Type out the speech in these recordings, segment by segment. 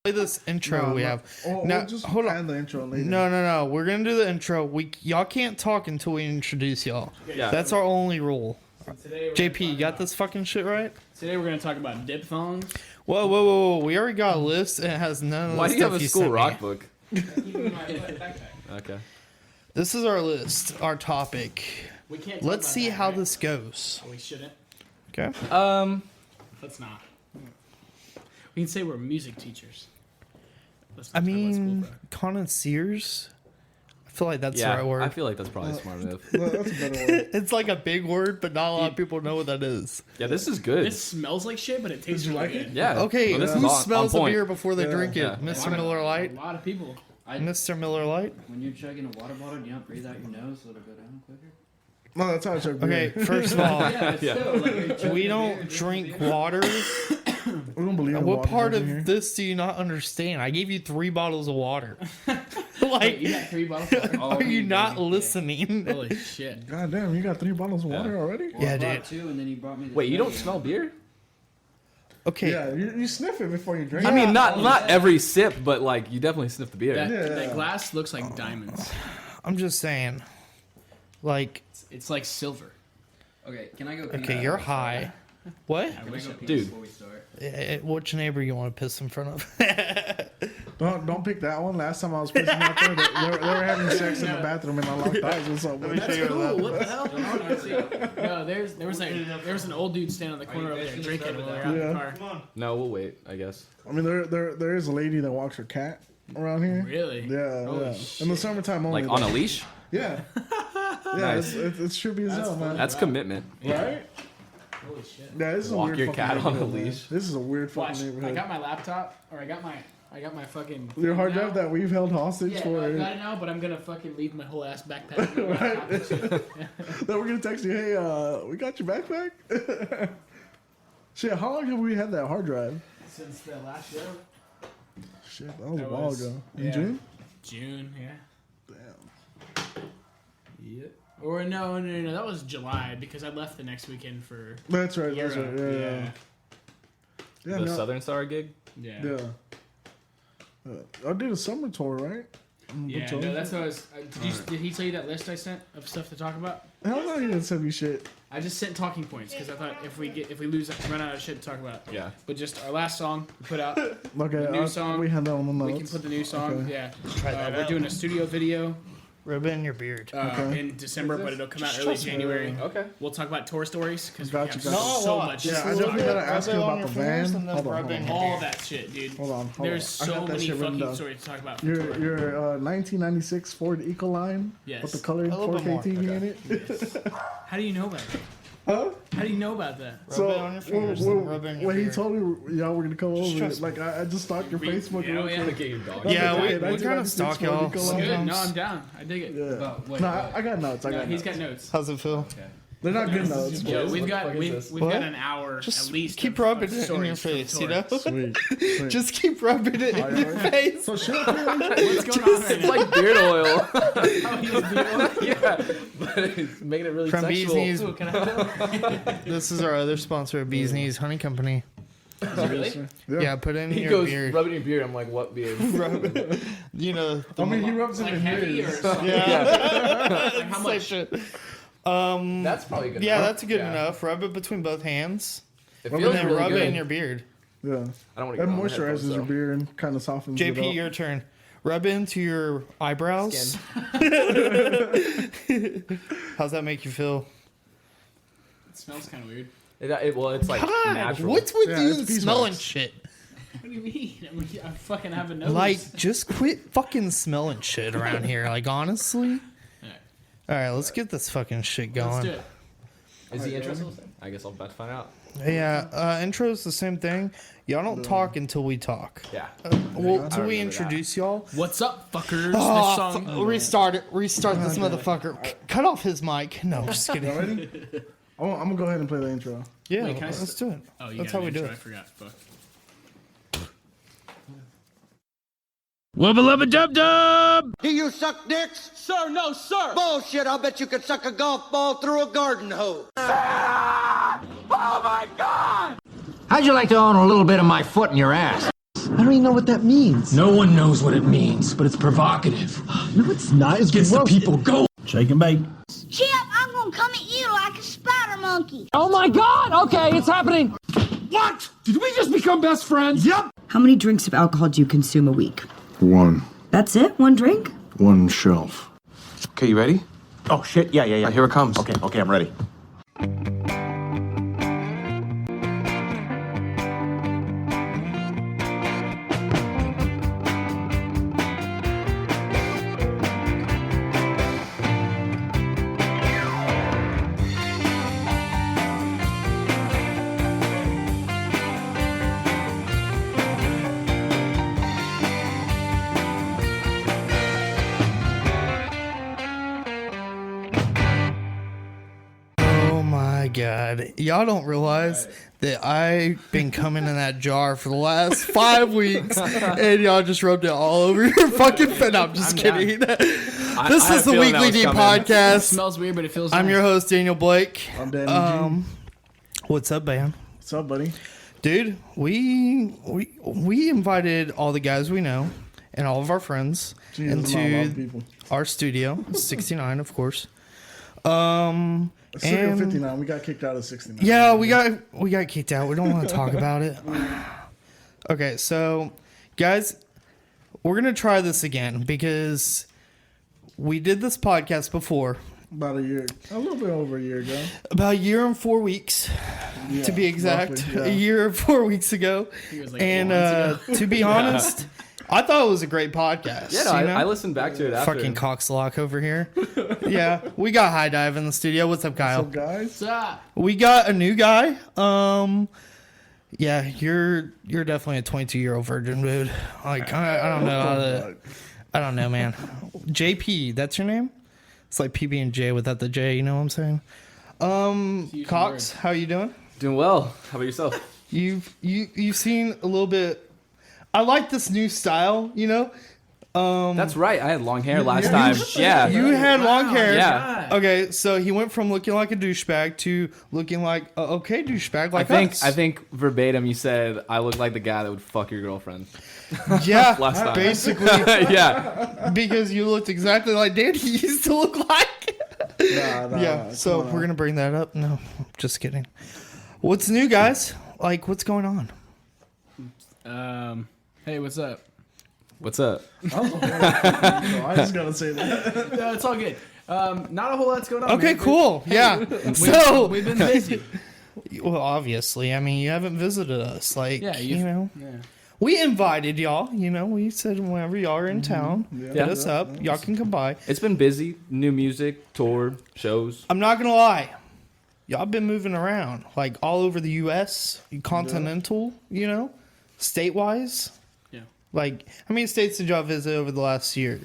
Play this intro we have. Now, we'll just hold on. The intro later. No. We're gonna do the intro. Y'all can't talk until we introduce y'all. Yeah. That's our only rule. So JP, you got this fucking shit right? Today we're gonna talk about diphthongs. Whoa. We already got a list and it has none of the stuff. Why do you have a school rock book? Okay. This is our list, our topic. We can't. Let's see how this goes. We shouldn't. Okay. Let's not. We can say we're music teachers. I mean, connoisseurs. I feel like that's the right word. I feel like that's probably a smart move. That's a better word. It's like a big word, but not a lot of people know what that is. Yeah, this is good. This smells like shit, but it tastes really good. Yeah. Okay, who smells the beer before they drink it? Yeah. Mr. Miller Lite? A lot of people. Mr. Miller Lite? When you're chugging a water bottle, do you not breathe out your nose so it'll go down quicker? No, that's how I chug Okay, beer. first of all, Still, like, we don't drink water. We don't believe in What water part in here. of this do you not understand? I gave you 3 bottles of water. Wait, Like, you got 3 bottles of water? are you not listening? Holy shit. God damn, you got 3 bottles of water already? Well, Yeah, I brought dude. 2, and then you brought me. Wait, you don't smell beer? Okay, Yeah, you sniff it before you drink I it. mean, not every sip, but like you definitely sniff the beer. That glass looks like diamonds. I'm just saying. Like, It's like silver. Okay, can I go? pee? okay, you're high. What? Can I go pee Dude. before we start? Which neighbor you want to piss in front of? Don't pick that one. Last time I was pissing out there, they were having sex in the bathroom and I locked eyes with something. That's cool. What the hell? No, there was an old dude standing on the corner over there drinking while we were out in the car. No, we'll wait, I guess. I mean, there is a lady that walks her cat around here. Really? Yeah. Shit. In the summertime only. Like on a leash? Yeah. Yeah, Nice. it should be as hell, man. That's commitment. Right? Holy shit. Yeah, this is a Walk weird your fucking cat on a neighborhood, man. leash. This is a weird Watch, fucking I neighborhood. got my laptop, or I got my fucking. Your hard now. drive that we've held hostage Yeah, for. I got it now, but I'm gonna fucking leave my whole ass backpack. In my laptop and shit. Then we're gonna text you, hey, we got your backpack. Shit, how long have we had that hard drive? Since the last show. Shit, that was a That while was- ago. In yeah. June? June, yeah. Damn. Yep. Or no, that was July because I left the next weekend for That's right. Europe. That's right. Yeah. Yeah. The no, Southern Star gig? Yeah. I did a summer tour, right? Yeah, no, that's what I was. Did he tell you that list I sent of stuff to talk about? Hell no, you didn't send me shit. I just sent talking points because I thought if we run out of shit to talk about. Yeah. But just our last song we put out, Okay, new song. we had that on the notes. we can put the new song. Okay. Yeah. Try that We're out. doing a studio video Rub it in your beard. in December, but it'll come out early trust me. January. Okay. We'll talk about tour stories because we Gotcha, have gotcha. Not a so lot. much. Yeah, Just I a little definitely bit. gotta ask Rub you it on about your the fingers van. and then Hold rub on. it in your All that shit, dude. Hold on. There's I got so that many shit written fucking down. stories to talk about. for Your tour. 1996 Ford Ecoline Yes. with the colored A little bit 4K more. TV in it. How do you know about that? Huh? How do you know about that? Rub it on your fingers and rub it in your when he beard. told me y'all were gonna come over, trust like I just stalked your Facebook. Yeah, real yeah. quick. Get your dog. Yeah, Okay, we kind 1996 of stalk Ford y'all Ecoline. Good. sometimes. No, I'm down. I dig it. Yeah. But wait, No, what? I got notes. I No, got he's notes. got notes. How's it feel? Okay. They're not good notes. Yo, but- we've What the got fuck is we've this? we've What? got an hour Just at least. keep of rubbing it in stories your from face, you tour. know? Sweet. Sweet. Just keep rubbing it in your face. So shit. What's going on right It's now? like beard oil. Oh, he's beautiful. Yeah. But it's making it really From Bee's sexual. Knees. Ooh, can I have that? This is our other sponsor, Bee's Knees Honey Company. Really? Yeah, put it in He your goes, beard. rub it in your beard. I'm like, what beard? You know. I mean, he rubs it Like in heavy or his. something? Yeah. Like how Same much? shit. That's probably good Yeah, enough. that's good Yeah. enough. Rub it between both hands. It And feels And then really rub good. it in your beard. Yeah. I don't want That to get on the moisturizes headphones, your though. beard and kind of softens it JP, up. your turn. Rub it into your eyebrows. How's that make you feel? It smells kind of weird. Well, it's like God, natural. what's with Yeah, you it's and beeswax. smelling shit? What do you mean? I fucking have a nose. Like, just quit fucking smelling shit around here. Like, honestly. Alright, All right, let's get this fucking shit going. let's do it. Is the intro still the same? I guess I'll about to find out. Yeah, intro's the same thing. Y'all don't talk until we talk. Yeah. Well, I till we remember introduce y'all. What's up, fuckers? Oh, this song. restart it. Restart this motherfucker. Cut off his mic. No, just kidding. Y'all ready? I'm gonna go ahead and play the intro. Yeah, Wait, can I let's do it. Oh, you That's got how an we do intro, it. I forgot. Fuck. Wubba lubba dub dub! Do you suck dicks? Sir, no, sir! Bullshit, I'll bet you could suck a golf ball through a garden hose. Oh my god! How'd you like to own a little bit of my foot in your ass? I don't even know what that means. No one knows what it means, but it's provocative. No, it's not. It's Gets the gross. people going. Shake and bake. Chip, I'm gonna come at you like a spider monkey. Oh my God! Okay, it's happening. What? Did we just become best friends? Yep. How many drinks of alcohol do you consume a week? 1. That's it? One drink? 1 shelf. Okay, you ready? Oh, shit. Yeah. Here it comes. Okay, I'm ready. God, y'all don't realize that I've been coming in that jar for the last 5 weeks, and y'all just rubbed it all over your fucking face. No, I'm just kidding. This is the Weekly D podcast. It smells weird, but it feels. I'm nice. your host, Daniel Blake. I'm Danny G. What's up, man? What's up, buddy? Dude, we invited all the guys we know and all of our friends into our studio, 69, of course. Studio 59. We got kicked out of 69. Yeah, we got kicked out. We don't want to talk about it. Okay, so guys, we're gonna try this again because we did this podcast before. About a little bit over a year ago. About a year and 4 weeks, to be exact. Roughly, yeah. A year and 4 weeks ago. Like and to be honest, I thought it was a great podcast. Yeah, no, I listened back to it after. Fucking cockslock over here. Yeah, we got High Dive in the studio. What's up, Kyle? What's up, guys? What's up? We got a new guy. Yeah, you're definitely a 22-year-old virgin, dude. Like I don't know how to. I don't know, man. JP, that's your name? It's like PB and J without the J. You know what I'm saying? Cox, how you doing? Doing well. How about yourself? You've seen a little bit. I like this new style, you know. That's right. I had long hair last time. Yeah. You had long hair. Yeah. Okay, so he went from looking like a douchebag to looking like a okay douchebag like us. I think verbatim you said I look like the guy that would fuck your girlfriend. Yeah, last time. basically. Yeah. Because you looked exactly like Danny used to look like. Yeah, so we're going to bring that up. No, just kidding. What's new, guys? Like, what's going on? Hey, what's up? What's up? I just gotta say that. No, it's all good. Not a whole lot's going on. Okay, man. cool. Yeah. We've been busy. Well, obviously. I mean, you haven't visited us. Like, Yeah, you know. Yeah. We invited y'all. You know, we said whenever y'all are in town, hit us up. Y'all can come by. It's been busy. New music, tour, shows. I'm not going to lie. Y'all been moving around. Like, all over the U.S., continental, you know, state-wise. Yeah. Like, how many states did y'all visit over the last year?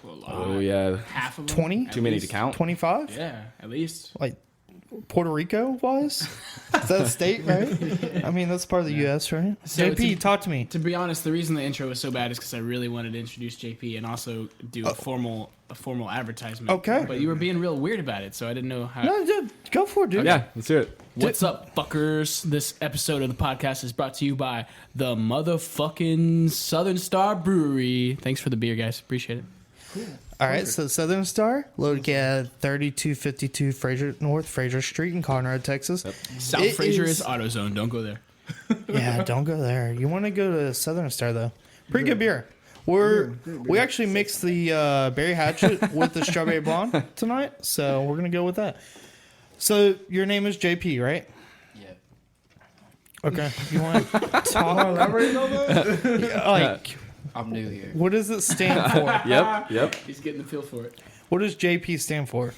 Oh, yeah. Half of them. 20? Too many to count. 25? Yeah, at least. Like, Puerto Rico was? Is that a state, right? I mean, that's part of the U.S., right? So JP, talk to me. To be honest, the reason the intro was so bad is because I really wanted to introduce JP and also do a formal advertisement. Okay. But you were being real weird about it, so I didn't know how. No, dude, go for it, dude. Yeah, let's hear it. What's up, fuckers? This episode of the podcast is brought to you by the motherfucking Southern Star Brewery. Thanks for the beer, guys. Appreciate it. Cool. All right, so Southern Star, located at 3252 North Fraser Street in Conroe, Texas. Yep. South Fraser is AutoZone. Don't go there. Yeah, don't go there. You want to go to Southern Star, though. Pretty good beer. We actually mixed the Berry Hatchet with the Strawberry Blonde tonight, so we're going to go with that. So your name is JP, right? Yeah. Okay. You want to talk? Elaborate on that? Yeah, like, I'm new here. what does it stand for? Yep. He's getting the feel for it. What does JP stand for?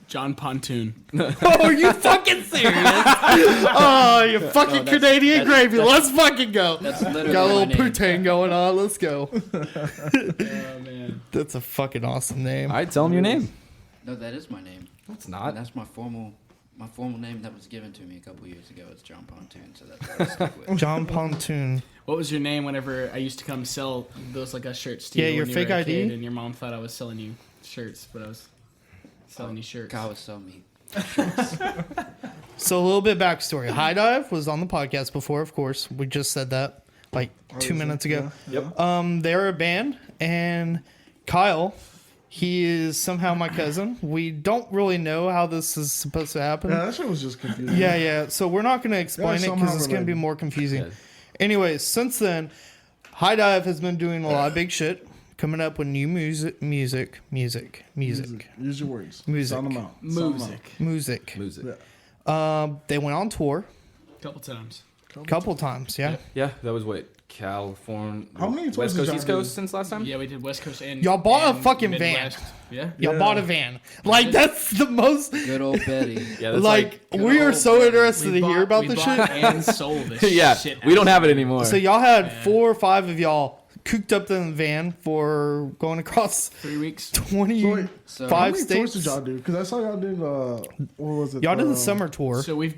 John Pontoon. Oh, are you fucking serious? Oh, you fucking Canadian gravy. Let's fucking go. That's literally Got a little my name. poutine going on. Let's go. Oh, man. That's a fucking awesome name. All right, tell him your name. No, that is my name. That's not. And that's my formal name that was given to me a couple years ago. It's John Pontoon, so that's what I stuck with. John Pontoon. What was your name whenever I used to come sell those like us shirts to you? Yeah, your when you were fake a ID? kid and your mom thought I was selling you shirts, but I was selling you shirts. Kyle was selling me. So a little bit backstory. High Dive was on the podcast before, of course. We just said that like 2 minutes ago. Yep. They're a band, and Kyle, he is somehow my cousin. We don't really know how this is supposed to happen. Yeah, that shit was just confusing. Yeah. So we're not going to explain it because it's going to be more confusing. Yeah. Anyways, since then, HIGHDIVE has been doing a lot of big shit, coming up with new music. Use your words. Music. Sound them out. Music. Yeah. They went on tour Couple times. couple times. Yeah. Yeah, that was what California. How many tours West did Coast, y'all East do? Coast since last time? Yeah, we did West Coast and Y'all bought a and fucking Midwest. van. Yeah. Y'all bought a van. Like that's the most. Good old Betty. Yeah, that's Like good we are old so man. interested to hear about we this bought shit. and sold this yeah, shit. we don't have it anymore. So y'all had 4 or 5 of y'all cooped up in the van for going across 3 weeks. 25 So How many tours states. did y'all do? Because I saw y'all did, what was it? Y'all did the summer tour. So The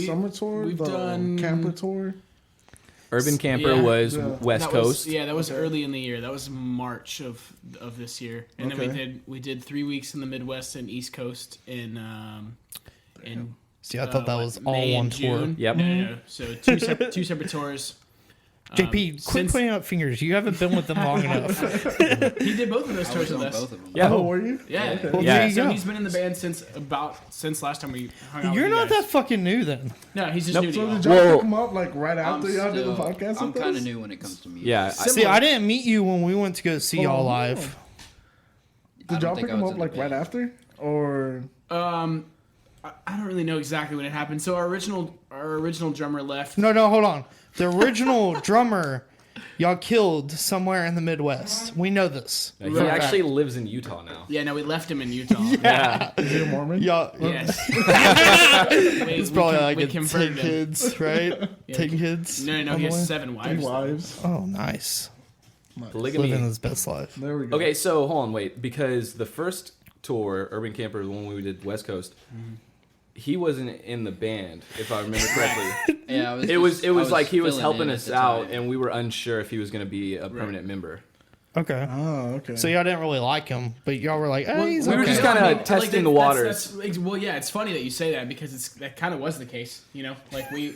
summer tour? we've the done camper tour? Urban Camper Yeah. was Yeah. West that Coast. Was, yeah, that was early in the year. That was March of this year, and then Okay. we did 3 weeks in the Midwest and East Coast in See, I thought that was all May one and tour. June. Yep. No. So two separate tours. JP, quit since- putting up fingers. You haven't been with them long enough. He did both of those I tours was with on us. both of them. Yeah. Oh, were you? Yeah. Okay. Well, Yeah. there you So go. he's been in the band since last time we hung out. You're with you not guys. that fucking new then. No, he's just Nope. new to So y'all. did y'all Well- pick them up like right after y'all did the podcast? I'm with kind us? of new when it comes to music. Yeah. See, I didn't meet you when we went to go see y'all live. I Did don't y'all think pick I them was up in the like right band. after? Or I don't really know exactly when it happened. So our original drummer left. No, hold on. The original drummer, y'all killed somewhere in the Midwest. We know this. He actually lives in Utah now. Yeah, no, we left him in Utah. Yeah. is he a Mormon? Y'all, Yes. it's probably like we 10 converted him. kids, right? 10 kids. No, on he the way? has 7 wives. 3 wives. Oh, nice. Polygamy. Living his best life. There we go. Okay, so hold on, wait, because the first tour, Urban Camper, the one we did West Coast, he wasn't in the band, if I remember correctly. Yeah, It was like he was filling helping in at us the out, time. and we were unsure if he was going to be a permanent member. Okay. Oh, okay. So y'all didn't really like him, but y'all were like, hey, he's we were okay. just kinda testing the waters. Well, yeah, it's funny that you say that because that kind of was the case. You know, like we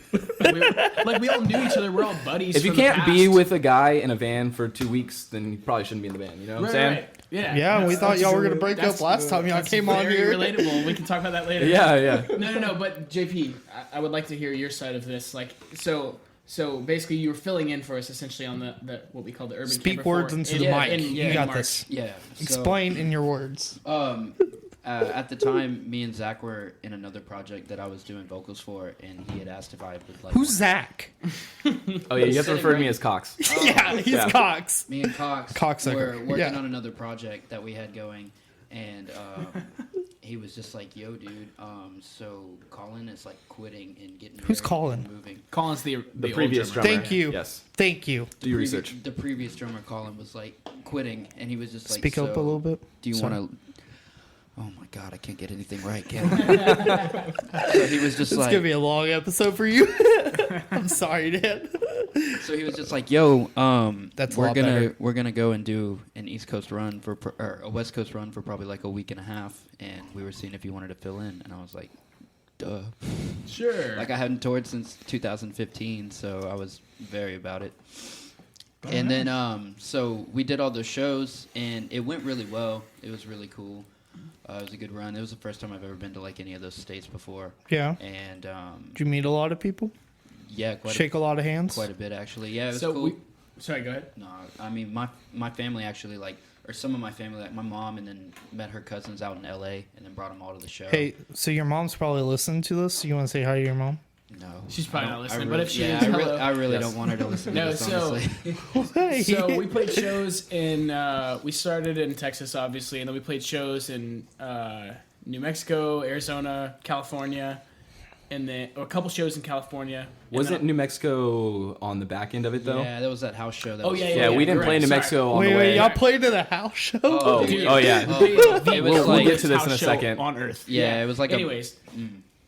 all knew each other. We're all buddies. If you from the can't be past. with a guy in a van for 2 weeks, then you probably shouldn't be in the band. You know what I'm saying? Right. Yeah. Yeah, we thought y'all were going to break that's- up last time y'all That's came on very here. relatable. We can talk about that later. Yeah. No. But JP, I would like to hear your side of this. Like, so basically, you were filling in for us essentially on the what we call the urban. Speak Camper words four into in- the mic. in- You in got March. this. Yeah. So, Explain in your words. at the time, me and Zach were in another project that I was doing vocals for, and he had asked if I would like. Who's Zach? Oh, yeah, you have to refer to me as Cox. Yeah, he's Yeah. Cox. Me and Cox Cocksucker. were working Yeah. on another project that we had going, and he was just like, "Yo, dude, so Colin is like quitting and getting Who's married Colin? and moving." Colin's the The old previous drummer. drummer. Thank you. Yes. Thank you. Do your research. The previous drummer, Colin, was like quitting, and he was just like, Speak up a little bit. Do you Sorry. want to?" Oh my God, I can't get anything right, can I? So he was just It's like, going to be a long episode for you. I'm sorry, Dad. so he was just like, "Yo, That's a we're lot gonna better. we're gonna go and do an East Coast run or a West Coast run for probably like a week and a half, and we were seeing if you wanted to fill in." And I was like, "Duh." Sure. Like I hadn't toured since 2015, so I was very about it. And then so we did all those shows, and it went really well. It was really cool. It was a good run. It was the first time I've ever been to like any of those states before. Yeah. And Did you meet a lot of people? yeah, Shake a lot of hands? quite a bit actually. Yeah, it was so cool. sorry, go ahead. No, I mean my family actually like, or some of my family, like my mom, and then met her cousins out in L.A. and then brought them all to the show. Hey, so your mom's probably listening to this. You want to say hi to your mom? No, She's probably I not don't- listening, I but really- if she yeah, is, I really, hello. I really Yes. don't want her to listen to No, this, so honestly. so we played shows in we started in Texas obviously, and then we played shows in New Mexico, Arizona, California, and then or a couple shows in California. and Wasn't then- New Mexico on the back end of it, though? Yeah, that was that house show. That Oh, was yeah, fun. Yeah, we didn't you're play right, New sorry. Mexico on Wait, the way. y'all played at a house show? Oh, Dude. oh, yeah. It was We'll like- get to this in a house show second. on Earth. Yeah, it was like a- Anyways,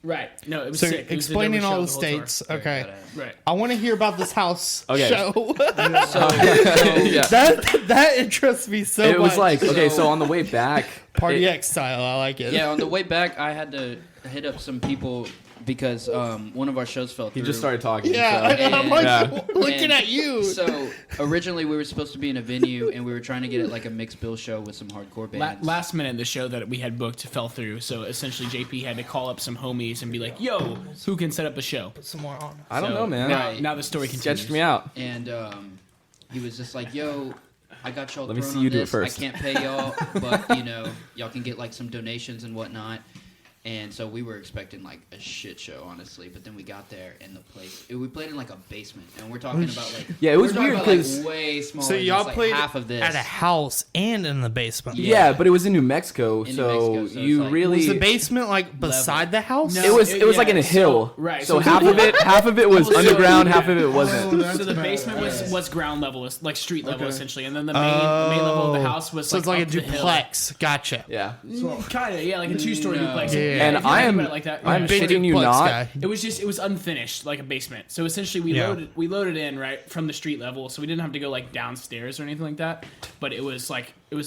right? No, it was So sick. It was a explaining different all show the whole tour. states. Okay. Right. I want to hear about this house Okay. show. Yeah. that interests me so much. It was like, okay, So- so on the way back, Party it- X style. I like it. Yeah, on the way back, I had to hit up some people because one of our shows fell through. He just started talking. Yeah, so. I'm like looking at you. So originally we were supposed to be in a venue, and we were trying to get it like a mixed bill show with some hardcore bands. Last minute, the show that we had booked fell through, so essentially JP had to call up some homies and be like, "Yo, who can set up a show?" Put some more on. I don't know, man. Now the story continues. Sketched me out. And he was just like, "Yo, I got y'all. Let me thrown see on you do it this. first." I can't pay y'all, but y'all can get like some donations and whatnot." And so we were expecting like a shit show, honestly. But then we got there, and the place we played in like a basement, and we're talking about like it was weird because like, way smaller. So y'all like played half of this at a house and in the basement. yeah, but it was in New Mexico, In New so Mexico, so you it's like- really Was the basement like beside the house? No. it was like in a hill, right, So so- half of it was underground, half of it wasn't. that's So the bad. basement was ground level, like street level essentially, and then the main level of the house was So it's like a up the hill. duplex. Gotcha. Yeah, Kind of, yeah, like a 2-story duplex. Yeah. and if you I think am about it like that. I'm Big shitting you duplex not. guy. It was unfinished, like a basement. So essentially, we loaded in right from the street level, so we didn't have to go like downstairs or anything like that. But it was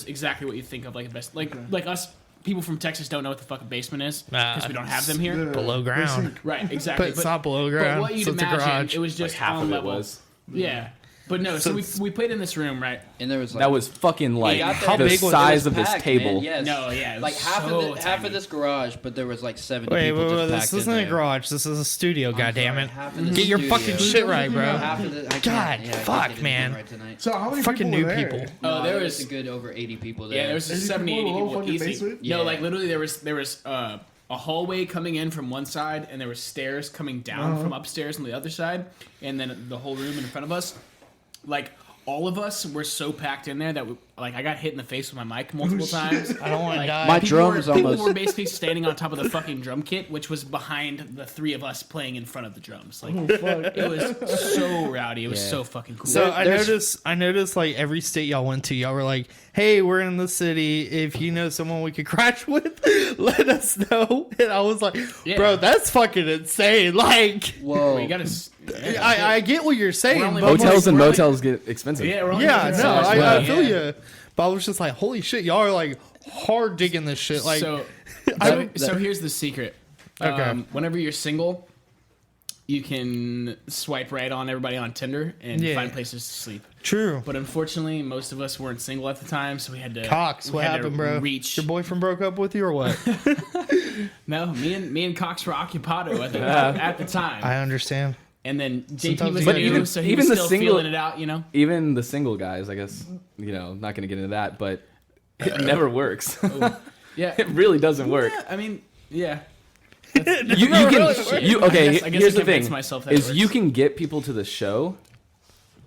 exactly what you think of like a best like us people from Texas don't know what the fuck a basement is because we don't have them here. Below ground. Right, exactly. But it's not below ground. But what you'd so it's a imagine, garage. it was just Like half on of it level. was. Yeah, but no. So we played in this room, right? and there was like That was fucking like got there, How the big was it? size it of was this packed, table. Man, yes. No, yeah, it was like half so half tiny. of this garage, but there was like 70 Wait, people just this packed isn't in a there. garage. This is a studio. I'm God damn sorry, it! half of the Get your studio. fucking shit right, bro. Half of the, I can't- God, yeah, I can't fuck, get anything man. Right tonight. So how many Fucking people new were there? people. Oh, there was a good over 80 people there. Yeah, there was 80 70, 80 people in a people fucking easy. basement? Yeah. No, like literally there was a hallway coming in from one side, and there was stairs coming down from upstairs on the other side, and then the whole room in front of us. Like all of us were so packed in there that like I got hit in the face with my mic multiple times. I don't want to die. My People drums people almost. were basically standing on top of the fucking drum kit, which was behind the three of us playing in front of the drums. Like it was so rowdy. It was so fucking cool. So I noticed like every state y'all went to, y'all were like, "Hey, we're in the city. If you know someone we could crash with, let us know." And I was like, Yeah. "Bro, that's fucking insane!" Like, Whoa. you gotta. I get what you're saying, We're only- but Hotels and we're like- motels get expensive. Yeah, we're only yeah, looking no, so much I money. feel Yeah. you. But I was just like, "Holy shit, y'all are like hard digging this shit." Like, So here's the secret. Okay. Whenever you're single, you can swipe right on everybody on Tinder and Yeah. find places to sleep. true. But unfortunately, most of us weren't single at the time, so we had to. Cox, we what had to happened, bro? Reach. Your boyfriend broke up with you or what? No, me and Cox were occupado at the time, I understand. and then JP Sometimes was you new, gotta- so he even was the still single- feeling it out, you know. Even the single guys, I guess, not going to get into that, but it never works. Yeah, It really doesn't work. I mean, yeah. You can you okay. I guess I Here's the convinced thing: myself that is it you works. can get people to the show,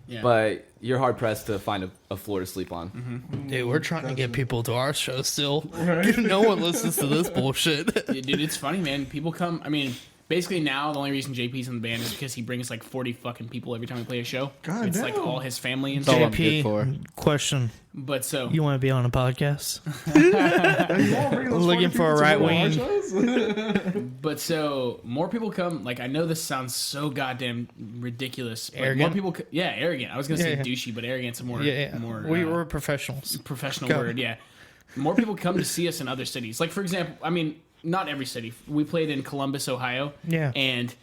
Yeah. but you're hard pressed to find a floor to sleep on. Mm-hmm. Dude, we're trying to get people to our show still. No one listens to this bullshit. Dude, it's funny, man. People come. I mean, basically now the only reason JP's in the band is because he brings like 40 fucking people every time we play a show. God it's like damn. all his family and That's all stuff. I'm good for. Question: But so you want to be on a podcast? Looking Looking for a right wing. But so more people come. Like I know this sounds so goddamn ridiculous. But Arrogant? More people. Yeah, arrogant. I was gonna say Yeah. douchey, but arrogant's a more more we're professionals. professional Go. word. Yeah. More people come to see us in other cities. Like for example, I mean, not every city. We played in Columbus, Ohio. Yeah. And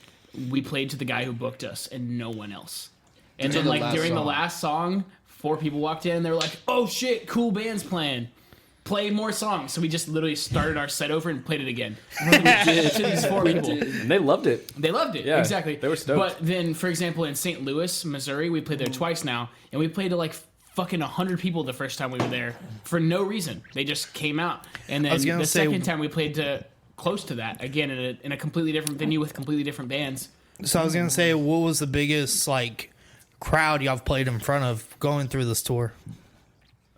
we played to the guy who booked us, and no one else. And Until then the like last during the song. last song, 4 people walked in. and They were like, "Oh shit, cool band's playing." Play more songs. So we just literally started our set over and played it again. to these 4 people. And they loved it. They loved it. Yeah, exactly. they were stoked. But then, for example, in St. Louis, Missouri, we played there twice now, and we played to like fucking 100 people the first time we were there for no reason. They just came out. And then was gonna the say- second time we played to close to that again in a completely different venue with completely different bands. So I was gonna say, what was the biggest like crowd y'all played in front of going through this tour?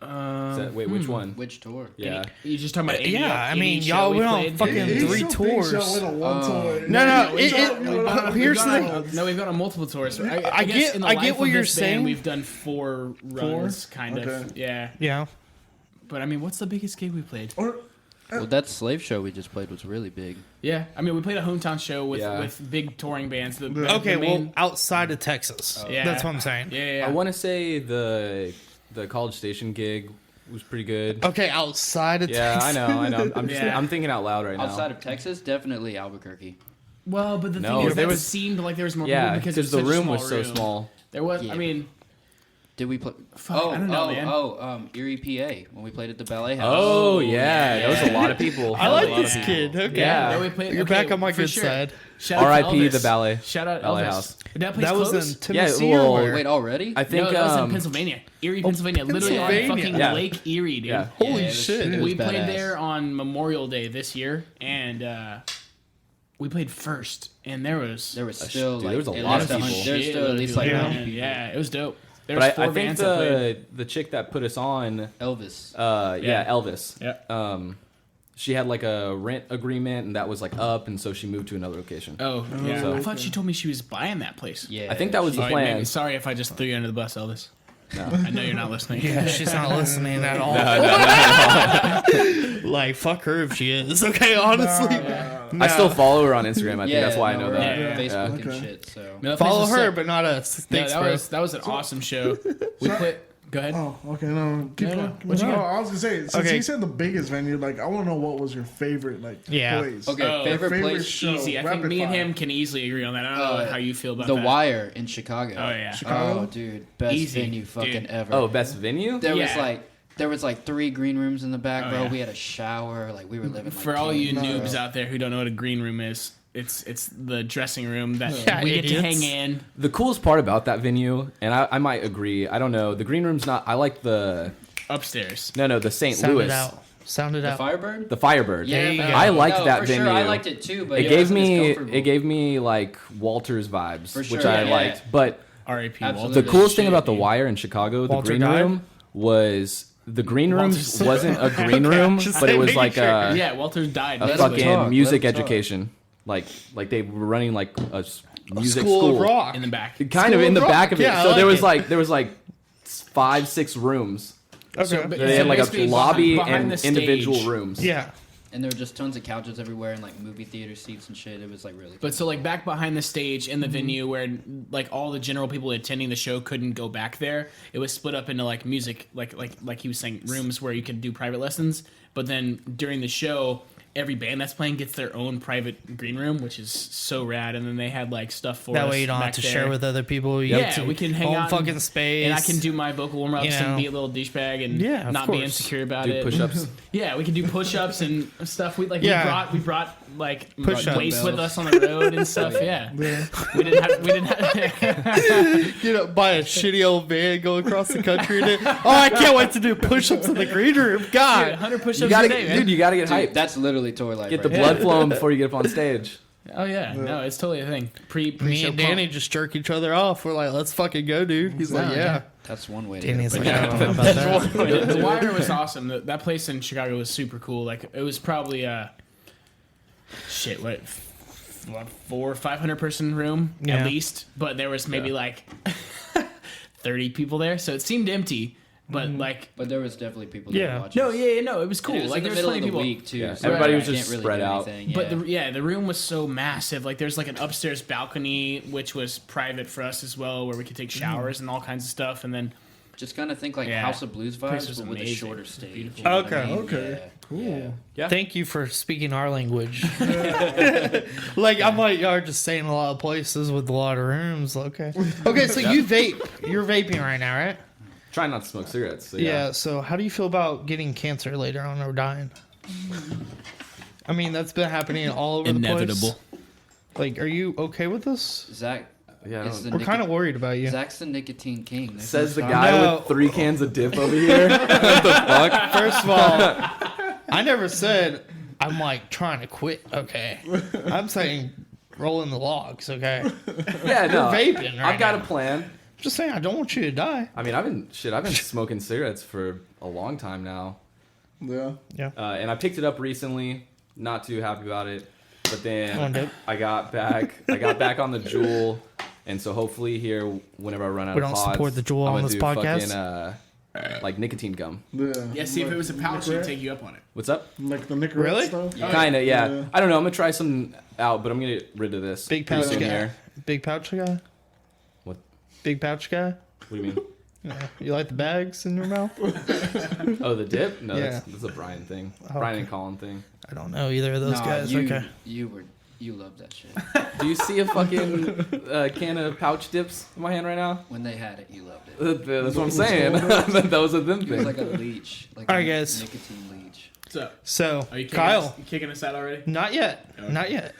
Wait, which one? Which tour? Yeah. You just talking about any, Yeah, I any mean, show y'all we went on played? fucking He 3 still thinks tours. y'all went on one tour. No, We've here's the gone thing. No, we've gone on multiple tours. I guess get- in the I get life what of you're this band, saying. We've done 4 runs, kind of. Okay. Yeah. Yeah. But I mean, what's the biggest gig we played? Well, that Slave show we just played was really big. Yeah, I mean, we played a hometown show with, Yeah. with big touring bands. Okay, the main, well, outside of Texas. yeah. That's what I'm saying. Yeah. I want to say the College Station gig was pretty good. Okay, outside of Yeah, Texas. I know. I'm Yeah. I'm thinking out loud right now. Outside of Texas, definitely Albuquerque. Well, but the No, thing is, there that was- seemed like there was more Yeah, people because because it the was such a room was so room. small. There was, Yeah. I mean, Did we play? Fuck, I don't know, man. Erie, PA, when we played at the Ballet House. Oh yeah, that was a lot of people. I That was like a lot this of people. kid. Okay. Yeah. Yeah, we played, You're okay, back on my for good sure. side. Shout out to R.I.P. Elvis. the ballet. Shout out Ballet Elvis. House. Did that place That was close? in Tennessee well, or where? Wait, already? I think No, that was in Pennsylvania. Erie, Pennsylvania. Literally on Pennsylvania. fucking Yeah. Lake Erie, dude. Yeah. Holy it was- shit. it was We played badass. there on Memorial Day this year, and we played first, and there was There was still dude, like there was a at lot least of people. 100 There was still at least like Yeah. 100 people. Yeah, it was dope. There was But four I think bands that played. the chick that put us on, Elvis. Yeah. Elvis. Yeah. She had like a rent agreement, and that was like up, and so she moved to another location. Oh, yeah. So- I thought she told me she was buying that place. Yeah, I think that was the Sorry, plan. maybe- sorry if I just threw you under the bus, Elvis. No. I know you're not listening. Yeah, she's not listening at all. Like, fuck her if she is. Okay, honestly. I still follow her on Instagram. I think Yeah, that's why I know no, that. yeah. Facebook Okay. and shit. So No, that place Follow was her, sick. but not us. Yeah, Thanks, that bro. was an awesome show. We played. Go ahead. Oh, okay. No, keep No, no. going. What you No, got? I was gonna say, since Okay. you said the biggest venue, like I want to know what was your favorite, like, Yeah. place. okay, Oh, favorite place. show. Easy. I think rapid me and fire. him can easily agree on that. I don't know how you feel about The that. Wire in Chicago. Oh yeah. Chicago? Oh, dude, best Easy, venue fucking dude. ever. Oh, best venue? There was Yeah. like 3 green rooms in the back, Oh, bro. yeah. We had a shower. Like we were living. Like For all you kings. noobs out there who don't know what a green room is, it's the dressing room that Yeah, we get to idiots. hang in. The coolest part about that venue, and I might agree. I don't know. The green room's not. I like the Upstairs. the St. Sound Louis, it out. Sound it The out. Firebird. the Firebird. There you go. I liked no, that for venue. Sure. I liked it too, but It it gave wasn't as me comfortable. like Walter's vibes, For which sure, I yeah. liked. But R.A.P. Absolutely. the Walter. coolest thing Shit, about the dude. Wire in Chicago, the Walter green died? room, was the green room Walter's- wasn't a green room, just but it was making like sure. a Yeah, Walter died. a Let him fucking talk, music let him talk. education. Like they were running like a music School of Rock. in the back. kind of School in the of back Rock. of it. Yeah, I so like there was like 5-6 rooms. Okay. but- They had like basically a lobby behind and the stage. individual rooms. Yeah. And there were just tons of couches everywhere and like movie theater seats and shit. It was like really cool. But so like back behind the stage in the venue where like all the general people attending the show couldn't go back there. It was split up into like music like he was saying rooms where you could do private lessons. But then during the show, every band that's playing gets their own private green room, which is so rad. And then they had like stuff for That us way you don't have back to there. share with other people. You Yeah, get to we can hang own out fucking space. And I can do my vocal warm ups You know. and be a little douchebag and Yeah, of not be course. insecure about Do it. push-ups. Yeah, we can do push ups and stuff. Yeah. We brought like Push-ups. weights with us on the road and stuff. Yeah. We didn't have You know, buy a shitty old van, go across the country. Oh, I can't wait to do push-ups in the green room. God. 100 push You ups gotta, a day, man. dude, you gotta get Dude, hyped. that's literally tour life. Get the right blood there. flowing before you get up on stage. Oh yeah, no, it's totally a thing. Pre Me show and Danny just jerk each other off. We're like, let's fucking go, dude. He's like, Yeah. yeah. That's one way to Danny's do it. like, I don't know about that. The Wire was awesome. That place in Chicago was super cool. Like it was probably shit, what 400 or 500 person room Yeah. at least, but there was maybe like 30 people there, so it seemed empty. But like, But there was definitely people Yeah. there watching. no, yeah, no, it was cool. And it was like in the there was middle of plenty the of people. week too. Yeah, so everybody you was just can't really spread do out. anything, But yeah. the room was so massive. Like there's like an upstairs balcony which was private for us as well, where we could take showers and all kinds of stuff. And then Just kind of think like Yeah. House of Blues Place vibes, was but with a amazing. shorter It was stage. beautiful. you know what I Okay. mean? Okay. Yeah. Cool. Yeah. Thank you for speaking our language. Like, I'm like, y'all are just saying a lot of places with a lot of rooms. Okay. Okay, so you vape. You're vaping right now, right? Try not to smoke cigarettes. So Yeah. So how do you feel about getting cancer later on or dying? I mean, that's been happening all over the Inevitable. place. Like, are you okay with this? Zach, Yeah, I is don't- the We're kind of worried about you. Zach's the nicotine king. There's Says the no guy No. with 3 cans of dip over here. What the fuck? First of all, I never said I'm like trying to quit. Okay, I'm saying rolling the logs. Okay, Yeah, no. vaping right I've got now. a plan. Just saying I don't want you to die. I mean, I've been smoking cigarettes for a long time now, Yeah. Yeah. and I picked it up recently. Not too happy about it, but Come on, then dude. I got back on the Juul, and so hopefully here, whenever I run out We of don't pods, support the Juul I'm on gonna this do podcast. Fucking, like nicotine gum. Yeah. Yeah, see if it was a pouch, she'd take you up on it. What's up? Like the Nicorette Really? stuff. Kinda, yeah. Yeah. I don't know. I'm gonna try some out, but I'm gonna get rid of this. Big pretty pouch soon guy. here. Big pouch guy. What? Big pouch guy. What do you mean? Yeah. You like the bags in your mouth? Oh, the dip? No, Yeah. that's a Brian thing. Oh, Brian okay. and Colin thing. I don't know either of those Nah, guys. you, Okay. you were You love that shit. Do you see a fucking can of pouch dips in my hand right now? When they had it, you loved it. That's what I'm saying. That was a them It was thing. like a leach. Like All right, a guys. nicotine leech. So, Are you kicking Kyle, us, you kicking us out already? not yet. Okay. Not yet.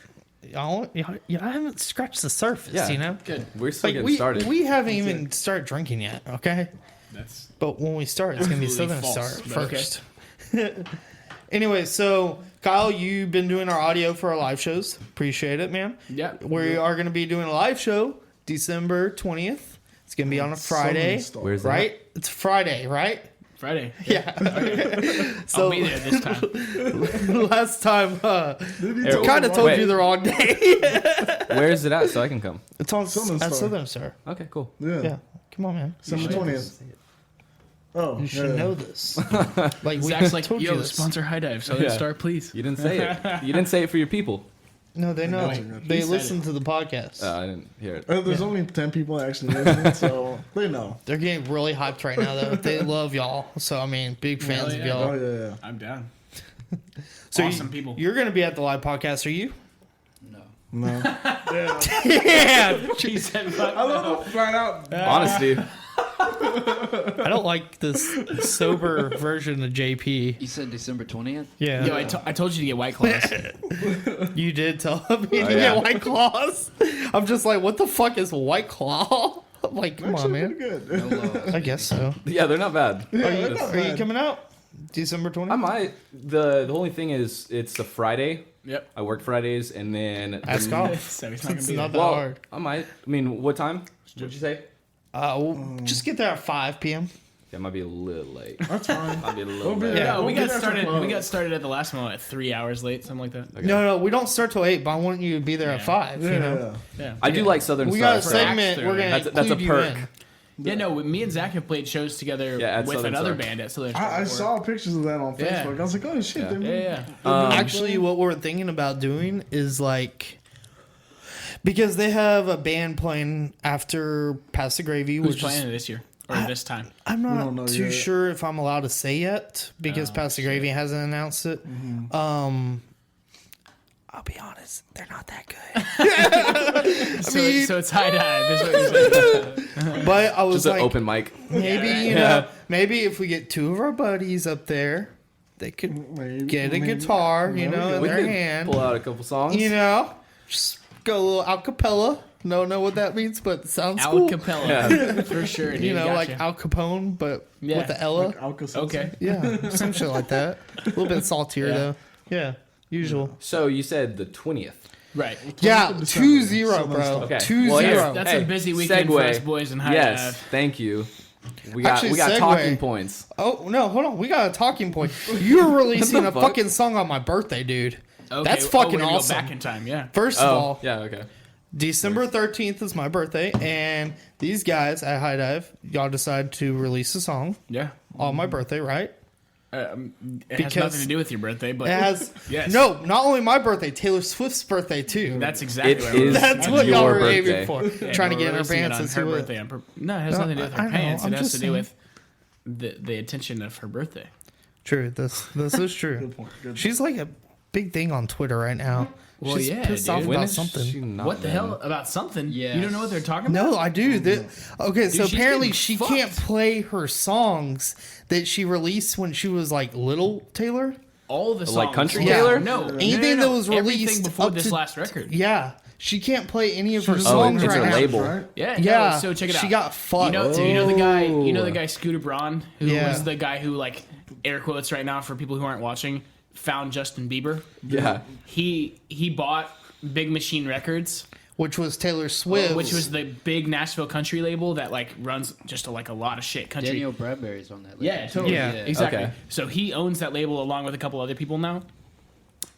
Y'all haven't scratched the surface, Yeah. you know? Good. We're still Like, getting started. we haven't even started drinking yet, okay? That's But when we start, it's going to be Absolutely Southern false, Star but okay. first. Anyway, so Kyle, you've been doing our audio for our live shows. Appreciate it, man. Yeah. We are going to be doing a live show December 20th. It's going to be on a Friday, Where's that? right? It's Friday, right? Friday. Yeah. I'll be there this time. Last time, Hey, kind of told wait. you the wrong day. Where is it at so I can come? It's on Southern at Star. Southern Star. Okay, cool. Yeah. Come on, man. December 20th. Oh, You should know this. Like we Zach's like, told you yo, this. sponsor High Dive, Southern Yeah. Star, please. You didn't say it. You didn't say it for your people. No, they know. He They said listen to the podcast. I didn't hear it. There's only 10 people actually listening, so they know. They're getting really hyped right now, though. They love y'all. So, I mean, big fans of yeah. y'all. Oh, yeah. I'm down. So Awesome people. You're going to be at the live podcast, are you? No. No. Yeah. He said, fuck I no. love to find out. Honest, dude. I don't like this sober version of JP. You said December 20th? Yeah. Yo, I told you to get White Claws. You did tell me to yeah. get White Claws. I'm just like, what the fuck is White Claw? I'm like, come on, Actually, man. pretty good. No laws. I guess so. Yeah, they're not bad. Are you coming out? December 20th? I might. The only thing is, it's a Friday. Yep. I work Fridays, and then Ask off. So he's not going It's to be not there. that well, hard. I might. I mean, what time? What'd you say? We'll just get there at 5 p.m. Yeah, it might be a little late. That's fine. Might be a little We'll be late. there. No, we We'll got be there for started. 12. We got started at the last one at 3 hours late, something like that. Okay. No, we don't start till 8, but I want you to be there at 5. Yeah. You know? Yeah. I do like Southern We Star. got a so- segment. Axe We're going to That's a include you perk. in. Yeah, no, me and Zach have played shows together Yeah, at with Southern another Star. band at Southern Star. I before. saw pictures of that on Facebook. Yeah. I was like, oh, shit. Yeah. they're- Yeah. Actually, what we're thinking about doing is like, because they have a band playing after Pass the Gravy, Who's which playing is, it this year or this time? I'm don't know not too yet. sure if I'm allowed to say yet because Pass the Gravy hasn't announced it. I'll be honest, they're not that good. So it's High Dive. Is what you're saying. But I was Just an like, open mic. maybe you know, maybe if we get 2 of our buddies up there, they could Maybe- get a maybe. guitar, you There we know, go. in We their could hand. pull out a couple songs. You know, just go a little acapella. Don't know what that means, but it sounds Al cool. Capella. Yeah. For sure. Dude, You know, gotcha. like Al Capone, but Yeah. with the Ella. Like Alka-Seltzer. Okay. Yeah, some shit like that. A little bit saltier Yeah. though. Yeah, usual. So you said the 20th. Right. Yeah, December. 2-0, Southern bro. Star. Okay. 2-0. Well, here's- That's a busy weekend for us boys in High Yes, Dive. thank you. We got Actually, we got segue. talking points. Oh no, hold on. We got a talking point. You're releasing the a fuck? fucking song on my birthday, dude. Okay. That's fucking we're gonna awesome. Go back in time, yeah. First of all, Yeah, okay. December 13th is my birthday, and these guys at High Dive, y'all decided to release a song Yeah. on my birthday, right? It has Because nothing to do with your birthday, but It has Yes. no, not only my birthday, Taylor Swift's birthday too. that's exactly It what we're is That's what your y'all were birthday. aiming for. Yeah, Trying to we're get in her releasing it pants on and see her what. birthday. No, it has nothing to do with her I know, pants. I'm It has just to do saying. with the attention of her birthday. True, this is true. Good point. Good She's like a big thing on Twitter right now. Well, She's yeah, pissed dude. off When about is something. she not What the been? hell about something? Yes. You don't know what they're talking about? No, I do. Okay, so she's apparently getting she fucked. can't play her songs that she released when she was like little Taylor. All the songs. Like Country Yeah. Taylor? No, Anything that was Everything released before up this to- last record. Yeah, she can't play any of her just- songs it's right her now. label. Right? Yeah, Yeah, no, so check it out. she got fucked. You know the guy. You know the guy Scooter Braun, who Yeah. was the guy who like air quotes right now for people who aren't watching, found Justin Bieber. Yeah. He bought Big Machine Records, Which was Taylor Swift. which was the big Nashville country label that like runs just like a lot of shit country. Daniel Bradbury's on that list. Yeah, totally. Yeah. Exactly. Okay. So he owns that label along with a couple other people now,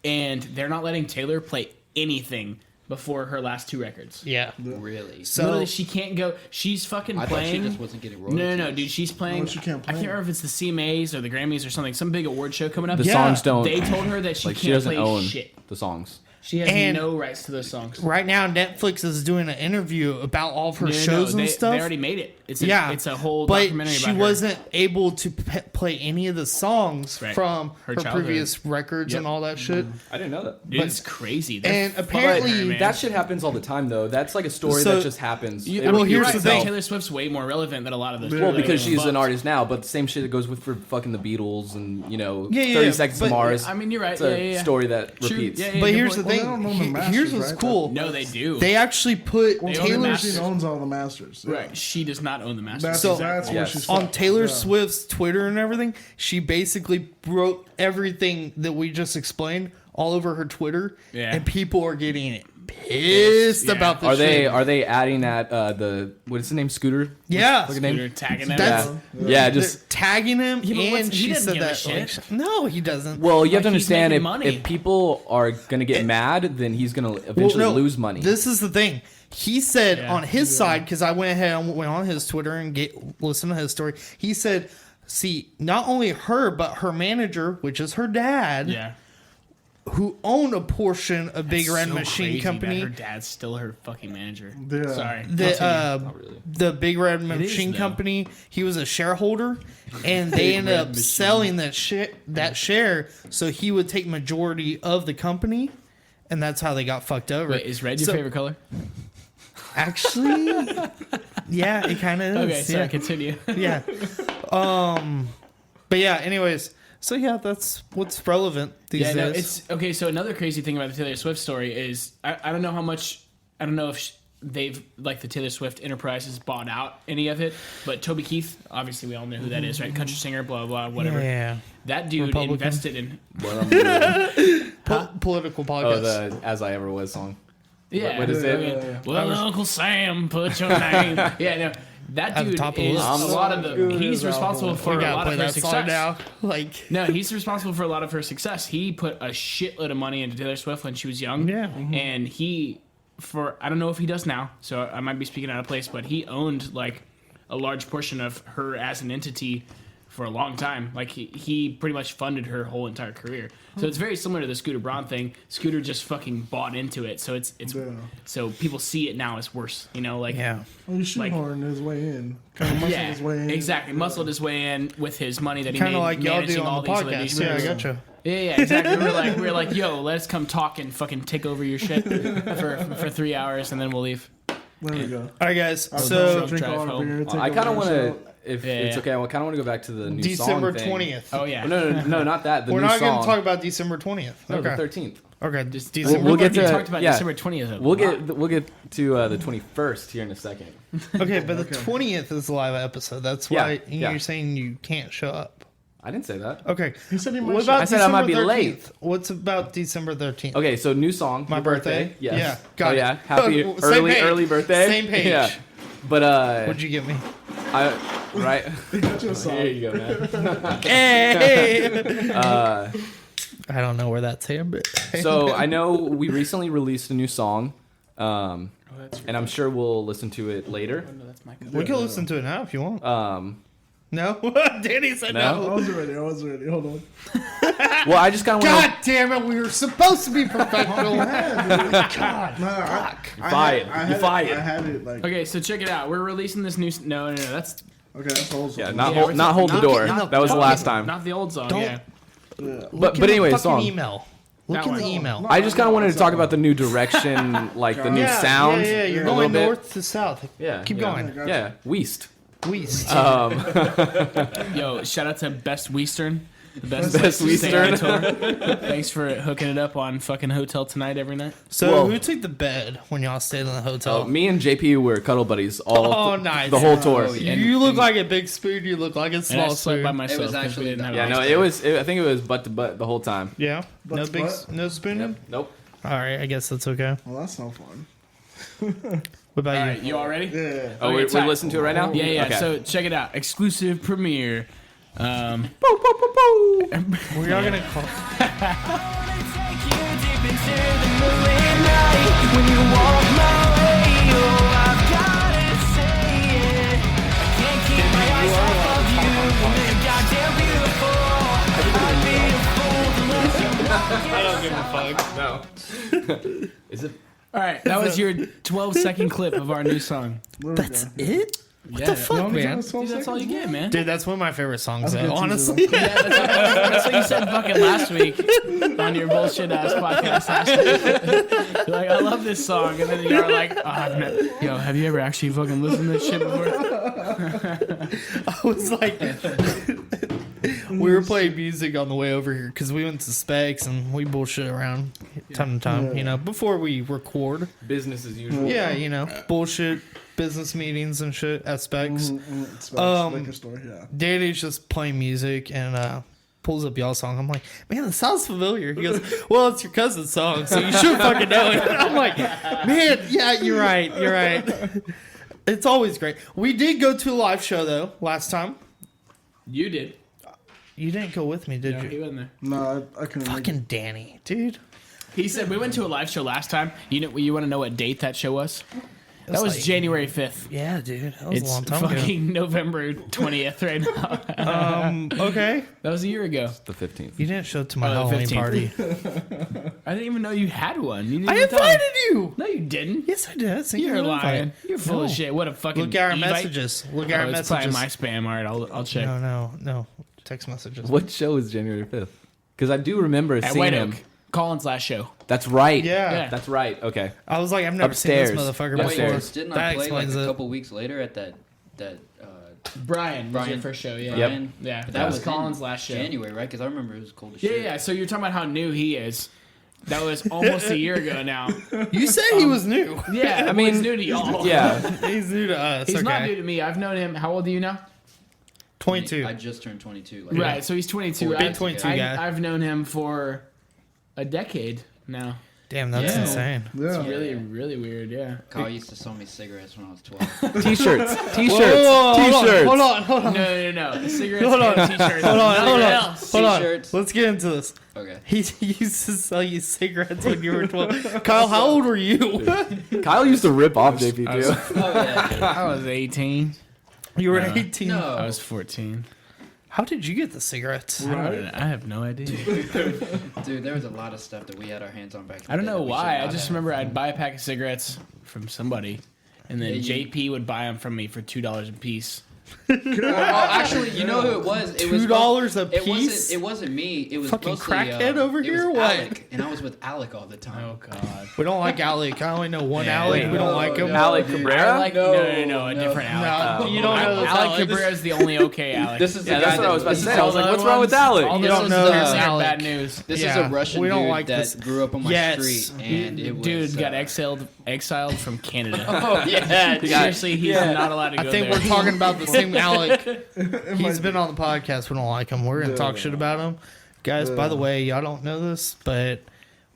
and they're not letting Taylor play anything before her last 2 records. yeah. Really? So Literally, she can't go. She's fucking I thought playing. she just wasn't getting No, royalties. dude. She's playing. No, she can't I play. can't remember if it's the CMAs or the Grammys or something. Some big award show coming up. The Yeah. songs don't. They told her that she like she can't doesn't play own shit. the songs. She has And no rights to those songs. right now, Netflix is doing an interview about all of her shows and stuff. They already made it. It's a whole but documentary she about her. wasn't able to play any of the songs Right. from Her her childhood. previous records and all that shit. I didn't know that. Dude, it's crazy. They're And fucking apparently her, man. That shit happens all the time, though. That's like a story So- that just happens. You, It I mean, repeats you're here's right, the itself. thing. Taylor Swift's way more relevant than a lot of those. Well, people because that she's fucked. an artist now, but the same shit that goes with for fucking the Beatles and 30 yeah, Seconds to but- Mars. I mean, you're right. It's a Yeah. story that True. repeats. Yeah, But good here's the point. Well, they don't own the thing. masters, Here's what's right? cool. No, they do. They actually put Well, They own the Taylor, masters. she owns all the masters. Yeah. Right. She does not own the masters. That's, So- that's Yes. what she's on Taylor Swift's Twitter and everything, she basically wrote everything that we just explained all over her Twitter, Yeah. and people are getting pissed Yeah. about this. Are they adding that the what is the name Scooter? Yeah. What's the name? Scooter tagging them. That's- Yeah, just They're tagging him, Yeah, but and what's- he she doesn't said give a that. shit. No, he doesn't. well, you have to Like, he's understand making if, money. if people are gonna get mad, then he's gonna Well, eventually no, lose money. This is the thing. He said Yeah. on his side, because I went ahead and went on his Twitter and listened to his story. He said, "See, not only her, but her manager, which is her dad, Yeah. who owned a portion of Big It's Red so Machine crazy Company." that her dad's still her fucking manager. Yeah. Sorry. The Big Red Machine though. Company. He was a shareholder, and they ended Red up Machine. selling that share, so he would take majority of the company, and that's how they got fucked over. Wait, is red your So- favorite color? Actually, yeah, it kind of is. Okay, sorry, yeah. continue. Yeah. But yeah. Anyways, so yeah, that's what's relevant these Yeah, no, days. it's okay. So another crazy thing about the Taylor Swift story is I don't know how much I don't know if they've like the Taylor Swift Enterprises bought out any of it, but Toby Keith, obviously we all know who that is, right? Country singer, blah blah, whatever. Yeah. That dude Republican. invested in Political oh, podcast. the As I Ever Was song. yeah. What is it? Well, Uncle Sam, put your name. Yeah, no. That At the dude top of the is list. a lot of the. He's responsible for we a gotta lot play of her that song success. now. Like, No, he's responsible for a lot of her success. He put a shitload of money into Taylor Swift when she was young. Yeah. And I don't know if he does now, so I might be speaking out of place, but he owned like a large portion of her as an entity for a long time. Like he pretty much funded her whole entire career. So it's very similar to the Scooter Braun thing. Scooter just fucking bought into it, so it's so people see it now as worse. You know, like yeah. Well, you shoehorned his way in. Kind of muscled his way in. exactly. Muscled his way in with his money that he Kind made of like y'all managing do all on the these other podcast. Yeah, I groups. gotcha. Yeah, exactly. we were like, yo, let's come talk and fucking take over your shit for 3 hours, and then we'll leave. There we go. All right, guys. So So drink drive all the home. beer. take I kind of over want the to, show. if Yeah, it's yeah. okay, I kind of want to go back to the new December song thing. 20th. Oh yeah. No, not that. The We're new not going song. to talk about December 20th. No, Okay. the 13th. Okay. Just December. we'll get we to- talked about yeah. December 20th. We'll get to the 21st here in a second. Okay, but the 20th is the live episode. That's why Yeah. you're saying you can't show up. I didn't say that. Okay. He said he might What show- about I said I might December be late. 13th? What's about December 13th? Okay, so new song. My your birthday? Yes. Yeah, got oh, it. yeah. Happy Same page. early birthday. Same page. Yeah. But What'd you get me? right. Got you a song. Here you go, man. Hey! I don't know where that's here, but So I know we recently released a new song, and I'm sure we'll listen to it later. we can listen to it now if you want. No? Danny said No? I no. was ready. Hold on. Well, I just kind of want God damn it, we were supposed to be professional. God. No, fired. I You had fired. It, I had it like. Okay, so check it out. We're releasing this new. No, that's Okay, that's the whole song. Yeah, we're not hold the not door. getting the That was the fucking- last time. not the old song. Don't- Yeah. But anyway, fucking song. email. Look That in one. the email. I just kind of wanted to talk about the new direction, like the new yeah, sound. Yeah, you're a little going bit. north to south. Yeah, Keep yeah. going. Yeah, Weast. West. Yo, shout out to Best Western. The best, Best Western. Thanks for hooking it up on fucking Hotel Tonight every night. So Whoa. who took the bed when y'all stayed in the hotel? Me and JP were cuddle buddies all Oh, nice. the whole tour. You look like a big spoon. You look like a And I small slept by spoon. myself. It was 'cause we actually didn't have Yeah, a no, house I think it was butt to butt the whole time. Yeah. No What's big, what? no spooning. Nope. All right, I guess that's okay. Well, that's no fun. What about All you? right, you all ready? Yeah. Oh, Okay, we're tight. listening to it right now. Yeah, yeah. Okay. So check it out. Exclusive premiere. Were y'all gonna call? I don't give a fuck. No. Is it? All right, that was your 12-second clip of our new song. That's it? What Yeah. the fuck, man? Dude, that's all you get, man. Dude, that's one of my favorite songs, That's though, good, honestly. Yeah, that's what you said fucking last week on your bullshit ass podcast last week. You're like, I love this song, and then you're like, yo, have you ever actually fucking listened to this shit before? I was like, we were playing music on the way over here because we went to Specs and we bullshit around time to time, you know, before we record. Business as usual. Yeah, you know, bullshit business meetings and shit at Specs. Liquor store, yeah. Danny's just playing music and pulls up y'all's song. I'm like, man, this sounds familiar. He goes, well, it's your cousin's song, so you should fucking know it. I'm like, man, yeah, you're right. You're right. It's always great. We did go to a live show, though, last time. You did. You didn't go with me, did No, you? he wasn't there. No, I couldn't. Fucking Danny, dude. He said we went to a live show last time. You want to know what date that show was? That was like- January 5th. Yeah, dude. That was It's a long time ago. fucking November 20th right now. Okay. That was a year ago. The 15th. You didn't show up to my Oh, Halloween 15th. party. I didn't even know you had one. You didn't I even tell me. invited you. No, you didn't. Yes, I did. I sent you You're an lying. invite. You're full of No. shit. What a fucking Look at our Evite. messages. Look at our It's probably messages. my spam. All right, I'll check. No. Text messages. What show is January 5th? Because I do remember At seeing White him. Oak. Colin's last show. That's right. Yeah. That's right. Okay. I was like, I've never Upstairs. seen this motherfucker Wait, before. Wait, didn't that I play like explains a it. couple weeks later at that Brian was your Brian. first show, yeah. Brian? Yeah, But that was in Colin's last show. January, right? Because I remember it was cold as Yeah, shit. yeah. So you're talking about how new he is. That was almost a year ago now. You said he was new. Yeah, I mean, he's new to y'all. Yeah. He's new to us. He's okay. not new to me. I've known him. How old are you now? 22. I just turned 22. Like, Right, so he's 22. Big 22 guy. I've known him for a decade now. Damn, that's Yeah. insane. Yeah. It's really, really weird, yeah. Kyle used to sell me cigarettes when I was 12. T-shirts. Whoa, T-shirts. Hold on. No. Cigarettes Hold on. and t-shirts. Hold on. Nothing else. Hold on. T-shirts. Let's get into this. Okay. He used to sell you cigarettes when you were 12. Kyle, how old were you? Kyle used to rip off JP too. Oh, yeah. I was 18. You were No. 18. No. I was 14. How did you get the cigarettes? I have no idea. Dude, there was a lot of stuff that we had our hands on back in the I don't day know that we why. should I not just have. remember I'd buy a pack of cigarettes from somebody, and then Yeah, you- JP would buy them from me for $2 a piece. Well, actually, you know who it was? It was $2 a It piece? wasn't me. It was Fucking mostly, crackhead over it here was or what? Alec, and I was with Alec all the time. Oh God. We don't like Alec. I only know one Yeah, Alec. yeah. We don't like him. Alec dude. Cabrera? I like no, a different Alec. No, you don't know this Alec Alec. Cabrera is the only okay Alec. This is the Yeah, guy that's what I was about to say. I was like, what's wrong with All Alec? the You don't others know are this bad Alec. news. This is Yeah, a Russian we don't dude like that this. grew up on my Yes. street, and it was Dude got exiled from Canada. Oh yeah, dude. Seriously, he's not allowed to go I think there. we're talking about the same Alec. He's been on the podcast. We don't like him. We're going to talk shit about him. Guys, by the way, y'all don't know this, but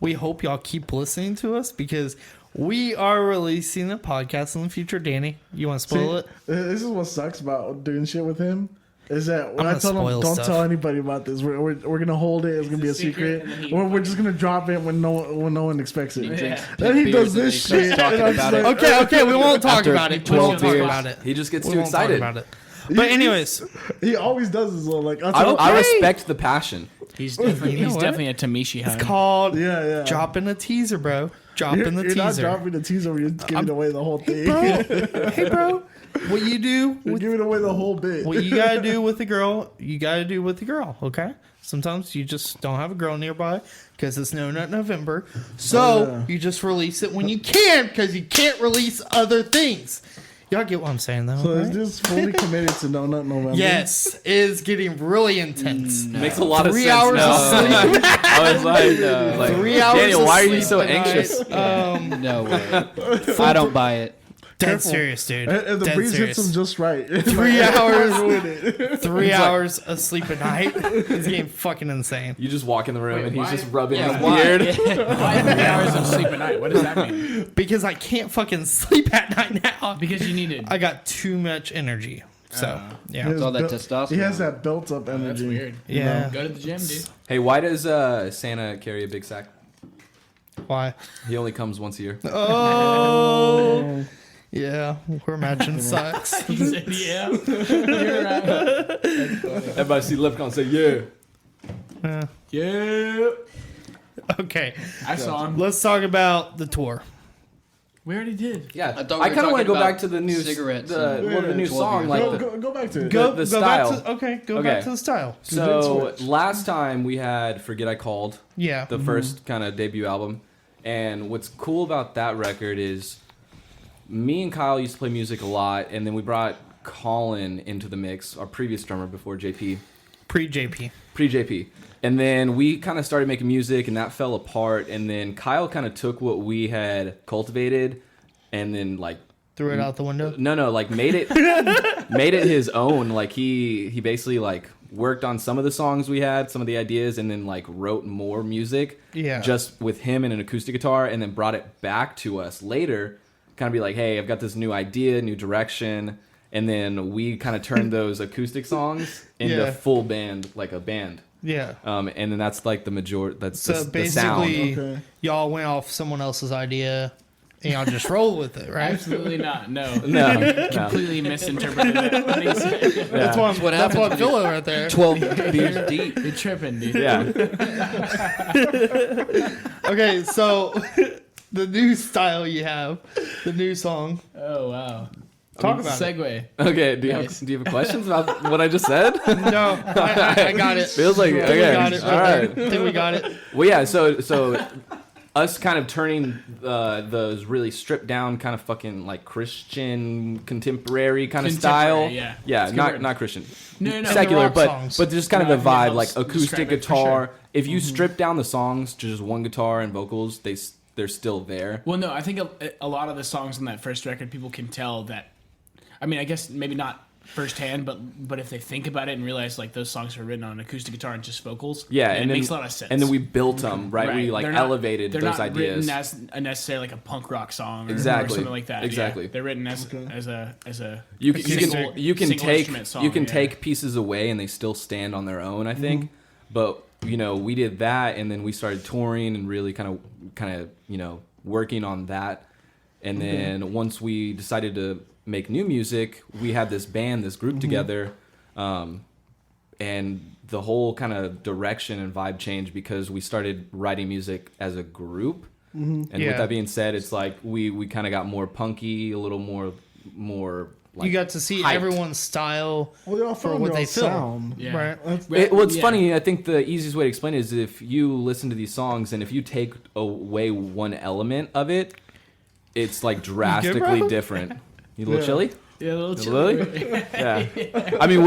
we hope y'all keep listening to us because we are releasing a podcast in the future. Danny, you want to spoil it? This is what sucks about doing shit with him. Is that when I'm I gonna tell him spoil don't stuff. tell anybody about this, we're gonna hold it. It's gonna be a secret. and then he We're just gonna drop it when no one expects it. Yeah. Then he Beers does and this he starts shit. talking and I'm about just it. like, Okay, we won't talk After about it. We 12 won't talk beers. about it. He just gets We too won't talk excited. about it. But anyways, He always does this little like. I respect the passion. He's definitely, You know he's what? definitely a Tamishi it's Hun. called Yeah. dropping a teaser, bro. Dropping the You're not teaser. dropping the teaser. You're giving away the whole thing. Hey, bro. What you do You're with giving away the whole bit. what you gotta do with the girl, you gotta do with the girl, okay? Sometimes you just don't have a girl nearby because it's No Nut November. So you just release it when you can because you can't release other things. Y'all get what I'm saying, though. So right? is this fully committed to No Nut November? Yes, it is getting really intense. Makes a lot of 3 sense hours now. of sleep. I was like, 3 hours Daniel, of why are you sleep so a night. anxious? No way. I don't buy it. Dead Careful. serious, dude. If the Dead breeze serious. hits him just right. 3 hours, Ruin it. 3 hours of sleep a night is getting fucking insane. You just walk in the room and he's why- just rubbing Yeah, his why? beard. Why 3 hours of sleep a night? What does that mean? Because I can't fucking sleep at night now. Because you need it. I got too much energy. So, yeah. He has all that built- testosterone. He has that built up energy. That's weird. Yeah. Go to the gym, dude. Hey, why does Santa carry a big sack? Why? He only comes once a year. Oh. Yeah, we're matching socks. He said, yeah. You're right. Everybody see Lefcon say, yeah. Yeah. Yeah. Okay. I saw him. Let's talk about the tour. We already did. Yeah, I thought we I were kind of want to talking go back about to the new cigarettes the, and well, the new 12 song, years like old. Go back to it. Go the back style. to back to the style. So last time we had "Forget I Called," Yeah. the first kind of debut album, and what's cool about that record is me and Kyle used to play music a lot, and then we brought Colin into the mix, our previous drummer before JP, pre-JP. And then we kind of started making music, and that fell apart. And then Kyle kind of took what we had cultivated, and then like Threw it out the window. no, like made it his own. Like he basically like worked on some of the songs we had, some of the ideas, and then like wrote more music. Yeah. Just with him and an acoustic guitar, and then brought it back to us later. Kind of be like, hey, I've got this new idea, new direction, and then we kind of turned those acoustic songs into full band, like a band. Yeah. And then that's like the majority. That's So the sound. basically, y'all went off someone else's idea, and y'all just roll with it, right? Absolutely not. No. No. Completely misinterpreted it. What he said. That's what happens Philo right there. 12 beers deep. You're tripping, dude. Yeah. Okay, so the new style you have, the new song. Oh, wow. Talk about it. Segue. Okay. Do Nice. you have questions about what I just said? No, I got it. Feels like I think okay. we got it. All right. I think we got it. Well, yeah. So us kind of turning those really stripped down, kind of fucking like Christian contemporary kind of style. Yeah. Yeah. It's a good Not word. not Christian. No. Secular, rock but songs. just kind of the No, vibe, it like helps acoustic describe it for guitar. sure. If you strip down the songs to just one guitar and vocals, they're still there. Well, no, I think a lot of the songs on that first record, people can tell that. I mean, I guess maybe not firsthand, but if they think about it and realize like those songs are written on acoustic guitar and just vocals, Yeah, then and it then, makes a lot of sense. And then we built them, right? We like They're not- elevated they're those not ideas. written as necessarily like a punk rock song or, Exactly. or something like that. Exactly. Yeah. They're written as a you single- can single take instrument song, you can yeah. take pieces away and they still stand on their own, I think. But we did that, and then we started touring and really kind of working on that. And then once we decided to make new music, we had this band, this group together, and the whole kind of direction and vibe changed because we started writing music as a group. And with that being said, it's like we kind of got more punky, a little more like You got to see hyped. everyone's style Well, they all for found what their they own feel. sound. Yeah. Right. It's Yeah. funny. I think the easiest way to explain it is if you listen to these songs and if you take away one element of it, it's like drastically bro? different. You a little Yeah. chilly? Yeah, a little Really? Yeah. I mean,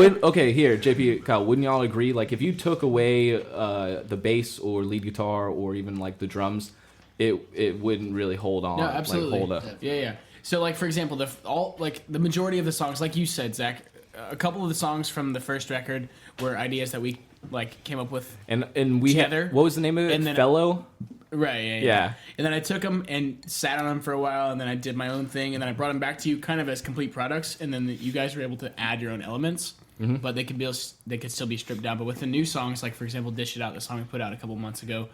here, JP, Kyle, wouldn't y'all agree? Like, if you took away the bass or lead guitar or even like the drums, it wouldn't really hold on. No, absolutely. Like, hold up. Yeah. So, like for example, the majority of the songs, like you said, Zach, a couple of the songs from the first record were ideas that we like came up with. And we Together. had, what was the name of it? And then- Fellow? Right. Yeah. And then I took them and sat on them for a while, and then I did my own thing, and then I brought them back to you kind of as complete products, and then you guys were able to add your own elements, but they could still be stripped down. But with the new songs, like for example, "Dish It Out," the song we put out a couple months ago,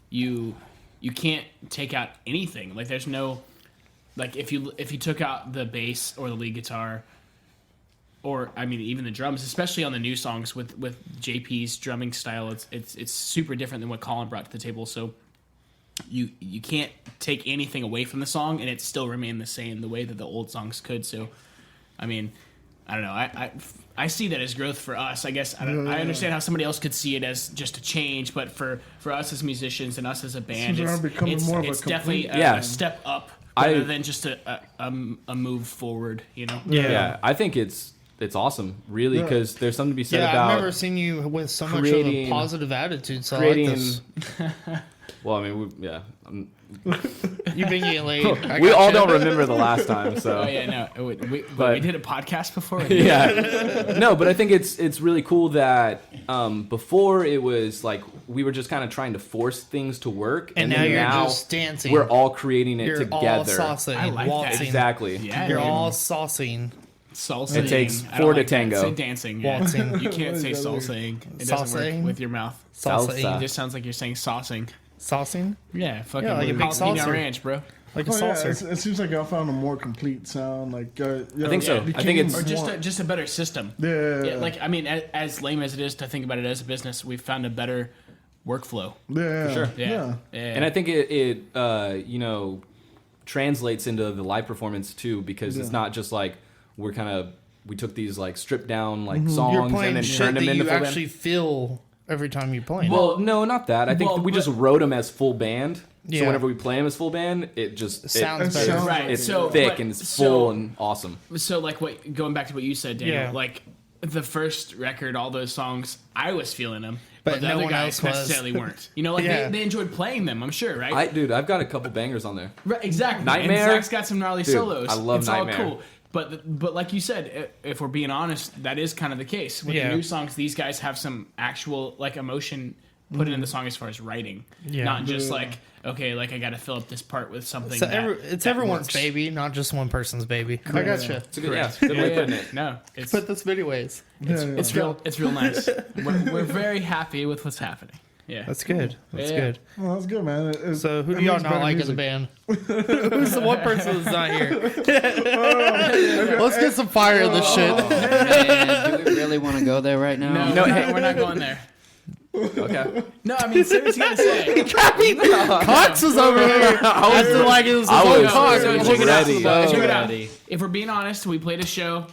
you can't take out anything. Like there's no, like if you took out the bass or the lead guitar, or I mean even the drums, especially on the new songs with JP's drumming style, it's super different than what Colin brought to the table. So you can't take anything away from the song and it still remain the same the way that the old songs could. So I mean, I don't know. I see that as growth for us. I guess I understand how somebody else could see it as just a change, but for us as musicians and us as a band, Seems like we're becoming more of a it's definitely complete- a step up rather than just a move forward. Yeah. I think it's awesome, really, because there's something to be said Yeah, about I've never seen you with so much of a creating- positive attitude. So I like creating. this. Well, I mean, You've been getting laid. we all don't remember the last time, so. Oh yeah, no. We But- did a podcast before. Yeah. No, but I think it's really cool that before it was like we were just kind of trying to force things to work, And now then you're just dancing. We're all creating it You're together. all saucing, I like that. waltzing. Exactly. Yeah, You're dude. all saucing. Salsa. It takes I don't four to like that. tango. Say dancing. Yeah. Waltzing. You can't say salsing. It doesn't Salsing. work with your mouth. Salsa. It just sounds like you're saying saucing. Saucing? Yeah, fucking Yeah, like a big jalapeno salsa. ranch, bro. Like a Oh, yeah, saucer. it seems like y'all found a more complete sound. Like I think so. I think it's- Or just a better system. Yeah. Like I mean, as lame as it is to think about it as a business, we've found a better workflow. Yeah, sure. Yeah. And I think it translates into the live performance too, because it's not just like we took these like stripped down like songs You're playing and then shit turned them that into you full actually feel every time you play. Well, no, not that. I think we just wrote them as full band. Yeah. So whenever we play them as full band, it sounds better. Right. It's So, thick and it's full and awesome. So like going back to what you said, Daniel, like the first record, all those songs, I was feeling them. But the no other one guys else was. necessarily weren't. You know, like they enjoyed playing them, I'm sure, right? Dude, I've got a couple bangers on there. Right, exactly. Nightmare. And Zach's got some gnarly solos. I love it's Nightmare. all cool. But like you said, if we're being honest, that is kind of the case. With the new songs, these guys have some actual like emotion put in the song as far as writing. Not just like, okay, like I got to fill up this part with something. So that everyone's works. baby, not just one person's baby. I gotcha. It's a good, good way of putting it. No, it's Put this many ways. it's real nice. We're very happy with what's happening. Yeah, That's good. That's Yeah. good. Well, that's good, man. So who do y'all not like in the band? Who's the one person that's not here? Let's get some fire in this shit. Man, do we really want to go there right now? No, we're not going there. Okay. No, I mean, seriously, gotta say. Cox was over here. Acting like it was his own Cox. So was check it out. ready. Check it out. Ready. If we're being honest, we played a show.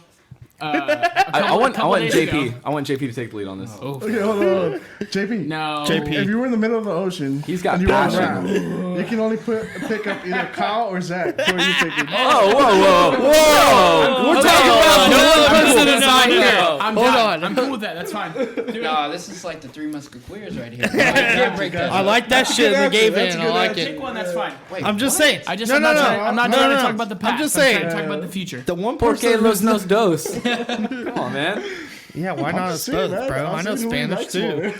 I want days JP. ago. I want JP to take the lead on this. Okay, hold on. JP. No. JP. If you were in the middle of the ocean, He's got and you want to passion. rap, you can only pick up either Kyle or Zach before you take it. Whoa! We're talking about no other person is not here. I'm Hold down. on. I'm cool with that. That's fine. Dude, No, this is like the Three Musketeers right here. Can't break that. I like that shit in the gay That's a band. I good like answer. it. pick one. That's fine. I'm just saying. I'm not trying to talk about the past. I'm just trying saying. to talk about the future. The one Porque person los who's nos dos. Come on, man. yeah, why not us both, bro? I know Spanish too.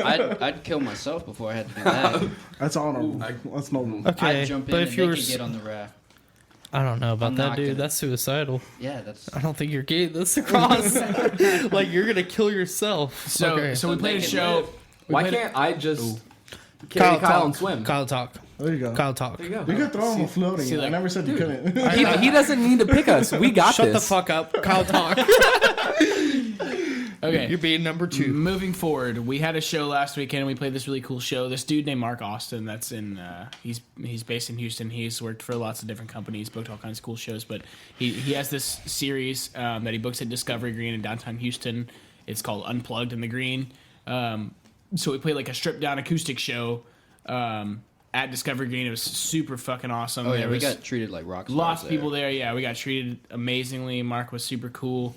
I'd kill myself before I had to do that. That's honorable. That's normal. Okay, I'd jump in but and if they you were, could get on the raft. I don't know about I'm that, not dude. gonna- That's suicidal. Yeah, that's. I don't think you're getting this across. Like you're gonna kill yourself. So okay. so we played a show. Why can't I just carry Kyle and swim? Kyle talk. There you go. Kyle talk. There you go. You could throw him a floating. I like- never said you couldn't. He doesn't need to pick us. We got Shut this. the fuck up. Kyle talk. Okay. You're being number 2. Moving forward, we had a show last weekend and we played this really cool show. This dude named Mark Austin, that's in he's based in Houston. He's worked for lots of different companies, booked all kinds of cool shows, but he has this series that he books at Discovery Green in downtown Houston. It's called Unplugged in the Green. So we played like a stripped down acoustic show at Discovery Green. It was super fucking awesome. Oh yeah, There we was got treated like rock stars. lots of there. people there. Yeah, we got treated amazingly. Mark was super cool.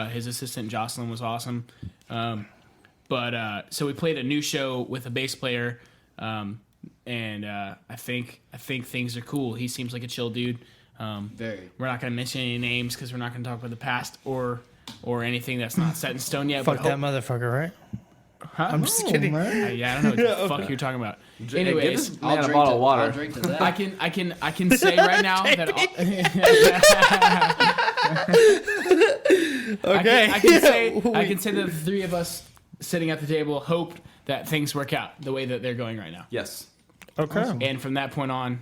His assistant Jocelyn was awesome. So we played a new show with a bass player, and I think things are cool. He seems like a chill dude. Very. We're not gonna mention any names because we're not gonna talk about the past or anything that's not set in stone yet. Fuck but that motherfucker, right? Huh? I'm just kidding. Man. Yeah, I don't know what the fuck you're talking about. Anyways, Give this man a bottle of water. I'll drink to that. I can say right now that Okay. I can say that the three of us sitting at the table hoped that things work out the way that they're going right now. Yes. Okay. And from that point on,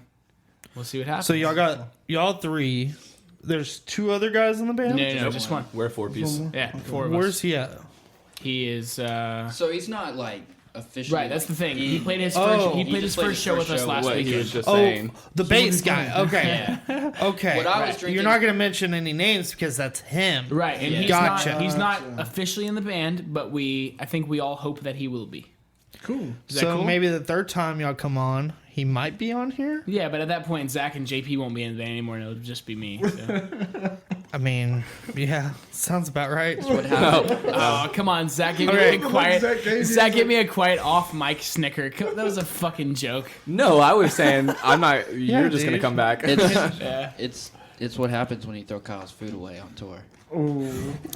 we'll see what happens. So y'all 3. There's 2 other guys in the band? no, just one. We're 4-piece. Yeah, 4 of us. Where's he at? He is So he's not like officially. right. That's the thing. in- He played his Oh. first. He played his first show with us last What he weekend. was just Oh, saying. the bass guy. Okay. Okay. What I was Right. drinking- You're not going to mention any names because that's him. Right, and Yeah. he's Gotcha. not. He's not officially in the band, but I think we all hope that he will be. Cool. Is that So cool? maybe the third time y'all come on, he might be on here. Yeah, but at that point, Zach and JP won't be in the band anymore, and it'll just be me. So. I mean, yeah, sounds about right. What happened? Oh, come on, Zach! Give Okay. me a quiet. Zach gave you Zach, the- give me a quiet off mic snicker. That was a fucking joke. No, I was saying I'm not. You're just gonna dude. come back. It's what happens when you throw Kyle's food away on tour.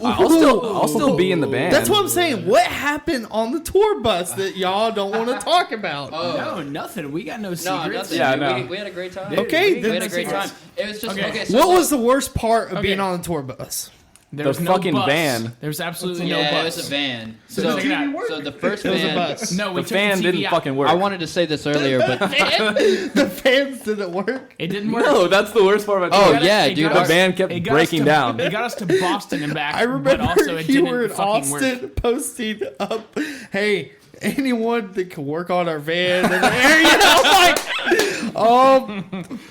I'll still be in the band. That's what I'm saying. What happened on the tour bus that y'all don't want to talk about? No, nothing. We got no No, secrets. nothing. Yeah, dude. no. We had a great time. Okay, we then had a that's great it. time. It was just Okay. okay. So What like- was the worst part of being Okay. on the tour bus? There The was no fucking bus. van. There was absolutely no Yeah, bus. it was a van. So So, check it out. so the first It was a van. bus. No, we The took fan the TV didn't out. fucking work. I wanted to say this earlier, but The fans didn't work. It didn't work. No, that's the worst part about Oh, it. Got us- yeah, it dude, got The us- band kept it got us breaking to- down. It got us to Boston and back. I but remember also it you didn't were in fucking Austin work. posting up, hey, anyone that can work on our van in the area.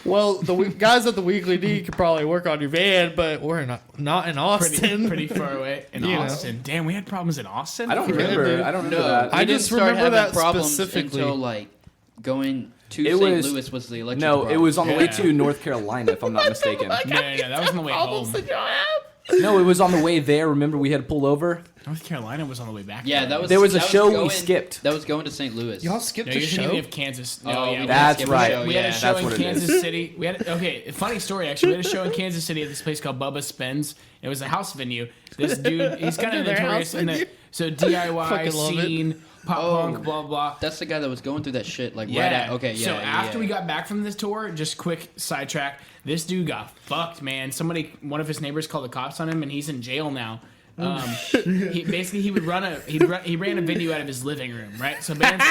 Well, the guys at the Weekly D could probably work on your van, but we're not in Austin. Pretty far away in Austin. Damn, we had problems in Austin. I don't remember. I don't remember that. I just remember that problems specifically. until like going to St. Louis was the electric. No, problem. it was on the way to North Carolina, if I'm not mistaken. No, that was on the way home. No, it was on the way there. Remember, we had to pull over. North Carolina was on the way back. Yeah, that was. There was a that show going, we skipped. That was going to St. Louis. Y'all skipped No, the you're show? thinking of Kansas. No, Oh, yeah, we that's skipped right. the show. We had a show That's what in it Kansas is. City. We had funny story actually. We had a show in Kansas City at this place called Bubba's Spins. It was a house venue. This dude, he's kind of Their notorious house in the venue? so DIY Fucking love it. scene, pop punk, blah blah. That's the guy that was going through that shit. Like Yeah. right at. Okay. Yeah. So yeah, after yeah. we got back from this tour, just quick sidetrack. This dude got fucked, man. One of his neighbors called the cops on him, and he's in jail now. He would run he ran a video out of his living room, right? So bands.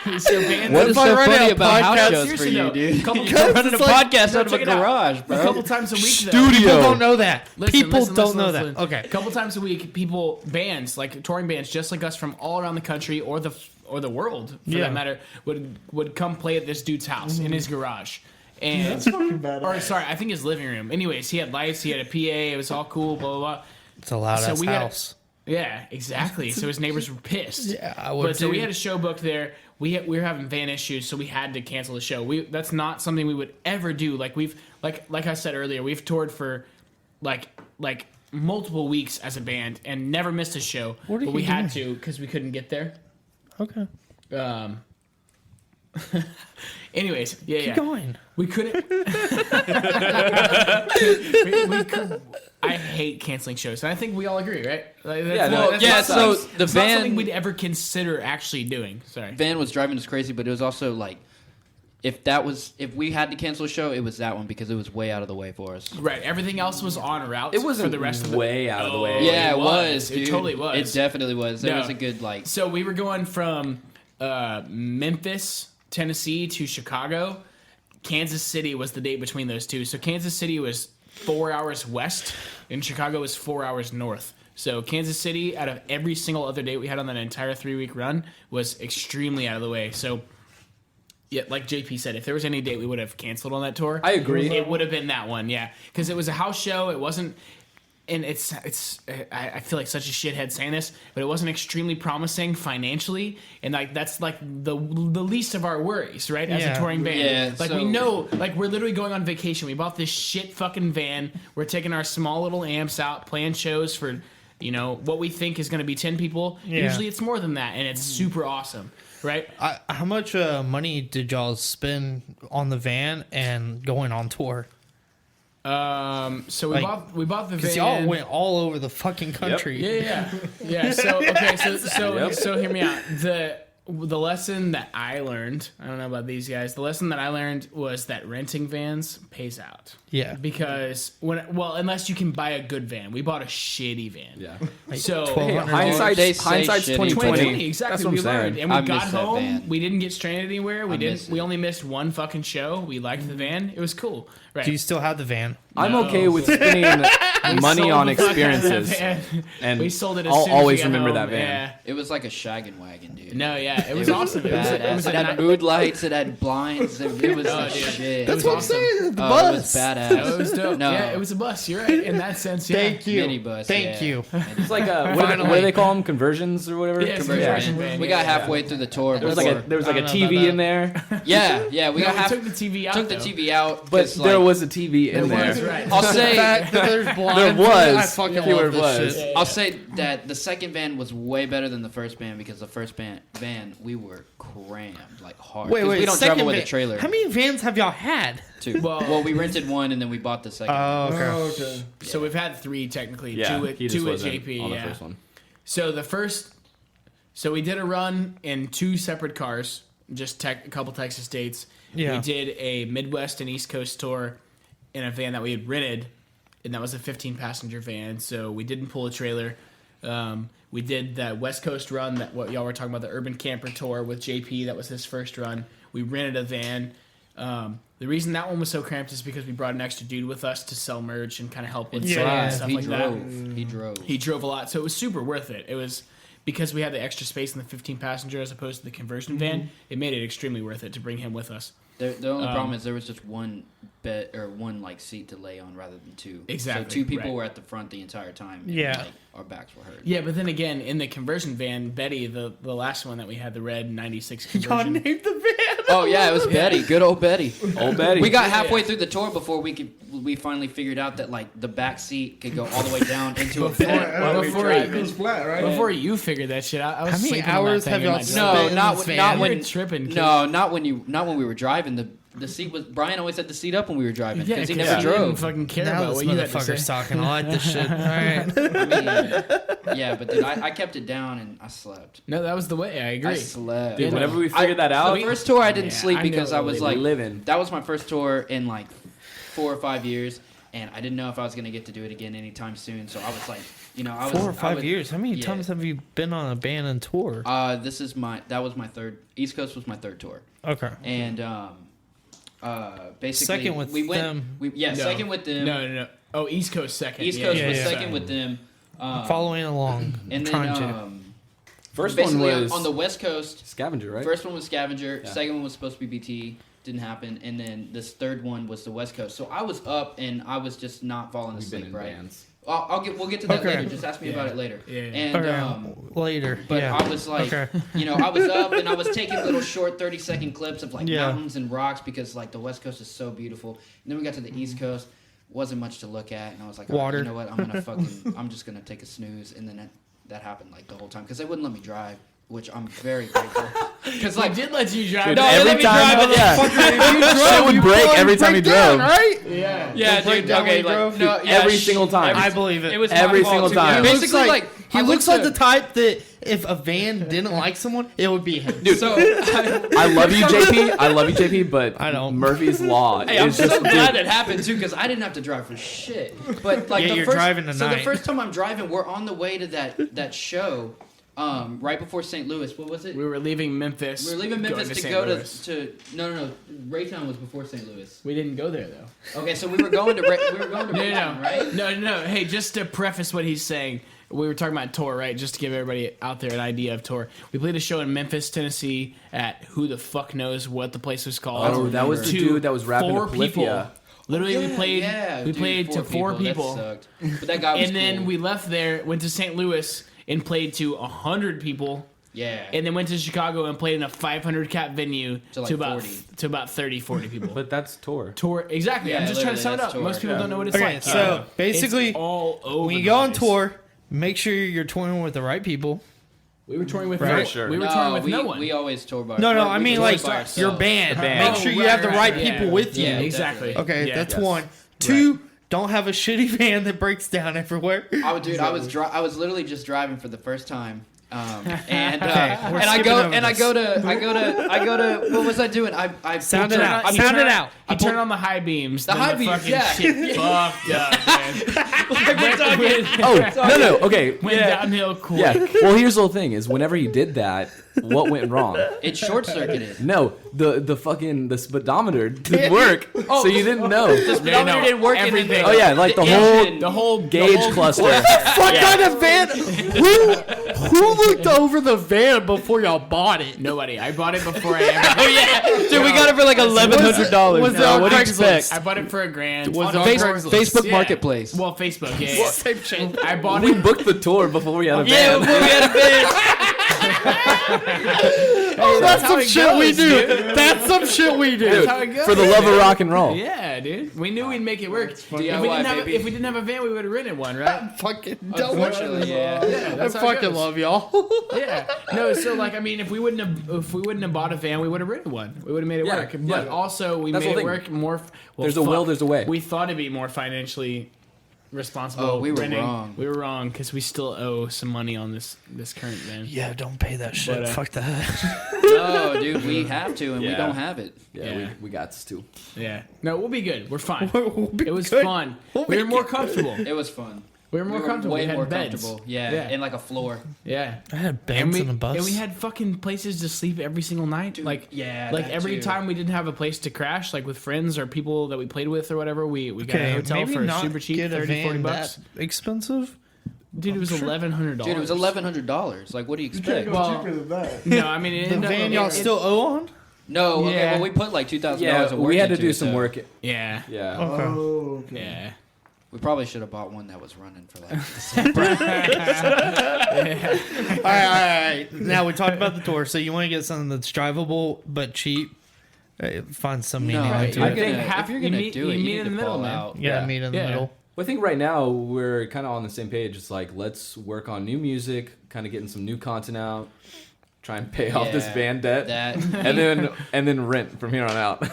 What is so funny about house podcast- shows for Seriously, you, though, dude? couple- You're running a it's like- podcast No, out of a check it out. garage, bro. A couple times a week, though. People don't know that. Listen, People listen, don't know listen. that. Okay. A couple times a week, bands like touring bands, just like us from all around the country or the world, for that matter, would come play at this dude's house in his garage. And That's fucking badass. or sorry, I think his living room. Anyways, he had lights, he had a PA, it was all cool, blah blah blah. It's a loud ass we had- house. Yeah, exactly. So his neighbors were pissed. Yeah, I would But so we too. had a show booked there. We were having van issues, so we had to cancel the show. That's not something we would ever do. Like like I said earlier, we've toured for like multiple weeks as a band and never missed a show. What are but we you had doing? to because we couldn't get there. Okay. Anyways, yeah, Keep going. we couldn't. we could. I hate canceling shows, and I think we all agree, right? Like, that's so the it's not van- something we'd ever consider actually doing. Sorry. Van was driving us crazy, but it was also like, if we had to cancel a show, it was that one because it was way out of the way for us. Right. Everything else was on route. It wasn't for the rest of the way out of the way. Yeah, it was. It Dude. totally was. It definitely was. There No. was a good like. So we were going from Memphis, Tennessee to Chicago. Kansas City was the date between those two. So Kansas City was 4 hours west, and Chicago was 4 hours north. So Kansas City, out of every single other date we had on that entire 3-week run, was extremely out of the way. So, yeah, like JP said, if there was any date we would have canceled on that tour, I agree. It would have been that one, yeah, because it was a house show. It wasn't. And it's I feel like such a shithead saying this, but it wasn't extremely promising financially, and like that's like the least of our worries, right? As a touring band, Yeah, like so- we know, like we're literally going on vacation. We bought this shit fucking van. We're taking our small little amps out, playing shows for, what we think is going to be 10 people. Yeah. Usually it's more than that, and it's super awesome, right? How much money did y'all spend on the van and going on tour? So we bought the van. Because y'all went all over the fucking country. Yeah. So okay. So Yep. so hear me out. The lesson that I learned, I don't know about these guys. The lesson that I learned was that renting vans pays out. Yeah. Because unless you can buy a good van, we bought a shitty van. Yeah. So Hey, hindsight's 2020. 2020, exactly. That's what we I'm saying. learned, and we I got miss that home. van. We didn't get stranded anywhere. We miss didn't. We only missed one fucking show. We liked the van. It was cool. Right. Do you still have the van? I'm No. okay with spending money sold on the fuck out of that experiences, van. and We sold it as I'll soon as we always got remember home. that van. Yeah. It was like a shaggin' wagon, dude. No, yeah, it was awesome. It was Badass. a It had nice- mood lights. It had blinds. It was Oh, the dude. shit. That's was what awesome. I'm saying. The Oh, bus. it was badass. No, it was dope. No. Yeah, it was a bus. You're right in that sense. Yeah. Thank you. Minibus, Thank yeah. you. It's like what do they call them? Conversions or whatever. Yeah, conversion van. We got halfway through the tour. There was before- like a I don't know TV about in there, yeah. We No, got we half. took the TV out. Took the though. TV out, but 'cause, there like, was a TV in There there. was, right. I'll The say. fact that there's blinds. There was. I fucking Yeah, love there was. this shit. I'll say that the second van was way better than the first van because the first van we were crammed like hard. 'Cause we don't second travel with a van- trailer. How many vans have y'all had? Two. Well- Well, we rented one and then we bought the second. Oh, okay. Oh, okay. So we've had 3 technically. Yeah, two he at, just two at wasn't JP. on the Yeah. first one. So we did a run in 2 separate cars, just a couple Texas dates. Yeah. We did a Midwest and East Coast tour in a van that we had rented, and that was a 15-passenger van. So we didn't pull a trailer. We did that West Coast run, that what y'all were talking about, the Urban Camper Tour with JP. That was his first run. We rented a van. The reason that one was so cramped is because we brought an extra dude with us to sell merch and kind of help with Yeah. sales and stuff he like drove. that. He drove. He drove a lot, so it was super worth it. It was because we had the extra space in the 15 passenger as opposed to the conversion van, it made it extremely worth it to bring him with us. The only problem is there was just one bed or one like seat to lay on rather than two. Exactly. So two people right. were at the front the entire time. And, Yeah. like, our backs were hurt. Yeah, but then again, in the conversion van, Betty, the last one that we had, the red 96 Y'all conversion. named the van. Oh yeah, it was Betty. Good old Betty. Old Betty. We got halfway through the tour before we finally figured out that like the back seat could go all the way down into a bed. It was flat, right? Before you figured that shit out, I was How many sleeping on hours that have thing in y'all my spent? truck. No, in not this when, van. not when You were tripping, kid. No, not when we were driving. The seat was Brian always had the seat up when we were driving Yeah, because he 'cause never you didn't drove. fucking care Now about this what you had to motherfucker's say. talking. I like this shit. All right. I mean, yeah, but dude, I kept it down and I slept. No, that was the way. I agree. I slept. Dude, whenever we figured that out, The first tour I didn't Yeah, sleep I because know I was what like living. That was my first tour in like 4 or 5 years, and I didn't know if I was gonna get to do it again anytime soon. So I was like, I was 4 or 5 years. How many yeah. times have you been on a band and tour? That was my third. East Coast was my third tour, Okay. and basically Second with we went. them. No. Second with them. No. Oh, East Coast second. East Yeah, Coast yeah, was yeah. second with them. Following along. And trying then to. first one basically was on the West Coast. Scavenger, right? First one was Scavenger. Yeah. Second one was supposed to be BT. Didn't happen. And then this third one was the West Coast. So I was up and I was just not falling We've been asleep. in Right. bands. We'll get to that Okay. later. Just ask me about it later. Yeah. And Okay. Later. but yeah. I was like, Okay. I was up and I was taking little short 30-second clips of like Yeah. mountains and rocks because like the West Coast is so beautiful. And then we got to the East Coast, wasn't much to look at, and I was like, Water. you know what, I'm just gonna take a snooze, and then that happened like the whole time because they wouldn't let me drive, which I'm very grateful. Because I did let you drive. Dude, No, they every let me time, drive, but yeah. Shit would break every time you drove. right? Yeah. yeah, break dude. down Okay, when you drove? no, Dude, yeah, every single time. I believe it. It was Every my fault, single too. time. Basically, like he I went looks like to- the type that if a van didn't like someone, it would be him. Dude, So I love you, JP. I love you, JP. But I don't. Murphy's Law Hey, I'm is so just glad it happened too, because I didn't have to drive for shit. But like Yeah, the you're first, driving so the tonight. first time I'm driving, we're on the way to that show, right before St. Louis. What was it? We were leaving Memphis. We were leaving going Memphis to St. go Louis. to no. Raytown was before St. Louis. We didn't go there though. Okay, so we were going to Raytown, right? No. Hey, just to preface what he's saying, we were talking about tour, right? Just to give everybody out there an idea of tour. We played a show in Memphis, Tennessee at who the fuck knows what the place was called. Oh, that was the To dude that was rapping 4 to people. Polyphia. Literally, we Dude, played to 4 people. That sucked. But that guy was And then cool. we left there, went to St. Louis, and played to 100 people. Yeah. And then went to Chicago and played in a 500 cap venue To like about 40. to about 30, 40 people. But that's tour. Tour, exactly. Yeah, I'm just trying to sum it literally, up. that's tour. Most people don't know what it's Okay, like. so basically, it's all over. when you the go on place. tour, make sure you're touring with the right people. we were touring with Right. no, Sure. we were touring with we, no one. We always tour by No, we I mean tour like by ourselves. your band. band. Make sure you Oh, have the right yeah. people with you. Yeah, exactly. Okay, Yeah. that's Yes. one. Two, don't have a shitty van that breaks down everywhere. I was literally just driving for the first time. And Okay, we're I skipping go over and I this. go to what was I doing? I Sound it pulled- out. I He Sound turned- it out. He turned on the high beams. The then high beams, fucking yeah. shit fucked up, man. Oh no, okay. Went downhill quick. Yeah. Well, here's the whole thing: is whenever he did that, what went wrong? It short circuited. No, the speedometer didn't work, so you didn't know. The speedometer didn't work. and Everything. then Oh yeah, like the engine- whole gauge cluster. What kind of van? Who looked over the van before y'all bought it? Nobody. I bought it before I ever. Oh yeah, dude, we got it for like $1,100. Was it on What do you Craigslist? expect? I bought it for $1,000. Was it On on Craigslist. Facebook Yeah. Marketplace. Well, Facebook. Yeah. Same shit. I bought We it. booked the tour before we had a Yeah, band. before we had a band. That's how some it shit we goes, do. dude. That's some shit we do. That's how it goes. For the love of rock and roll. Yeah, dude. We knew we'd make it work. If we, DIY, if we didn't have a van, we would have rented one, right? Fucking Unfortunately, yeah. Yeah, I that's how it fucking goes. love y'all. Yeah. No, so like I mean, if we wouldn't have bought a van, we would have rented one. We would have made it Yeah, work. But yeah. also we That's made the it thing. work more. Well, There's a will, there's a way. We thought it'd be more financially responsible. Oh, we were renting. wrong. We were wrong because we still owe some money on this current van. Yeah, don't pay that shit. But, Fuck that. No, dude, we have to, and we Yeah. don't have it. Yeah, Yeah. we got to. Yeah. No, we'll be good. We're fine. We'll be It was good. fun. We'll We be were more good. comfortable. It was fun. We were more comfortable. Way We had more beds. comfortable. Yeah, Yeah. and like a floor. Yeah. I had And bands we, in the bus. and we had fucking places to sleep every single night. Like yeah, like that every too. time we didn't have a place to crash, like with friends or people that we played with or whatever, we got a okay, hotel maybe for not super cheap, get a 30, 40 van bucks. that expensive, Dude, it was $1,100. Dude, it was $1,100. Like, what do you You can't expect? go Well, cheaper than that. No, I mean, it The ended van up, y'all still owe on? No, okay, Yeah. well, we put like $2,000 Yeah, of work we had to into do it, some so work. Yeah. Yeah. Okay. Oh, okay. Yeah. We probably should have bought one that was running for like the same All right. Now we talked about the tour, so you want to get something that's drivable but cheap. Find some meaning No, into I it. think if you're gonna do it, you you meet need in the to middle, fall man. out. Yeah, Yeah. meet in the Yeah. middle. Well, I think right now we're kind of on the same page. It's like, let's work on new music, kind of getting some new content out, try and pay off this Yeah, van debt, that- and then rent from here on out,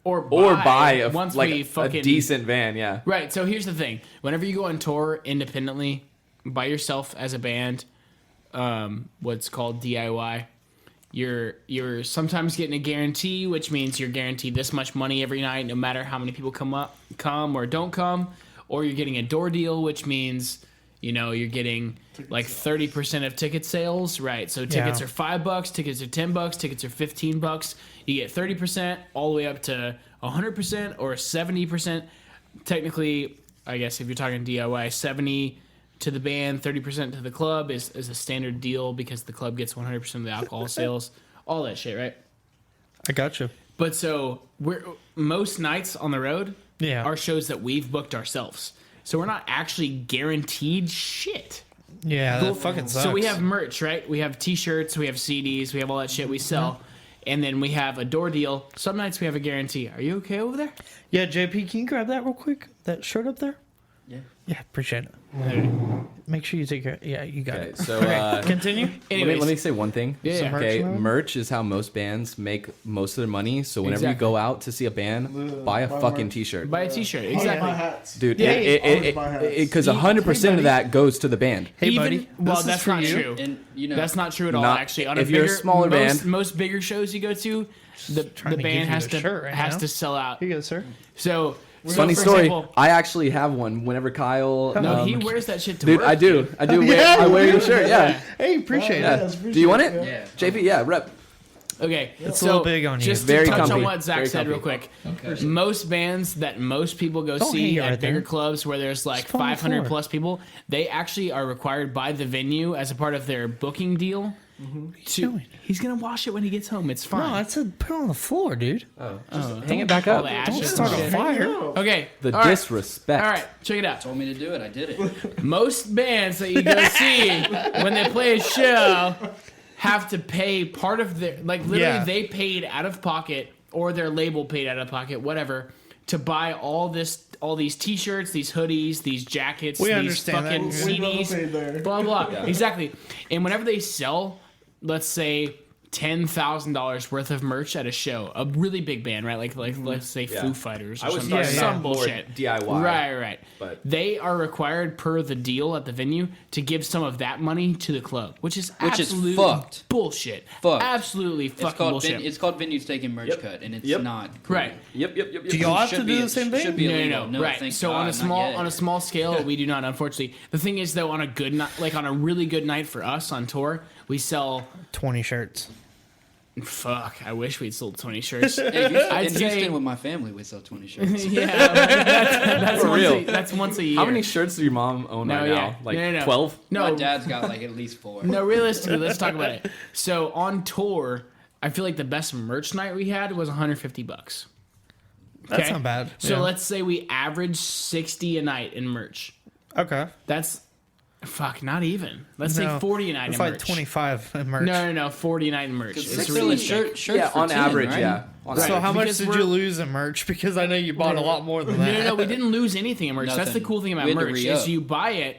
Or buy a once like we a fucking decent van. Yeah. Right. So here's the thing: whenever you go on tour independently, by yourself as a band, what's called DIY, you're sometimes getting a guarantee, which means you're guaranteed this much money every night, no matter how many people come or don't come, or you're getting a door deal, which means you're getting like 30% of ticket sales. Right. So tickets Yeah. are $5, tickets are $10, tickets are $15. You get 30% all the way up to 100% or 70%. Technically, I guess if you're talking DIY, 70 to the band, 30% to the club is a standard deal because the club gets 100% of the alcohol sales. All that shit, right? I got you. But so most nights on the road Yeah. are shows that we've booked ourselves. So we're not actually guaranteed shit. Yeah, that fucking sucks. So we have merch, right? We have T-shirts, we have CDs, we have all that shit we sell. And then we have a door deal. Some nights we have a guarantee. Are you okay over there? Yeah, JP, can you grab that real quick? That shirt up there? Yeah. Yeah, appreciate it. Make sure you take care. Yeah, you got Okay. it. So Continue. Anyways, let me say one thing. Yeah, yeah. Okay. Merch now? Merch is how most bands make most of their money. So whenever Exactly. you go out to see a band, buy a buy fucking merch. T-shirt. buy a T-shirt. Buy Exactly. hats. Dude, Yeah. Always buy hats. because 100% of that goes to the band. Hey, Even, buddy. Well, this is that's for not you. true. And That's not true at all. Not- Actually, on if you're a smaller band- most bigger shows you go to, the to give band you has the shirt right now. to sell out. Here you go, sir. So, Funny for story. example- I actually have one. Whenever Kyle, no, he wears that shit to dude, work. I do. I do. Yeah, I wear you your do. shirt. Yeah. Hey, appreciate Yeah. it. Do you want it? Yeah. JP, yeah, rep. Okay, It's so a little big on you. Just Very to touch comfy. on what Zach Very said real comfy. quick. Most bands that most people go Don't hang see it at right bigger there. clubs where there's like Just put it on the 500 floor. plus people, they actually are required by the venue as a part of their booking deal. doing? He's gonna wash it when he gets home. It's fine. No, I said put it on the floor, dude. Hang it back All up. the Don't ashes start and a shit. fire. Okay, The all right. disrespect. All right, check it out. told me to do it. I did it. Most bands that you go see when they play a show have to pay part of their literally Yeah. they paid out of pocket or their label paid out of pocket, whatever, to buy all these T-shirts, these hoodies, these jackets, We these understand that. fucking We both paid CDs, there. blah blah. Exactly. And whenever they sell, let's say $10,000 worth of merch at a show, a really big band, right? Like let's say Yeah. Foo Fighters or I was something, talking some about more bullshit. DIY. Right. But- They are required per the deal at the venue to give some of that money to the club, which is absolute fucked. bullshit. Fucked. Absolutely It's fucking called bullshit. it's called venues taking merch Yep. cut, and it's Yep. not Right. Yep. Do y'all have to Should do be- the same thing? Should be No, illegal. No, right. thank So God, on a not small yet. on a small scale, we do not, unfortunately. The thing is, though, on a good night, like on a really good night for us on tour, we sell. 20 shirts. Fuck, I wish we'd sold 20 shirts. Hey, Houston, I'd in say- Houston with my family, we sell 20 shirts. Yeah, that's For once real. that's once a year. How many shirts does your mom own No, right yeah. now? Like No. 12? No, My dad's got like at least 4. No, realistically, let's talk about it. So on tour, I feel like the best merch night we had was $150. That's not bad. So Yeah. let's say we average 60 a night in merch. Okay. That's not even. Let's say No, 40 a night it's in like merch. 25 in merch. No, 40 a night in merch. It's It's really realistic. shirts Yeah, for on 10, average, right? yeah. On Right. So how much Because did we're- you lose in merch? Because I know you bought a lot more than that. No, we didn't lose anything in merch. That's the Nothing. cool thing about We had to merch re-up. is you buy it,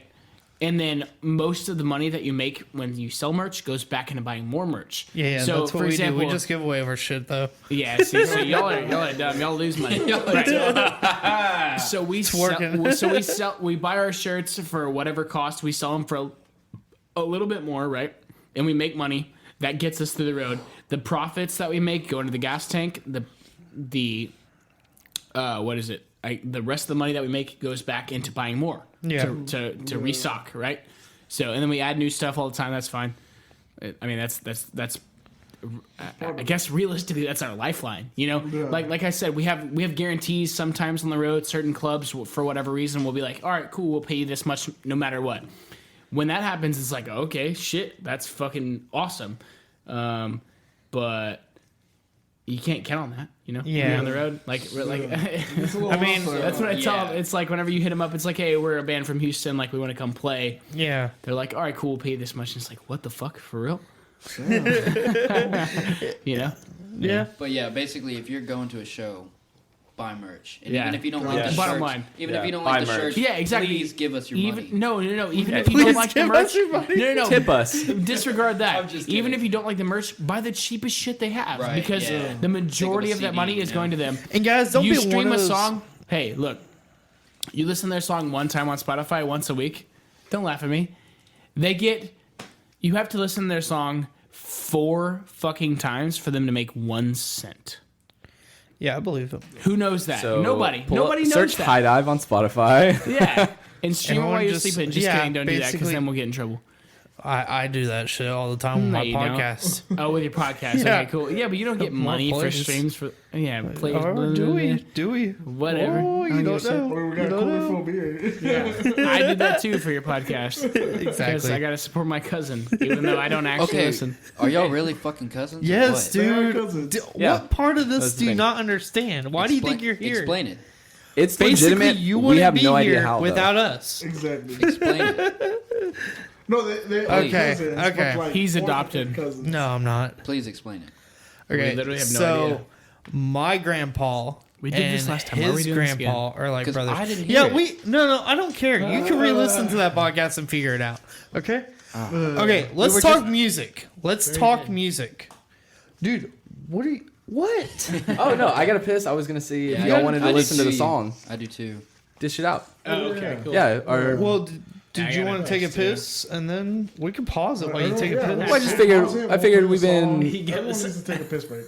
and then most of the money that you make when you sell merch goes back into buying more merch. Yeah, So that's what for we example, do. We just give away our shit, though. yeah. See, so y'all are dumb. Y'all lose money. Right. So we working. we buy our shirts for whatever cost. We sell them for a little bit more, right? And we make money. That gets us through the road. The profits that we make go into the gas tank. The what is it? The rest of the money that we make goes back into buying more. Yeah. To restock, right? So and then we add new stuff all the time. That's fine. I mean that's I guess realistically, that's our lifeline. You know, like I said, we have guarantees sometimes on the road. Certain clubs, for whatever reason, will be like, all right, cool, we'll pay you this much no matter what. When that happens, it's like, okay, shit, that's fucking awesome. But you can't count on that, you know? Yeah. On the road. Like I mean, that's what I tell them. It's like whenever you hit them up, it's like, hey, we're a band from Houston, like we want to come play. Yeah. They're like, all right, cool, we'll pay you this much. And it's like, what the fuck, for real? You know? Yeah. But yeah, basically, if you're going to a show, buy merch. And Yeah. even if you don't like the Bottom shirt, line. even if you don't Buy like the merch. shirt, Yeah, exactly. please give us your money. No. Even if you Please don't like the give merch, us your money. no. Tip us. Disregard that. just Even kidding. if you don't like the merch, buy the cheapest shit they have Right, because yeah. the majority Think of of a that money CD, is yeah. going to them. And guys, don't you be stream one of a those... song. Hey, look, you listen to their song one time on Spotify once a week. Don't laugh at me. You have to listen to their song 4 fucking times for them to make 1 cent. Yeah, I believe it. Who knows that? So Nobody knows search that. HIGHDIVE on Spotify. Yeah, and stream it Everyone while you're just- sleeping. Just yeah, kidding. Don't do that because basically- then we'll get in trouble. I do that shit all the time with No, my you don't. podcast. Oh, with your podcast. Yeah. Okay, cool. Yeah, but you don't get More money for plays. streams for plays. Oh, do we? Do we? Whatever. Oh, you don't know. Or we You got don't cooler know. for beer. Yeah, I did that too for your podcast. Because Exactly. I gotta support my cousin, even though I don't actually Okay, listen. are y'all really fucking cousins? or Yes, what? They are dude. cousins. Yeah. What part of this That's the do you thing. not understand? Why do you think you're here? Explain it. It's Basically, legitimate. you We wouldn't have be no here idea how. without us. Exactly. Explain it. No, they are Okay, cousins. but okay. like He's 4 adopted. cousins. No, I'm not. Please explain it. Okay, literally have no so idea. my grandpa We did this and last time. Why are we his doing this again? grandpa are like 'Cause brothers. I didn't hear yeah, it. no, I don't care. You can re-listen to that podcast and figure it out. Okay. Okay, let's were talk just- music. Let's talk music, dude. What are you? What? Oh no, I gotta piss. I was gonna see if Yeah, y'all wanted I to do listen to the too. song. I do too. Dish it out. Oh, okay, cool. Yeah. Or Well, I did you gotta want to take a piss, too. piss and then we can pause it while you take a piss? Well, I just figured. I figured we've been. Everyone needs to take a piss break.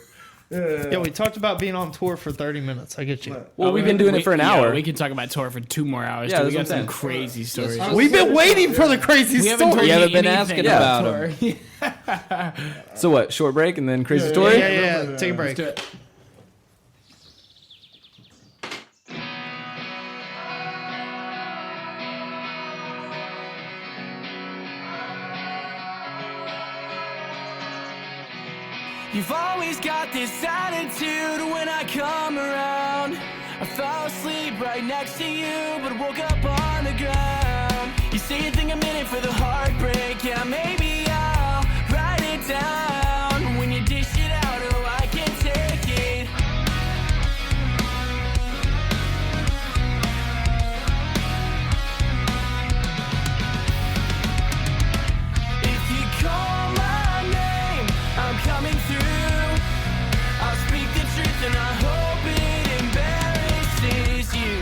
Yeah. Yeah, we talked about being on tour for 30 minutes. I get you. Well, we've been doing it for an hour. We can talk about tour for 2 more hours. Yeah, Yeah, we that's got what I'm some crazy stories. We've been waiting for the crazy We haven't told story. you haven't been anything asking about about tour. So what? Short break and then crazy story. Yeah. Take a break. Let's do it. You've always got this attitude when I come around. I fell asleep right next to you, but woke up on the ground. You say you think I'm in it for the heartbreak, yeah, maybe I'll write it down. When you dish it out, oh, I can't take it. If you call my name, I'm coming through. I'll speak the truth and I hope it embarrasses you.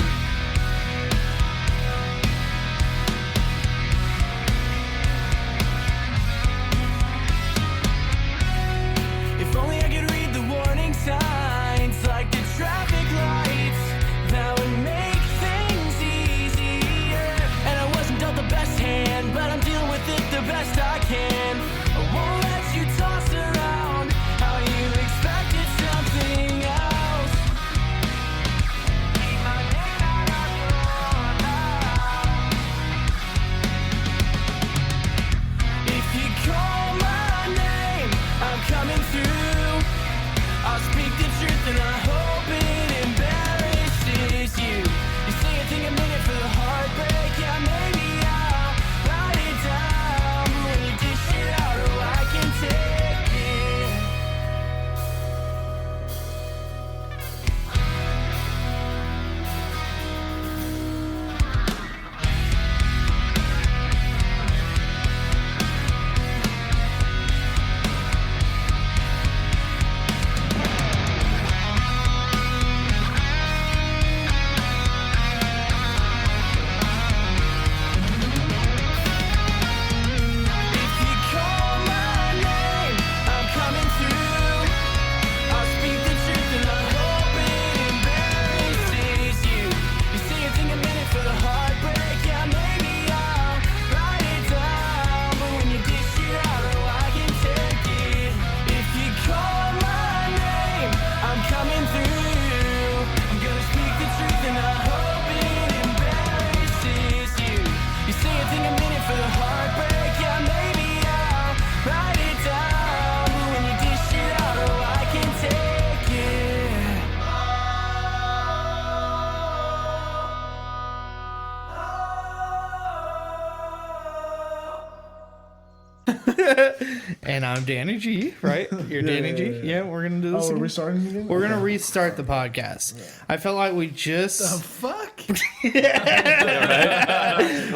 And I'm Danny G, right? You're Danny G? Yeah, we're going to do this Oh, again. we're restarting again? We're going to restart the podcast. I felt like we just... The fuck?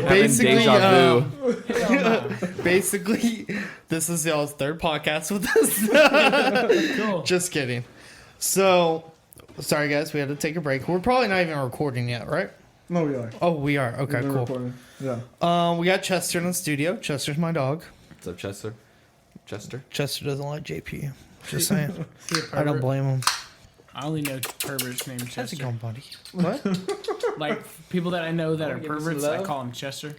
Basically, Deja vu. basically, this is y'all's third podcast with us. Cool. Just kidding. So, sorry guys, we had to take a break. We're probably not even recording yet, right? No, we are. Oh, we are. Okay, We're cool. recording. Yeah. We got Chester in the studio. Chester's my dog. What's up, Chester? Chester? Chester doesn't like JP. Just saying. I don't blame him. I only know perverts named How's it Chester. going, buddy? What? Like people that I know that are give me some perverts, I love. call him Chester.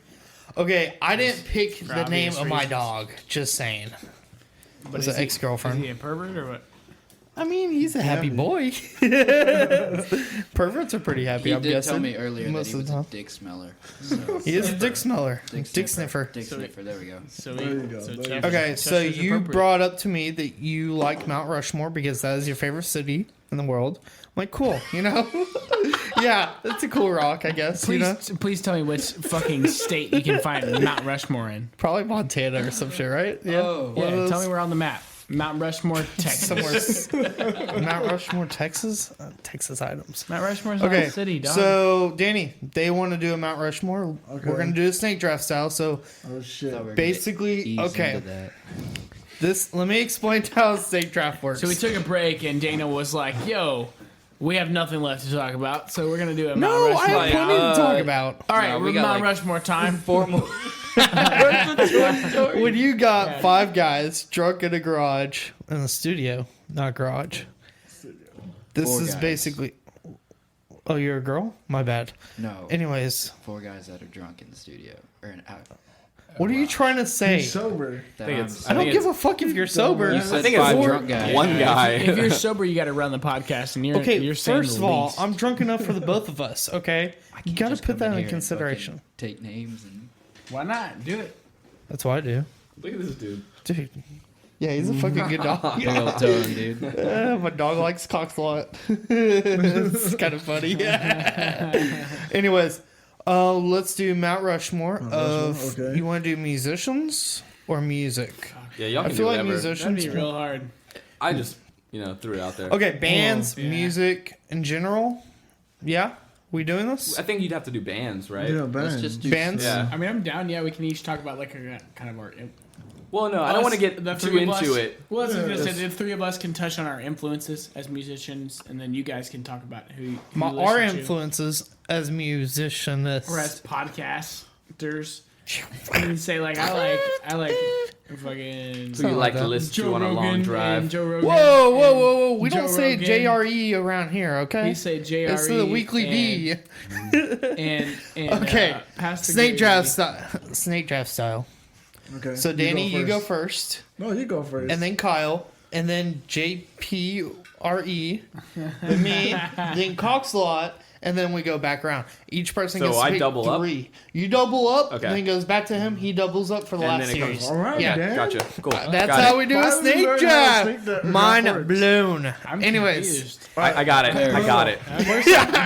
Okay, I didn't pick For the name obvious of my reasons. dog. Just saying. But It's is an he- ex-girlfriend. Is he a pervert or what? I mean, he's a happy boy. Perverts are pretty happy, He I'm did guessing. tell me earlier that most he of was the a time. dick smeller. So. He is a dick smeller. Dick sniffer. Dick sniffer. There we go. So There you go, there you go. Okay, so you brought up to me that you like Mount Rushmore because that is your favorite city in the world. I'm like, cool, you know? Yeah, that's a cool rock, I guess. Please, You know? please tell me which fucking state you can find Mount Rushmore in. Probably Montana or some shit, right? Yeah. Oh. One of Yeah, those- tell me where on the map. Mount Rushmore, Texas. somewhere. Mount Rushmore, Texas? Texas items. Mount Rushmore's not Okay, a city, dog. so Danny, they want to do a Mount Rushmore. Okay. We're gonna do a snake draft style. So Oh, shit. Thought we were gonna basically, ease okay, into that. this. Let me explain how a snake draft works. So we took a break, and Dana was like, "Yo, we have nothing left to talk about, so we're gonna do a Mount no, I Rushmore." have plenty to talk about. All right, No, we we're got, Mount like, Rushmore time. Formal. When you got five guys drunk in a garage in a studio, not garage. This Four is guys. basically. Oh, you're a girl? My bad. No. Anyways, 4 guys that are drunk in the studio. what are you trying to say? He's sober. That think I'm- it's- I don't think give a fuck if you're sober. You I said think it's 5 four- drunk guys. one guy. If you're sober, you got to run the podcast, and you're Okay, You're saying first the of all, least. I'm drunk enough for the both of us. Okay, you Can't got to just put come that in in here and consideration. fucking Take names and. Why not do it? That's what I do, Look at this dude. dude. Yeah, he's a fucking good dog. Big old tone, dude. My dog likes cocks a lot. It's kind of funny. Anyways, let's do Mount Rushmore. Of okay. you want to do musicians or music? Yeah, y'all I can feel do like whatever. That'd musicians. be real hard. I just, threw it out there. Okay, bands, yeah. music in general. Yeah, we doing this? I think you'd have to do bands, right? Yeah, Let's bang. just do Bands. Yeah. I mean, I'm down. Yeah, we can each talk about like a kind of our. Well, no, I don't want to get the too three of us- into it. Well, that's what I was Yeah, gonna say. The three of us can touch on our influences as musicians, and then you guys can talk about who Our listen to. influences as musicians. or as podcasters. And say like I like fucking Who you like to listen to on a long drive. and Joe Rogan. Whoa, whoa, and whoa, whoa! We Joe don't say Rogan. JRE around here, okay? We say JRE. It's the weekly D. And Okay, Pastor snake Gary. draft style. Snake draft style. Okay. So Danny, you go first, No, you go first. and then Kyle, and then JPRE, then me, then Coxlot, and then we go back around. Each person So gets to I pick double up? 3. You double up, Okay. and then it goes back to him. He doubles up for the And last then it series. comes- All right, Yeah. Dan. Gotcha. Cool. That's Got how it. we do Why a would we snake learn how to draft. snake draft Mind works? blown. I'm Anyways, confused. I got it. I got it.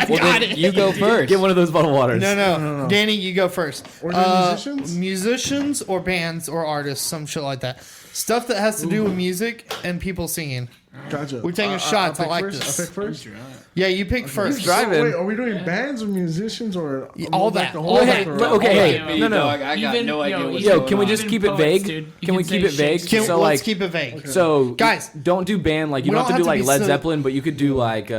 Well, then you go first. Get one of those bottled waters. no. Danny, you go first. We're doing musicians? Musicians or bands or artists, some shit like that. Stuff that has to do with music and people singing. Gotcha. We're taking I'll shots. I pick like first? this. I pick first. Yeah, you pick first. driving. Wait, are we doing bands or musicians or all like that, the all whole that. thing? But okay, hey, no, no. Dog, I got Even- no idea yo, what's Yo, going can we on. just Even keep it poets, vague? dude. You Can we can keep say it vague? Shakespeare. Can, So let's like, keep it vague. so Guys, don't do band like you we don't have to don't do have like to be Led so- Zeppelin, but you could do like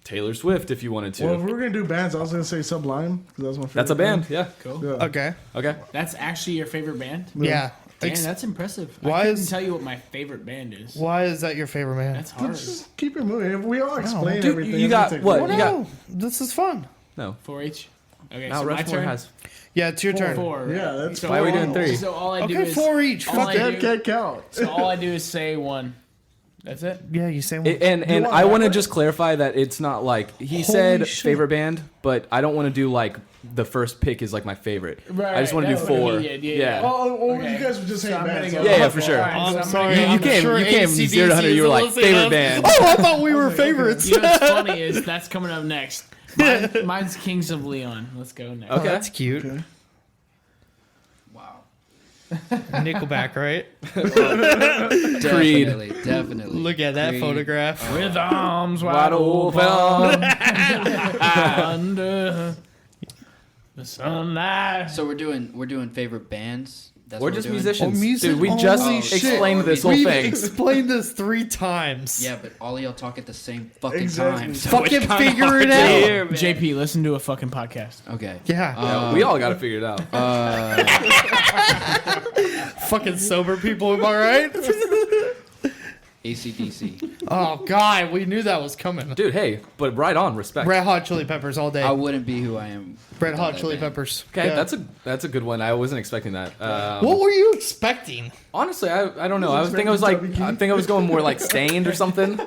Taylor Swift if you wanted to. Well, if we were gonna do bands, I was gonna say Sublime because that's my favorite. That's a band. Yeah. Cool. Yeah. okay. Okay. That's actually your favorite band? Yeah. Man, that's impressive. Why I couldn't is- tell you what my favorite band is. Why is that your favorite band? That's hard. Just keep it moving. If we all explain Dude, everything, you it's got gonna take what? a Oh, while. You got no. This is fun. no. 4-H. Okay, Mount so my Rushmore turn. has. Yeah, it's your turn. 4. Yeah, that's so Why are we all- doing 3? So all I do Okay, is 4 each. all Fuck I it. That do- can't count. So all I do is say 1. That's it. Yeah, you say one. And want I want to that? just clarify that it's not like he Holy said shit. favorite band, but I don't want to do like the first pick is like my favorite. Right, I just want to do that's what 4. he did, yeah. Oh, Okay. you guys were just saying I'm gonna bands. go- Yeah, yeah, for sure. Alright, so I'm I'm sorry. gonna- You I'm came- sure you came AC/DC 0 to 100, you were is like, listening. favorite band. Oh, I thought we were favorites. You know what's funny is that's coming up next. Mine's Kings of Leon. Let's go next. Oh, Okay. that's cute. Okay. Wow. Nickelback, right? Definitely. Look at that Creed. photograph. With arms Wide wide open. open under the sunlight. So we're doing favorite bands. That's We're what just doing? musicians. music- Dude, we holy just shit. explained this whole We've thing. explained this 3 times. Yeah, but all of y'all talk at the same fucking Exactly. time. So Fucking it's kinda figure hard it to out. hear, man. JP, listen to a fucking podcast. Okay. Yeah. We all got to figure it out. Fucking sober people, am I right? AC/DC. Oh, God. We knew that was coming. Dude, hey, but right on, respect. Red Hot Chili Peppers all day. I wouldn't be who I am. Red without Hot that Chili band. Peppers. Okay, Yeah. that's a good one. I wasn't expecting that. What were you expecting? Honestly, I don't know. I was going more like Stained or something.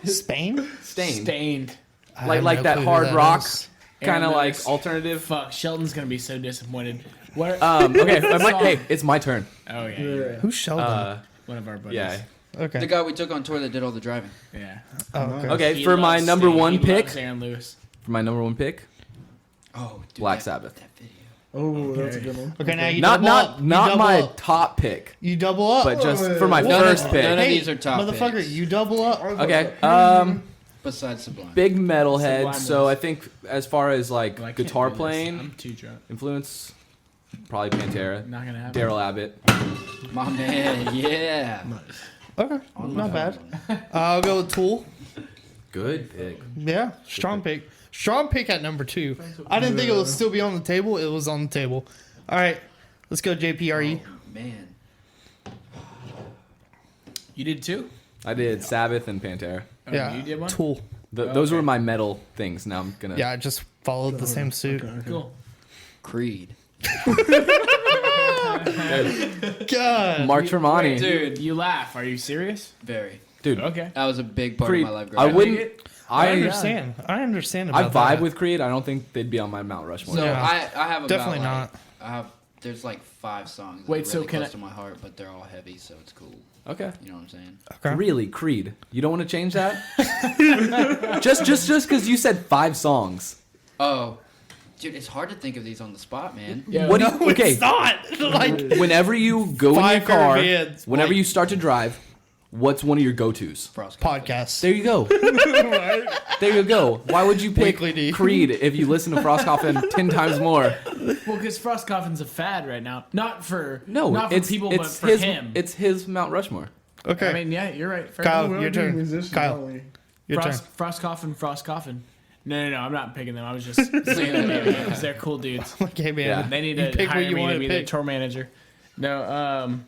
Spain? Stained. I Like have like no that clue who hard that rock is. kind of And like lyrics. alternative. Fuck, Sheldon's gonna be so disappointed. What? Okay, Song. hey, it's my turn. Oh yeah, you're right. Who's Sheldon? One of our buddies. Yeah. Okay. The guy we took on tour that did all the driving. Yeah. Oh, okay. Okay, He for my loves number Sting. one He pick, loves Aaron Lewis. Oh, dude, Black that- Sabbath. That video. Oh, that's a good one. Okay, now you Not double up. You not double my up. top pick, You double up. but just for my None of- first none pick. of Hey, these are top motherfucker, picks. you double up. Okay, Besides Sublime. big metalhead. Sublime So was- I think as far as like Well, I can't guitar do this. playing I'm too drunk. influence, probably Pantera, Not gonna happen. Daryl Abbott. My man, yeah. Okay, not bad. I'll go with Tool. Good pick. Yeah, strong pick. Strong pick at number 2. I didn't think it would still be on the table. It was on the table. All right, let's go JPRE. Oh, man. You did too? I did Sabbath and Pantera. Oh, Yeah, You did one? Tool. Those were my metal things. Now I'm gonna. Yeah, I just followed the same suit. Cool. Creed. God. Mark Tremonti. Dude, you laugh. Are you serious? Very. Dude, Okay. That was a big part Creed. of my life I growing up. wouldn't. I I understand. I understand I about vibe that. with Creed. I don't think they'd be on my Mount Rushmore. So Yeah. I have about Definitely like, not. I have there's like 5 songs that Wait, are so really can close I- to my heart, but they're all heavy, so it's cool. Okay. You know what I'm saying? Okay. Really, Creed. You don't want to change that? just because you said 5 songs. Oh, dude, it's hard to think of these on the spot, man. Yeah. What do you? Okay. It's not. Like, Whenever you go in your 5 car, favorite bands, whenever like- you start to drive, what's one of your go-tos? Frost podcast. There you go. There you go. Why would you pick Weekly D. Creed if you listen to Frostcoffin 10 times more? Well, because Frostcoffin's a fad right now. Not for it's people, it's but for his, him. It's his Mount Rushmore. Okay. I mean, yeah, you're right. Fair Kyle, enough. your turn. Musicians, Kyle. aren't we? Your turn. Frostcoffin. No, I'm not picking them. I was just saying that name because they're cool dudes. Okay, man. Yeah. They need You to pick what hire you me wanna to be their pick. tour manager. No,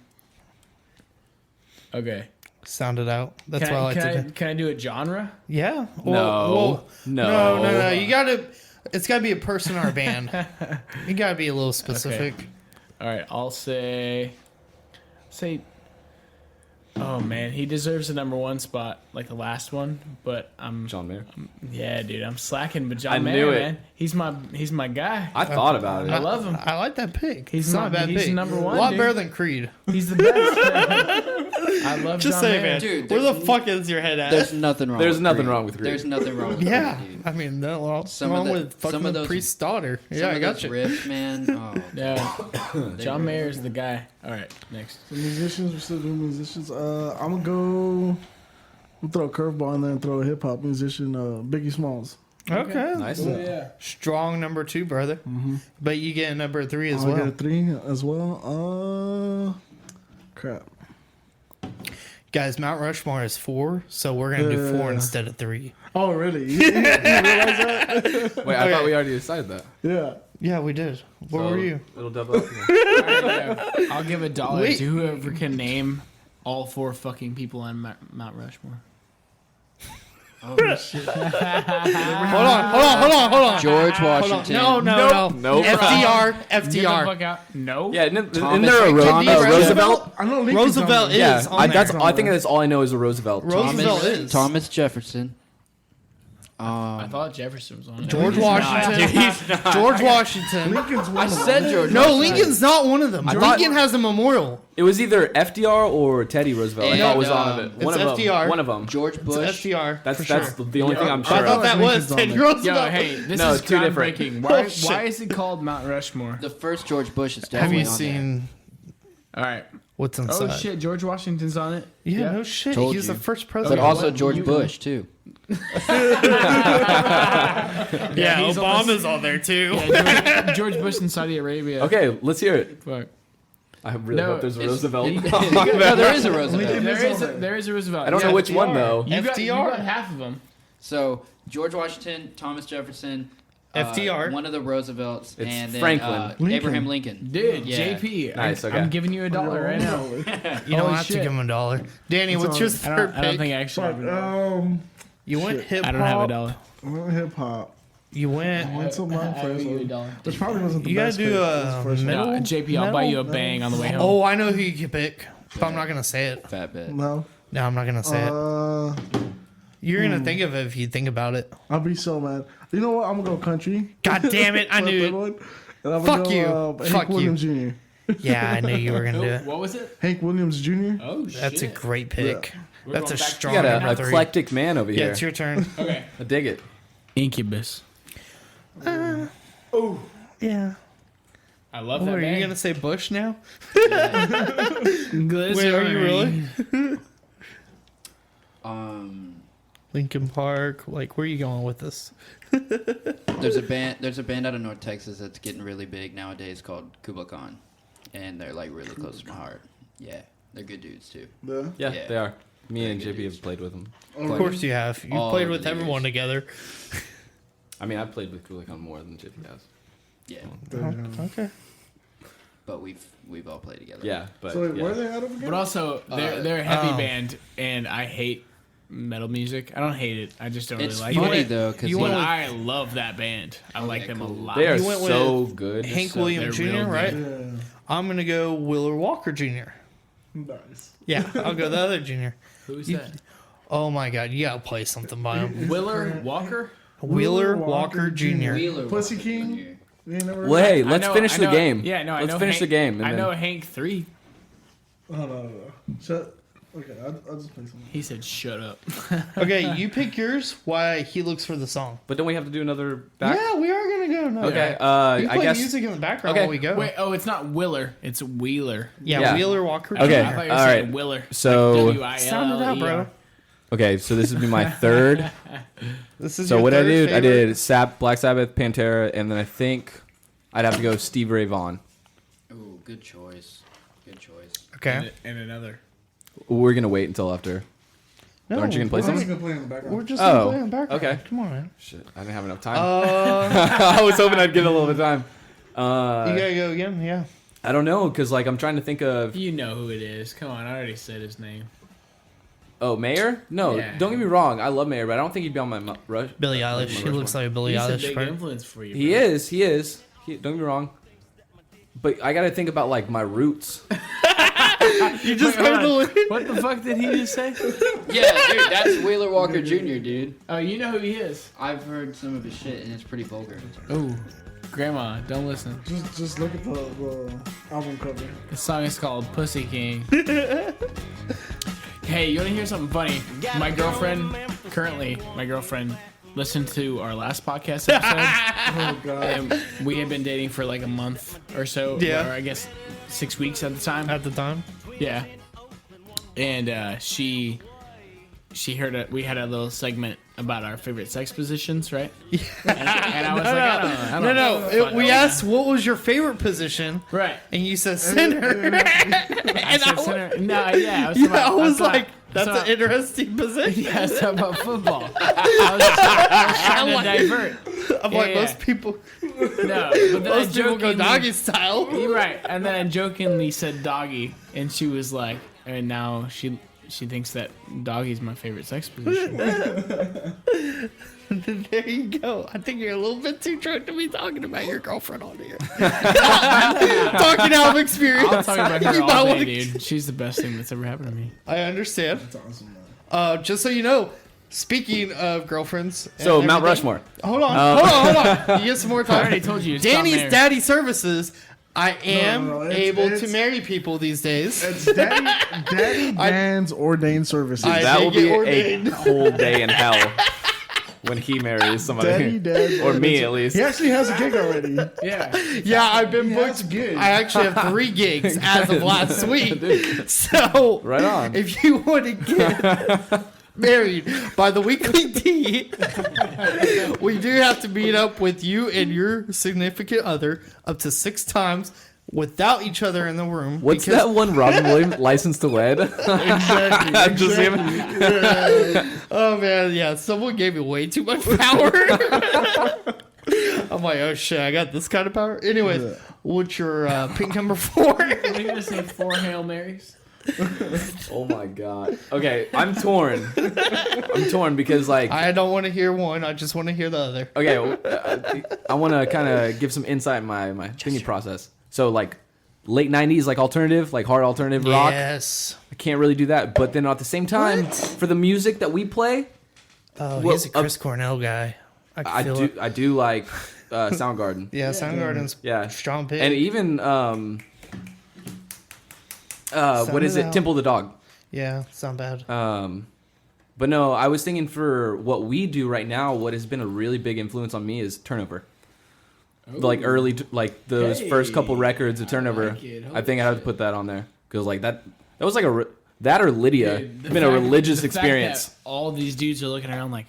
okay. Sound it out. That's what I like to do. Can I do a genre? Yeah. No. No. You gotta. It's gotta be a person or a band. You gotta be a little specific. All right, I'll say. Oh man, he deserves the number 1 spot, like the last one. But I'm John Mayer. Yeah, dude, I'm slacking. But John I Mayer, knew it. man, he's my guy. I thought about it. I love him. I like that pick. He's It's not a bad he's pick. number 1. A lot dude. better than Creed. He's the best. I love Just John say, Mayer. man. Dude, Where the there's fuck is your head at? There's nothing wrong. There's with nothing Creed. wrong with Creed. There's nothing wrong with Yeah, Creed, dude. I mean, no Some wrong of the- with fucking some of the those- priest's daughter. Some Yeah, I of got those you. riffs, man. Oh, Yeah, John Mayer is the guy. All right, next. The musicians, we're still doing musicians. I'm gonna throw a curveball in there and throw a hip hop musician, Biggie Smalls. Okay. Nice. Yeah. Strong number 2, brother. But you get a number 3 as I get a well. 3 as well. Crap. Guys, Mount Rushmore is 4, so we're gonna do 4 Yeah. instead of 3. Oh, really? You realize that? Wait, I thought we already decided that. Yeah. Yeah, we did. Where were you? It'll double up. All right, yeah. I'll give $1 Wait. to whoever can name all 4 fucking people on Mount Rushmore. oh shit. Hold on. George Hold on. Washington. No. Nope. FDR. Get the FDR. fuck out. No. Yeah, isn't Thomas there a Thomas Roosevelt? I know Lincoln's Roosevelt on is there. on I there. think that's all I know is a Roosevelt. Roosevelt Thomas, is. Thomas Jefferson. I thought Jefferson was on it. George Washington. George Washington. Lincoln's one I of them. said George. No, Washington. Lincoln's not one of them. thought- Lincoln has a memorial. It was either FDR or Teddy Roosevelt. I And, thought was on of it. it's One of FDR. them. One of them. George It's Bush. FDR. That's for that's sure. the only thing I'm I sure thought of. that Lincoln's was on Teddy there. Roosevelt. Yo, hey, this No, is two different. groundbreaking. Oh, shit. Why is it called Mount Rushmore? The first George Bush is Have definitely you on seen All right. What's inside? Oh shit, George Washington's on it. Yeah, no shit. Told He's you. the first But president. also George Bush too. Yeah, he's Obama's on there too. Yeah, George Bush in Saudi Arabia. Okay, let's hear it. Fuck. I really hope there's a Roosevelt. No, there is a Roosevelt. There is a Roosevelt. I don't know which one though. You got FDR. half of them. So George Washington, Thomas Jefferson, FDR. one of the Roosevelts, It's and then Franklin. Abraham Lincoln. Dude, Yeah. JP. Nice, okay. I'm giving you $1 right now. You don't Holy have to shit. give him $1. Danny, what's your I third don't pick? think I actually have Fuck, $1. You went shit. hip hop. I don't have $1. I went hip hop. You went. I went to my I owe first you one. $1. Which probably wasn't the You gotta best do pick. It a was the first one. middle. No, JP, I'll buy you a bang on the way home. Oh, I know who you can pick. But I'm not gonna say it. Fat bet. No. No, I'm not gonna say it. You're gonna think of it if you think about it. I'll be so mad. You know what? I'm gonna go country. God damn it! I For a knew third it. one. And I'm Fuck gonna you. go, Fuck Hank you. Williams Jr. Yeah, I knew you were gonna do it. What was it? Hank Williams Jr. Oh shit. That's a great pick. That's a going back- strong You got number an 3. eclectic man over Yeah, here. it's your turn. Okay. I dig it. Incubus. Yeah. I love Oh, that are band. you gonna say Bush now? Glycerin. Wait, are you really? Lincoln Park. Like, where are you going with this? There's a band out of North Texas that's getting really big nowadays called Kubla Khan, and they're like really close to my heart. Yeah, they're good dudes too. Yeah. Yeah, they are. Me and JP have played with them. Of course you have. You All played over with the everyone years. together. I mean, I've played with Kulikon more than JP has. Yeah, Okay. but we've all played together. Yeah, but So wait, yeah. where are they out of again? But also, they're a heavy band, and I hate metal music. I don't hate it. I just don't It's really like funny it. though because But I love that band. I like them a lot. They are You went with so good. Hank So- Williams they're real Jr., right? Yeah. I'm going to go Wheeler Walker Jr. Nice. Yeah, I'll go the other junior. Who's You- that? Oh my God, you got to play something by him. Willer Walker? Wheeler Walker Jr. Wheeler Pussy Walker King? Jr. You ain't never Well, hey, I let's know- finish I the know- game. Yeah, no, I know. Let's finish Hank, the game. And I know then- Hank 3. Oh, no. Shut. Okay, I'll just play something. He said, "Shut up." Okay, you pick yours while he looks for the song. But don't we have to do another back? Yeah, we are going to go. No, Okay, you can I play guess. music in the background Okay. while we go. Wait, oh, it's not Willer. It's Wheeler. Yeah, Yeah. Wheeler Walker Jr. Okay, I thought you were all saying right. Willer. So- Like Sound it out, bro. WILLER. Okay, so this would be my third. This is So your what I third did, I favorite? did Black Sabbath, Pantera, and then I think I'd have to go Steve Ray Vaughan. Ooh, good choice. Good choice. Okay. And another. We're gonna wait until after. No, Aren't you gonna play I'm just something? gonna play in the background. We're just Oh, going to play in the background. okay. Come on, man. Shit, I didn't have enough time. Uh, I was hoping I'd get a little bit of time. you got to go again? Yeah. I don't know, cause like I'm trying to think of. You know who it is. Come on, I already said his name. Oh, Mayer? No, Yeah. don't get me wrong. I love Mayer, but I don't think he'd be on my rush. Billie Eilish. He looks like a Billie He's a Eilish. big Right? influence for you. He bro. is. He is. Don't get me wrong. But I gotta think about like my roots. You just Wait, have hold to on. What the fuck did he just say? Yeah, dude, that's Wheeler Walker Jr., dude. Oh, you know who he is. I've heard some of his shit, and it's pretty vulgar. Oh, Grandma, don't listen. Just look at the album cover. The song is called Pussy King. Hey, you want to hear something funny? My girlfriend listened to our last podcast episode. Oh god. And we had been dating for like a month or so. Yeah. Or I guess 6 weeks at the time. At the time. Yeah. And she heard we had a little segment about our favorite sex positions, right? Yeah. And I was like, I don't know. We asked what was your favorite position, Right. and you said center. I said center. No, yeah. I was like, that's an interesting position. Yeah, I was talking about football. I was trying to divert. I'm like, Yeah. most people, No, but then most people go doggy style. You're right. And then I jokingly said doggy, and she was like, and now she thinks that doggy's my favorite sex position. There you go. I think you're a little bit too drunk to be talking about your girlfriend on here. Talking out of experience. I'll talk about her You might all wanna- day, dude. She's the best thing that's ever happened to me. I understand. That's awesome, man. Just so you know, speaking of girlfriends. and So Mount everything- Rushmore. Hold on. You get some more time. I already told you. It's Danny's down there. daddy services. I am No, it's- able to it's- marry people these days. It's Daddy Dan's ordained services. I That did will get be ordained. a whole day in hell. when he marries somebody, Daddy, dad, or me at least. He actually has a gig already. Yeah. Yeah, I've been That's booked. good. I actually have 3 gigs as of last week. So, Right on. if you want to get married by the weekly tea, we do have to meet up with you and your significant other up to 6 times without each other in the room. What's because- that one Robin Williams, License to Wed? Exactly. Just him. Oh man, yeah, someone gave me way too much power. I'm like, oh shit, I got this kind of power. Anyways, what's your pink number 4? Are you gonna say 4 Hail Marys? Oh my god. Okay, I'm torn. I'm torn because like I don't want to hear one. I just want to hear the other. okay, I want to kind of give some insight in my thinking process. So like late 90s like alternative, like hard alternative rock. Yes. I can't really do that, but then at the same time for the music that we play, Oh, well, he's a Chris Cornell guy. I can feel it. I do like Soundgarden. Yeah, Soundgarden's Yeah. strong pick. And even what is it? Temple the Dog. Yeah, it's not bad. But no, I was thinking for what we do right now, what has been a really big influence on me is Turnover. Like early, like those first couple records of Turnover. I think I have to put that on there because like that was like that or Lydia. Dude, It's been a religious experience. All these dudes are looking around like,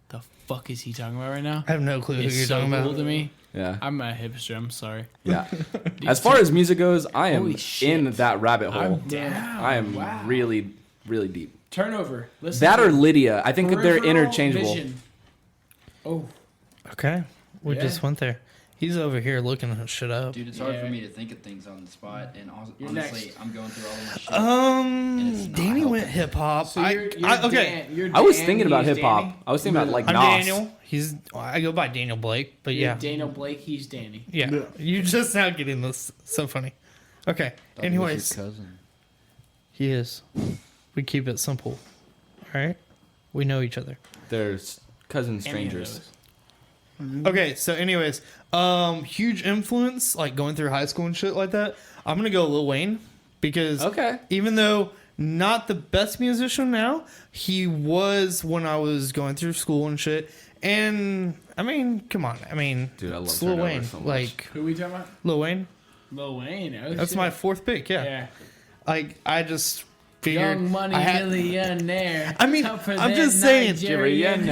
the fuck is he talking about right now? I have no clue who It's you're so talking cool about. to me. Yeah, I'm a hipster. I'm sorry. yeah. As far as music goes, I am Holy shit. in that rabbit hole. I'm down. I am really, really deep. Turnover. Listen That to or Lydia. I think that they're Peripheral interchangeable. Vision. Oh, Okay, we Yeah. just went there. He's over here looking shit up. Dude, it's hard for Yeah. me to think of things on the spot, and You're honestly, next. I'm going through all of my shit. And it's not Danny went helping. hip hop. so you're okay. Dan, you're I was Dan, thinking about he's hip hop. Danny? I was thinking about like I'm Nas. Daniel. I go by Daniel Blake, but You're yeah. Daniel Blake. He's Danny. Yeah. Yeah. You just now getting this. So funny. Okay. Thought he was your Anyways, cousin. he is. We keep it simple. All right. We know each other. There's cousin Any of strangers. those. Okay. So, anyways, huge influence like going through high school and shit like that. I'm gonna go Lil Wayne because Okay. even though not the best musician now, he was when I was going through school and shit. And I mean, come on. I mean, Dude, I love it's Lil Turnover Wayne. so much. Like Who we talking about? Lil Wayne. Lil Wayne. Oh, That's shit. my 4th pick. Yeah. Yeah. Like I just figured Young money I had- millionaire. I mean, Up for I'm that just saying, Nigerian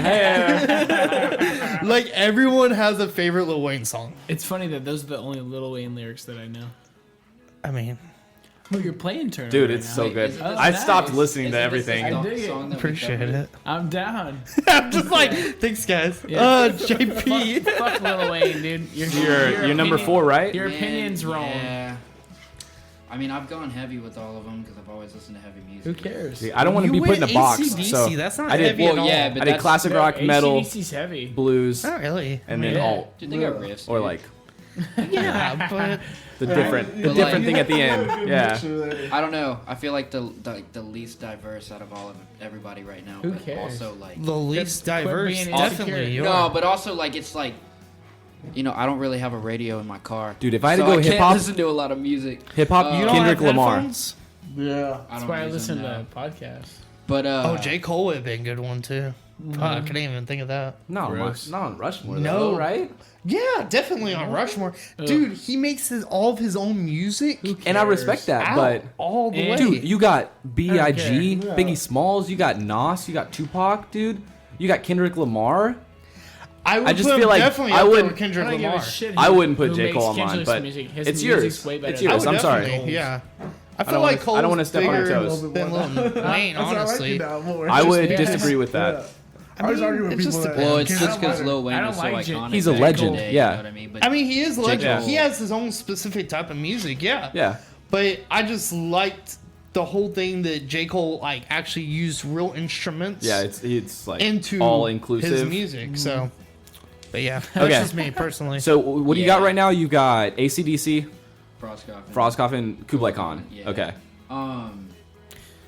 like everyone has a favorite Lil Wayne song. It's funny that those are the only Lil Wayne lyrics that I know. I mean, Oh, you're playing Turner. Dude, right it's now. so good. is it this I nice? stopped listening to Isn't this everything. the I dig it. song that we appreciate covered? it. I'm down. I'm just like, thanks guys. Yeah. JP. Fuck Lil Wayne, dude. You're number opinion- 4, right? Your Man, opinion's wrong. Yeah. I mean, I've gone heavy with all of them because I've always listened to heavy music. Who cares? See, I don't want to You be put in a went box. AC/DC, So that's not I did, heavy well, at all. yeah, but I did that's- classic rock, metal, AC/DC's heavy. blues, Not really. and then Yeah. alt, Dude, they got riffs. or dude. like Yeah, but the different But different like- thing at the end. Yeah. I don't know. I feel like the least diverse out of all of everybody right now. Who but cares? Also, like the least Quit diverse, being definitely. insecure. You no, are. but also like it's like, you know, I don't really have a radio in my car. Dude, if I had to so go I can't hip-hop- listen to a lot of music. Hip hop, You don't Kendrick have Lamar. headphones? Yeah. I That's don't why I use listen them, to no. podcasts. But Oh, J. Cole would have been a good one too. Fuck, I couldn't even think of that. No, Gross. not on Rushmore. No. though, right? Yeah, definitely on Rushmore. Dude, he makes all of his own music And I respect that, out but all the And- way. dude, you got B.I.G., care. Biggie Smalls, you got Nas, you got Tupac, dude, you got Kendrick Lamar. I would I just put feel him like definitely I up there wouldn't- with Kendrick I don't give Lamar. a shit. I who- wouldn't put who J. makes Cole on mine, Kendrick's but music. His it's music's yours. way better It's than yours. Oh, I'm sorry. definitely, yeah. I feel don't like wanna- Cole's I don't wanna step on your bigger toes. than Lil Wayne, That's how I like honestly. you now more. I would Yeah. disagree with that. Yeah. I always argue with it's people just that. well, it's can't just have because mine. Lil Wayne I don't is so like J- iconic. He's a back in legend, the day, yeah. You know what I mean? But I mean, he is legend. Cole. He has his own specific type of music, yeah. Yeah. But I just liked the whole thing that J. Cole like actually used real instruments Yeah, it's like into all his inclusive. music. So, but yeah, that's Okay. just me personally. So what do you got Yeah. right now? You got AC/DC, Frostcoffin. Frostcoff, and Kublai Khan. Yeah. Okay.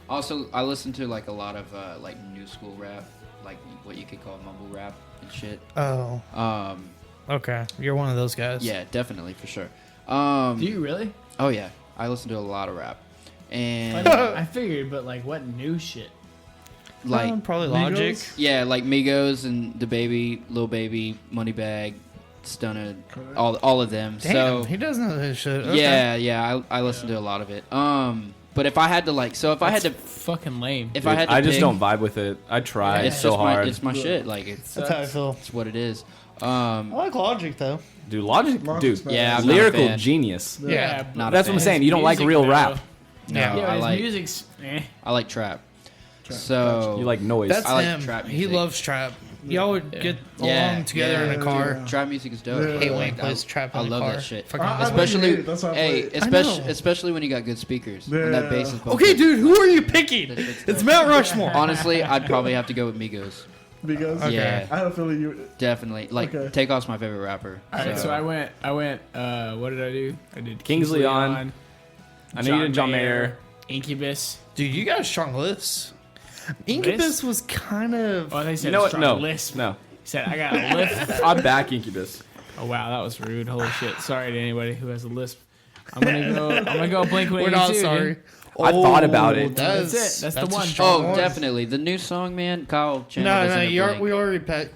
Also, I listen to like a lot of like new school rap, like what you could call mumble rap and shit. Oh, okay, you're one of those guys. Yeah, definitely for sure. Do you really? Oh yeah, I listen to a lot of rap, and I figured, but like, what new shit? like probably Logic. Migos? yeah, like Migos and the Baby, Lil Baby, Moneybag, Stunna, all of them. Damn, So he does know his shit. Okay. yeah, I listen to a lot of it. But if I had to like, so if I had to, fucking lame. if Dude, I had to I just pick, don't vibe with it. I try it's so just hard. it's my shit. Like it's That's how I feel. what it is. I like Logic though. Dude, Logic, Logic's dude, bad. Yeah, I'm not a lyrical fan. genius. Yeah. Not a That's what I'm fan. saying. You don't like Music, real though. rap. No, Yeah, I his like music's. I like trap. So You like noise. That's I like him. trap He music. loves trap. Y'all would get Yeah, along together in a car. trap music is dope. Yeah. I hate when he Like, plays trap in I the love car. that shit. Fucking I Especially, hate it. That's why I hey, play it. especially know. especially when you got good speakers. When that Yeah. bass is bumping. Okay, dude, who are you picking? That shit's It's dope. Mount Rushmore. Honestly, I'd probably have to go with Migos. Because Yeah, I have a feeling you. definitely. Like, Okay. Takeoff's my favorite rapper. All right, so I went. What did I do? I did Kingsley on. I know you did John Mayer. Incubus. Dude, you got a strong list. Incubus was kind of. Oh, they said You know what? strong No. lisp. No. He said I got a lisp. I'm back Incubus. Oh wow, that was rude. Holy shit. Sorry to anybody who has a lisp. I'm gonna go Blink 182. We're not sorry. I thought about it. That's it. That's the a one. strong Oh, one. definitely. The new song, man. Kyle Chandler No, does no, in a you're, Blink. we already passed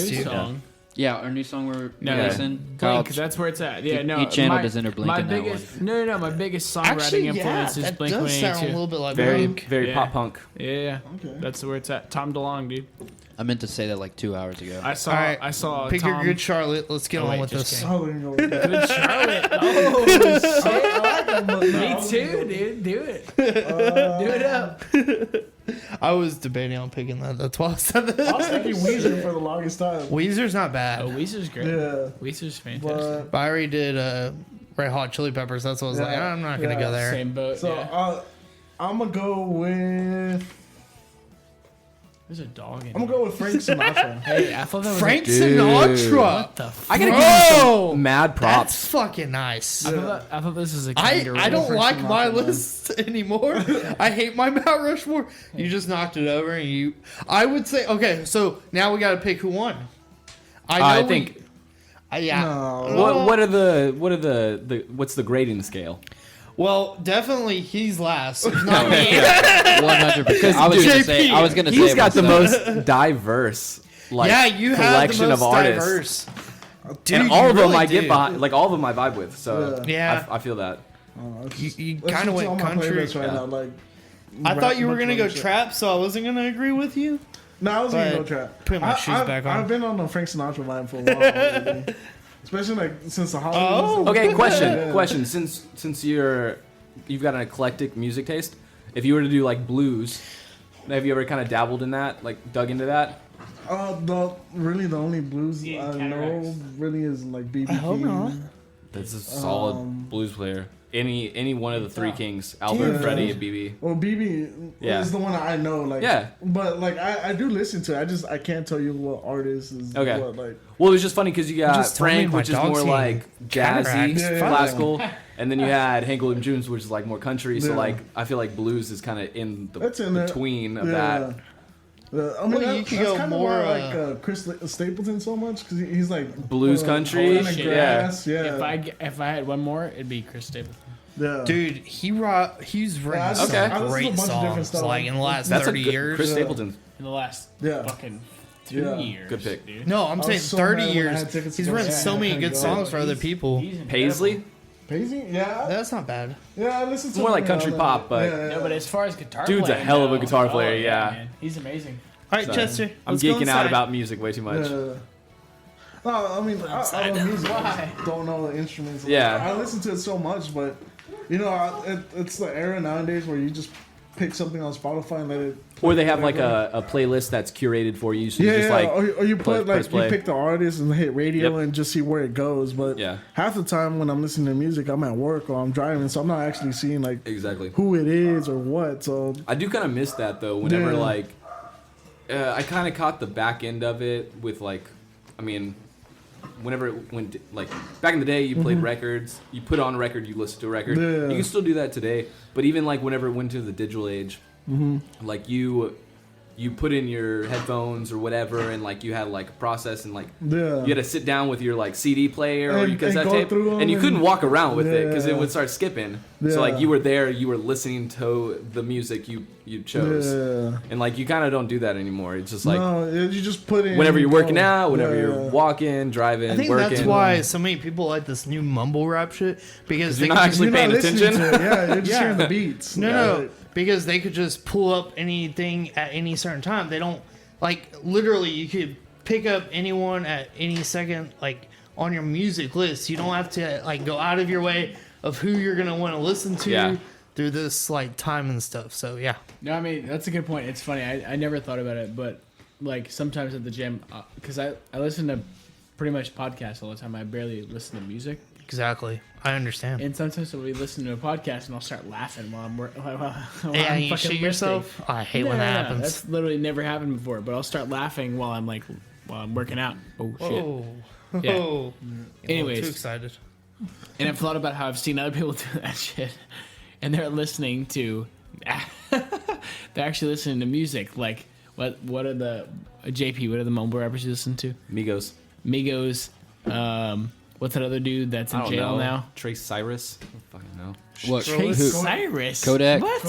New you. song. Yeah, our new song we're No, releasing. Kyle, Blink. That's where it's at. Yeah, no. he channeled my- his inner Blink My in that biggest. No. My biggest songwriting Actually, yeah, influence is that Blink does sound a 182. little bit like Very, Blink. very Yeah. pop punk. Yeah, Okay. that's where it's at. Tom DeLonge, dude. I meant to say that like 2 hours ago. I saw. All right, I saw. Pick Tom, your good Charlotte. Let's get Oh, on wait, with just this. kidding. I wouldn't go with that. Good Charlotte. Oh shit. I like them, but no, I Me wouldn't too, go. dude. Do it. Do it up. I was debating on picking that. That's why I said that. I was thinking Weezer for the longest time. Weezer's not bad. Oh, Weezer's great. Yeah, Weezer's fantastic. but But I already did Red Hot Chili Peppers. That's what I was like. Yeah, I'm not gonna yeah. go there. Same boat. so yeah. I'm gonna go with There's a dog in I'm gonna go with Frank Sinatra. Hey, I thought that was Frank Dude. Sinatra. What the f- I gotta give him Bro! some mad That's props. fucking nice. I thought this was a I kangaroo. don't Frank like my Sinatra, man. list anymore. I hate my Mount Rushmore. You just knocked it over, and you. I would say okay. So now we got to pick who won. I think. Yeah. No. What's the grading scale? Well, definitely he's last. It's not me. 100%. I was Dude, gonna say. I was gonna say. He's got the myself. most diverse, like, Yeah, you have the collection most of artists. diverse. Dude, And all you of them really I get do. behind. Like all of them I vibe with. So Yeah. I feel that. You Let's kind of just went on my country. playlist right now, like, I thought you were rap- gonna go shit. trap, so I wasn't gonna agree with you. No, I was gonna But go trap. put my shoes back on. I've been on the Frank Sinatra line for a while, already. Especially like since the holidays. Oh. Okay, question. Yeah. Question. Since you've got an eclectic music taste, if you were to do like blues, have you ever kind of dabbled in that, like dug into that? The only blues Yeah, I cataracts. know really is like BB I hope King. not. That's a solid blues player. Any one of the three kings, Albert, Dude. Freddie, and BB. Well, BB Yeah. is the one I know. Like, Yeah. But like, I do listen to it. I can't tell you what artist is. Okay. What, like, Well, it was just funny because you got Just told me Frank, my which is dog's more seen like cataracts. jazzy, Yeah, yeah, classical, and then you had Hank Williams Jr., which is like more country. So Yeah. like, I feel like blues is kind of in the That's in there. between of yeah. that. I mean, Well, you could that's go kind of more, why I like Chris Stapleton so much because he's like Blues country? Holding Shit. Grass, yeah. If I had one more, it'd be Chris Stapleton. yeah. Dude, he's written I some listen to a bunch great of different songs stuff. like in the last That's 30 a good, years. Chris Yeah. Stapleton. In the last Yeah. fucking 2 Yeah. years. Good pick. dude. No, I'm I saying was so 30 mad when I years. had tickets He's to go written see so him. many I good couldn't songs go. for other people. He's incredible. Paisley? Paisley? Yeah. That's not bad. Yeah, I listen to More him like every country now and pop, then. but- Yeah, yeah, No, but as far as guitar Dude's a playing, hell of a though, guitar player, yeah. man. He's amazing. All right, So, Chester. I'm let's go geeking out inside. about music way too much. Yeah. No, I mean, I love music. I just don't know the instruments. Yeah. I listen to it so much, but you know, it's the era nowadays where you just pick something on Spotify and let it. Or they have like a playlist that's curated for you, so you Yeah, just yeah. like Or you put press like play. you pick the artist and hit radio Yep. and just see where it goes. But Yeah. half the time when I'm listening to music, I'm at work or I'm driving, so I'm not actually seeing like exactly. who it is or what. So I do kind of miss that though. Whenever Yeah. like, I kind of caught the back end of it with like, I mean, whenever it went like back in the day, you played records, you put on a record, you listen to a record. Yeah. You can still do that today, but even like whenever it went to the digital age, like you you put in your headphones or whatever, and like you had like a process, and like Yeah. you had to sit down with your like CD player or your And cassette go tape, through 'em and you couldn't and- walk around with it because it Yeah. would start skipping. Yeah. So like you were there, you were listening to the music you chose, Yeah. and like you kind of don't do that anymore. It's just like no, you just put in whenever you're working out, whenever Yeah. you're walking, driving, I think working. that's why so many people like this new mumble rap shit because you're they not could actually You're paying not listening attention. to it. Yeah, you're just Yeah. hearing the beats. No, because they could just pull up anything at any certain time. They don't like literally. You could pick up anyone at any second, like on your music list. You don't have to like go out of your way of who you're gonna want to listen to Yeah. through this like time and stuff. So yeah, No, I mean that's a good point. It's funny. I never thought about it, but like sometimes at the gym, because I listen to pretty much podcasts all the time. I barely listen to music, exactly. I understand. and sometimes I'll be listening to a podcast and I'll start laughing while I'm while Yeah, I'm you fucking shit yourself. Oh, I hate when that happens. That's literally never happened before. But I'll start laughing while I'm working out. Oh shit! Oh, Yeah. oh. Anyways. too excited. And I've thought about how I've seen other people do that shit, and they're listening to, they're actually listening to music. Like what are the JP? What are the mumble rappers you listen to? Migos. Migos. What's that other dude that's I in don't jail know. now? Trace Cyrus. I don't fucking know. What? Trace Who? Cyrus. Kodak? What?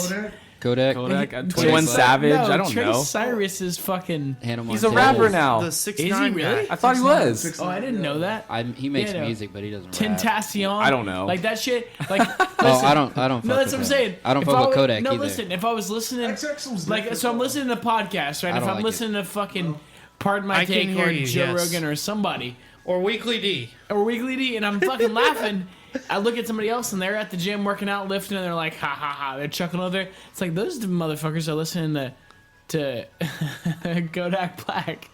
Kodak? Kodak. Trace- 21 Savage. No, I don't Trace know. Cyrus is fucking. Hannah He's a Montana. rapper now. The 6 Is he 9 really? I thought he was. Oh, I didn't know that. He makes Yeah, no. music, but he doesn't rap. Tentacion. I don't know. Like that shit. Like Oh, I don't. No, fuck that's what with I'm him. saying. I don't If fuck with was- Kodak no, either. listen. If I was listening, XX was like, different, so I'm though. listening to podcasts, right? I If don't I'm like listening to fucking Pardon My I can Take hear or you, Joe yes. Rogan or somebody Or Weekly D. or Weekly D, and I'm fucking laughing. I look at somebody else and they're at the gym working out, lifting, and they're like, ha ha ha. They're chuckling over there. It's like those motherfuckers are listening to Kodak Black.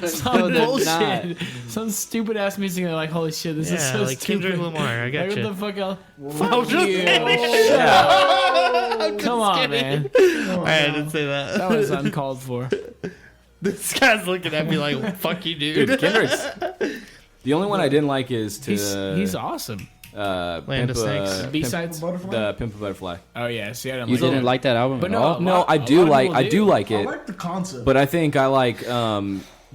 Some No, they're bullshit. Some stupid ass music. And they're like, holy shit, this is Yeah, so like stupid. Kendrick Lamar. I got Like, you. what the fuck else? I'm Fuck just you. kidding. Shut up. Come on, man. I didn't say that. That was uncalled for. This guy's looking at me like, "Fuck you, dude." Dude, Kendrick's. The only one I didn't like is to He's awesome. Land of Snakes. B-sides? The Pimp a Butterfly. Oh yeah, see, I don't You like didn't it. like that album But at no, all? a No, lot- I a do lot of like people I do like I it, like the concept. but I think I like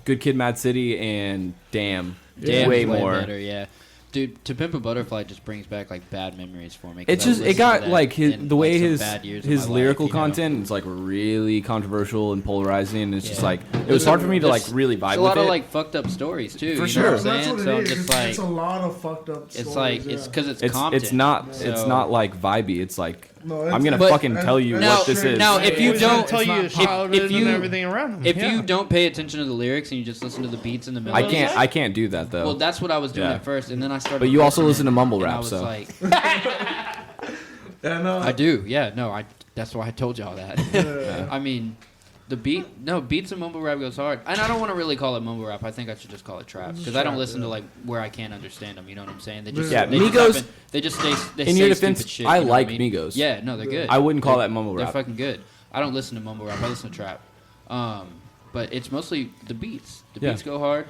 Good Kid, Mad City, and Damn. Damn, way it's more. better, yeah. Dude, To Pimp a Butterfly just brings back like bad memories for me. 'cause It's I just it listened got to that like in, the way like, some his bad years of his my lyrical life, you know? content is like really controversial and polarizing, and it's just Yeah. like it was hard for me to like really vibe It's a with lot it. of like fucked up stories too. For you sure. know what I'm That's saying? what So it I'm is. just It's, like, it's a lot of fucked up stories. it's like yeah. it's because it's it's Compton. not so- like vibey. It's like No, I'm gonna But- fucking tell you Now- what this is. now, if you He's gonna don't tell you his childhood if you- and everything around him. If Yeah. you don't pay attention to the lyrics and you just listen to the beats in the middle, I can't do that though. Well, that's what I was doing Yeah. at first, and then I started. But you also listening, listen to mumble and rap, I was so. like, And, I do, yeah. No, that's why I told y'all that. I mean, beats and mumble rap goes hard, and I don't want to really call it mumble rap. I think I should just call it trap because I don't listen to like where I can't understand them. You know what I'm saying? They just Yeah, they Migos- Just happen, they just they in say your defense, stupid shit, I you know like what mean? Migos. Yeah, no, they're good. I wouldn't call They're- that mumble They're rap. fucking good. I don't listen to mumble rap. I listen to trap. But it's mostly the beats. The beats go hard.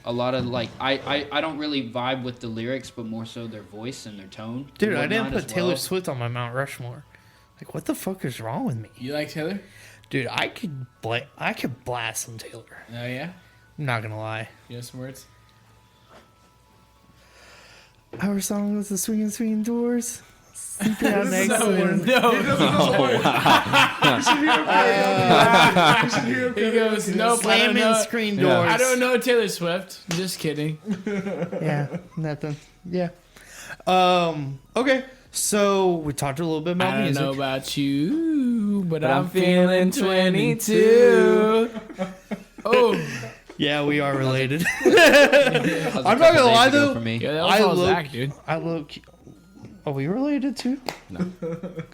A lot of like I don't really vibe with the lyrics, but more so their voice and their tone. Dude, and I didn't whatnot put as Taylor well. Swift on my Mount Rushmore. Like, what the fuck is wrong with me? You like Taylor? Dude, I could blast some Taylor. Oh yeah. I'm not gonna lie. You know some words? Our song was the swinging doors. Sleeping out next to him. He goes, nope. I don't Slamming know. screen doors. I don't know Taylor Swift. Just kidding. Yeah, nothing. Yeah. Okay. So we talked a little bit about I don't music. know about you, but I'm feeling 22. Oh, Yeah, we are related. That was a I'm not couple gonna days lie ago though. For me. yeah, that was I all look- Zach, dude. I look. Are we related too?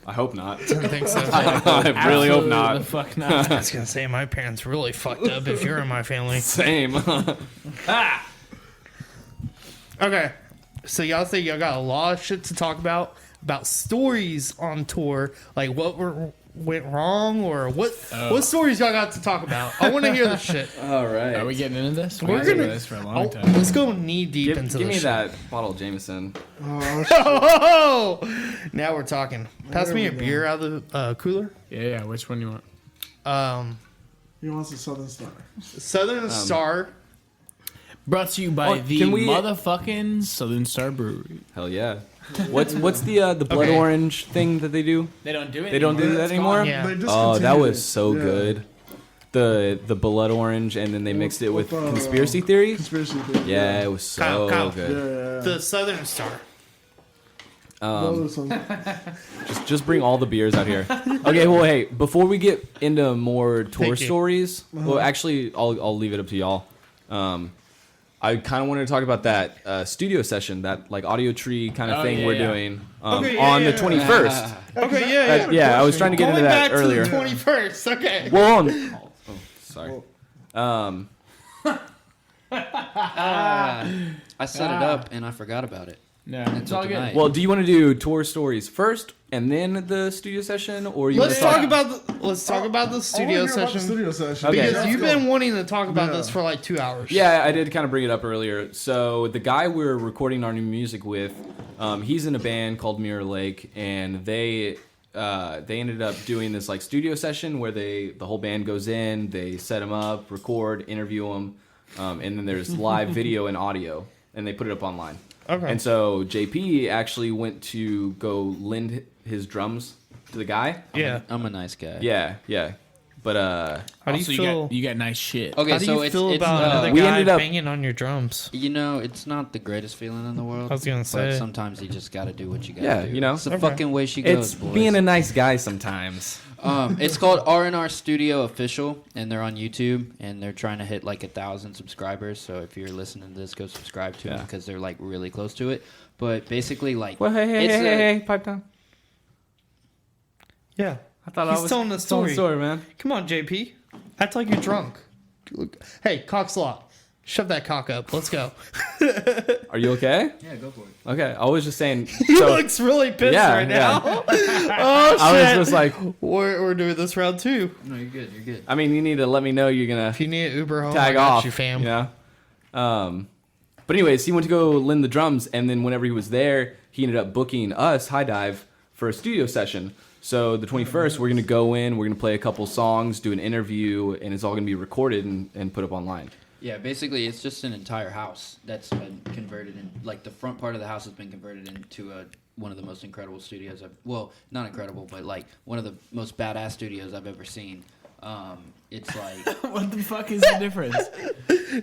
I hope not. I don't think so. I really hope Absolutely not. The fuck not. I was gonna say my parents really fucked up if you're in my family. Same. Okay, so y'all say y'all got a lot of shit to talk about stories on tour, like what went wrong or what stories y'all got to talk about. I want to hear this shit. All right. Are we getting into this? We're We've been gonna- into this for a long time. Let's go knee deep Give, into give me this. that bottle of Jameson. Oh, now we're talking. Pass me a beer out of the cooler. Yeah, which one do you want? He wants a Southern Star. Southern Star. Brought to you by the motherfucking Southern Star Brewery. Hell yeah. What's the blood orange thing that they do? They don't do it. They don't do that anymore. Yeah. Oh, that was so good. The blood orange, and then they mixed it with conspiracy theory. Conspiracy theory. Yeah, it was so Kyle. good. The Southern Star. Just bring all the beers out here. Okay, well, hey, before we get into more tour stories, well, actually, I'll leave it up to y'all. I kind of wanted to talk about that studio session, that like audio tree kind of thing we're doing on the 21st. Okay, Yeah, I was trying to get into that earlier. To the 21st. Okay. Well, sorry. I set it up and I forgot about it. No, it's all good. Well, do you want to do tour stories first and then the studio session, or you Let's want talk about the studio session. Okay. Because you've been wanting to talk about this for like 2 hours. Yeah, I did kind of bring it up earlier. So the guy we're recording our new music with, he's in a band called Mirror Lake, and they ended up doing this like studio session where the whole band goes in, they set them up, record, interview them, and then there's live video and audio, and they put it up online. Okay. And so JP actually went to go lend his drums to the guy. Yeah. I'm a nice guy. Yeah. But how do you feel? You got nice shit. Okay, How do you feel about another we guy ended up- banging on your drums? You know, it's not the greatest feeling in the world. I was gonna say. But sometimes you just got to do what you got to do. you know. It's the fucking way she goes, it's boys. being a nice guy sometimes. It's called R&R Studio Official, and they're on YouTube, and they're trying to hit like 1,000 subscribers. So if you're listening to this, go subscribe to them because they're like really close to it. But basically, like, Well, hey, pipe down. Yeah. I thought He's I was telling the story. man. Come on, JP. Act like you're drunk. Hey, cockslot. Shove that cock up. Let's go. Are you okay? Yeah, go for it. Okay, I was just saying. He looks really pissed right now. Oh, shit. I was just like, we're doing this round too. No, you're good. You're good. I mean, you need to let me know you're gonna If you need an Uber home, tag I got off, you, fam. Yeah. But anyways, he went to go lend the drums, and then whenever he was there, he ended up booking us, HIGHDIVE, for a studio session. So the 21st, we're gonna go in, we're gonna play a couple songs, do an interview, and it's all gonna be recorded and put up online. Yeah, basically, it's just an entire house that's been converted in. Like, the front part of the house has been converted into one of the most incredible studios well, not incredible, but like one of the most badass studios I've ever seen. It's like What the fuck is the difference?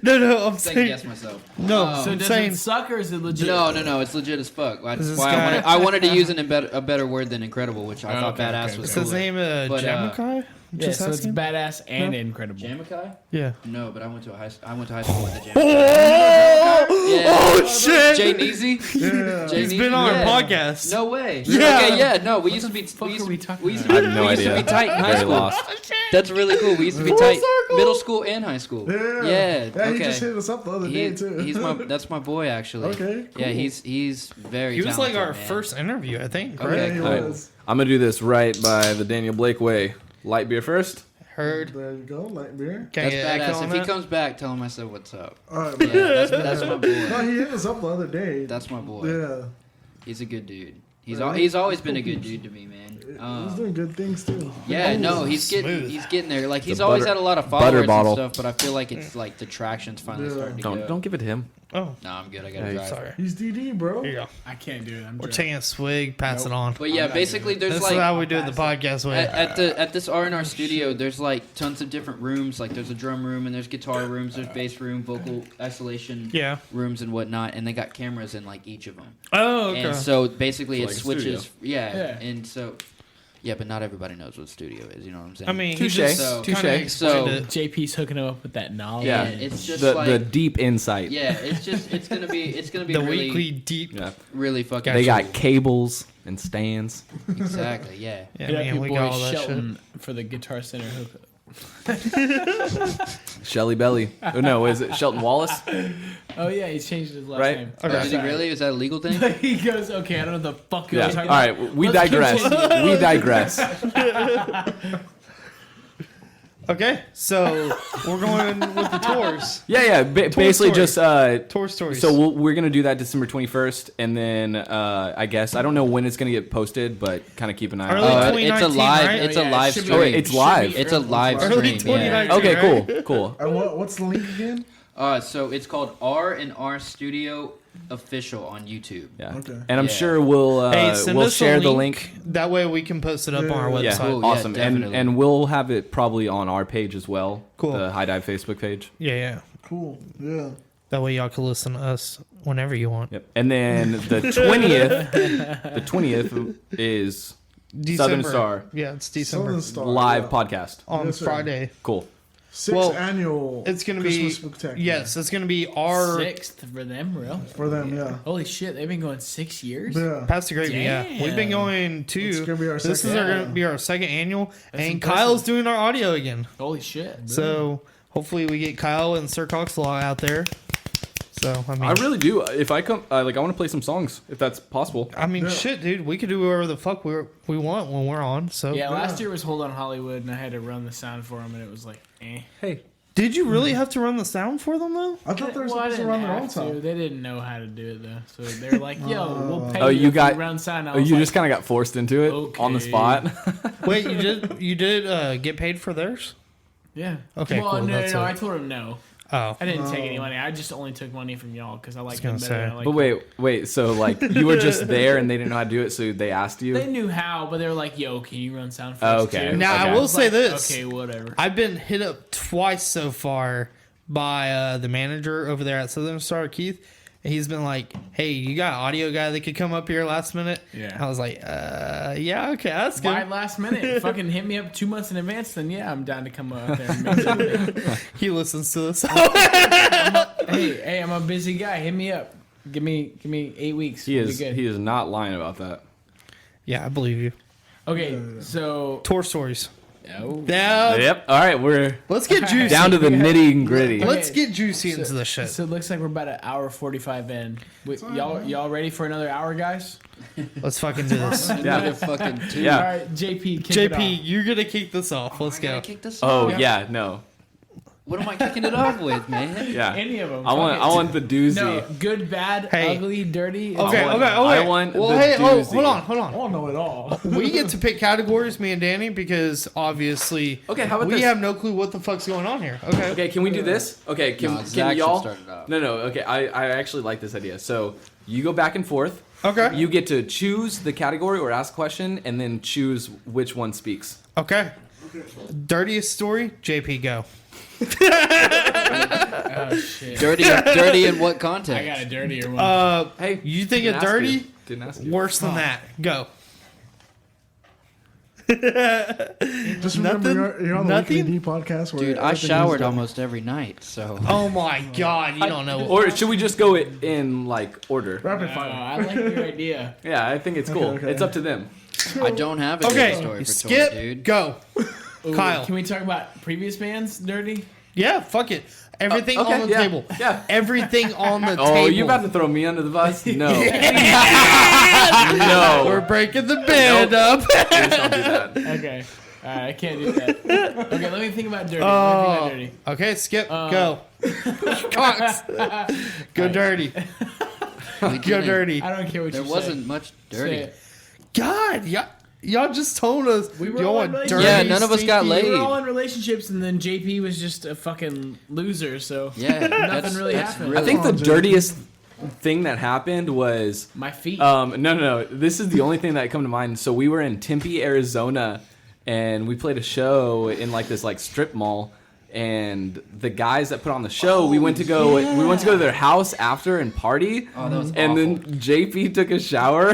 No, I'm second saying. guess myself. No, So I'm does saying. it suck or is it legit? No, it's legit as fuck. That's this why guy- I wanted to use a better word than incredible, which I thought badass was Is his cooler. name But, Jamakai? Yeah, so it's asking? badass and incredible. Jamakai? Yeah. No, but I went to high school with the Jamakai. Oh shit! Jay Neezy? He's been on our podcast. No way. Yeah. Okay, yeah, no, we used to be are we talking we used I to have no we used to idea. be tight in high Very school. lost. That's really cool. We used to be tight middle school and high school. Yeah. He Okay. just hit us up the other day too. That's my boy actually. Okay, Yeah, cool. he's very He was like talented, our man. first interview, I think. Okay. Right? Yeah, he All right, was. I'm gonna do this right by the Daniel Blake way. Light beer first. Heard. There you go, light beer. Can I That's get an echo badass. on If he that? comes back, tell him I said what's up. All right, Yeah, man. that's my No, boy. he hit us up the other day. That's my boy. Yeah. He's a good dude. He's always been a good dude to me, man. He's doing good things too. Yeah, no, he's getting there. Like he's always had a lot of butter followers and bottle. stuff, but I feel like it's like the traction's finally starting to go. Don't give it to him. Oh, No, I'm good. I gotta drive. sorry. He's DD, bro. Here you go. I can't do it. I'm We're drunk. taking a swig, pass it on. But yeah, basically, there's This like is how we do it the podcast way. at this R&R studio, there's like tons of different rooms. Like there's a drum room and there's guitar rooms, there's bass room, vocal isolation Yeah. rooms and whatnot, and they got cameras in like each of them. Oh, okay. And so basically, Like it a switches. studio. Yeah, and so yeah, but not everybody knows what studio is. You know what I'm saying? I mean, Touche. he just So- Touche. kinda explained So- it. JP's hooking him up with that knowledge. Yeah, it's just the like deep insight. yeah, it's gonna be The really weekly deep. Yeah. really fucking. They cool. got cables and stands. exactly yeah. Yeah, Hit up man, your we boy got all that Shelton for the Guitar Center hookup. Shelly Belly. Oh, no, is it Shelton Wallace? Oh yeah, he's changed his last Right. name. Oh, is he really? Is that a legal thing? He goes, okay, I don't know the fuck you're Yeah. talking All about. right, we Let's digress. continue. We digress. Okay, so we're going with the tours. Yeah. Basically, story. just Tour stories. So we're gonna do that December 21st, and then I guess I don't know when it's gonna get posted, but kind of keep an eye Early on it. It's a 2019, live. right? It's Oh, a yeah, live it should be- stream. Oh, it's live. It's a live Early stream. Yeah. 2019. Okay, cool. And what's the link again? So it's called R&R Studio Official on YouTube. Yeah. Okay. And I'm Yeah. sure we'll Hey, send we'll us share a the link. That way we can post it up on our Yeah, website. Cool, yeah, awesome. definitely. And we'll have it probably on our page as well. Cool. The High Dive Facebook page. Yeah. Cool. Yeah. That way y'all can listen to us whenever you want. Yep. And then the 20th is Southern Star Yeah, it's December. Southern Star. live yeah. podcast. On Yes, sir. Friday. Cool. Sixth annual. It's going to Christmas be, spectacular. yes, it's going to be our, 6th for them, real. For them, yeah. Holy shit, they've been going 6 years. Yeah. Pass the Gravy, yeah. We've been Damn. going to, It's gonna be our this is second going to annual. be our second annual, and impressive. Kyle's doing our audio again. Holy shit. So hopefully we get Kyle and Sir Coxlaw out there. So, I mean, I really do. If I come, I want to play some songs if that's possible. shit, dude, we could do whatever the fuck we want when we're on. So, Yeah, last year was Hold On Hollywood, and I had to run the sound for them, and it was like, eh. Hey. did you really have to run the sound for them though? I thought they were Well, I supposed to didn't run their own have to. time. They didn't know how to do it, though. So they were like, yo, we'll pay Oh, you you if got- run sound. I Oh, was you like, just kind of got forced into it on the Okay. spot. Wait, you did get paid for theirs? yeah. Okay, well, cool, no, that's no, it. I told him no. Oh, I didn't take any money. I just only took money from y'all because I like them gonna better. say. than I like But wait. So like you were just there and they didn't know how to do it, so they asked you. They knew how, but they were like, yo, can you run sound for Oh, us okay. too? Now, I I will was say like, this. Okay, whatever. I've been hit up twice so far by the manager over there at Southern Star, Keith. And he's been like, "Hey, you got an audio guy that could come up here last minute?" Yeah. I was like, yeah, okay, that's good." Why last minute? Fucking hit me up 2 months in advance, then yeah, I'm down to come out there and make something. He listens to this. hey, I'm a busy guy. Hit me up. Give me 8 weeks. He We'll be is good. he is not lying about that. Yeah, I believe you. Okay, so Tour stories. oh, Now, Yep. All right, we're let's get juicy. down to the nitty and gritty. Let's get juicy into the shit. so it looks like we're about an hour 45 in. Y'all ready for another hour, guys? Let's fucking do this. Another fucking two. Yeah. All right, JP, kick it off. JP, you're gonna kick this off. Let's I gotta go. kick this Oh off. yeah, no. What am I kicking it off with, man? Yeah. Any of them. I want the doozy. No, good, bad, Hey. ugly, dirty. Okay, want- okay. I want well, the hey, doozy. hold on. I don't know it all. We get to pick categories, me and Danny, because obviously, Okay, how about we this? have no clue what the fuck's going on here. Okay. Okay, can we do this? Okay, No, can Zach should y'all? start it off. No. Okay, I actually like this idea. So you go back and forth. Okay. You get to choose the category or ask a question, and then choose which one speaks. Okay. Dirtiest story, JP, go. Oh shit! Dirty in what context? I got a dirtier one. Hey, You think didn't it ask dirty? you. Didn't ask you. Worse than that. Go. Just remember, you're on the nothing? Weekly D podcast. Where Dude, I everything is showered done. almost every night, so. Oh my god, you don't know. Or should we just go in like order? Rapid Oh, fire. I like your idea. Yeah, I think it's cool. okay. It's up to them. I don't have a dirty story Okay, for skip, tour, dude. go. Ooh, Kyle. Can we talk about previous bands dirty? Yeah, fuck it. Everything Okay, on the yeah, table. yeah. Everything on the Oh, table. you about to throw me under the bus? No. We're No. breaking the bed up. Please don't do that. Okay. All right, I can't do that. Okay, let me think about dirty. Let me think about dirty. Okay, skip, go. Cox. Go dirty. We Go didn't- dirty. I don't care what There you wasn't say. much Say dirty. it. God, y'all just told us We were y'all all want in dirty. Yeah, none of us got stinky- We were laid. all in relationships, and then JP was just a fucking loser. So Yeah, nothing really that's happened. really- I think the dirtiest thing that happened was My feet. no. This is the only thing that come to mind. So we were in Tempe, Arizona, and we played a show in like this like strip mall. And the guys that put on the show, we went to go to their house after and party. Oh, that was and then JP took a shower,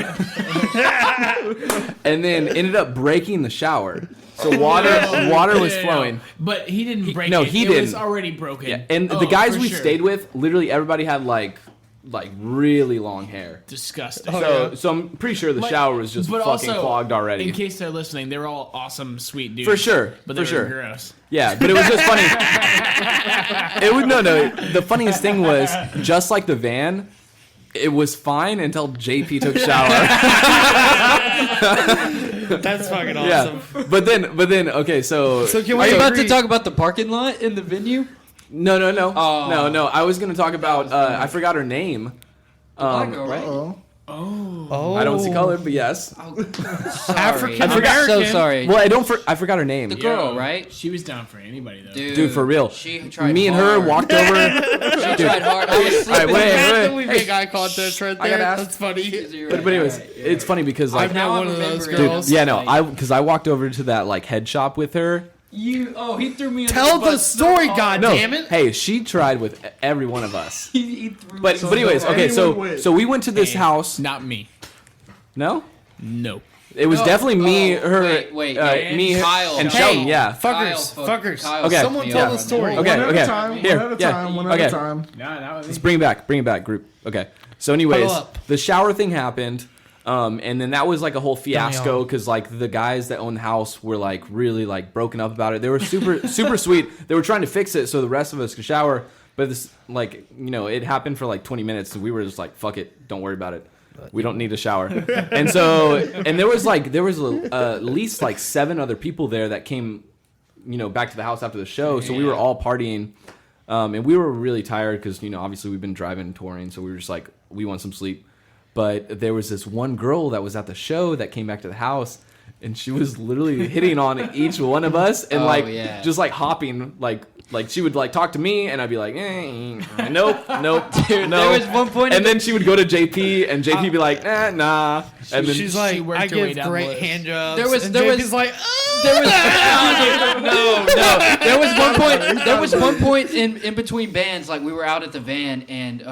and then ended up breaking the shower. So water was flowing. But he didn't break no, it. he It was didn't. already broken. Yeah, and Oh, the guys for we sure. stayed with, literally everybody had like really long hair. Disgusting. So I'm pretty sure the Like, shower was just but fucking also, clogged already. In case they're listening, they were all awesome, sweet dudes. For sure, But they for were sure. gross. Yeah, but it was just funny. No. The funniest thing was just like the van. It was fine until JP took a shower. That's fucking Yeah, awesome. but then, okay, so can Are you about agree- to talk about the parking lot in the venue? no. Oh. No. I was gonna talk about. I forgot her name. Black girl, right? Oh, I don't see color, but yes. Oh, sorry. African I'm American. so sorry. Well, I forgot her name. The girl, Yo, right? She was down for anybody though. Dude, for real. She tried Me and her hard. walked over. She tried hard. I was All right, sleeping. wait. We make eye contact right I gotta there. ask- That's funny. But anyways, it's funny because like I'm not Now one I'm of those remembering. girls. dude, yeah, no, because I walked over to that like head shop with her. He threw me. Tell under the bus so story, hard. God No, damn it. hey, she tried with every one of us. He threw But so anyways, hard. okay, so Anyone win. so we went to this house. Not me. No, No. it was No. definitely me, Oh, her, wait, me, Kyle. and Hey, Sheldon. Yeah. Fuckers. Kyle Okay. fucked Someone me tell up the on story. that. Okay, One at okay. a time. Here, one at a yeah. time. One at Okay. a time. No, not with Let's me. bring it back, group. Okay. So, anyways, Huddle up. the shower thing happened, and then that was like a whole fiasco on. because like the guys that owned the house were like really like broken up about it. They were super sweet. They were trying to fix it so the rest of us could shower, but this like it happened for like 20 minutes, and we were just like, fuck it, don't worry about it. We don't need a shower. And so, and there was at least like 7 other people there that came, back to the house after the show. So we were all partying, and we were really tired because, obviously we've been driving and touring. So we were just like, we want some sleep. But there was this one girl that was at the show that came back to the house, and she was literally hitting on each one of us and just like hopping, like she would like talk to me and I'd be like, nope, Dude, no. there was one point, And then she would go to JP and JP be like, nah. And then She's like, worked I her way give down great the list. hand jobs. There was- and there JP's was- like, there was no. There was one point in between bands, like we were out at the van, and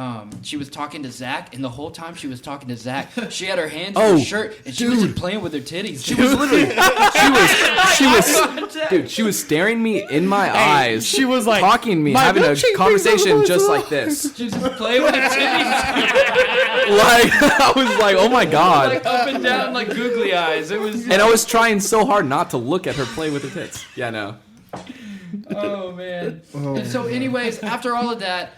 she was talking to Zach, and the whole time she was talking to Zach, she had her hands in her shirt, and she was just playing with her titties. she was literally, she was staring me in my eyes. she was like, talking to me, "My having a milkshake conversation brings just all like this. She was just playing with her titties, Like, I was like, oh my God. like up and down, like googly eyes. It was. And I was trying so hard not to look at her play with her tits. Yeah, no. Oh man. And so, anyways, after all of that,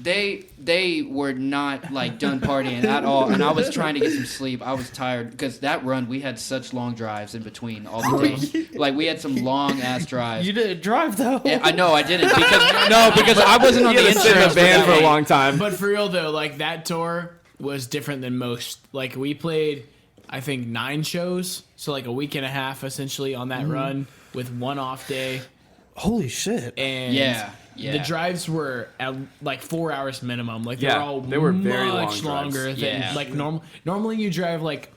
they were not like done partying at all, and I was trying to get some sleep. I was tired because that run we had such long drives in between all the time. Like we had some long ass drives. you didn't drive though. Yeah, I know I didn't because I wasn't on You the had to sit in insurance the van for a that long time. But for real though, like that tour was different than most. Like we played, I think 9 shows, so like a week and a half essentially on that run with one off day. Holy shit. And Yeah. the drives were at like 4 hours minimum. Like Yeah, they were very much long drives. longer than Yeah. like normal. Normally you drive like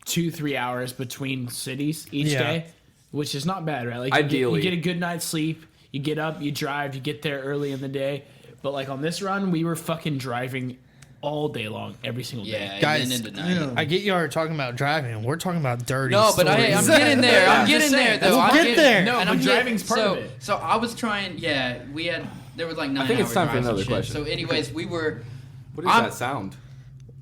2-3 hours between cities each day, which is not bad, right? Like Ideally. you get a good night's sleep. You get up, you drive, you get there early in the day. But like on this run, we were fucking driving all day long, every single day. Yeah, Guys, and then into night. I get you are talking about driving. We're talking about dirty No, but stories. I'm getting there. I'm getting there, though. We'll I'm get getting- there. No, and but I'm driving's part so, of it. So I was trying. Yeah, there was like 9 think it's hour time for drives and another shit. question. So, anyways, we were. What is that sound?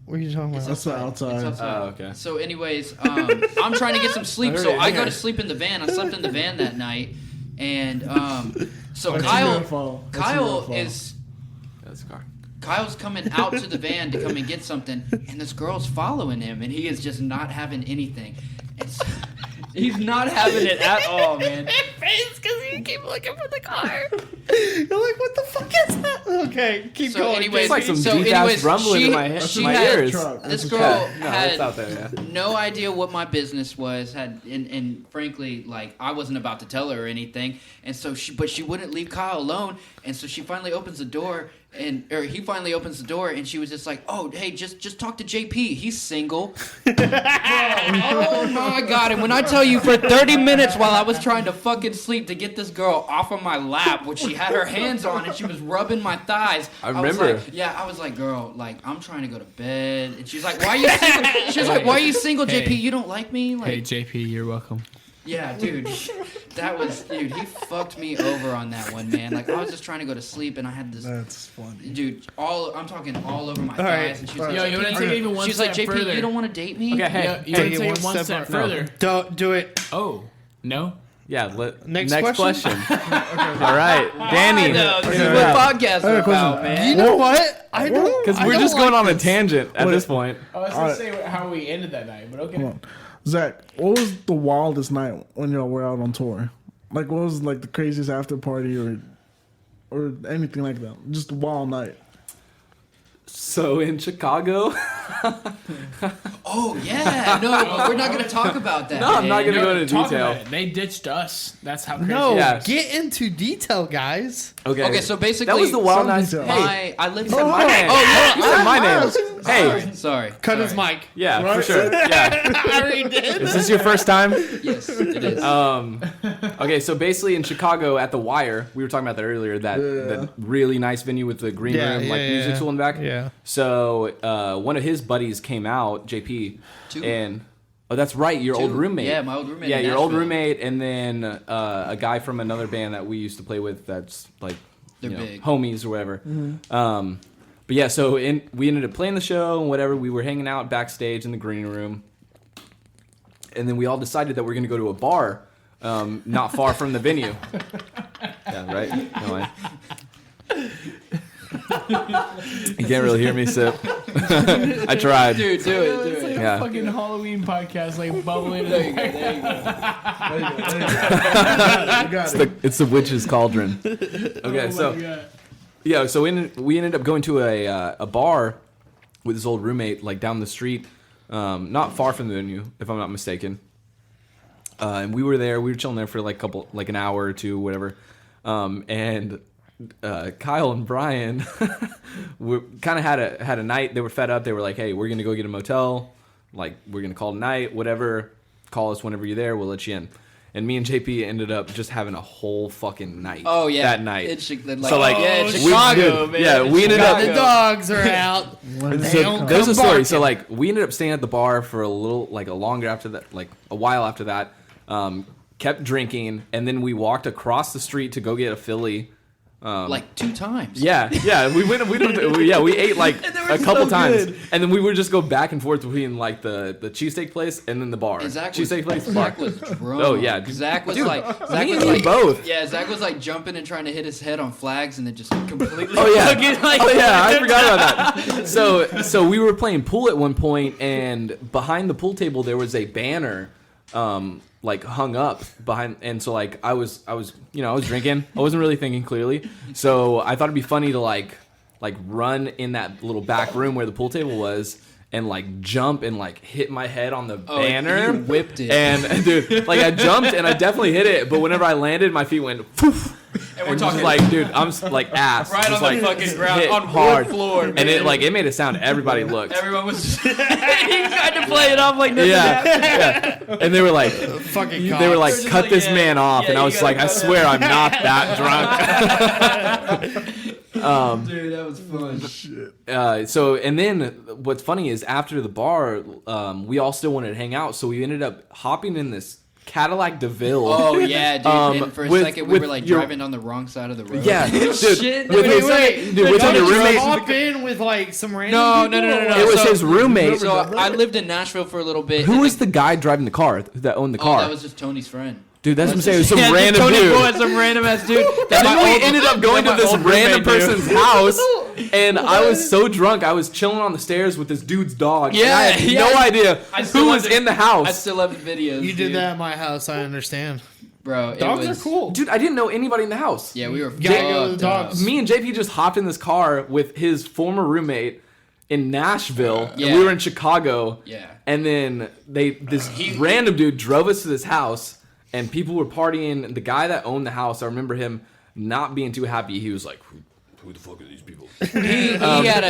What are you talking about? That's the outside. It's outside. Oh, okay. So, anyways, I'm trying to get some sleep, so I go to sleep in the van. I slept in the van that night, and so That's Kyle your fault. That's your fault. is. That's the car. Kyle's coming out to the van to come and get something, and this girl's following him, and he is just not having anything. And so, he's not having it at all, man. Face because you keep looking for the car. You're like, what the fuck is that? Okay, keep So going. anyways, It's like some so deep-ass anyways, rumbling in my she my had- ears. Truck. This That's a girl truck. No, had it's out there, yeah. no idea what my business was. And frankly, like I wasn't about to tell her or anything. And so she wouldn't leave Kyle alone. And so she finally opens the door, or he finally opens the door, and she was just like, "Oh, hey, just talk to JP. He's single." Oh my god! And when I tell you, for 30 minutes while I was trying to fucking sleep to get this girl off of my lap, which she had her hands on and she was rubbing my thighs. I was remember. like, I was like, girl, like I'm trying to go to bed, and she's like, why are you single? She was like, why are you single, JP? Hey. You don't like me? Like, Hey JP, you're welcome. yeah, dude, dude, he fucked me over on that one, man. Like I was just trying to go to sleep, and I had this. That's funny. Dude, I'm talking all over my right. thighs, and she's All like, Yo, you want to take it even one she's step like, JP, further? you don't want to date me? Okay, hey, Yeah, you Take want it to take one it one step step further. further? Don't do it. Oh, no? Yeah. Next Next question? All right, Danny. No, this is what podcasts are about, You man. know what? I don't. Because I we're don't just going like on a this. tangent at this point. I was going to say how we ended that night, but okay. Come on. Zach, what was the wildest night when y'all were out on tour? Like, what was like the craziest after party or anything like that? Just a wild night. So in Chicago. Oh yeah, no, we're not gonna talk about that. No, I'm not gonna go into Talk detail. about it. They ditched us. That's how crazy. No, Yes. get into detail, guys. Okay, so basically, that was the wild some night. detail. Hey, I lived. you said my name. You said my name. Hey, Sorry. Cut his mic. yeah, Right? for sure. Yeah. I already did. Is this your first time? Yes, it is. Okay, so basically in Chicago at the Wire, we were talking about that earlier. That really nice venue with the green room, music tool in the back. Yeah. So one of his buddies came out, JP, and that's right, your old roommate. Yeah, my old roommate. Yeah, in your old Nashville. roommate, and then a guy from another band that we used to play with. That's like, They're big. homies or whatever. But yeah, so we ended up playing the show and whatever. We were hanging out backstage in the green room, and then we all decided that we're going to go to a bar, not far from the venue. Yeah, right. No way. You can't really hear me sip. I tried. Dude, do it. It's like Yeah. a fucking Halloween podcast, like bubbling. There you go. There you go. You got it. It's the witch's cauldron. Okay, so we ended up going to a bar with his old roommate, like down the street, not far from the venue, if I'm not mistaken. And we were there. We were chilling there for like an hour or two, whatever. And Kyle and Brian kind of had a night. They were fed up. They were like, "Hey, we're gonna go get a motel. Like, we're gonna call it a night. Whatever. Call us whenever you're there. We'll let you in." And me and JP ended up just having a whole fucking night. Oh yeah, that night. It's So, it's we- Chicago, dude, man. yeah, we ended up- The dogs are out. When They they don't come- There's a story. barking. So like we ended up staying at the bar for a longer after that, like a while after that. Kept drinking, and then we walked across the street to go get a Philly. like 2 times. Yeah, we ate like a couple times, and then we would just go back and forth between like the cheesesteak place and then the bar. And Zach Cheesesteak place. Zach was drunk. Oh, yeah, dude. Zach was Dude, like me and you both. Yeah, Zach was like jumping and trying to hit his head on flags, and then just completely. Oh yeah, fucking, like, I forgot about that. So we were playing pool at one point, and behind the pool table there was a banner, like hung up behind, and so like I was drinking. I wasn't really thinking clearly, so I thought it'd be funny to like run in that little back room where the pool table was, and like jump and like hit my head on the banner. You whipped it. And dude, like I jumped and I definitely hit it, but whenever I landed, my feet went poof. And we're And talking just like, dude, I'm like ass, right just on like the fucking ground, hit on hard wood floor, man. and it made a sound. Everybody looked. Everyone was just he tried to play it off like nothing happened. Yeah. And they were like, Fucking they were like, They're just cut like, this yeah, man off, yeah, and I you was gotta like, I cut swear I'm not that drunk. Dude, that was fun. So, and then what's funny is after the bar, we all still wanted to hang out, so we ended up hopping in this Cadillac DeVille. Oh yeah, dude. And for a second, we with were like your- driving on the wrong side of the road. Yeah, dude. Shit. With his, Wait. dude, with Don't your you roommate. hop in with like some random No. It was his roommate. So I lived in Nashville for a little bit. Who and was the guy driving the car that owned the car? that was just Tony's friend. Dude, that's what I'm saying. It was some Yeah, random Tony dude. Boy, some random ass dude. And then we ended up going to this random person's house, and I was so drunk. I was chilling on the stairs with this dude's dog. Yeah, and I had yeah. no idea I still who was have the- in the I house. still have the videos. You did that at my house. I understand. Bro. Dogs it was, are cool. Dude, I didn't know anybody in the house. Yeah, we were Gotta go to the fucked up. dogs. Me and JP just hopped in this car with his former roommate in Nashville, Yeah. and we were in Chicago. Yeah. And then this random dude drove us to this house, and people were partying. The guy that owned the house, I remember him not being too happy. He was like, "Who the fuck are these people?" He had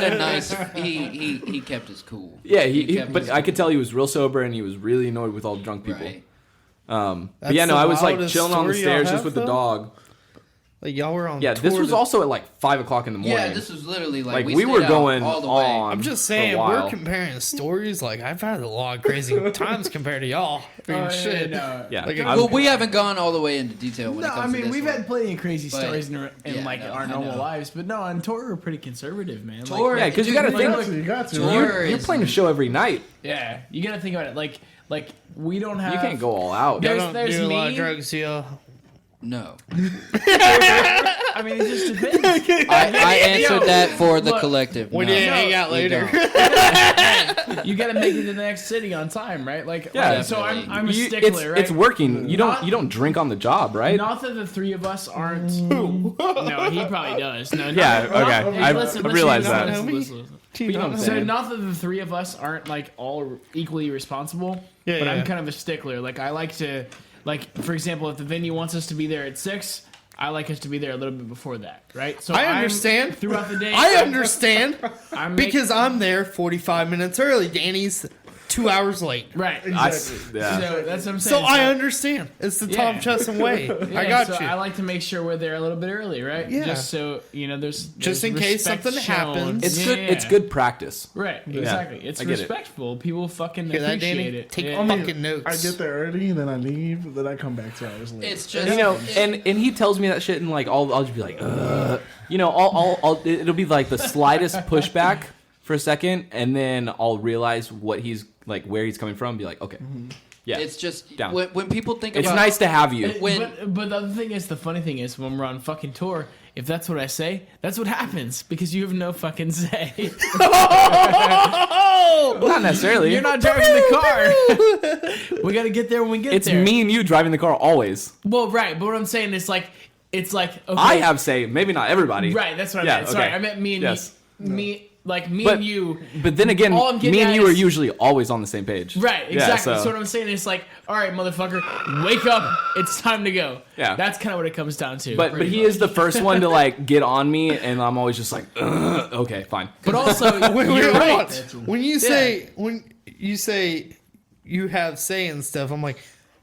a nice. He kept his cool. Yeah, kept but his I could tell he was real sober, and he was really annoyed with all the drunk people. Right. But That's yeah, no, the I was like wildest chilling on the story y'all stairs have, just with the though? dog. Like y'all were on. Yeah, this tour was to- also at like 5 o'clock in the morning. Yeah, this was literally like like we were stayed out going all the way. on. I'm just for a saying, while. we're comparing stories. Like I've had a lot of crazy times compared to y'all. I mean, shit. Yeah, Like, I'm- Well, we haven't gone all the way into detail when it No, comes I mean to this we've one. had plenty of crazy But- stories in yeah, like no, our I normal know. lives, but no, on tour we're pretty conservative, man. Tour, Yeah, 'cause you gotta dude, think- like, You got to. tour Right? you're is- playing a show every night. Yeah, you got to think about it. Like we don't have. You can't go all out. Y'all There's- don't there's do a lot me. of drugs, yeah. No. I I mean, it just depends. I answered that for the collective. We No, didn't hang out we later. Hey, you got to make it to the next city on time, right? Like, Yeah, so I'm a You- stickler, right? It's working. You don't drink on the job, right? Not that the three of us aren't. No, he probably does. No, Yeah, okay. I realize that. Listen. Do you know what I'm So saying? not that the three of us aren't like all equally responsible, Yeah, but yeah. I'm kind of a stickler. Like I like to, like for example, if the venue wants us to be there at 6, I like us to be there a little bit before that, right? So I understand. throughout the day. I understand I'm because I'm there 45 minutes early. Danny's 2 hours late. right. Yeah. So that's what I'm So saying. I understand. It's the Tom Yeah. Chesson way. Yeah, I got so you. I like to make sure we're there a little bit early, right? Yeah. Just so there's Just in case respect something shown. happens. It's Yeah. good. It's good practice. Right. Exactly. It's I get it. respectful. People fucking Hear that, appreciate Danny? it. Take Yeah. fucking notes. I get there early, then I leave, then I come back 2 hours later. It's just You know, and he tells me that shit, and like I'll just be like, you know, I'll it'll be like the slightest pushback for a second, and then I'll realize what he's like, where he's coming from, and be like, okay, yeah, It's just Down. when people think it's about nice to have you. But the other thing is, the funny thing is, when we're on fucking tour, if that's what I say, that's what happens because you have no fucking say. Not necessarily. You're not driving the car. We got to get there when we get It's there. me and you driving the car always. Well, right. But what I'm saying is like, okay, I have say, maybe not everybody. right. That's what I Yeah, meant. Sorry, okay. I meant me and Yes. me But- and you. But then again, All I'm getting me and at you are is- usually always on the same page. Right, Yeah, exactly. so- So what I'm saying is like, all right, motherfucker, wake up. It's time to go. Yeah. That's kind of what it comes down to. But he is the first one to like get on me, and I'm always just like, ugh, okay, fine. But also, Wait, you're hold right. on. When you say you have say and stuff, I'm like,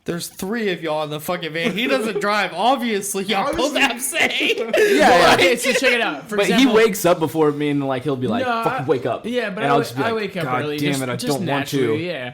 there's 3 of y'all in the fucking van. He doesn't drive. Obviously, y'all both have say. Yeah, Okay, so check it out. For But example, he wakes up before me, and like he'll be like, No, "Fucking wake up!" Yeah, but and I'll just be I like, wake up God early. damn just, it, I just don't want to. naturally, Yeah.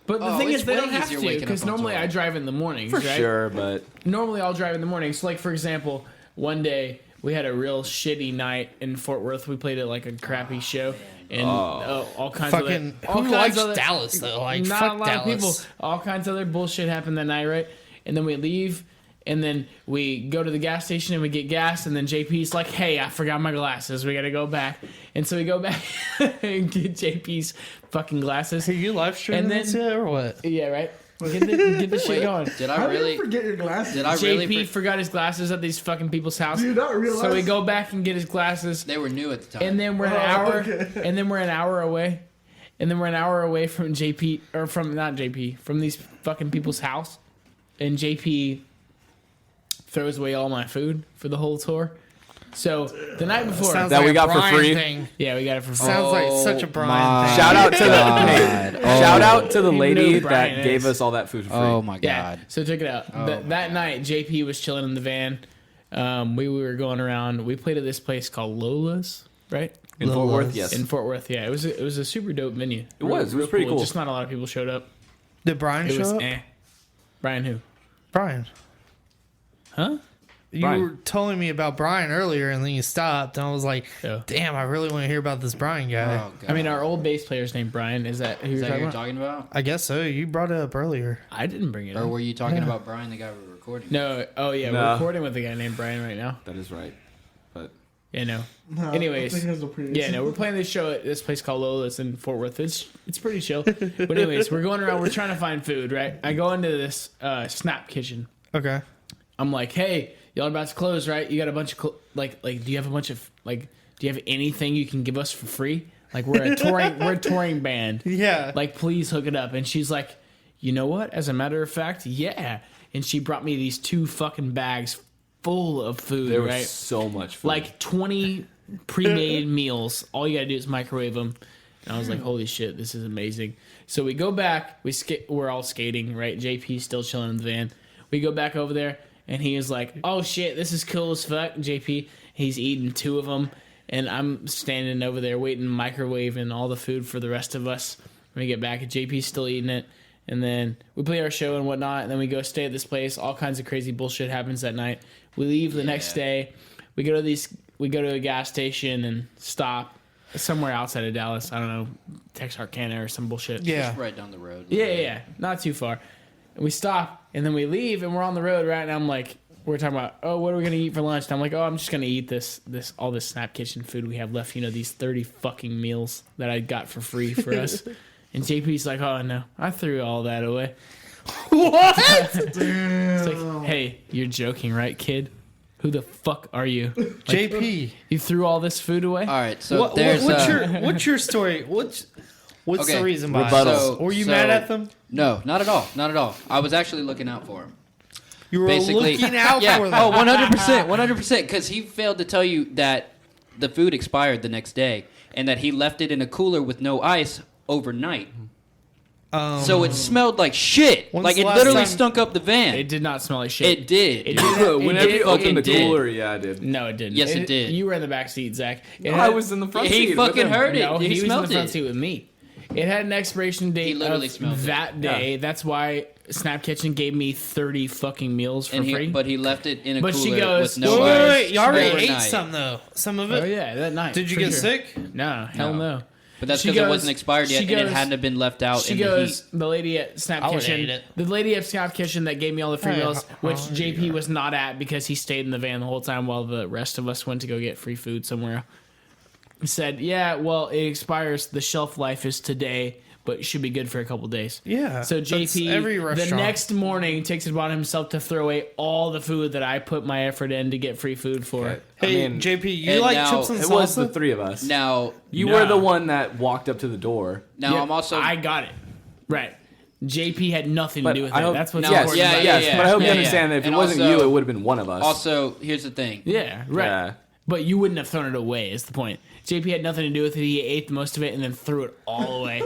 But the thing it's is, they way don't have easier to waking because up on normally tour. I drive in the mornings, For right? sure, but Normally I'll drive in the morning. So, like for example, one day we had a real shitty night in Fort Worth. We played at like a crappy show, and all kinds Fucking, of all who kinds likes of Dallas though? Like, not fuck a lot Dallas. of people. All kinds of other bullshit happened that night, right? And then we leave, and then we go to the gas station and we get gas, and then JP's like, "Hey, I forgot my glasses. We got to go back." And so we go back and get JP's fucking glasses. Are you live streaming And then- this yet or what? Yeah, right. Get the shit Wait, going. did I How did really? you forget your glasses? Did I JP really? forgot his glasses at these fucking people's house. Do you not realize? So we go back and get his glasses, They were new at the time. and then we're an hour away, and then we're an hour away from JP or from not JP from these fucking people's house, and JP throws away all my food for the whole tour. So the night before, Sounds That like we a got for Brian free? Thing. yeah, we got it for free. Sounds like such a Brian thing. shout out to shout out to the Even lady though Brian that gave is. us all that food for free. Oh my Yeah. god. So check it out. That night, JP was chilling in the van. We were going around. We played at this place called Lola's, right? In Fort Worth, yes. In Fort Worth, yeah. It was a super dope venue. It was pretty cool. Just not a lot of people showed up. Did Brian It was show up? Brian who? Brian. Huh? You Brian. were telling me about Brian earlier, and then you stopped, and I was like, Yeah. "Damn, I really want to hear about this Brian guy." Oh, god. I mean, our old bass player's named Brian. Is that who Is you're that who talking you're about? talking about? I guess so. You brought it up earlier. I didn't bring it Or up. were you talking about Brian, the guy we were recording? No. Oh yeah, No. we're recording with a guy named Brian right now. That is right. But Yeah, no. No, Anyways. I think it was the previous Yeah, no, we're playing this show at this place called Lola's in Fort Worth. It's pretty chill. But anyways, we're going around. We're trying to find food, right? I go into this Snap Kitchen. Okay. I'm like, hey, y'all are about to close, right? You got a bunch of like, do you have a bunch of do you have anything you can give us for free? Like we're a touring band. Yeah. Like please hook it up. And she's like, you know what? As a matter of fact, yeah. And she brought me these 2 fucking bags full of food, there was right? so much food. Like 20 pre-made meals. All you gotta do is microwave them. And I was like, holy shit, this is amazing. So we go back. We're all skating, right? JP's still chilling in the van. We go back over there, and he is like, oh shit, this is cool as fuck. JP, he's eating 2 of them, and I'm standing over there waiting, microwaving all the food for the rest of us. When we get back, and JP's still eating it. And then we play our show and whatnot, and then we go stay at this place. All kinds of crazy bullshit happens that night. We leave the next day. We go to a gas station and stop somewhere outside of Dallas. I don't know, Texarkana or some bullshit. Yeah. Just right down the road. Yeah, not too far. And we stop, and then we leave, and we're on the road, right? And I'm like, we're talking about, oh, what are we gonna eat for lunch? And I'm like, oh, I'm just gonna eat all this Snap Kitchen food we have left. You know, these 30 fucking meals that I got for free for us. And JP's like, oh no, I threw all that away. What? It's like, hey, you're joking, right, kid? Who the fuck are you? Like, JP. You threw all this food away? All right, so there's what's your story? What's Okay. the reason behind Rebuttal. it? Were you mad at them? No, not at all. Not at all. I was actually looking out for him. You were Basically, looking out yeah, for them. Oh, 100%, because he failed to tell you that the food expired the next day and that he left it in a cooler with no ice overnight. So it smelled like shit. Like it literally stunk up the van. It did not smell like shit. It did. Whenever you opened the did. cooler, yeah, it did. No, it didn't. Yes, it did. You were in the back seat, Zach. I was in the front seat. He fucking heard it. No, he was in the smelled front it. seat with me. It had an expiration date He literally of smelled it. that day. Yeah. That's why Snap Kitchen gave me 30 fucking meals for free. But he left it in a But she cooler goes, with no ice. Wait, you already ate overnight. some though. Some of it. Oh yeah, that night. Did you for get sure. sick? No, hell no. But that's She because it goes- wasn't expired yet, she and it goes- hadn't have been left out She in goes, the heat. the lady at Snap I would've Kitchen, ate it. the lady at Snap Kitchen that gave me all the free Hey, meals, which oh, JP was not at because he stayed in the van the whole time while the rest of us went to go get free food somewhere. Said, yeah, well, it expires. The shelf life is today, but it should be good for a couple days. Yeah, So that's JP, every the restaurant. next morning, takes it upon himself to throw away all the food that I put my effort in to get free food for. Okay. Hey, I mean, JP, you and like now- chips and it was the salsa? three of us. Now, You Nah. were the one that walked up to the door. now Yep, I'm also. I got it. Right. JP had nothing to But do with I it. hope, That's what's yes, important. yeah, about yeah, it. yeah. But I hope you Yeah, understand that if and it wasn't also- you, it would have been one of us. Also, here's the thing. Yeah, right. Yeah. But you wouldn't have thrown it away, is the point. JP had nothing to do with it. He ate most of it and then threw it all away.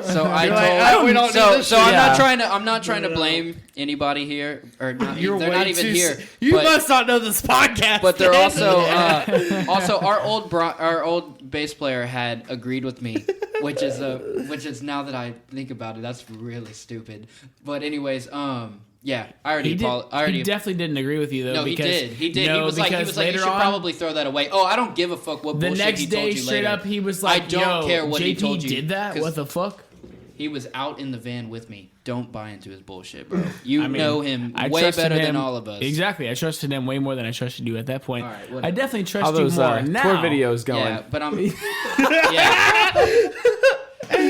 So I You're told. like, "Oh, we don't so need this so shit." I'm Yeah. not trying to. I'm not trying to blame anybody here, or not. You're They're way not even too here. You but, must not know this podcast. But they're man. also our old bass player had agreed with me, which is now that I think about it, that's really stupid. But anyways, yeah, I He already. definitely didn't agree with you, though. No, he because, did. He did. No, he was like, because you later should on, probably throw that away. Oh, I don't give a fuck what the bullshit next he told day, you straight later. up, he was like, I don't Yo, care what JP he told you. did that? 'cause What the fuck? He was out in the van with me. Don't buy into his bullshit, bro. You I mean, know him I way trusted better than him- all of us. Exactly. I trusted him way more than I trusted you at that point. All right, whatever. I definitely trust How those you more now. tour videos going? Yeah, but I'm. Yeah.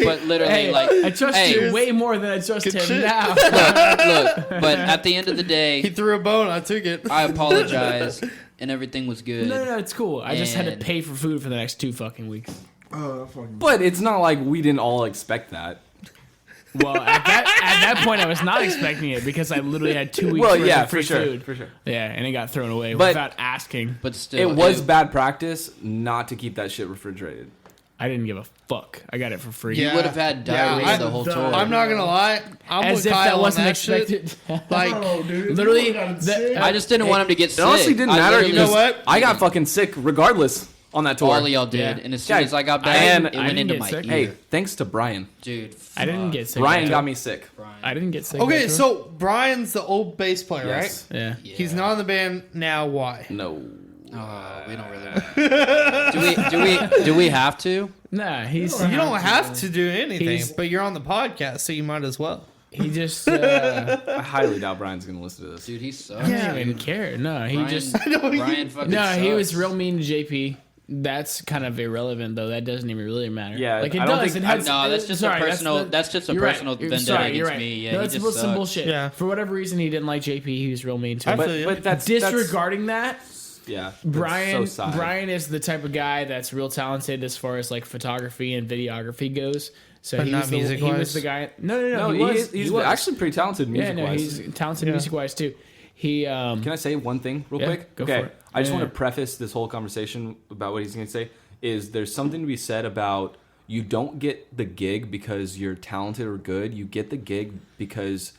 But literally, Hey, like, I trust hey, you way more than I trust Good him shit. now. look. But at the end of the He day, threw a bone. I took it. I apologize, and everything was good. No, it's cool. I just had to And- pay for food for the next 2 fucking weeks. But it's not like we didn't all expect that. Well, at that point, I was not expecting it because I literally had 2 weeks Well, worth yeah, of free for sure, food. for sure. Yeah, and it got thrown away But- without asking. But still, It was bad practice not to keep that shit refrigerated. I didn't give a fuck. I got it for free. You Yeah. would have had diarrhea I- the whole tour. I'm not gonna lie. I'm As with if Kyle that on wasn't that shit. expected. Like, Literally, I just didn't want him to get sick. It honestly didn't I matter. literally- You know what? I got fucking sick regardless on that tour. All of y'all did, Yeah. and as soon Yeah, as I got back, and it I went didn't into get my sick. ear. Hey, thanks to Brian. Dude, I didn't get sick. Brian that got tour. me sick. I didn't get sick. okay, that tour. so Brian's the old bass player, Yes. right? yeah. He's not in the band now. Why? No. we don't really. Do we have to? Nah, he's You don't have to do anything, He's- but you're on the podcast, so you might as well. he just I highly doubt Brian's gonna listen to this. Dude, he sucks. I didn't even care. No, he Brian, just Brian fucking no. He sucks. was real mean to JP. That's kind of irrelevant, though. That doesn't even really matter. Yeah, like it I don't does. think- It has, No, that's just a personal- that's just a you're right. personal You're- vendetta sorry, you're against right. me. Yeah, no, he that's just some sucks. bullshit. Yeah. For whatever reason, he didn't like JP. He was real mean to I him. feel you. But that's Disregarding that, yeah. that's Brian so sad. Brian is the type of guy that's real talented as far as like photography and videography goes. So But he not was the, he music-wise? was the guy. No, No, he was. he's he was. actually pretty talented yeah, music no, wise. he's talented music wise too. He Can I say one thing real Yeah, quick? go okay. for it. I just Yeah. want to preface this whole conversation about what he's going to say is there's something to be said about you don't get the gig because you're talented or good. You get the gig because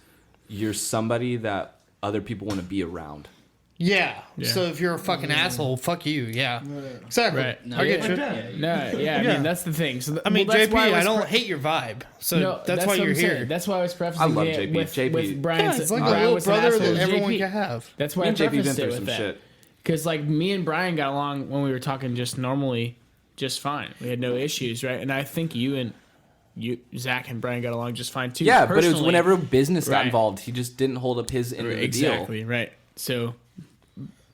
you're somebody that other people want to be around. Yeah. Yeah. So if you're a fucking asshole, fuck you. Yeah. Exactly. Right. I get you. no, yeah, I mean that's the thing. So I mean, well, that's JP, why I was don't hate your vibe. So No, that's why what you're I'm here. saying. That's why I was prefacing I love it JP. with JP. Brian's. Yeah, it's like a Brian little was an brother asshole that to everyone JP. can have. That's why Me I and JP been prefaced it through with some that. shit. Because like me and Brian got along when we were talking just normally, just fine. We had no issues, right? And I think you, Zach and Brian got along just fine too. Yeah, but it was personally. whenever business got Right. involved, he just didn't hold up his end of the deal. Exactly right. So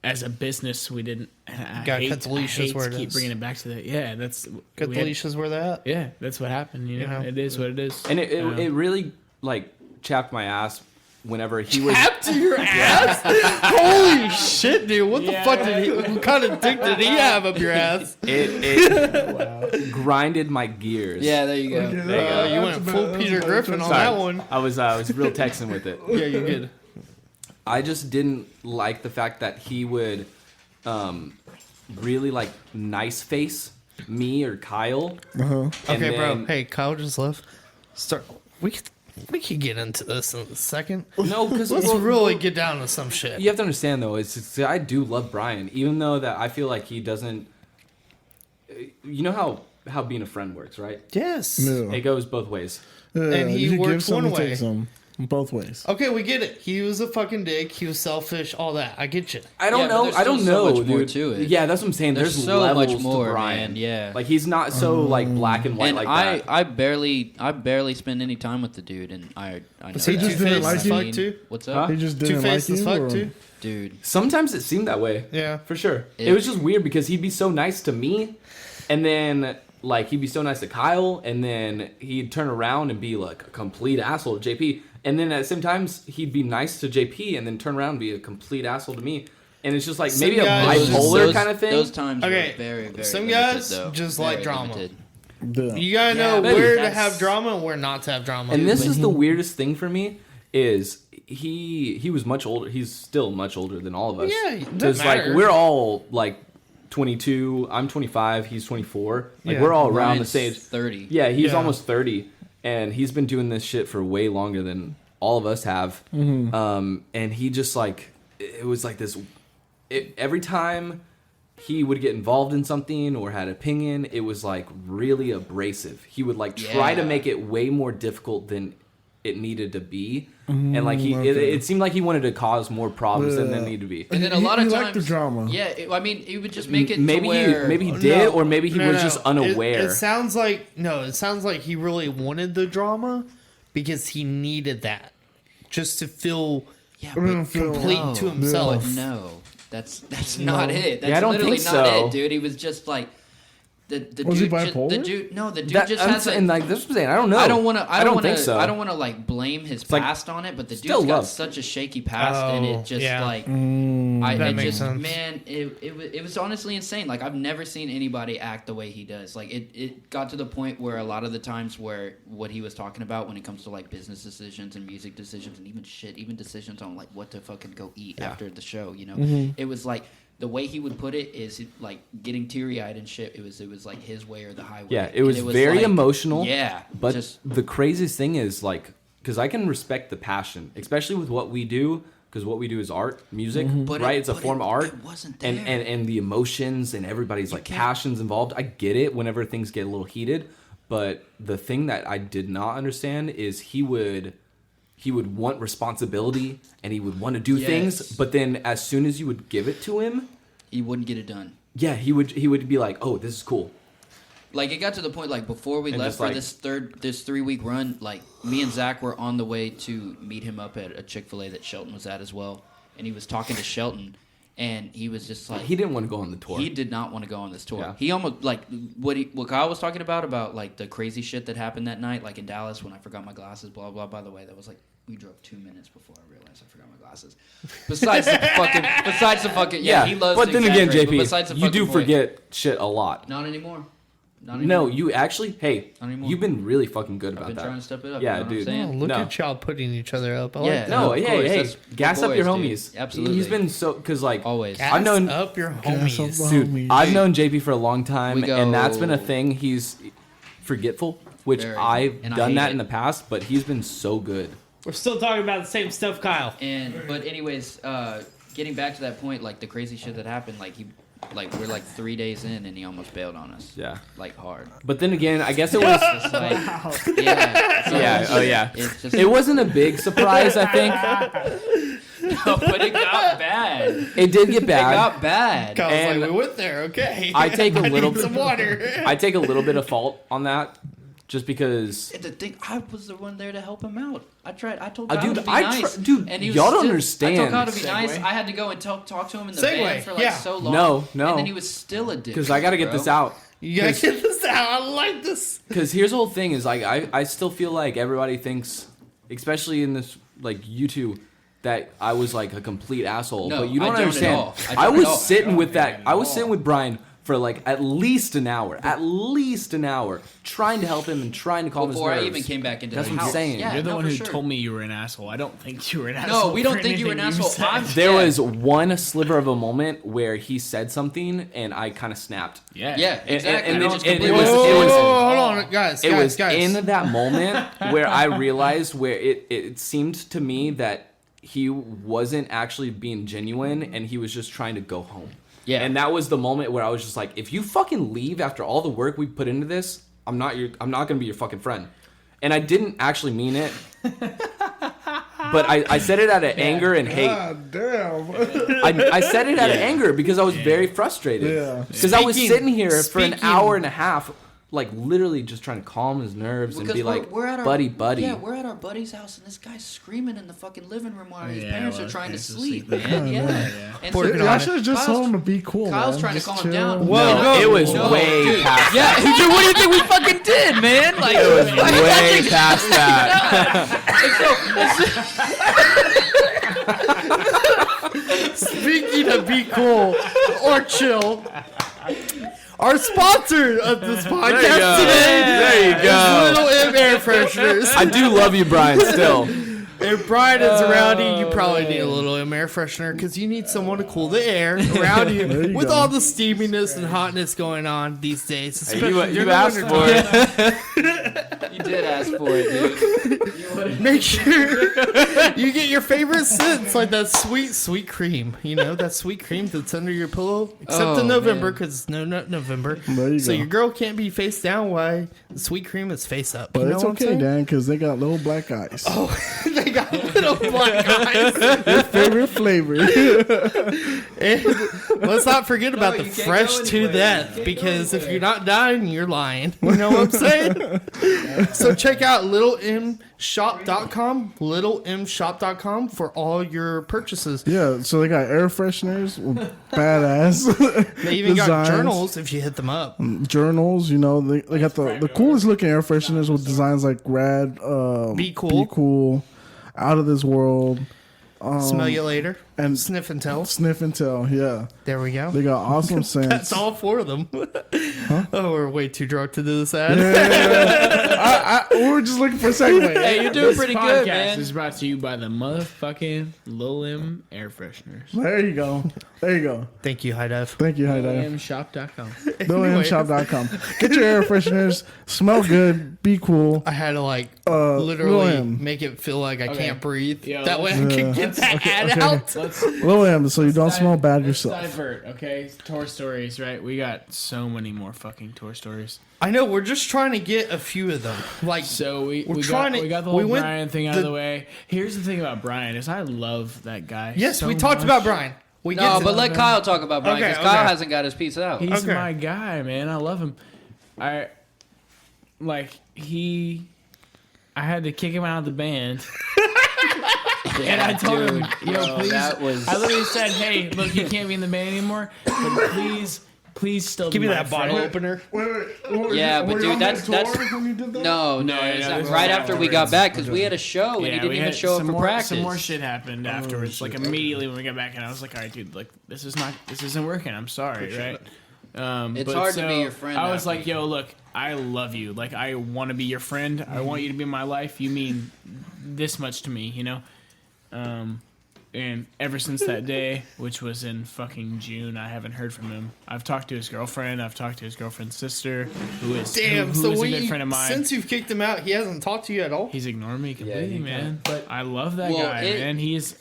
as a business, we didn't. I Gotta hate, cut the leashes I hate where to it keep is. bringing it back to that. Yeah, that's Cut we the had- leashes where they're at. Yeah, that's what happened. You know, it is what it is. And it You know? really like chapped my ass whenever he was. Tapped to your ass? Holy shit, dude! What the fuck did he? What kind of dick did he have up your ass? It grinded my gears. Yeah, there you go. You went full Peter Griffin on that one. I was real Texan with it. Yeah, you did. I just didn't like the fact that he would really like nice face me or Kyle. Okay, bro. Hey, Kyle just left. We could get into this in a second. No, because Let's really get down to some shit. you have to understand though, I do love Brian, even though that I feel like he doesn't. You know how being a friend works, right? Yes. No. It goes both ways. And he you works give some one and way. take some, both ways. Okay, we get it. He was a fucking dick. He was selfish. All that. I get you. I don't Yeah, but know. there's I don't still so know, much more dude. to it. Yeah, that's what I'm saying. There's so levels much more, to Brian. man. Yeah. Like he's not so like black and white And like that. I barely spend any time with the dude, and I know Was he that. just didn't two-faced like as you? fuck too? What's up, He just didn't like Two-faced you. as fuck or- too? dude? Sometimes it seemed that way. Yeah. For sure. It was just weird because he'd be so nice to me, and then like he'd be so nice to Kyle, and then he'd turn around and be like a complete asshole to JP, and then at the same time he'd be nice to JP, and then turn around and be a complete asshole to me, and it's just like Some maybe a guys- bipolar kind of thing. Those times Okay, were very, very some limited, guys though. just Very like drama. limited. Yeah. You gotta Yeah, know but where to that's- have drama and where not to have drama. And this is the weirdest thing for me is he was much older. He's still much older than all of us. Yeah, it doesn't because like matter. we're all like 22. I'm 25. He's 24. Like Yeah. we're all around Ryan's the same age. 30. Yeah, he's Yeah. almost 30, and he's been doing this shit for way longer than all of us have. And he just like it was like this. Every time he would get involved in something or had opinion, it was like really abrasive. He would like try to Yeah. make it way more difficult than it needed to be, and like it seemed like he wanted to cause more problems than there needed to be. And then a lot He of liked times, the drama. Yeah, it, I mean, he would just make it Maybe to where he did, or maybe he was just It unaware. sounds like It sounds like he really wanted the drama because he needed that just to feel yeah, complete to himself. But no, that's not it. That's Yeah, I don't literally think not so. it, dude. He was just like the Was he dude. bipolar? The dude That, just I'm has saying, a. like this. I'm saying I don't know. I don't want to. I don't want think to. so. I don't want to like blame his like, past on it, but the still dude's got love. such a shaky past, and Oh, it just yeah. like That it makes just sense. man, it was honestly insane. Like I've never seen anybody act the way he does. Like it got to the point where a lot of the times where what he was talking about when it comes to like business decisions and music decisions and even decisions on like what to fucking go eat after the show, you know, it was like. The way he would put it is like getting teary-eyed and shit. It was like his way or the highway. Yeah, it And was very like, emotional. Yeah, but just the craziest thing is like, because I can respect the passion, especially with what we do, because what we do is art, music, But right? it- it's a but form of art, it wasn't and there. and the emotions and everybody's like passions involved. I get it whenever things get a little heated, but the thing that I did not understand is he would want responsibility and he would want to do things, Yes. but then as soon as you would give it to him, he wouldn't get it done. yeah, he would be like, oh, this is cool. Like it got to the point like before we And left just, for like- this 3-week run, like me and Zach were on the way to meet him up at a Chick-fil-A that Shelton was at as well, and he was talking to Shelton, and he was just like He didn't want to go on the tour. He did not want to go on this tour. Yeah. He almost like what Kyle was talking about like the crazy shit that happened that night, like in Dallas when I forgot my glasses. Blah blah. By the way, that was like we drove 2 minutes before I realized I forgot my glasses. Besides the fucking yeah, he loves. But to then again, exaggerate, but JP, besides the you do fucking point- forget shit a lot. Not anymore. No, you actually, hey, Not anymore. you've been really fucking good I've about been that. trying to step it up. Yeah, you know what I'm dude. saying? Oh, look No. at y'all putting each other up. I Yeah. like that. No, of hey, course, hey, that's gas up boys, your dude. homies. Absolutely. He's been so, because like, Always. Gas I've known- up your Gas up homies. my dude, homies. I've known JP for a long time, We and that's go- been a thing. He's forgetful, which Very. I've And I done hate that it. in the past, but he's been so good. We're still talking about the same stuff, Kyle. But anyways, getting back to that point, like the crazy shit that happened, we're like 3 days in and he almost bailed on us. Yeah. Like hard. But then again, I guess it was, It's like, yeah. So yeah, oh yeah. It's just, It wasn't a big surprise, I think. no, but it got bad. It did get It bad. got bad. Kyle's And like, we went there, okay. I take a little need some water. I take a little bit of fault on that, just because. And the thing, I was the one there to help him out. I tried. I told Kyle Dude, to be nice. dude, and he was y'all don't still, understand. I told Kyle to be Segue. nice. I had to go and talk to him in the Segue, van for like yeah. so long. No. And then he was still a dick. Because I got to get this out. You gotta get this out. I like this. Because here's the whole thing is like I still feel like everybody thinks, especially in this like YouTube, that I was like a complete asshole. No, but you don't I don't at understand. all. I I don't was at all. sitting with that. I was sitting with Brian for like at least an hour, trying to help him and trying to calm his nerves. Before I even came back into That's the what I'm house. saying. Yeah, You're the no, one for who sure. told me you were an asshole. I don't think you were an asshole. No, we don't for think you were an anything asshole. said. There was one sliver of a moment where he said something and I kind of snapped. Yeah. Yeah, exactly. And I it was was completely hold on, guys. It was guys. in that moment where I realized where it seemed to me that he wasn't actually being genuine and he was just trying to go home. Yeah. And that was the moment where I was just like, if you fucking leave after all the work we put into this, I'm not gonna be your fucking friend. And I didn't actually mean it. But I said it out of anger and hate. God damn. I said it out of anger because I was very frustrated. Yeah. Because I was sitting here for an speaking- hour and a half, like literally just trying to calm his nerves and be like, we're at our, buddy. Yeah, we're at our buddy's house and this guy's screaming in the fucking living room while his Yeah, parents well, are trying to it's sleep, asleep. man. Yeah. And so Y'all should have just Kyle's- told him to be cool. Kyle's man. trying to Just calm him chill. down. Whoa, No, it was No, way dude. past Yeah, that. dude, what do you think we fucking did, man? Like, It was way past that. Speaking of be cool or chill, our sponsor of this podcast today There you is go. Little M Air Fresheners. I do love you, Brian, still. If Brian is around you, you probably need a little M Air Freshener because you need someone to cool the air around you you with go. all the steaminess and hotness going on these days. Especially during You the asked winter for time. it. you did ask for it, dude. Make sure you get your favorite scents like that sweet cream. You know, that sweet cream that's under your pillow. Except Oh, in November man. because no November. There you So go. your girl can't be face down while the sweet cream is face up. But you know it's what I'm okay, saying? Dan, because they got little black eyes. Oh, they got little black eyes. Their favorite flavor. And let's not forget about the you can't fresh go to anywhere. death You can't go because if anywhere. you're not dying, you're lying. You know what I'm saying? So check out littlemshop.com, littlemshop.com for all your purchases. Yeah, so they got air fresheners, badass. They even got designs. journals if you hit them up. Journals, you know, they got the coolest looking air fresheners with designs like rad, Be cool. out of this world, Smell you later. and Sniff and tell. sniff and tell. Yeah, There we go. they got awesome scents. That's all four of them. Oh, we're way too drunk to do this ad. We were just looking for a segue. Hey, you're doing This pretty podcast good, man. is brought to you by the motherfucking Lil M air fresheners. There you go. There you go. Thank you, High Dive. Thank you, High Dive. LilMshop.com. LilMshop.com. Get your air fresheners. Smell good. Be cool. I had to like Lil literally M. make it feel like I Okay. can't breathe. Yo, That way I can get that ad out. Let's Lil M, so you don't smell bad let's yourself. divert, okay? Tour stories, right? We got so many more fucking tour stories. I know, we're just trying to get a few of them. Like, So we We're got trying to- we got the we whole went Brian thing out the- of the way. Here's the thing about Brian is I love that guy. yes, so we talked much. about Brian. We No, get to but let that. Kyle talk about Brian because Okay, Kyle okay. hasn't got his piece out. He's Okay. my guy, man. I love him. I had to kick him out of the band. And I told him, yo, please. that was- I literally said, hey, look, you can't be in the band anymore, but please still Give be me my that bottle friend. opener. Yeah, but dude, that's when you did that? no, No, it's this right is after we got back because we had a show and he Yeah, didn't we even had show up some for more, practice. Some more shit happened afterwards, like immediately when we got back, and I was like, all right, dude, like this isn't working. I'm sorry, right? It's But hard to be your friend I was after like, yo, look, I love you. Like, I want to be your friend. I want you to be in my life. You mean this much to me, you know? And ever since that day, which was in fucking June, I haven't heard from him. I've talked to his girlfriend. I've talked to his girlfriend's sister, who is Damn, who so is a when good friend of mine. since you've kicked him out, he hasn't talked to you at all? He's ignoring me completely, he man. kinda- But I love that Well, guy, man. He's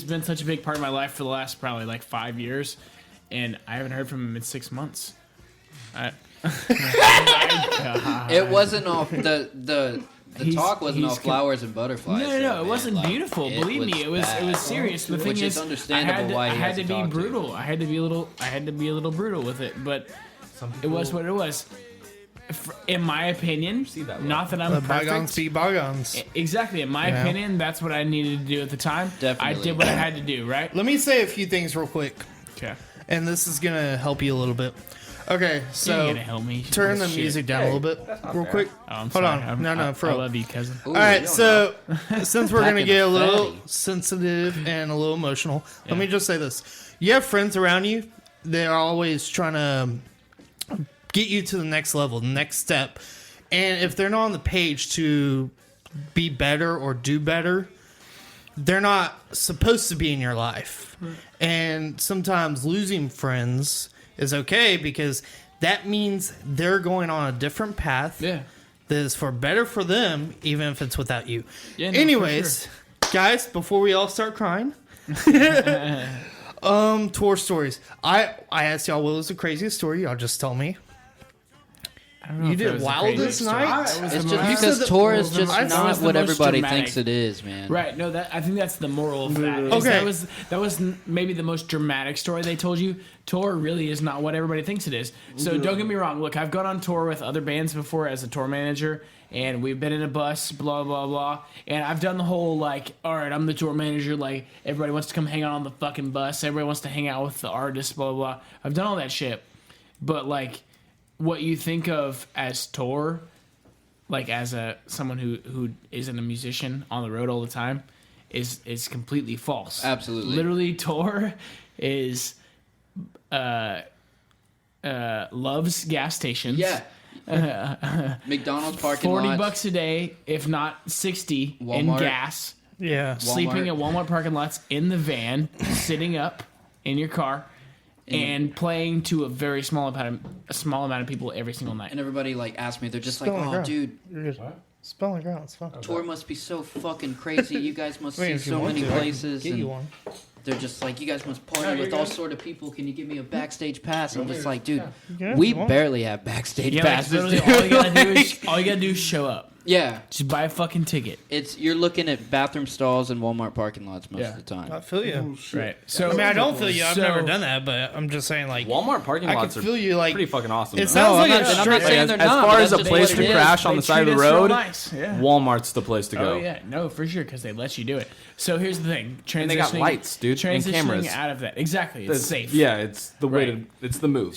been such a big part of my life for the last probably like 5 years, and I haven't heard from him in 6 months. it wasn't all the He's- talk wasn't all he's flowers and butterflies. No, though, it man. wasn't Like, beautiful. Believe me, it was bad. serious. The thing Which is, is understandable why I he had to hasn't be talked to you. brutal. I had to be a little brutal with it, but it was what it was. in my opinion, not that I'm perfect. Bygones be bygones. Exactly. In my opinion, that's what I needed to do at the time. Definitely. I did what I had to do, right? Let me say a few things real quick. Okay. And this is going to help you a little bit. Okay, so You're gonna help me. turn the music down a little bit real quick. Oh, I'm Hold sorry. on. No, for I real. love you, cousin. Ooh, All right, so since we're going to Packing get a little fatty. sensitive and a little emotional, let me just say this. You have friends around you, they're always trying to get you to the next level, the next step. And if they're not on the page to be better or do better, they're not supposed to be in your life. And sometimes losing friends is okay because that means they're going on a different path. Yeah. That is for better for them, even if it's without you. Yeah, no, anyways, guys, before we all start crying, tour stories. I asked y'all what was the craziest story. Y'all just tell me. I don't know You if that did was the wildest craziest story. night? It was It's the just most- because tour is just That was not the what most everybody dramatic. thinks it is, man. Right. No, I think that's the moral of that. is Okay. That was maybe the most dramatic story they told you. Tour really is not what everybody thinks it is. So don't get me wrong. Look, I've gone on tour with other bands before as a tour manager, and we've been in a bus, blah blah blah. And I've done the whole like, all right, I'm the tour manager. Like everybody wants to come hang out on the fucking bus. Everybody wants to hang out with the artists, blah blah blah. I've done all that shit. But like, what you think of as tour, like as someone who isn't a musician on the road all the time, is completely false. Absolutely. Literally, tour is loves gas stations. Yeah. McDonald's parking $40 lots. a day, if not 60 in Walmart. gas. Yeah. Sleeping at Walmart parking lots in the van, sitting up in your car, and playing to a very small amount of people every single night. And everybody like asked me, they're just Spell on the like, "Oh, ground. dude, You're just spell on the ground. It's fine. tour must be so fucking crazy. You guys must I mean, see if you so want many to, I can places." Get And you one. they're just like, "You guys must party No, you're with all good. sort of people. Can you give me a backstage pass?" I'm just like, dude, Yeah, we you want barely have backstage Yeah, like, passes. literally dude. all you gotta do is show up. Yeah, Just buy a fucking ticket. you're looking at bathroom stalls and Walmart parking lots most Yeah. of the time. I feel you. Right. So I mean, I don't feel you. I've So- never done that, but I'm just saying, like, Walmart parking I can lots are feel you, like, pretty fucking awesome. it though. sounds No, like I'm a not- and I'm straight. not saying as, they're as not, far but as a that's just place what to it is. crash on They the side of the treat us real road, nice. Yeah. Walmart's the place to go. Oh yeah, no, for sure, because they let you do it. So here's the thing: transitioning, And they got lights, dude, and Transitioning cameras. out of that, exactly. It's safe. Yeah, it's the way Right. to. It's the move.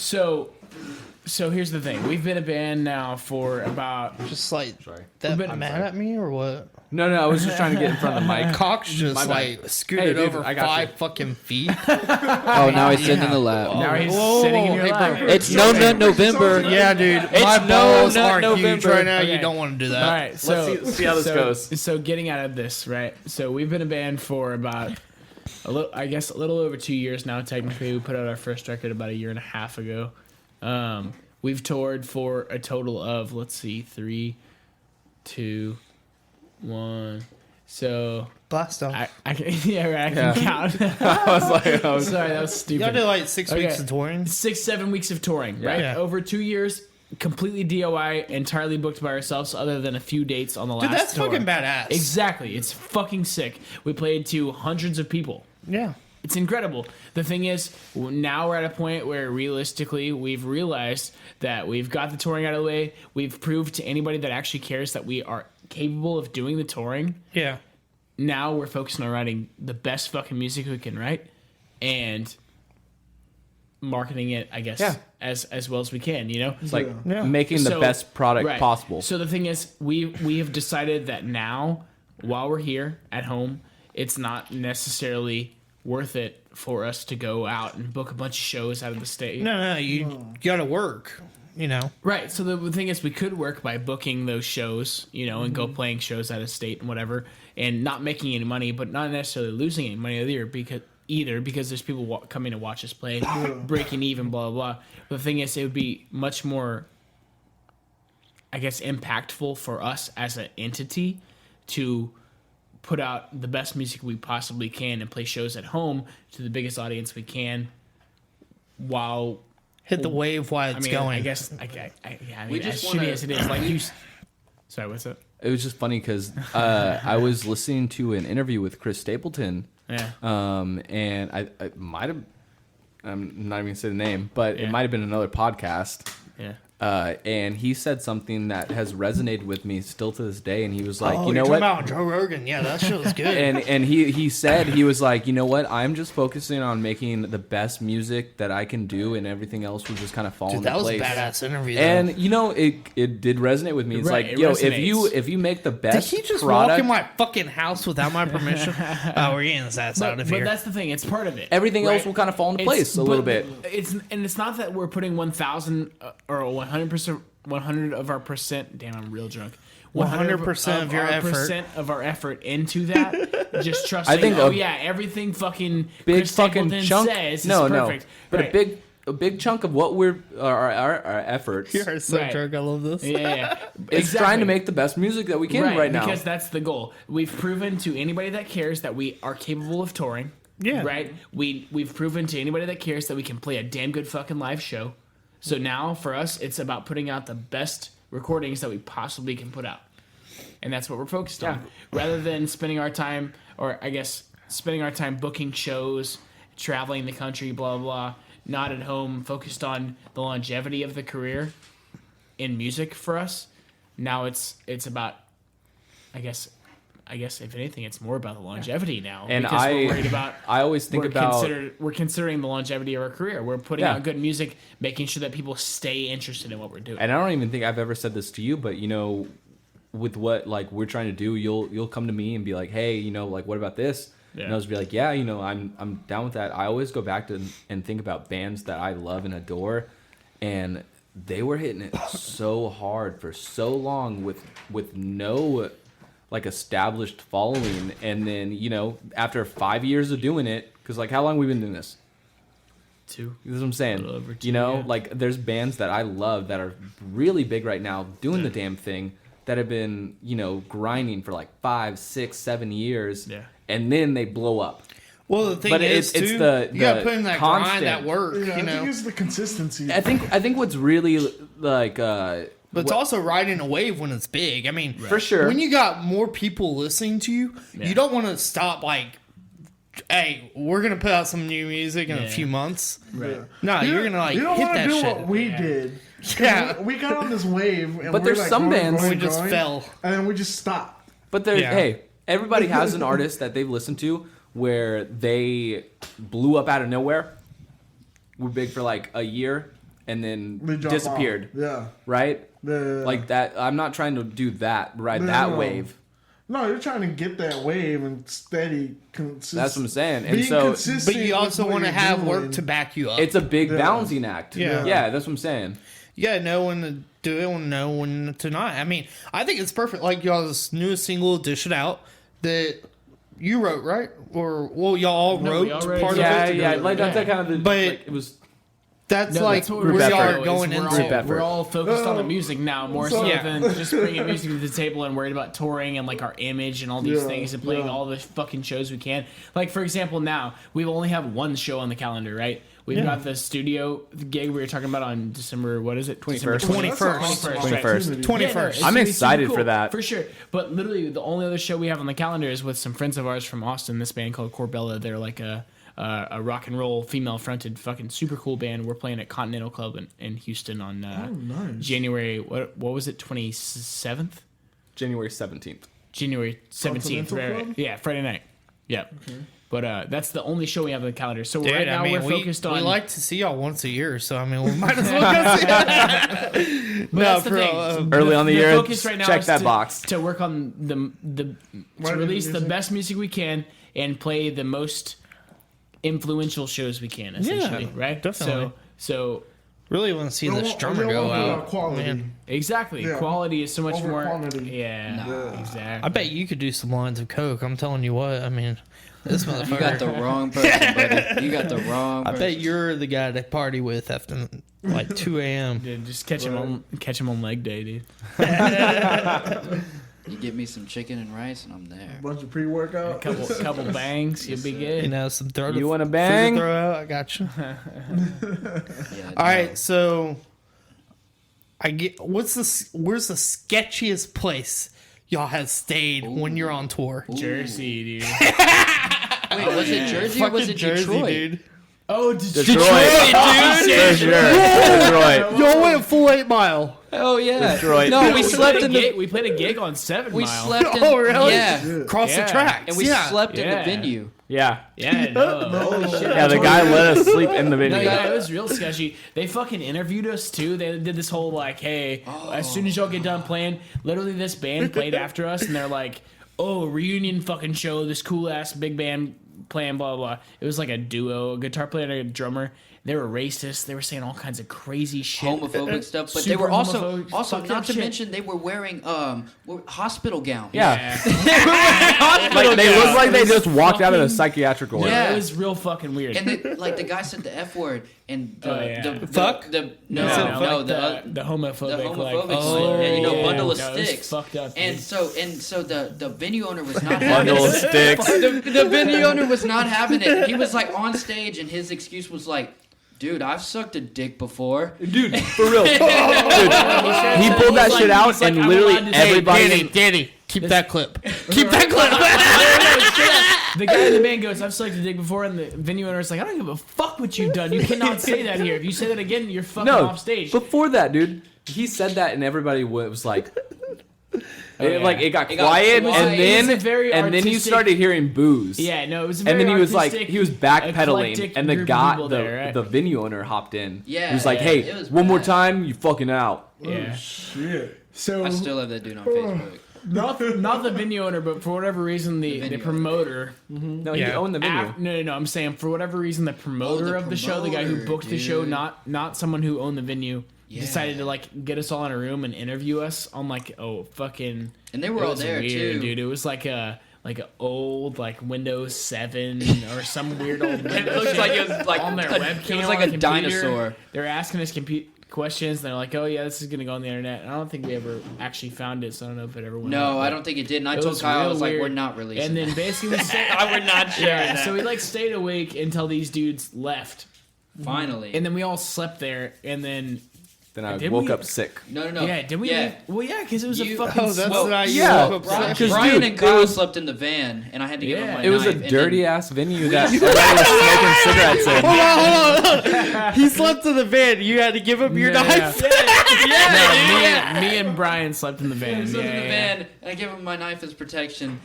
So here's the thing: we've been a band now for about. Just like Sorry. that But- mad at me or what? No, I was just trying to get in front of the mic. Cox just My bad. like scooted Hey, dude, over I got 5 you. fucking feet. Oh, now he's sitting in the lap. Now he's Whoa, sitting in your hey, lap. bro. It's No Nut November. Yeah, dude. It's My no balls nut aren't huge November. right now. You Okay. don't want to do that. All right, so Let's see how this goes. So getting out of this, right? So we've been a band for about a little over 2 years now. Technically, we put out our first record about a year and a half ago. We've toured for a total of 3, 2, 1. So Blast off. I can, yeah, right, I can count. I was like, Sorry, that was stupid. Y'all did like 6 weeks Okay. of touring. 6-7 weeks of touring, right? Yeah. Over 2 years, completely DIY, entirely booked by ourselves, other than a few dates on the last Dude, that's tour. fucking badass. Exactly, it's fucking sick. We played to hundreds of people. Yeah. It's incredible. The thing is, now we're at a point where realistically, we've realized that we've got the touring out of the way. We've proved to anybody that actually cares that we are capable of doing the touring. Yeah. Now we're focusing on writing the best fucking music we can write and marketing it, I guess, Yeah. as well as we can, you know? It's like Yeah. making the So- best product right. possible. So the thing is, we have decided that now, while we're here at home, it's not necessarily worth it for us to go out and book a bunch of shows out of the state. No, you gotta work. You know. Right. So the thing is, we could work by booking those shows, you know, and go playing shows out of state and whatever, and not making any money, but not necessarily losing any money either because there's people coming to watch us play, breaking even, blah, blah, blah. But the thing is, it would be much more, I guess, impactful for us as an entity to put out the best music we possibly can and play shows at home to the biggest audience we can while Hit the wave while it's going. I guess I We mean, just as shitty wanna- as it is, like you. Sorry, what's up? It was just funny because I was listening to an interview with Chris Stapleton. Yeah. And I might have, I'm not even gonna say the name, but Yeah. it might have been another podcast. Yeah. and he said something that has resonated with me still to this day. And he was like, Oh, you know you're what? talking about Joe Rogan. Yeah, that shit was good. And he said, he was like, you know what? I'm just focusing on making the best music that I can do, and everything else will just kind of fall into that was place. a badass interview. Though. And you know, it did resonate with me. It's Right, like, it yo, resonates. if you make the best did he just product, walk in my fucking house without my permission? Oh, we're getting his ass out of But here. that's the thing. It's part of it. everything right? else will kind of fall into It's- place a but little bit. It's not that we're putting 1,000 or 100%, 100 of our percent. Damn, I'm real drunk. 100% of your effort. percent of our effort into that. Just trusting. I think everything fucking Big Chris fucking Stapleton chunk. says No, is perfect. but Right. a big chunk of what we're our efforts You're so Right. drunk. I love this. Yeah. is trying to make the best music that we can right now. Because that's the goal. We've proven to anybody that cares that we are capable of touring. Yeah. Right? We've proven to anybody that cares that we can play a damn good fucking live show. So now for us, it's about putting out the best recordings that we possibly can put out. And that's what we're focused on. Rather than spending our time, or I guess spending our time booking shows, traveling the country, blah, blah, blah, not at home, focused on the longevity of the career in music for us. Now it's about, I guess if anything, it's more about the longevity now. And because we're worried about. I always think about we're considering the longevity of our career. We're putting Yeah. out good music, making sure that people stay interested in what we're doing. and I don't even think I've ever said this to you, but you know, with what like we're trying to do, you'll come to me and be like, hey, you know, like what about this? Yeah. And I'll just be like, yeah, you know, I'm down with that. I always go back to and think about bands that I love and adore, and they were hitting it so hard for so long with no like established following, and then you know after 5 years of doing it, because like how long have we been doing this? 2. That's what I'm saying. A little over 2, you know, yeah. like there's bands that I love that are really big right now doing the damn thing that have been, you know, grinding for like 5, 6, 7 years. Yeah. And then they blow up. Well, the thing But is, it's too, the you got to put in that grind, constant- that work, Yeah, you I know. think it's the consistency. I think what's really like But it's also riding a wave when it's big. I mean, for sure. when you got more people listening to you, you don't want to stop like, hey, we're going to put out some new music in a few months. Right. No, you're going to like you don't hit wanna that do shit. what we did. Yeah. We got on this wave, and But we're there's like some growing, bands growing, we just growing, fell. and then we just stopped. But there's Yeah. hey, everybody has an artist that they've listened to where they blew up out of nowhere, were big for like a year, and then They drop disappeared. off. Yeah. Right? The- Like that. I'm not trying to do that. Ride No, that no. wave. No, you're trying to get that wave and steady, consistent. That's what I'm saying. And Being so, consistent But you with also what want to you're have work doing. to back you up. it's a big Yeah. balancing act. Yeah. Yeah, that's what I'm saying. You gotta know when to do it and know when to not. I mean, I think it's perfect. Like y'all's newest single, "Dish It Out," that you wrote, right? Or well, y'all all No, wrote we all wrote part it of Yeah, it. yeah. Like that's Yeah. kind of the. But- like, it was. That's No, like that's what where we're y'all effort. are going we're into. all, Group effort. we're all focused on the music now more so Yeah. than just bringing music to the table and worried about touring and like our image and all these Yeah, things and playing yeah. all the fucking shows we can. Like for example, now we only have one show on the calendar, right? We've got the studio gig we were talking about on December. What is it? 21st. 21st. 21st. 21st. Yeah, I'm no, it's excited super for that. for sure. But literally, the only other show we have on the calendar is with some friends of ours from Austin. This band called Corbella. They're like a rock and roll female fronted fucking super cool band. We're playing at Continental Club in Houston on nice. January. What was it? 27th. January 17th. January 17th. Continental Right. Club? Yeah, Friday night. Yeah. But that's the only show we have on the calendar. So Dude, right now I mean, we're focused on. We like to see y'all once a year, so I mean, we might as well go see it. But that's the thing. Early on the year, focus right now check is that to, box. to work on to Writing release the music. best music we can and play the most influential shows we can. Essentially, right? definitely. So Really want to see We this don't drummer want go to out. quality. Man. exactly, Yeah. quality is so much Over more. quantity. Yeah, exactly. I bet you could do some lines of coke. I'm telling you what. I mean, this motherfucker. You got the wrong person, buddy. You got the wrong I person. bet you're the guy to party with after like 2 a.m. Dude, just catch him on leg day, dude. You give me some chicken and rice, and I'm there. Bunch of pre-workout. Couple bangs, you'll be good. You know, some throw. You want a food bang? to throw out? I got you. Yeah, All right, so I get. Where's the sketchiest place y'all have stayed when you're on tour? Jersey, dude. Wait, was it Jersey or was it Jersey, Detroit? dude. Oh, Detroit, dude. For sure. Detroit. Y'all went full 8 Mile. Oh yeah. Detroit. No, we slept in the. We played a gig on 7 We Mile. slept in. Oh, really? Yeah. Cross the Yeah. tracks. And we slept in the venue. Yeah. Yeah, no. Holy shit. Yeah, the guy let us sleep in the No, venue. yeah, it was real sketchy. They fucking interviewed us too. They did this whole like, hey, as soon as y'all get done playing, literally this band played after us, and they're like, oh, reunion fucking show, this cool ass big band playing, blah, blah, blah. It was like a duo, a guitar player and a drummer. They were racist. They were saying all kinds of crazy shit. Homophobic stuff, but they Super were also homophobic, fucked not up to shit. mention they were wearing hospital gowns. Yeah. Yeah. Like, they look like they just walked out of a fucking- psychiatric ward. Yeah. It was real fucking weird. And the guy said the F word and the Fuck? the no, the homophobic, like, bundle of no, it was sticks. fucked up. And dude. so the venue owner was not Bundle having of it. sticks. The venue owner was not having it. He was like on stage and his excuse was like, dude, I've sucked a dick before. Dude, for real. Dude, he pulled that shit out and literally everybody... Danny, keep that clip. Keep that clip. The guy in the band goes, I've sucked a dick before, and the venue owner's like, I don't give a fuck what you've done. You cannot say that here. If you say that again, you're fucking off stage. Before that, dude, he said that and everybody was like... yeah. It got quiet, It was very and then you artistic- started hearing boos. Yeah, no, it was a And very then he was like, artistic, he was backpedaling, eclectic and the group of guy, people there, right? the venue owner hopped in. Yeah, he was like, yeah, "Hey, it was one more bad. time, you fucking out." Yeah. Shit. I So still have that dude on Facebook. Not the venue owner, but for whatever reason, the venue promoter. No, he Yeah. owned the venue. No, I'm saying for whatever reason, the promoter of the show, the guy who promoter, booked the show, dude. not someone who owned the venue, Yeah. decided to like get us all in a room and interview us on like fucking. And they were it all was there weird, too. dude. It was like an old like Windows 7 or some weird old. It looks like it was like on their webcam. It was on like the a computer. dinosaur. They were asking us questions. And they're like, "Oh yeah, this is gonna go on the internet." And I don't think we ever actually found it, so I don't know if it ever went. No, out, I but don't think it did. And I it told was Kyle, I real was like, weird. we're not releasing And then that. basically, we stayed, I would not share that. so we like stayed awake until these dudes left, Finally. and then we all slept there, and then. Then I Did woke we- up sick. No. Yeah, did we? Yeah. leave? Well, yeah, because it was a You- fucking. Oh, that's smoke. not you. Yeah. woke up Brian, sick. Because, Brian dude, and it Kyle was- slept in the van, and I had to give him Yeah. my It was a knife, and dirty then- ass venue that everybody was smoking cigarettes in. Hold on. He slept in the van. You had to give him your Yeah. knife. Me and Brian slept in the van. I slept in the Yeah. van, and I gave him my knife as protection.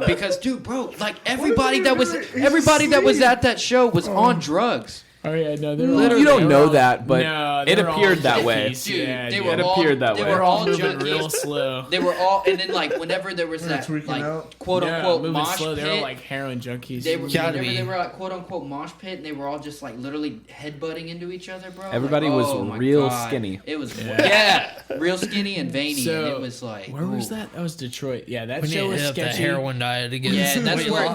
Because, dude, bro, like everybody that was at that show was on drugs. Oh yeah, no, they were Literally. You don't they were know all- that, but no, it they were all appeared that way. junkies. Dude, Yeah, they dude. were It all, appeared that they way. were all moving junkies. real slow. They were all, and then like whenever there was that tweaking like out. quote unquote moving mosh slow. pit, They were like heroin junkies. they were Gotta whenever be. they were like quote unquote mosh pit, and they were all just like literally headbutting into each other, bro. Everybody Like, was oh my real God. skinny. It was Yeah. real skinny and veiny, So, and it was like where was ooh. that? That was Detroit. Yeah, that We need show to was hit up the sketchy. heroin diet again. Yeah, that's where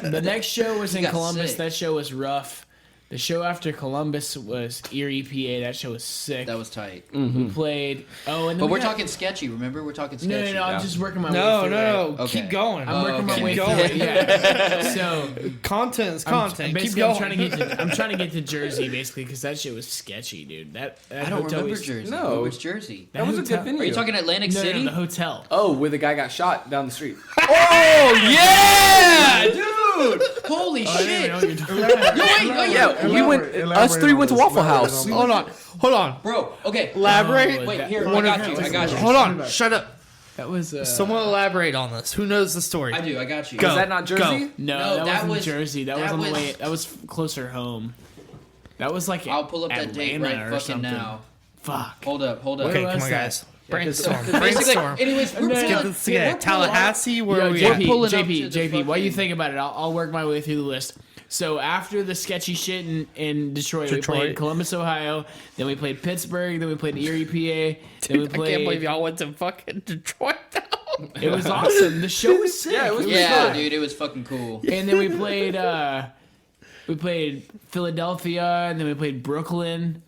The next show was in got Columbus. sick. That show was rough. The show after Columbus was Erie, PA. That show was sick. That was tight. We played. Oh, and then But we we're got- talking sketchy. Remember, we're talking No, sketchy. no, no. I'm just working my way No, through no, it. no. Okay. Keep going. I'm working my okay. way Keep through going. it. Yeah. So Content is content. Keep basically, going. I'm trying to get to Jersey, basically, because that shit was sketchy, dude. That I don't hotel remember was- Jersey. No. Which Jersey? That was a hotel- good venue. Are you talking Atlantic No, City? the hotel. Oh, where the guy got shot down the street. Oh yeah, dude! Holy I shit! don't even know what you're talking about. Yeah, we went. Us three went to Waffle House. Hold on. Hold on. Bro, okay. Elaborate. Oh, Wait, that- here, One I of- got you. I got you. Hold on. Shut up. That was Someone elaborate on this. Who knows the story? I do. I got you. Go. Is that not Jersey? Go. No, that that wasn't was- Jersey. That was that on the was- way. That was closer home. That was like I'll pull up that date right Atlanta or fucking something. now. Fuck. Hold up. Hold up. Okay, Where come was on, that? guys. Brainstorm. Basically, Brainstorm. anyways, we're Let's Get pulling, this together. we're pulling Tallahassee, where Yo, we JP, at? pulling up JP, to the JP, what do you fucking- think about it? I'll work my way through the list. So after the sketchy shit in Detroit, we Detroit. played Columbus, Ohio. Then we played Pittsburgh. Then we played Erie, PA. Then we Dude, I played. can't believe y'all went to fucking Detroit. Though. It was awesome. The show was sick. Yeah, it was Yeah, dude, it was fucking cool. And then we played Philadelphia, and then we played Brooklyn,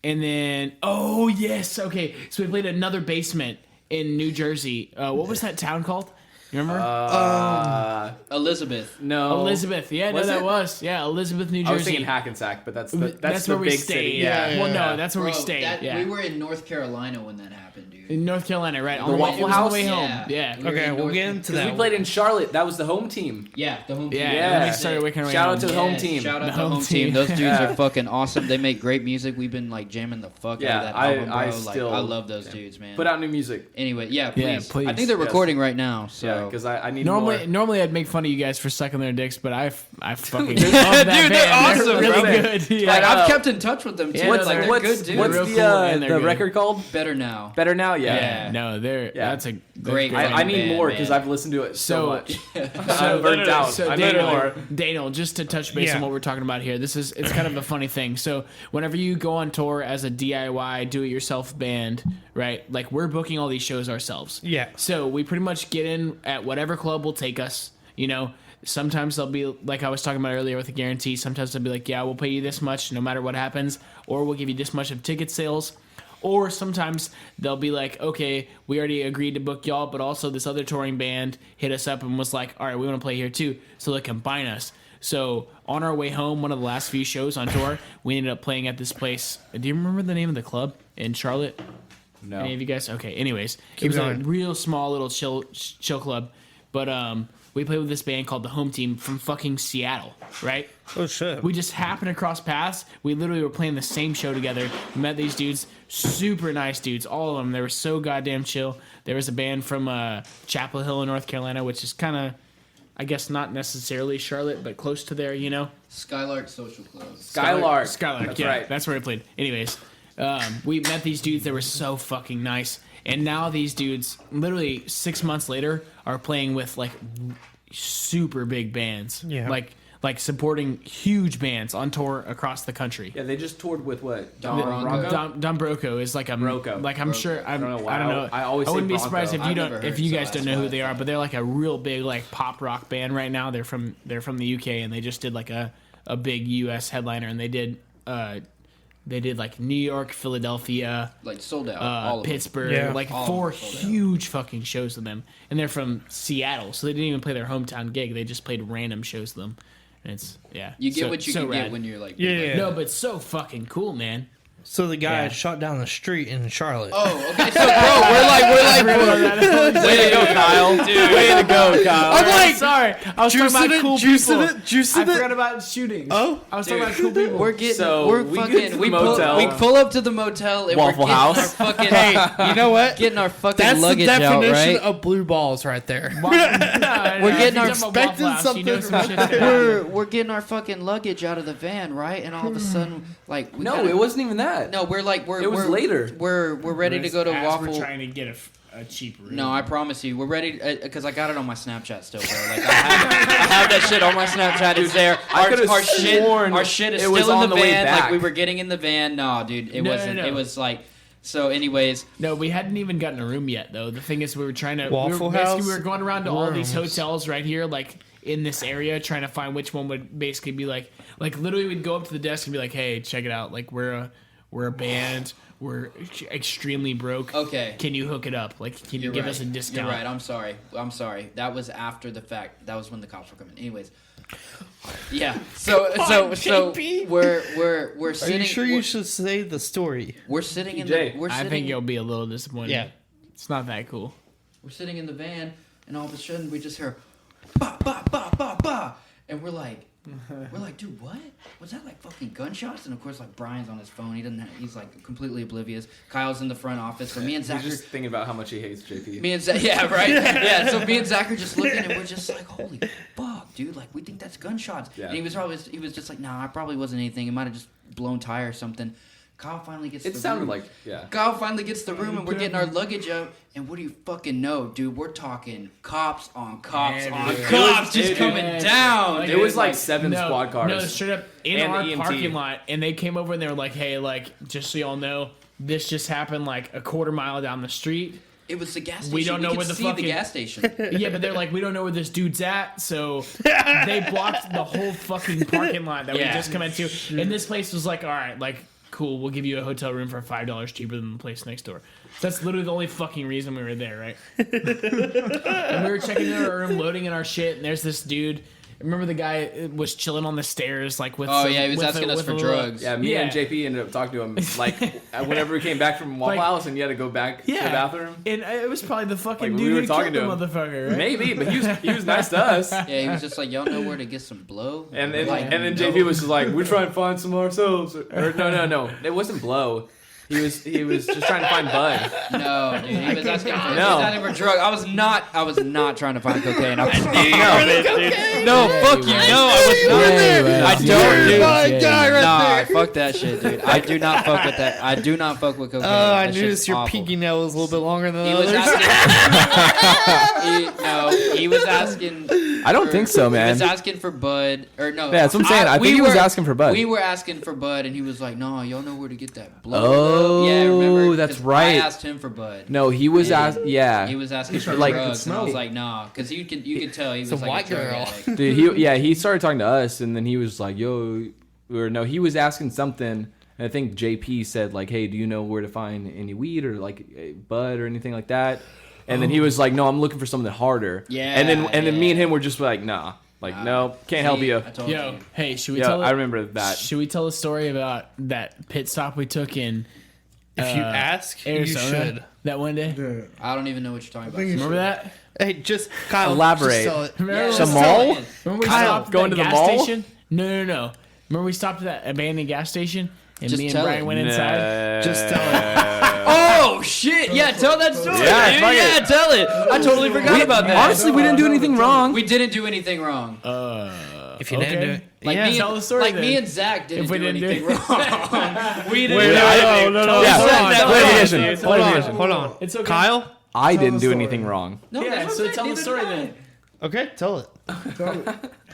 and then oh yes, okay. So we played another basement in New Jersey. What was that town called? You remember? Elizabeth. No. Elizabeth. Yeah, no, Was that it? was. Yeah, Elizabeth, New Jersey. I was thinking Hackensack, but that's That's the where we big stayed. city. Yeah. Well, no, that's where we Bro, stayed. Yeah. We were in North Carolina when that happened, dude. In North Carolina, right? The Waffle House? On the way home. Yeah. We were Okay, in we'll North get Ca- into 'Cause that. we played in Charlotte. That was the home team. Yeah, the home team. Yeah, Yeah. and then we started working our way Shout home. out to the home team. Shout out The to the home home team. team. Those dudes Yeah. are fucking awesome. They make great music. We've been like jamming the fuck Yeah, out of that album, bro. I Like, still- I love those dudes, man. Put out new music. Anyway, yeah, please. Yeah, please. I think they're Yes. recording right now. So Yeah, because I need Normally I'd make fun of you guys for sucking their dicks, but I fucking love Dude, that they're band. awesome, They're really bro. good. Yeah. like, I've uh, kept in touch with them too. Yeah, What's, no, like, they're they're good dudes. What's Real the cool, and they're the good. record called? Better now. Better Now? Yeah. Yeah, no, that's a Great that's I need Man, more man. because I've listened to it so much. So I'm burnt out. So I need more. Daniel, just to touch base Yeah. on what we're talking about here, it's kind of a funny thing. So whenever you go on tour as a DIY do-it-yourself band, right? Like we're booking all these shows ourselves. Yeah. So we pretty much get in at whatever club will take us. You know, sometimes they'll be like I was talking about earlier with a guarantee. Sometimes they'll be like, yeah, we'll pay you this much no matter what happens, or we'll give you this much of ticket sales. Or sometimes they'll be like, okay, we already agreed to book y'all, but also this other touring band hit us up and was like, all right, we want to play here too. So they combine us. So on our way home, one of the last few shows on tour, we ended up playing at this place. Do you remember the name of the club in Charlotte? No. Any of you guys? Okay. Anyways, Keep it was going. a real small little chill club, but we played with this band called the Home Team from fucking Seattle, right? Oh shit. We just happened to cross paths. We literally were playing the same show together. We met these dudes, super nice dudes, all of them. They were so goddamn chill. There was a band from Chapel Hill in North Carolina, which is kind of, I guess, not necessarily Charlotte, but close to there, you know? Skylark Social Club. Skylark. Skylark, yeah. right. That's where I played. Anyways, we met these dudes. They were so fucking nice. And now these dudes, literally 6 months later, are playing with, like, super big bands. Yeah. Like supporting huge bands on tour across the country. Yeah, they just toured with what? Don Bronco? Don Broco is like a Broco. like I'm sure I don't know why. don't know. I always say wouldn't be Bronco. surprised if I've you never don't heard, if you so guys don't that's know why who I they are, thought. but they're like a real big like pop rock band right now. They're from the UK and they just did like a big US headliner and they did like New York, Philadelphia, Like sold out. all of them. Pittsburgh, Yeah. like All of 4 them sold out. huge fucking shows with them, and they're from Seattle, so they didn't even play their hometown gig. They just played random shows with them, and it's You get so- what you so can rad. get when you're like. Yeah. No, but so fucking cool, man. So the guy Yeah. shot down the street in Charlotte. Oh, okay. So, bro, we're like, Way to go, Kyle. Way to go, Kyle. I'm like, sorry, I was talking Juicing about it, cool juicing people. it, juicing I it. forgot about shootings. Oh? I was talking about cool people. we're getting, So, we're we get to fucking, the we motel. pull up to the motel and Waffle we're getting House. our fucking, Hey, you know what? getting our fucking That's the luggage out, definition right? of blue balls right there. We're getting our expecting We're getting our fucking luggage out of the van, right? And all of a sudden, like, we No, gotta- it wasn't even that. No, we're like, It was later. We're ready to go to Waffle. We're trying to get a cheap room. No, I promise you, we're ready because I got it on my Snapchat still, bro. Like I have that shit on my Snapchat. It's there. I could've Our shit is it was still in on the the way van. back. Like we were getting in the van. No, dude, it No, wasn't. no. It was like. So, anyways, No, we hadn't even gotten a room yet, though. The thing is, we were trying to. Waffle we were House we were going around to all these rooms. hotels right here, like in this area, trying to find which one would basically be like literally, we'd go up to the desk and be like, "Hey, check it out! Like we're a band. We're extremely broke. Okay. Can you hook it up? Like, can you give us a discount?" You're right. I'm sorry. That was after the fact. That was when the cops were coming. Anyways. Yeah. So JP. we're Are sitting. you sure you should say the story? We're sitting in TJ. the. We're I sitting, think you'll be a little disappointed. Yeah. It's not that cool. We're sitting in the van, and all of a sudden we just hear, ba ba ba ba ba, and we're like, dude, what? Was that like fucking gunshots? And of course, like Brian's on his phone. He's like completely oblivious. Kyle's in the front office. So me and Zach He's just thinking about how much he hates JP. me and Zach, yeah, right, yeah. So me and Zach are just looking, and we're just like, holy fuck, dude! Like we think that's gunshots. Yeah. And he was just like, nah, it probably wasn't anything. It might have just blown tire or something. Kyle finally gets. It the sounded room. like, yeah. Kyle finally gets the room and we're getting our luggage up. And what do you fucking know, dude? We're talking cops on cops Yeah, on dude. cops just Dude, coming yeah. down. It was dude. like 7 squad cars. No, straight up in And our the EMT. parking lot, and they came over and they were like, "Hey, like, just so y'all know, this just happened like a quarter mile down the street." It was the gas station. We don't know could where the see fucking- the gas station. Yeah, but they're like, we don't know where this dude's at, so they blocked the whole fucking parking lot that we Yeah. just come into. And this place was like, all right, like cool, we'll give you a hotel room for $5 cheaper than the place next door. That's literally the only fucking reason we were there, right? And we were checking in our room, loading in our shit, and there's this dude. Remember the guy was chilling on the stairs, like with. Oh yeah, he was asking us for drugs. Yeah, me and JP ended up talking to him like whenever we came back from Waffle House and you had to go back to the bathroom. And it was probably the fucking Like, dude we were who talking killed to the him. motherfucker, right? Maybe, but he was nice to us. Yeah, he was just like, y'all know where to get some blow. And then Like, and then JP was just like, we're trying to find some ourselves. Or no, it wasn't blow. He was just trying to find bud. No, dude, he was asking for drugs. I was not trying to find cocaine. I was No, fuck you. No, I was not. I don't do my guy right there. Fuck that shit, dude. I do not fuck with that. I do not fuck with cocaine. I That noticed shit's your awful. pinky nail was a little bit longer than the He was others. asking. He was asking. I don't think so, man. He was asking for bud, or no? Yeah, that's what I'm saying. I think he was asking for bud. We were asking for bud, and he was like, "No, y'all know where to get that blow." Oh, yeah, remember? that's 'Cause right. I asked him for bud. No, he was He was asking for like, drugs, and I was like, "Nah," because you could tell he was like white a drug girl. addict. dude, he started talking to us, and then he was like, "Yo," or no, he was asking something, and I think JP said like, "Hey, do you know where to find any weed or like bud or anything like that?" And then he was like, "No, I'm looking for something harder." Yeah, And then me and him were just like, "Nah, like no, can't help you." I told Yo, you. hey, should we Yeah, tell? I remember that. Should we tell a story about that pit stop we took in? If you ask, you Arizona, should. that one day. Yeah. I don't even know what you're talking about. Remember that? Hey, just Kyle. Elaborate. Just tell it. Remember The we mall? stopped- Remember we Kyle, stopped at going that to the gas mall? station? No. Remember we stopped at that abandoned gas station and Just me and tell Brian it. went inside. Just tell it. Oh shit! Yeah, tell that story. Yeah, dude. fuck it. Yeah, tell it. I totally forgot about that. Honestly, we didn't do anything wrong. We didn't do anything wrong. If you didn't do it, Like yeah. me, Tell the story like then. me and Zach didn't If we do didn't do anything it. wrong. We didn't. Wait, do no, anything. no, no, Yeah, hold on, That play was- the edition. Hold Play the on, edition. hold on. It's okay. Kyle. I Tell didn't the do story. anything wrong. No, Yeah, that's so what tell the neither story did I. then. Okay, tell it.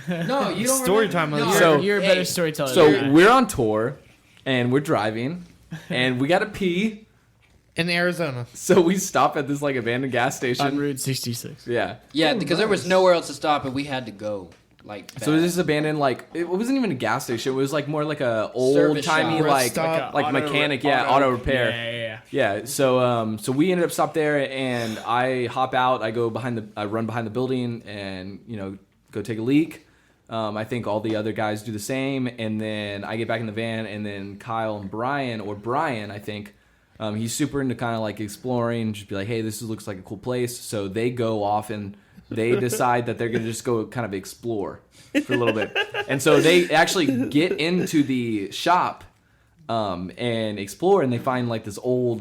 No, you don't. Story remember? time of the No. year. So- You're a better storyteller. So than I. we're on tour, and we're driving, and we gotta pee. In Arizona. So we stop at this like abandoned gas on station. Route 66. Yeah. Yeah, because there was nowhere else to stop, and we had to go. Like, So bad. this is abandoned, like it wasn't even a gas station. It was like more like a Service old timey shop. like Stop. like Auto- mechanic, auto repair. Yeah. Yeah. So we ended up stopped there, and I hop out. I run behind the building, and go take a leak. I think all the other guys do the same, and then I get back in the van, and then Kyle and Brian, I think. He's super into kind of like exploring, just be like, hey, this looks like a cool place. So they go off and they decide that they're going to just go kind of explore for a little bit. And so they actually get into the shop and explore, and they find like this old,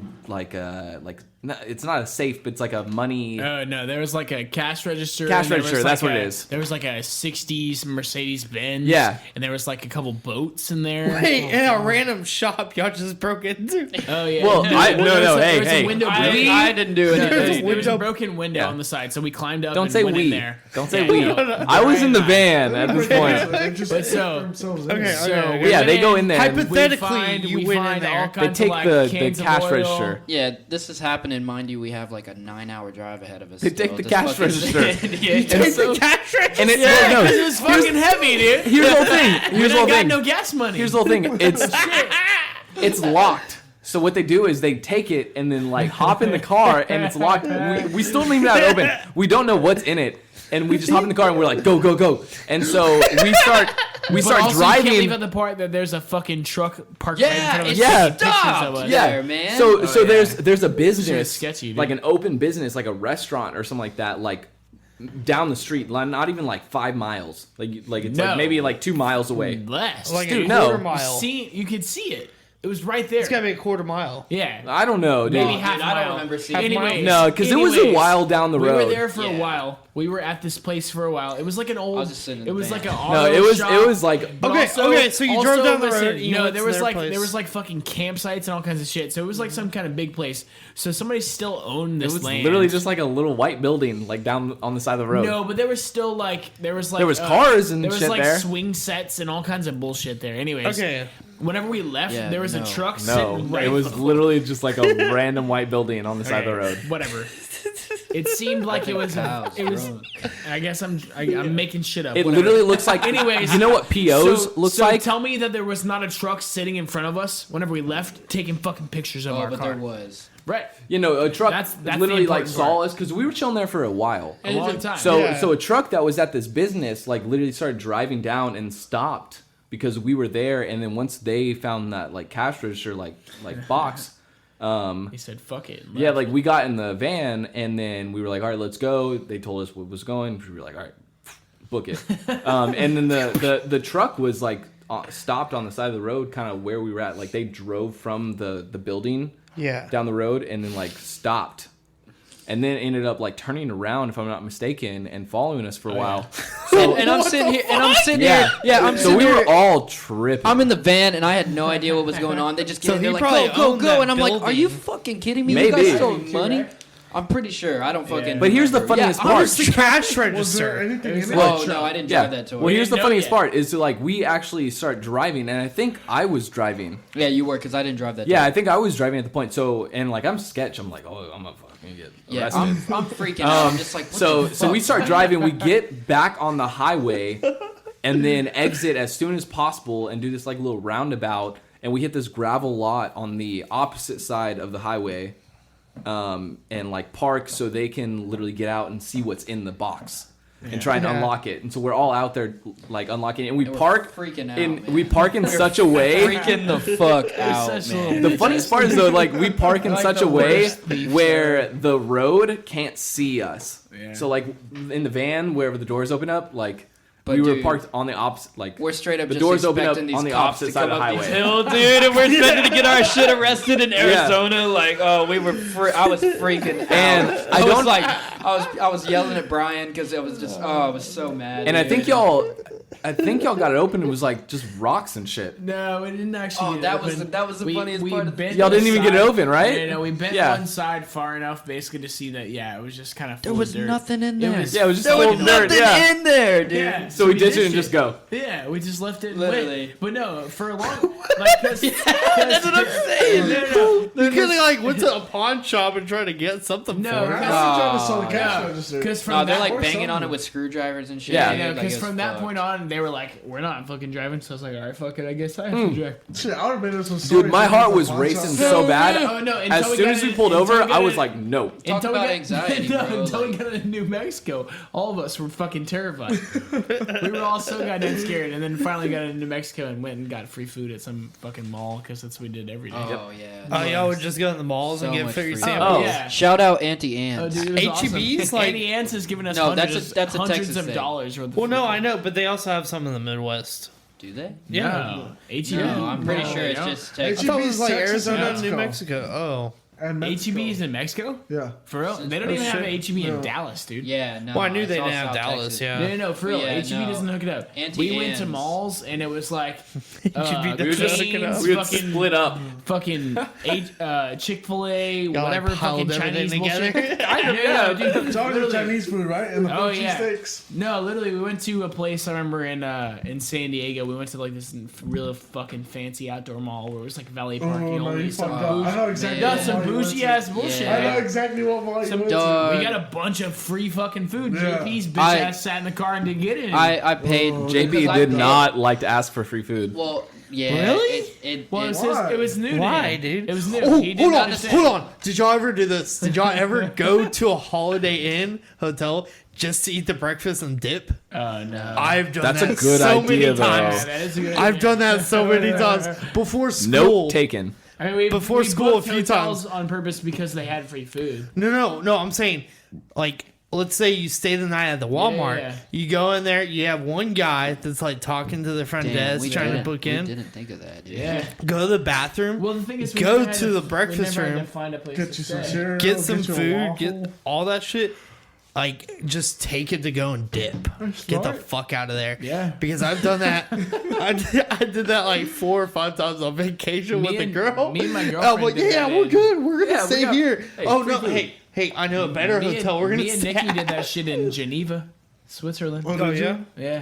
it's not a safe, but it's like a money. No, there was like a cash register. Cash and there register, was that's like what it a- is. There was like a 60s Mercedes Benz. Yeah. And there was like a couple boats in there. Wait, in a random shop y'all just broke into. Oh, yeah. Well, there was hey, a hey. window I broken. didn't do No, anything. there was a broken window on the side, so we climbed up Don't and say went in we. there. Don't say Yeah, we. no. I was in the van at this point. They just But so- for themselves in. Okay, So, okay. we Yeah, went they go in there. and Hypothetically, you went in there. all They kinds take of like the cans of cash oil. register. Yeah, this is happening. Mind you, we have like a 9-hour drive ahead of us. They still. take the This cash fucking- register. Yeah, And so- Cash register. And it, Yeah, no, 'cause it was fucking heavy, dude. here's the whole thing. We Here's the whole got thing. no gas money. Here's the whole thing. It's locked. So what they do is they take it and then like hop in the car and it's locked. We still don't even have it open. We don't know what's in it. And we just hop in the car and we're like, go, go, go. And so we start But also, you driving. can't leave out the part that there's a fucking truck parked right in front of us. it's Yeah. taking pictures of us. stopped yeah, there, man. So Oh, yeah. there's a Shit business, is sketchy, dude. like an open business, like a restaurant or something like that, like down the street, not even like 5 miles. Like it's No. like maybe like 2 miles away. Less. Like Dude, a no. quarter mile. you could see it. It was right there. It's gotta be a quarter mile. Yeah. I don't know, dude. Maybe Dude, half I don't mile. remember seeing Anyways, No, because it was a anyways, while down the we road. were there for a Yeah. while. We were at this place for a while. It was like an old. was just sitting in It the was van. like an No, auto it was shop. like But Okay, okay, so you drove down the road and you No, went there to was their like place. there was like fucking campsites and all kinds of shit. So it was like some kind of big place. So somebody still owned it this was land. literally just like a little white building, like down on the side of the road. No, but there was still like there was cars and there was shit like there. swing sets and all kinds of bullshit there. Anyways, Okay. whenever we left, Yeah, there was a no. truck No, sitting right. it was literally just like a random white building on the side of the road. Whatever. It seemed like it was. I guess I'm making shit up. It whatever. literally looks like. Anyways, you know what POs looks like? Tell me that there was not a truck sitting in front of us whenever we left, taking fucking pictures of our but car. there was. Right. You know, a truck That's literally the like important saw part. us because we were chilling there for a while. A long time. So a truck that was at this business like literally started driving down and stopped because we were there. And then once they found that like cash register like box, he said, "Fuck it." Yeah, like we got in the van and then we were like, "All right, let's go." They told us what was going. We were like, "All right, book it." And then the truck was like stopped on the side of the road, kind of where we were at. Like they drove from the building. Yeah. Down the road and then like stopped. And then ended up like turning around, if I'm not mistaken, and following us for a while. So, and I'm sitting here. Yeah, I'm so sitting we here. were all tripping. I'm in the van and I had no idea what was going on. They just get in there like, go, and I'm like, are you fucking kidding me? You Maybe. guys stole money? I'm pretty sure. I don't fucking. But here's the funniest part. Where's the cash Was there register? anything in Whoa, it? no, I didn't drive that tour. Well, here's the know funniest yet. part is like we actually start driving, and I think I was driving. Yeah, you were because I didn't drive that. Yeah, tour. I think I was driving at the point. So and like I'm sketch. I'm like, oh, I'm gonna fucking get arrested. I'm freaking out. I'm just like, what the So we fuck? start driving. We get back on the highway, and then exit as soon as possible, and do this like little roundabout. And we hit this gravel lot on the opposite side of the highway, and like park so they can literally get out and see what's in the box and try and unlock it. And so we're all out there like unlocking it, and we And we're park freaking out, in man. we park in such a way. freaking the fuck out, such man. The funniest part is though, like we park in Like such the a way worst thief where the road can't see us. Yeah. So like in the van, wherever the doors open up, like But we were dude, parked on the opposite. Like We're straight up the just doors open up expecting these on the cops opposite to side of come the up these highway. hills, dude, and we're expected to get our shit arrested in Arizona. Like, oh, we were. I was freaking out. And I was like, I was yelling at Brian because I was just, I was so mad. And I dude. think y'all got it open. It was like just rocks and shit. No, we didn't actually. Oh, get that it was open. that was the funniest part. Of bent Y'all didn't the even get it side- open, right? No, we bent Yeah. one side far enough, basically, to see that. Yeah, it was just kind of. There was nothing in there. Yeah, it was just There a was little dirt. nothing Yeah. in there, dude. Yeah, So we ditch it ditched and just go. Yeah, we just left it. and Literally. went. But no, for a long. Like, That's what I'm saying. No, You could have like went to a pawn shop and tried to get something No, for it. because- Trying to sell the cash register. because from No, they're that like or banging on it something. with screwdrivers and shit. Yeah. dude, Yeah, like, because it was from that fucked. point on, they were like, "We're not fucking driving." So I was like, "All right, fuck it. I guess I have to drive." Shit, I would have been some Dude, my heart was racing so bad. Oh, no, As until we soon got as we in- pulled until over, we got I was in- like, no. Talk Until we about got- anxiety, no, bro. until we like- got into New Mexico, all of us were fucking terrified. We were all so goddamn scared, and then finally got into New Mexico and went and got free food at some fucking mall because that's what we did every day. Oh yeah. Oh, y'all would just go in the malls So and get much free free samples. Oh. yeah. Shout out Auntie Oh, Anne's. dude, it was H-E-B's, awesome. like- Annie Ants has given us No, hundreds that's a hundreds Texas of thing. dollars worth of Well, no, food. I know, but they also have some in the Midwest. Do they? Yeah. No. H-E-B? No, I'm pretty No, sure they it's don't. just I Texas. thought it was like Texas Arizona and and New Mexico. Oh. And H-E-B is in Mexico? Yeah. For real? They don't Oh, even have shit. H-E-B in No. Dallas, dude. Yeah, no. Well, I knew it's they all didn't have South Dallas, Texas. yeah. No, for real. Yeah, H-E-B no. doesn't hook it up. Auntie We went to Anne's. malls, and it was like H-E-B We were just hook it up. we would split up. fucking Chick-fil-A, Y'all, like, whatever piled fucking everything Chinese together? bullshit. Yeah, dude. It's always Literally. Chinese food, right? And the Oh, cheese yeah. steaks. No, literally, we went to a place I remember in San Diego. We went to like this real fucking fancy outdoor mall where it was like valet parking Oh, no, only. you Some fucked up. I know exactly. man. no, what some mall you went bougie to. ass bullshit. Yeah. I know man. exactly what mall you Some went to. dog. We got a bunch of free fucking food. Yeah. JP's bitch I- ass sat in the car and didn't get it. I paid. JP because I did paid- not like to ask for free food. Well, yeah. Really? It Well, it was, Why? it was new to Why, him. dude? It was new. Oh, He didn't hold on, understand. hold on. Did y'all ever do this? Did y'all ever go to a Holiday Inn hotel just to eat the breakfast and dip? Oh, no. I've done That's a that good so idea, many though. times. That is a good I've idea. done that so many times before school. Nope, taken. I mean, we, before we school booked a few hotels times. on purpose because they had free food. No. I'm saying, like, let's say you stay the night at the Walmart. Yeah. You go in there, you have one guy that's like talking to the front Damn, desk, we trying to didn't- book we in. didn't think of that, dude. Yeah. Go to the bathroom. Well, the thing is, we Go never had to the breakfast we never room, Had to find a place Get to you some stay. cereal. get some you a food, waffle. get all that shit. Like, just take it to go and dip. Get the smart. fuck out of there. Yeah. Because I've done that. I did that like 4 or 5 times on vacation Me with a and- girl. me and my I'm girlfriend like, did yeah, that we're in- good. We're gonna Yeah, we stay got- here. hey, Oh free no, food. hey, I know a better hotel. We're gonna Me and stay Nikki at. did that shit in Geneva, Switzerland. Oh yeah. Yeah.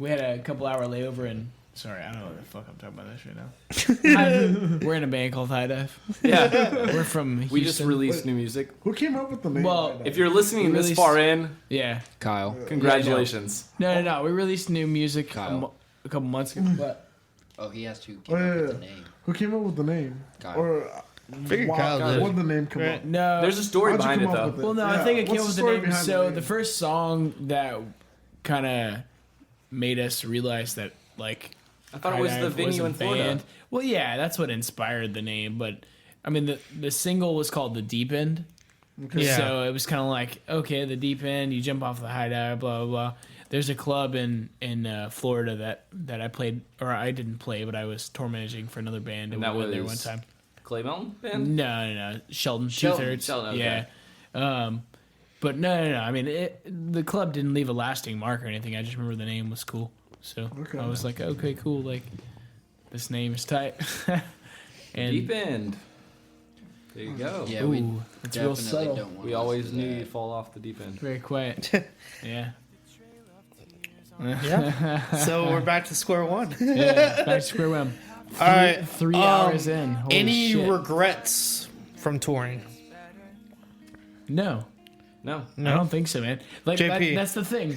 We had a couple hour layover in Sorry, I don't know what the fuck I'm talking about this right now. We're in a band called HIGHDIVE. Yeah. We're from Houston. We just released new music. Who came up with the name? Well, If you're listening this far in, yeah. Kyle. congratulations. No. We released new music Kyle. a couple months ago. What? Oh, he has to keep up with the name. Who came up with the name? Kyle. Or Figured Kyle did. what did the name come up? No. There's a story How'd you behind it come up though. with it? Well, no, I Yeah, think it came what's up with the the story name. behind So name? the first song that kind of made us realize that, like, I thought it was the HIGHDIVE venue a in Florida. band. Well, yeah, that's what inspired the name. But I mean, the single was called "The Deep End." Yeah. So it was kind of like, okay, the deep end. You jump off the high dive, blah blah blah. There's a club in Florida that I played, or I didn't play, but I was tour managing for another band, and And that we went there was- one time. Clay Mountain Band? No, Sheldon Sheldon, 2/3. Sheldon, okay. Yeah. But no. I mean, the club didn't leave a lasting mark or anything. I just remember the name was cool, so I was like, okay, cool. Like, this name is tight. And Deep End. There you go. Yeah, we Ooh, it's real definitely subtle. don't want We to always listen to knew that. you'd fall off the deep end. Very quiet. Yeah. Yeah. So we're back to square one. Yeah. Back to square one. All right. 3 hours in. Holy Any shit. regrets from touring? No. No. I don't think so, man. Like JP. that's the thing.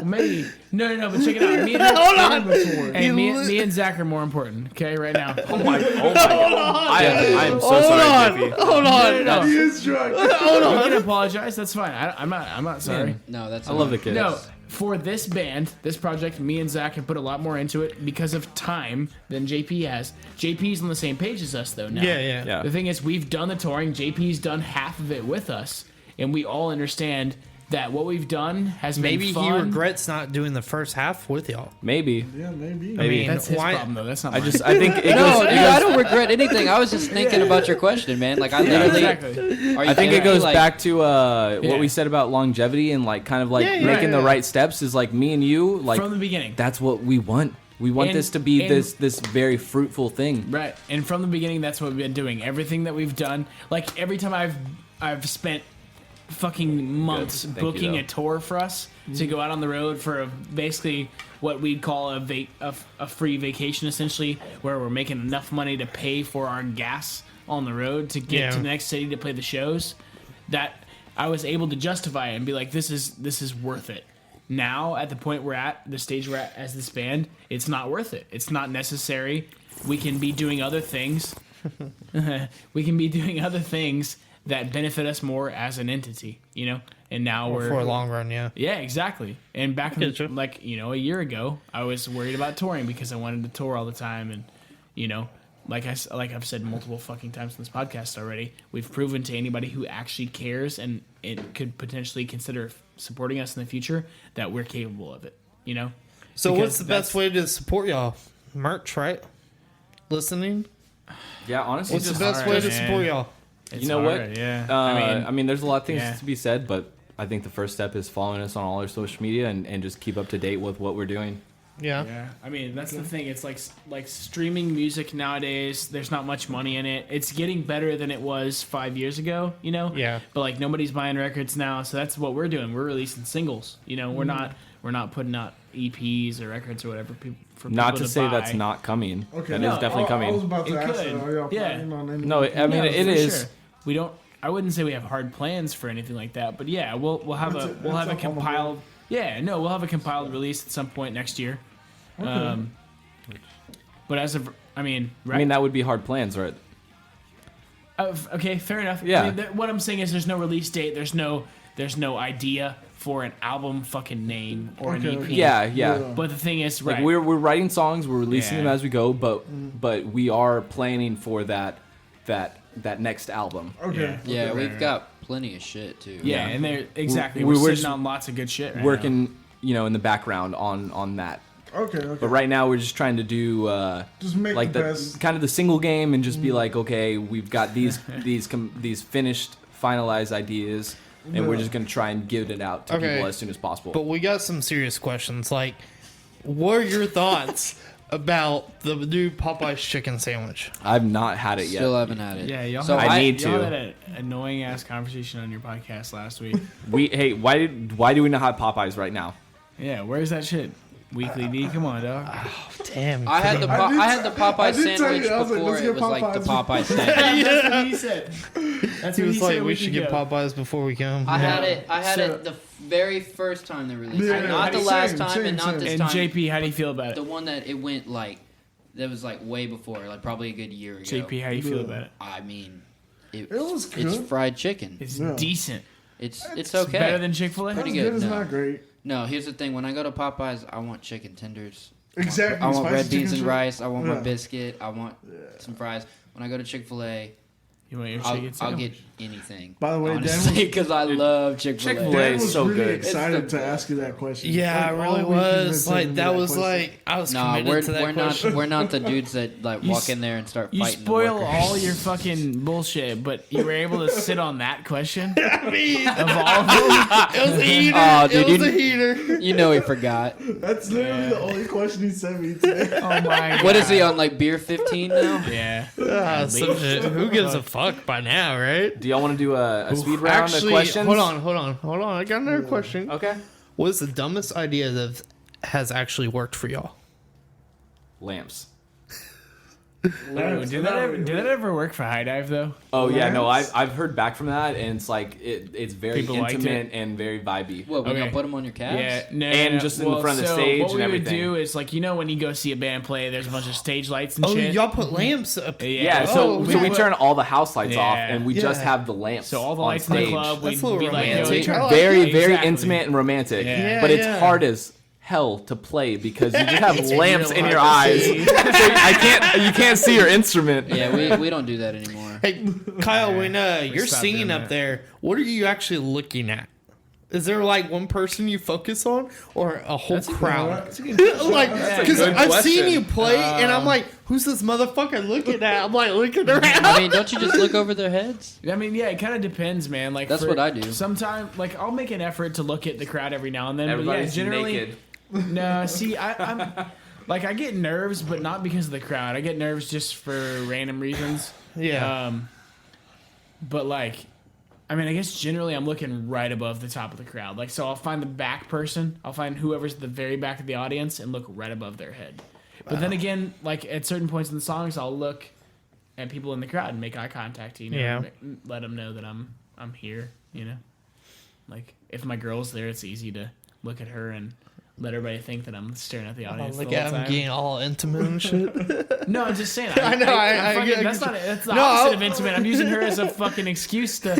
Maybe no, but check it out. Me and Hold on. Hey, me and Zach are more important. Okay, right now. Oh my god. I am so sorry, JP. Hold on. No. He is drunk. Hold on. You can apologize. That's fine. I'm not sorry. No, that's I love the kid. No, for this band, this project, me and Zach have put a lot more into it because of time than JP has. JP's on the same page as us, though, now. Yeah. The thing is, we've done the touring. JP's done half of it with us, and we all understand that what we've done has Maybe been fun. he regrets not doing the first half with y'all. Maybe. Yeah, maybe. I mean, That's his why? problem, though. That's not I mine. think it No, goes. dude, I don't regret anything. I was just thinking about your question, man. Like, I literally. exactly. Are you I think it kidding me? goes Like, back to Yeah. what we said about longevity and like kind of like Yeah, making the yeah. right steps is like me and you like From the beginning. that's what we want. We want And- this to be and- this very fruitful thing. Right, and from the beginning, that's what we've been doing. Everything that we've done, like every time I've spent fucking months Thank you, booking though. a tour for us to go out on the road for basically what we'd call a free vacation, essentially, where we're making enough money to pay for our gas on the road to get Yeah. to the next city to play the shows. That I was able to justify it and be like, this is worth it. Now, at the point we're at, the stage we're at as this band, it's not worth it. It's not necessary. We can be doing other things. We can be doing other things that benefit us more as an entity, you know? And now we're... For a long run, yeah. Yeah, exactly. And back Get you. in, like, you know, a year ago, I was worried about touring because I wanted to tour all the time. And, you know, like I've said multiple fucking times in this podcast already, we've proven to anybody who actually cares and it could potentially consider supporting us in the future that we're capable of it, you know? So Because what's the best way to support y'all? Merch, right? Listening? Yeah, honestly, What's the just best hard, way to man. support y'all? It's you know hard, what? Yeah. I mean, there's a lot of things yeah. to be said, but I think the first step is following us on all our social media and just keep up to date with what we're doing. Yeah. Yeah, I mean that's the thing. It's like streaming music nowadays. There's not much money in it. It's getting better than it was 5 years ago. You know. Yeah. But like nobody's buying records now, so that's what we're doing. We're releasing singles. You know, we're not putting out EPs or records or whatever. For Not people to say buy. that's not coming. Okay. That No, is definitely I was coming. about to It ask could. that. Are y'all Yeah. planning on any? No, I mean No, it for is. sure. We don't. I wouldn't say we have hard plans for anything like that, but yeah, we'll have That's a it. we'll That's have a up on the compiled. Yeah, no, we'll have a compiled release at some point next year. But as of, I mean, right? I mean that would be hard plans, right? Okay, fair enough. Yeah. I mean, what I'm saying is, there's no release date. There's no idea for an album fucking name or an EP. Yeah. But the thing is, Like right? we're writing songs, we're releasing Yeah. them as we go, but we are planning for that next album. Okay. Yeah, we've got plenty of shit too. yeah, and they're exactly. we're We're sitting just on lots of good shit. Right Working, in the background on that. Okay. But right now we're just trying to do Just make like the the best. kind of the single game and just be like, okay, we've got these finished, finalized ideas, and we're just gonna try and give it out to Okay. people as soon as possible. But we got some serious questions. Like, what are your thoughts about the new Popeye's chicken sandwich? I've not had it yet. Still haven't had it. Yeah, y'all. So had, I need y'all to. had an annoying ass conversation on your podcast last week. Why do we not have Popeyes right now? Yeah, where's that shit? Weekly D, come on, dog. Damn. I had the Popeye did tell you, sandwich I was like, before let's it get was like the Popeyes. Popeye sandwich. That's what he said. That's He what was he like, said. we should get Popeyes before we come. I had it So- the very first time they released Yeah, it, not the same, last time, same, and not same. this And time. JP, how do you feel about The it? one that it went like, that was like way before, like probably a good year ago. JP, how do you feel about it? I mean, It was good. it's fried chicken. It's Yeah. decent. It's It's okay. better than Chick-fil-A? Pretty It's good. good. It's No. not great. No, here's the thing. When I go to Popeyes, I want chicken tenders. Exactly. I want Spicy red chicken beans and shit. rice. I want my Yeah. biscuit. I want some fries. When I go to Chick-fil-A, You want your I'll chicken get sandwich? anything. By the way, Dan honestly, because I love Chick-fil-A. Chick-fil-A Dan is was so really good. excited It's the to ask you that question. Yeah, I Like, really all week he's been was. sending Like, me that was question. like, I was Nah, committed to that we're question. not. We're not the dudes that like You walk s- in there and start You fighting. the spoil workers. all your fucking bullshit, but you were able to sit on that question I mean, of all of them. it was a heater. Aw, dude, it was you- a heater. You know he forgot. That's literally the only question he sent me today. Oh my god. What is he on, like beer 15 now? Yeah. Ah, some shit. Who gives a fuck by now, right? Do y'all want to do a speed round Actually, of questions? hold on. I got another question. Okay. What is the dumbest idea that has actually worked for y'all? Lamps. Did that ever work for High Dive though? Oh yeah, no, I've heard back from that, and it's like it's very People liked intimate it? and very vibey. What, when Okay. you put them on your calves? Yeah, no, And no, just in the front of the so stage what and we everything. would do is like when you go see a band play, there's a bunch of stage lights and Oh, shit. y'all put lamps up. Yeah, Oh, so we yeah. turn all the house lights off, Yeah. and we just Yeah. have the lamps. So all the on lights in the stage. club would That's a little be like, romantic. yo, I like very, that. very Exactly. intimate and romantic. Yeah. But it's Yeah. hard as hell to play because you just have It's lamps real in hard your to eyes. see. So you can't see your instrument. Yeah, we don't do that anymore. Hey, Kyle, when you're stopped singing doing up that. there, what are you actually looking at? Is there like one person you focus on, or a whole crowd? Like, because good I've seen question. you play, and I'm like, "Who's this motherfucker looking at?" I'm like, looking around. I mean, don't you just look over their heads? I mean, yeah, it kind of depends, man. Like That's what I do. Sometimes, like, I'll make an effort to look at the crowd every now and then. Everybody's but yeah, generally, naked. no. See, I'm like, I get nerves, but not because of the crowd. I get nerves just for random reasons. Yeah. But like, I mean, I guess generally I'm looking right above the top of the crowd. Like, so I'll find the back person. I'll find whoever's at the very back of the audience and look right above their head. But then again, like at certain points in the songs, I'll look at people in the crowd and make eye contact. You know, Yeah. let them know that I'm here. You know, like if my girl's there, it's easy to look at her and let everybody think that I'm staring at the audience. Look the whole at him time. getting all intimate and shit. No, I'm just saying. I know, I get- That's the No, opposite I'll- of intimate. I'm using her as a fucking excuse to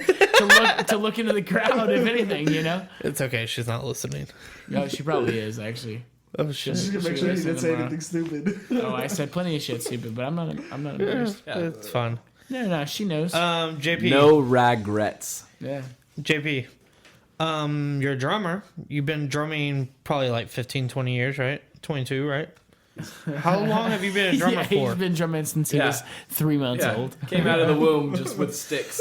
look into the crowd, if anything, you know. It's okay. She's not listening. No, she probably is actually. Oh shit. Just to make She sure he listens didn't say tomorrow. anything stupid. Oh, I said plenty of shit stupid, but I'm not embarrassed. It's fun. No, she knows. JP. No regrets. Yeah. JP. You're a drummer. You've been drumming probably like 15, 20 years, right? 22, right? How long have you been a drummer Yeah, for? he's been drumming since he was 3 months old. Came out of the womb just with sticks.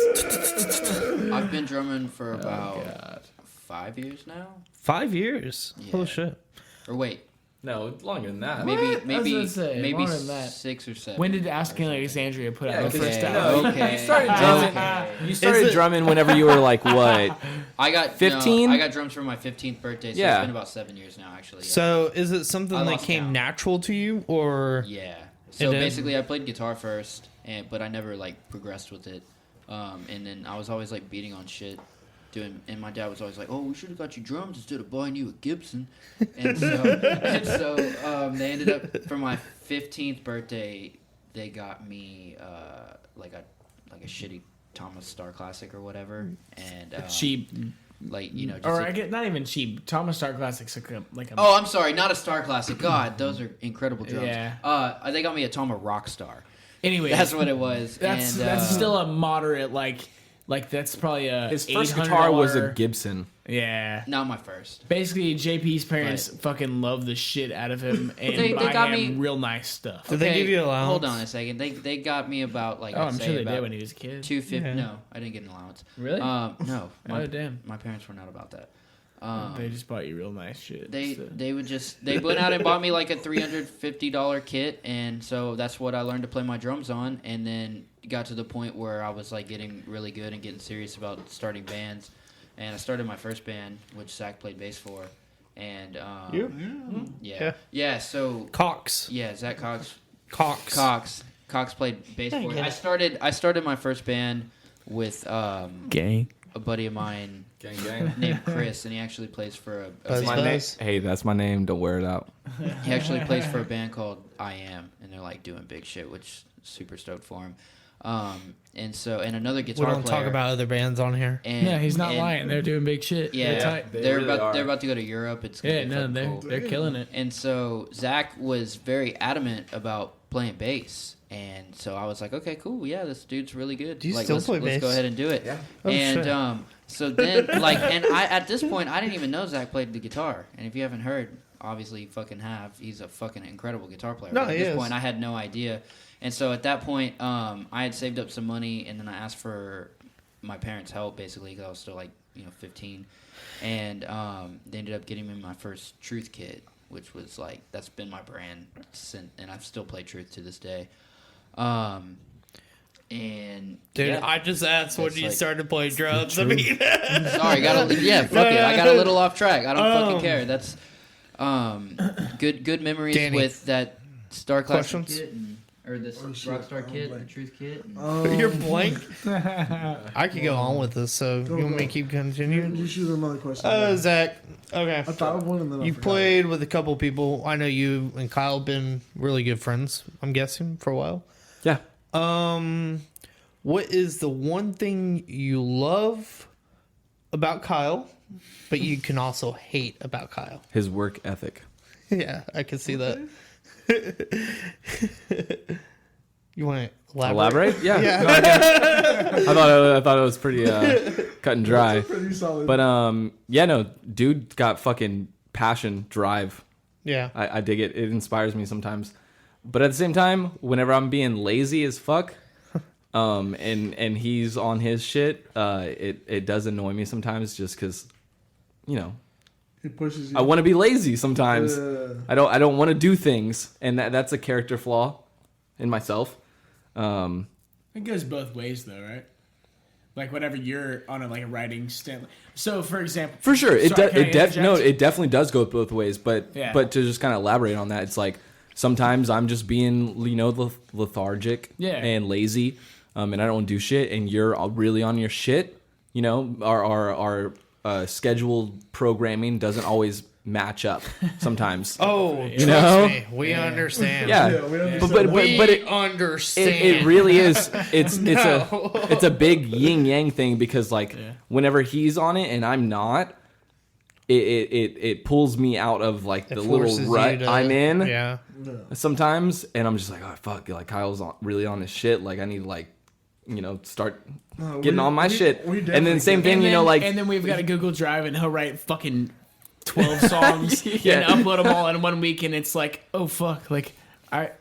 I've been drumming for about 5 years now. 5 years. Yeah. Holy shit. Or wait, No, longer than that. maybe I was gonna say, maybe longer than that. 6 or 7. When did Asking Alexandria put out the 'cause first Okay, album? okay. You started drumming. Okay. You started drumming whenever you were like what? I got 15? I got drums for my 15th birthday, so Yeah. it's been about 7 years now, actually. Yeah. So is it something I that lost came count. natural to you, or Yeah. So did? basically, I played guitar first, but I never like progressed with it. And then I was always like beating on shit, and my dad was always like, "Oh, we should have got you drums instead of buying you a Gibson." And so they ended up for my 15th birthday, they got me like a shitty Thomas Star Classic or whatever, and Cheap. like just Or a- I get not even cheap. Thomas Star Classics like a Oh, I'm sorry, not a Star Classic. God, those are incredible drums. Yeah. They got me a Tama Rockstar. Anyway, That's what it was. That's and, that's still a moderate like that's probably a His first $800 guitar was a Gibson. Yeah. not my first. Basically, JP's parents fucking love the shit out of him and They buy got him me- real nice stuff. did they give you allowance? Hold on a second. They got me about like Oh, I'd I'm say sure they about did when he was a kid. 250. Yeah. No, I didn't get an allowance. Really? No. Oh, damn. My parents were not about that. They just bought you real nice shit. They so. they would just they went out and bought me like a $350 kit, and so that's what I learned to play my drums on, and then got to the point where I was like getting really good and getting serious about starting bands, and I started my first band, which Zach played bass for, And Yeah. yeah. So Cox. yeah, Zach Cox. Cox played bass for it. I started my first band with Gang. a buddy of mine Gang. named Chris, and he actually plays for Buzz My name. Hey, that's my name. Don't wear it out. he actually plays for a band called I Am, and they're like doing big shit, which super stoked for him. And another guitar We don't player. talk about other bands on here. And, Yeah, he's not and- lying. They're doing big shit. Yeah, They're tight. they're really about are. they're about to go to Europe. It's gonna Yeah, be no, fucking cool. they're killing it. And so Zach was very adamant about playing bass, and so I was like, okay, cool, yeah, this dude's really good. Do you like, still let's, play let's go bass? ahead and do it. Yeah. Oh, and shit. so then like, and I at this point I didn't even know Zach played the guitar. And if you haven't heard, obviously you fucking have. He's a fucking incredible guitar player. No, But at he this is. point, I had no idea. And so at that point, I had saved up some money, and then I asked for my parents' help, basically, because I was still, 15. And they ended up getting me my first Truth kit, which was, that's been my brand since, and I've still played Truth to this day. And, Dude, yeah. I just asked when That's you like- started playing drums. I mean, Sorry, fuck it. I got a little off track. I don't fucking care. That's good memories Danny. with that Star Classic Questions? kit or this Rockstar kit, the Truth kit. you're blank. I could go on with this, so you want me to keep continuing? You shoot another question. Zach. Okay. I thought of one and then I You forgot. played with a couple people. I know you and Kyle have been really good friends, I'm guessing, for a while. Yeah. What is the one thing you love about Kyle, but you can also hate about Kyle? His work ethic. Yeah, I can see that. You want to elaborate? Yeah. Yeah. No, I thought it was pretty cut and dry. Pretty solid. But dude got fucking passion, drive. Yeah. I dig it. It inspires me sometimes. But at the same time, whenever I'm being lazy as fuck, and he's on his shit, it does annoy me sometimes just because, He pushes you. I want to be lazy sometimes. Yeah. I don't want to do things, and that's a character flaw in myself. It goes both ways, though, right? Like whenever you're on a writing stand. So, for example, For sure, Sorry, can I interject? it definitely does go both ways. But Yeah. but to just kind of elaborate on that, it's like sometimes I'm just being lethargic Yeah. and lazy, and I don't do shit, and you're really on your shit. Our scheduled programming doesn't always match up sometimes. Oh, You trust know? me. We understand. Yeah, Yeah, we understand. but it understand. it really is. It's a big yin yang thing because whenever he's on it and I'm not, it pulls me out of the little forces you rut to- I'm in Yeah. sometimes, and I'm just like, oh fuck, Kyle's really on his shit. I need to start getting on my shit. we And then definitely same get thing, and then we've got a Google Drive, and he'll write fucking 12 songs Yeah. and upload them all in 1 week, and it's like, oh fuck,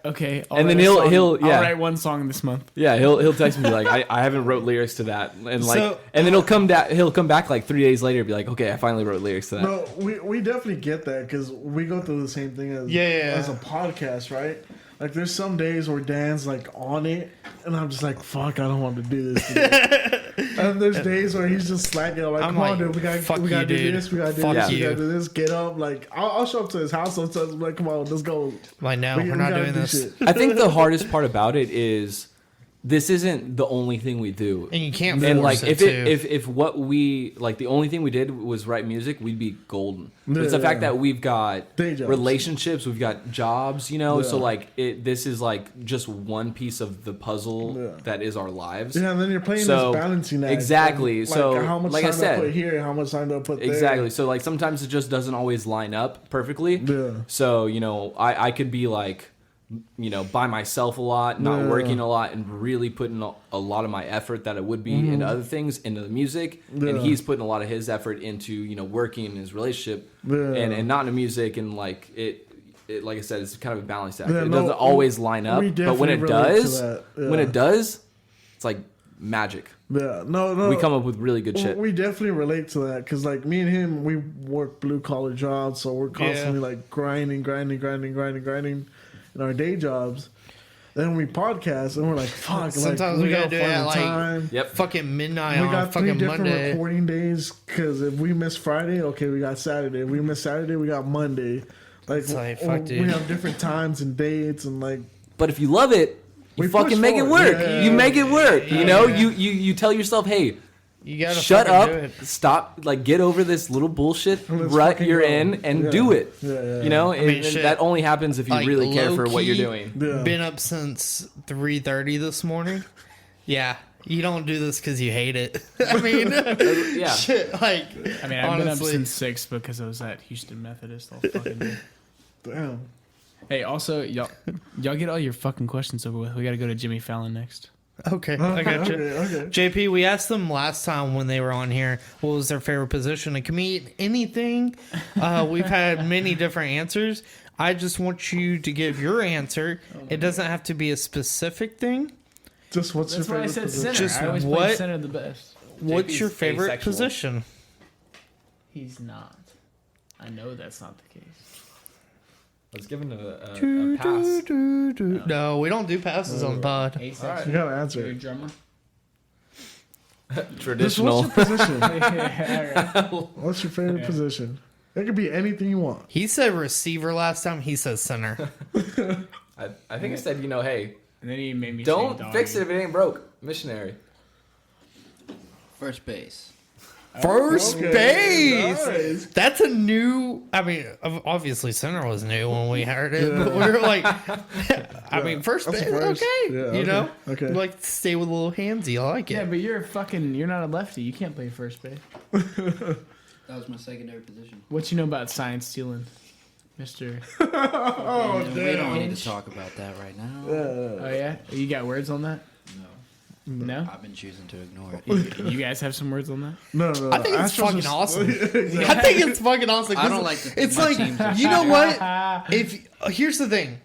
okay. And then he'll I'll yeah. write one song this month. Yeah, he'll text me like I haven't wrote lyrics to that, and So- and then he'll come back 3 days later and be like, okay, I finally wrote lyrics to that. No, we definitely get that because we go through the same thing as as a podcast, right? There's some days where Dan's on it, and I'm just like, fuck, I don't want to do this today. And there's days where he's just slacking. I'm I'm come on, like, dude, we gotta fuck do you, dude. this, we gotta do Fuck this, we you. gotta do this. Get up, I'll show up to his house sometimes. I'm like, come on, let's go. Like, no, We we're not gotta doing do this. shit. I think the hardest part about it is this isn't the only thing we do. And you can't And force if it, too. if what we the only thing we did was write music, we'd be golden. But it's the fact Yeah. that we've got Day jobs. relationships, we've got jobs, so this is just one piece of the puzzle that is our lives. Yeah, and then you're playing So, this balancing act. exactly. So, how much like I time said- I put here, how much time do I put there? Exactly. So sometimes it just doesn't always line up perfectly. Yeah. So, I could be by myself a lot, not Yeah. working a lot, and really putting a lot of my effort that I would be into other things, into the music. And Yeah. he's putting a lot of his effort into, working in his relationship Yeah. and not in music. And it, like I said, it's kind of a balance act. Yeah, It no, doesn't always line up, we but when it definitely relate to does, that. Yeah. when it does, it's like magic. Yeah, no. We come up with really good shit. We definitely relate to that because, me and him, we work blue collar jobs, so we're constantly grinding in our day jobs. Then we podcast and we're like, fuck. Sometimes like, we gotta do it at time. fucking midnight We on got 3 fucking different Monday. recording days because if we miss Friday, okay, we got Saturday. If we miss Saturday, we got Monday. Like, fuck, dude. we have different times and dates and like. But if you love it, you We fucking push make it forward. work. Yeah, you make it work. yeah, you know, yeah. you tell yourself, hey, You gotta shut fucking up, do it. stop, like get over this little bullshit Let's rut fucking you're go. in and Yeah. do it. Yeah. You know, mean, and shit. that only happens if you Like, really care for what you're low-key, doing. Yeah. Been up since 3:30 this morning. Yeah, you don't do this because you hate it. I mean, Yeah. shit. Like, I mean, I've been up honestly. since 6 because I was at Houston Methodist all fucking day. Damn. Hey, also, y'all get all your fucking questions over with. We got to go to Jimmy Fallon next. Okay, I got you. Okay. JP, we asked them last time when they were on here what was their favorite position. And can we eat anything? We've had many different answers. I just want you to give your answer. It doesn't have to be a specific thing. Just what's That's your why I favorite said position? center. Just I always what- played center the best. What's JP's your favorite asexual. position? He's not. I know that's not the case. Let's give him a Do, pass. do, do. No, we don't do passes on pod. Asexual. You gotta You're a answer. drummer. Just Traditional. what's your position? Yeah, all right. What's your favorite position? It could be anything you want. He said receiver last time. He says center. I think I said, you know, hey, And then he made me don't say fix it doggy. if it ain't broke. Missionary. First base. First Okay, base. nice. That's a new. I mean, obviously center was new when we heard it, but we were like, I mean, first That's base. a first. Okay, Yeah, you okay, know, okay. like stay with a little handsy. I like it. Yeah, but you're not a lefty. You can't play first base. That was my secondary position. What you know about science stealing, Mister? Oh, We don't need to talk about that right now. Oh yeah, you got words on that? No. I've been choosing to ignore it. You guys have some words on that? No. I think it's Astros fucking is- awesome. Exactly. I think it's fucking awesome. I don't like to think It's my like, teams are you know what? If here's the thing,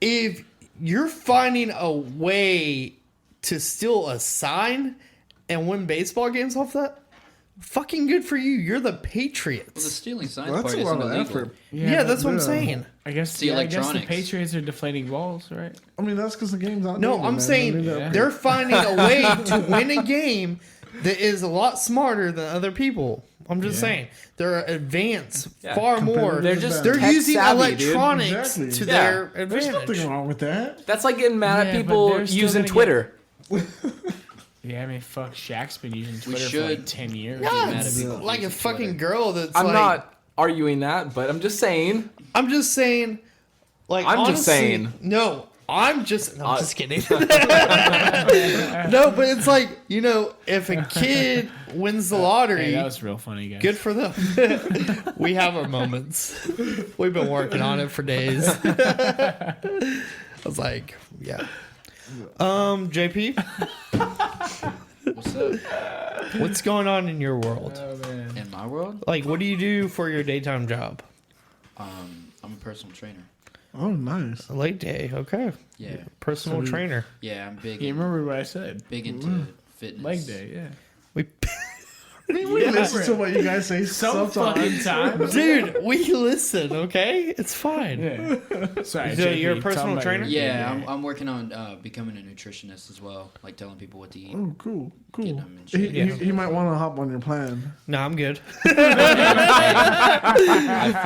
if you're finding a way to steal a sign and win baseball games off that, fucking good for you. You're the Well, the Patriots. stealing signs Well, that's part a isn't lot of illegal. effort. Yeah, that's what I'm yeah. saying. I guess the I guess the electronics. Patriots are deflating balls, right? I mean, that's because the game's not. No, I'm saying they're finding a way to win a game that is a lot smarter than other people. I'm just saying they're advanced far more. They're just They're tech using savvy, dude. electronics Exactly. to Yeah. their There's advantage. nothing wrong with that. That's like getting mad Yeah, at but people they're still using gonna Twitter. Yeah, I mean, fuck, Shaq's been using Twitter for should like 10 years. Yeah, mad at it's people like a using fucking Twitter. girl that's I'm like. not arguing that, but I'm just saying. I'm just saying. Like I'm just honestly, saying. No, I'm just kidding. No, but it's like, you know, if a kid wins the lottery, Hey, that was real funny, guys. good for them. We have our moments. We've been working on it for days. I was like, yeah. JP, What's up? what's going on in your world? Oh, man. In my world, Like, what do you do for your daytime job? I'm a personal trainer. Oh, nice. A late day, okay. Yeah. Personal trainer. Yeah, I'm big. You remember what I said? Big into fitness. Leg day, yeah. We, We listen to what you guys say Some fucking sometimes. time. dude, we listen, okay? It's fine. Yeah. Sorry, So JP, you're a tell personal them about trainer? your Yeah, day. I'm working on becoming a nutritionist as well, like telling people what to eat. Oh, cool. Getting Cool. them in shape. You might want to hop on your plan. No, I'm good. I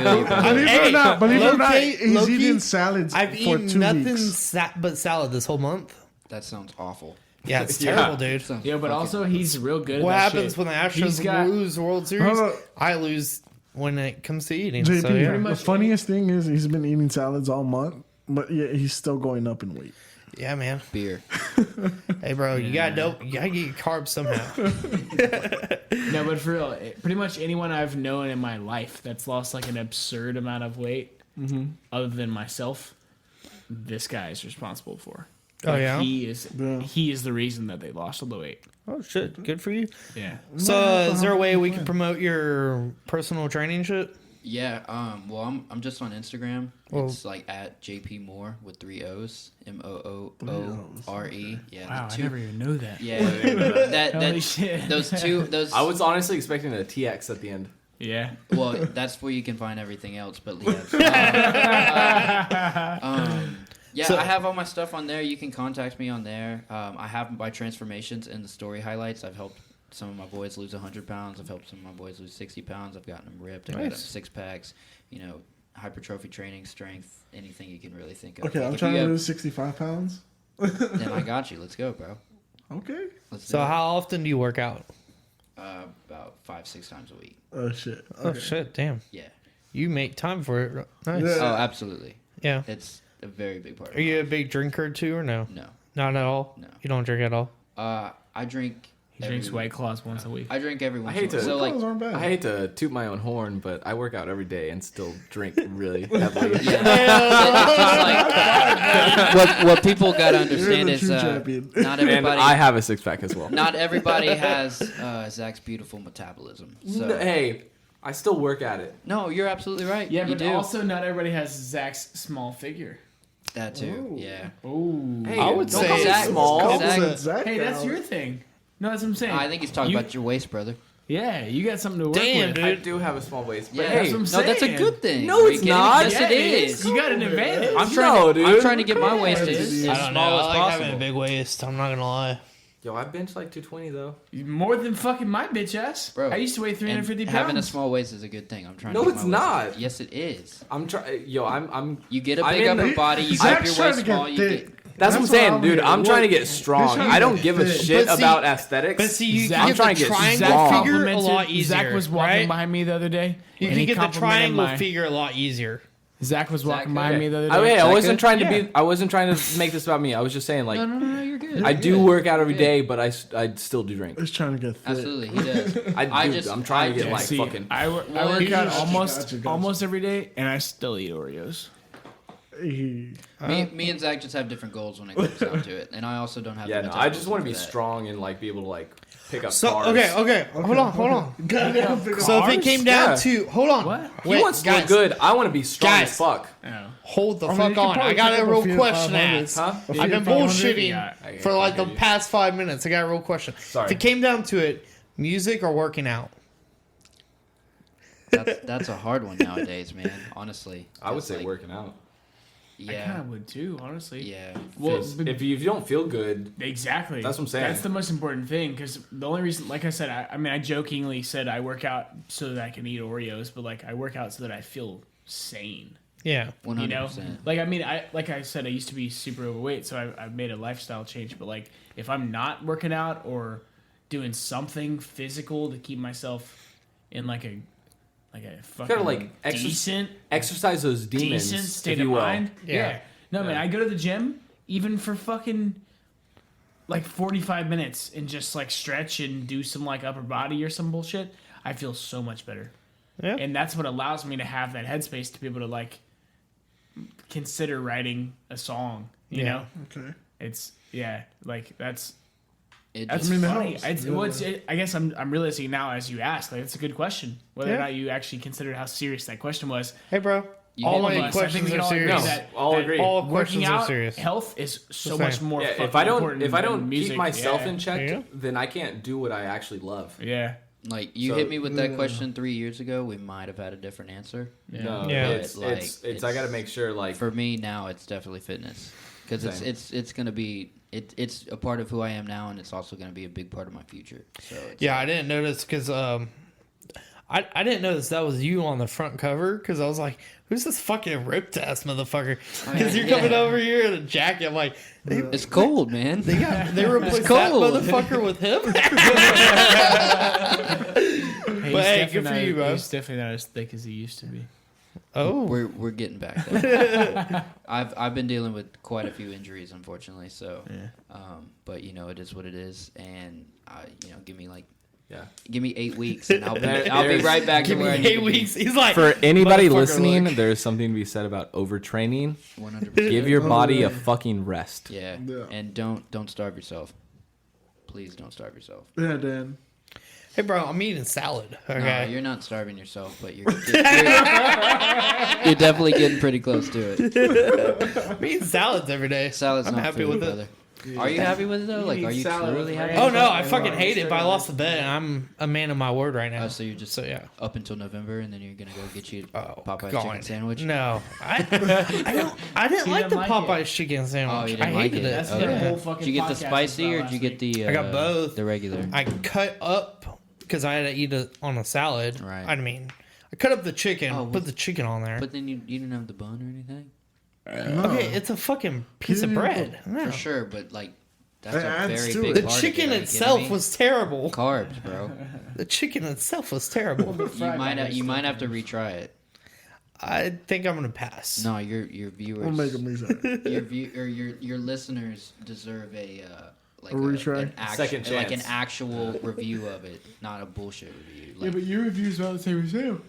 feel you. brother. Believe it or not, low-key- he's low-key, eating salads I've for eaten 2 nothing weeks. but salad this whole month. That sounds awful. Yeah, it's Yeah. terrible, dude. Sounds Yeah, but fucking also he's real good What at that happens shit. when the He's Astros got- lose the World Series? No. I lose when it comes to eating. JP, So, yeah. the funniest thing is he's been eating salads all month, but yeah, he's still going up in weight. Yeah, man. beer. Hey, bro, you gotta get your carbs somehow. No, but for real, pretty much anyone I've known in my life that's lost like an absurd amount of weight, other than myself, this guy is responsible for. Oh, yeah? he is the reason that they lost all the weight. Oh, shit. Good for you. Yeah. So, is there a way we can promote your personal training shit? Yeah. Well, I'm just on Instagram. Well- It's like at JP Moore with 3 O's. MOOORE. Yeah. Wow, the I two- never even know that. Yeah. Holy shit. Those two. Those. I was honestly expecting a TX at the end. Yeah. Well, that's where you can find everything else. But yeah. Yeah, So- I have all my stuff on there. You can contact me on there. I have my transformations in the story highlights. I've helped some of my boys lose 100 pounds. I've helped some of my boys lose 60 pounds. I've gotten them ripped. I've got them Nice. 6-packs. You know, hypertrophy training, strength, anything you can really think of. Okay, Like, I'm if trying you to have- lose 65 pounds. Then I got you. Let's go, bro. Okay. Let's do So it. how often do you work out? About 5-6 times a week. Oh shit. Oh Okay. shit, damn. Yeah. You make time for it. Nice. Yeah. Oh, absolutely. Yeah. It's a very big part. Are you a big drinker too, or no? No. Not at all. No. You don't drink at all. I drink. He drinks White Claws once a week. I drink every I once hate in a to. while. So like, Those aren't bad. I hate to toot my own horn, but I work out every day and still drink really heavily. what people gotta understand the is true champion. not And everybody. I have a 6-pack as well. Not everybody has Zach's beautiful metabolism. So Hey, I still work at it. no, you're absolutely right. Yeah, you but do. also not everybody has Zach's small figure. That too. Yeah. Ooh. Hey, I would don't say call me Zach- small. Zach- Hey, that's your thing. No, that's what I'm saying. I think he's talking You- about your waist, brother. Yeah, you got something to work Damn, with. dude. I do have a small waist, but Yeah, hey, that's what I'm No, that's a saying. good thing. No, Are you it's kidding me? not. Yes, Yeah, it is. You got an advantage. I'm trying No, to. I'm dude. trying to get my waist as I don't know. small I as like possible. having a big waist. I'm not gonna lie. yo, I bench like 220 though. More than fucking my bitch ass. Bro, I used to weigh And 350 pounds. having a small waist is a good thing. I'm trying. No, to get it's my waist not. as- Yes, it is. I'm trying. Yo, I'm. You get a I'm big in upper the- body. You keep Zach's your trying waist to get small. You thick. get. That's what I'm That's saying, what I'm dude. getting. I'm trying to get He's strong. trying to I don't get give a fit. shit But see- about aesthetics. But see, you Zach- can I'm get trying the to get triangle strong. figure a Complimented- lot easier. Zach was walking right? behind me the other day. You and can he get the complimented triangle my- figure a lot easier. Zach was walking Zach, behind okay. me the other day. I Zach wasn't good? trying to Yeah. be. I wasn't trying to make this about me. I was just saying, like, No, you're good. I You're do good. work out every Yeah. day, but I still do drink. He's trying to get fit. Absolutely, he does. I'm trying to get I like See, fucking. I work Gotcha, out almost gotcha. every day, and I still eat Oreos. He- Me and Zach just have different goals when it comes down to it, and I also don't have. Yeah, the no, I just want to be metabolism for that. strong and like be able to like pick up So cars. okay. Hold on. Goddamn big So if it arms. came down Yeah. to hold on, What? He Wait, wants to guys, look good. I want to be strong Guys. as fuck. Oh. Hold the I mean, fuck you could on. I probably got pick a up a real few question to 500s. ask. Huh? I've been 500? bullshitting Yeah. for like the hear you. past 5 minutes. I got a real question. Sorry. If it came down to it, music or working out? That's a hard one nowadays, man. Honestly, I would It's say like, working out. I kind Yeah, of would too, honestly. yeah. Well, If you don't feel good, exactly. That's what I'm saying. That's the most important thing because the only reason, like I said, I jokingly said I work out so that I can eat Oreos, but like I work out so that I feel sane. Yeah. 100%. You know, like I said, I used to be super overweight, so I've made a lifestyle change. But like, if I'm not working out or doing something physical to keep myself in like a fucking gotta like decent exercise those demons, decent if state you of will. mind. Yeah. No, man, Yeah. I go to the gym even for fucking like 45 minutes and just like stretch and do some like upper body or some bullshit. I feel so much better. Yeah. And that's what allows me to have that headspace to be able to like consider writing a song, you Yeah. know? Okay. It's like that's It that's just, mean, that funny. helps. It's, well, it's, I guess I'm realizing now as you ask, like it's a good question. Whether or Yeah. not you actually considered how serious that question was. Hey, bro. You All hit my me. questions are serious. No, all agree. All Working questions are out, serious. health is so Just much saying. more. Yeah, fucking if I important don't than music. keep myself yeah. in check, There you go. then I can't do what I actually love. Yeah, like you So- hit me with that question 3 years ago, we might have had a different answer. No, Yeah. it's But, like, it's I gotta make sure like For me now, it's definitely fitness because Same. it's gonna be it's a part of who I am now, and it's also gonna be a big part of my future. So it's Yeah, I didn't notice because I didn't notice that was you on the front cover because I was like, who's this fucking ripped ass motherfucker? Because you're coming over here in a jacket. I'm like, it's cold, man. they replaced that cold. motherfucker with him. But hey, good for you, bro. He's definitely not as thick as he used to be. Oh, We're getting back there. I've been dealing with quite a few injuries, unfortunately. So, but you know, it is what it is, and give me give me 8 weeks, and I'll be There's- right back to give me where I need 8 to be. weeks. He's like, for anybody motherfucker, listening, look. there's something to be said about overtraining. 100%. Give your body a yeah. fucking rest. Yeah. Yeah. And don't starve yourself. Please don't starve yourself. Yeah, Dan. Hey, bro, I'm eating salad. No, Okay. you're not starving yourself, but you're definitely getting pretty close to it. I'm eating salads every day. Salad's I'm not happy food, with brother. it. Are you happy with it though? Like, are you truly happy? Oh no, I fucking hate it, but I lost the bet, and I'm a man of my word right now. So you're just up until November, and then you're gonna go get you a Popeye's chicken sandwich. No, I didn't like the Popeye's chicken sandwich. Oh, you didn't I like hated it. it. That's their whole fucking Did you get the podcast spicy or about did you get the? I got both. The regular. I cut up because I had to eat it on a salad. Right. I mean, I cut up the chicken, put the chicken on there. But then you didn't have the bun or anything. Okay, it's a fucking piece of bread. For sure, but like that's It a adds very to big it. The part chicken of it. itself was terrible. Carbs, bro. The chicken itself was terrible. You might have to retry it. I think I'm gonna pass. No, your viewers. We'll make them reset. Your listeners deserve a like A retry? Second chance. like an actual review of it, not a bullshit review. Like, but your review's about the same as him.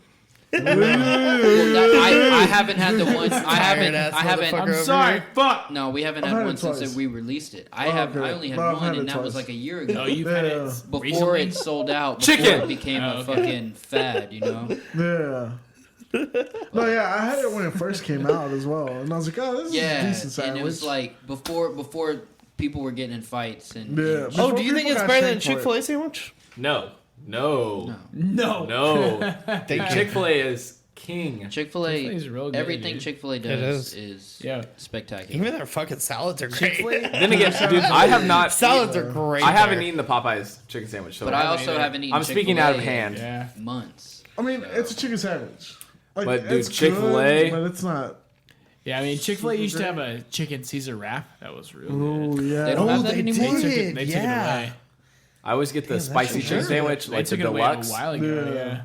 I haven't had the one. I haven't. I'm sorry. Fuck. No, we haven't I've had had one it since twice. we released it. I okay. only had But I've one, had it and that was twice. like a year ago. Oh, you've had it Before recently? it sold out. Chicken! Before it became a fucking fad, you know. Yeah. No, yeah, I had it when it first came out as well, and I was like, "Oh, this is a decent sandwich." and it was like before people were getting in fights and Yeah. Oh, do you think People it's got better than shanked for it. Chick-fil-A sandwich? No. Chick-fil-A is king. Chick-fil-A. Chick-fil-A's real good, Everything dude. Chick-fil-A does is spectacular. Even their fucking salads are great. Then again, dude, I have not. Salads are great. I haven't there. eaten the Popeyes chicken sandwich. So But I also haven't eaten. I'm speaking out of Chick-fil-A hand. in months. I mean, it's a chicken sandwich. Like, But, dude, it's Chick-fil-A- good, but it's not. Yeah, I mean, Chick-fil-A used to have a chicken Caesar wrap. That was real good. Oh yeah. They don't have that they anymore. did. They took it away. I always get the spicy chicken sandwich, They like the took it away a deluxe. while ago. Yeah. Yeah.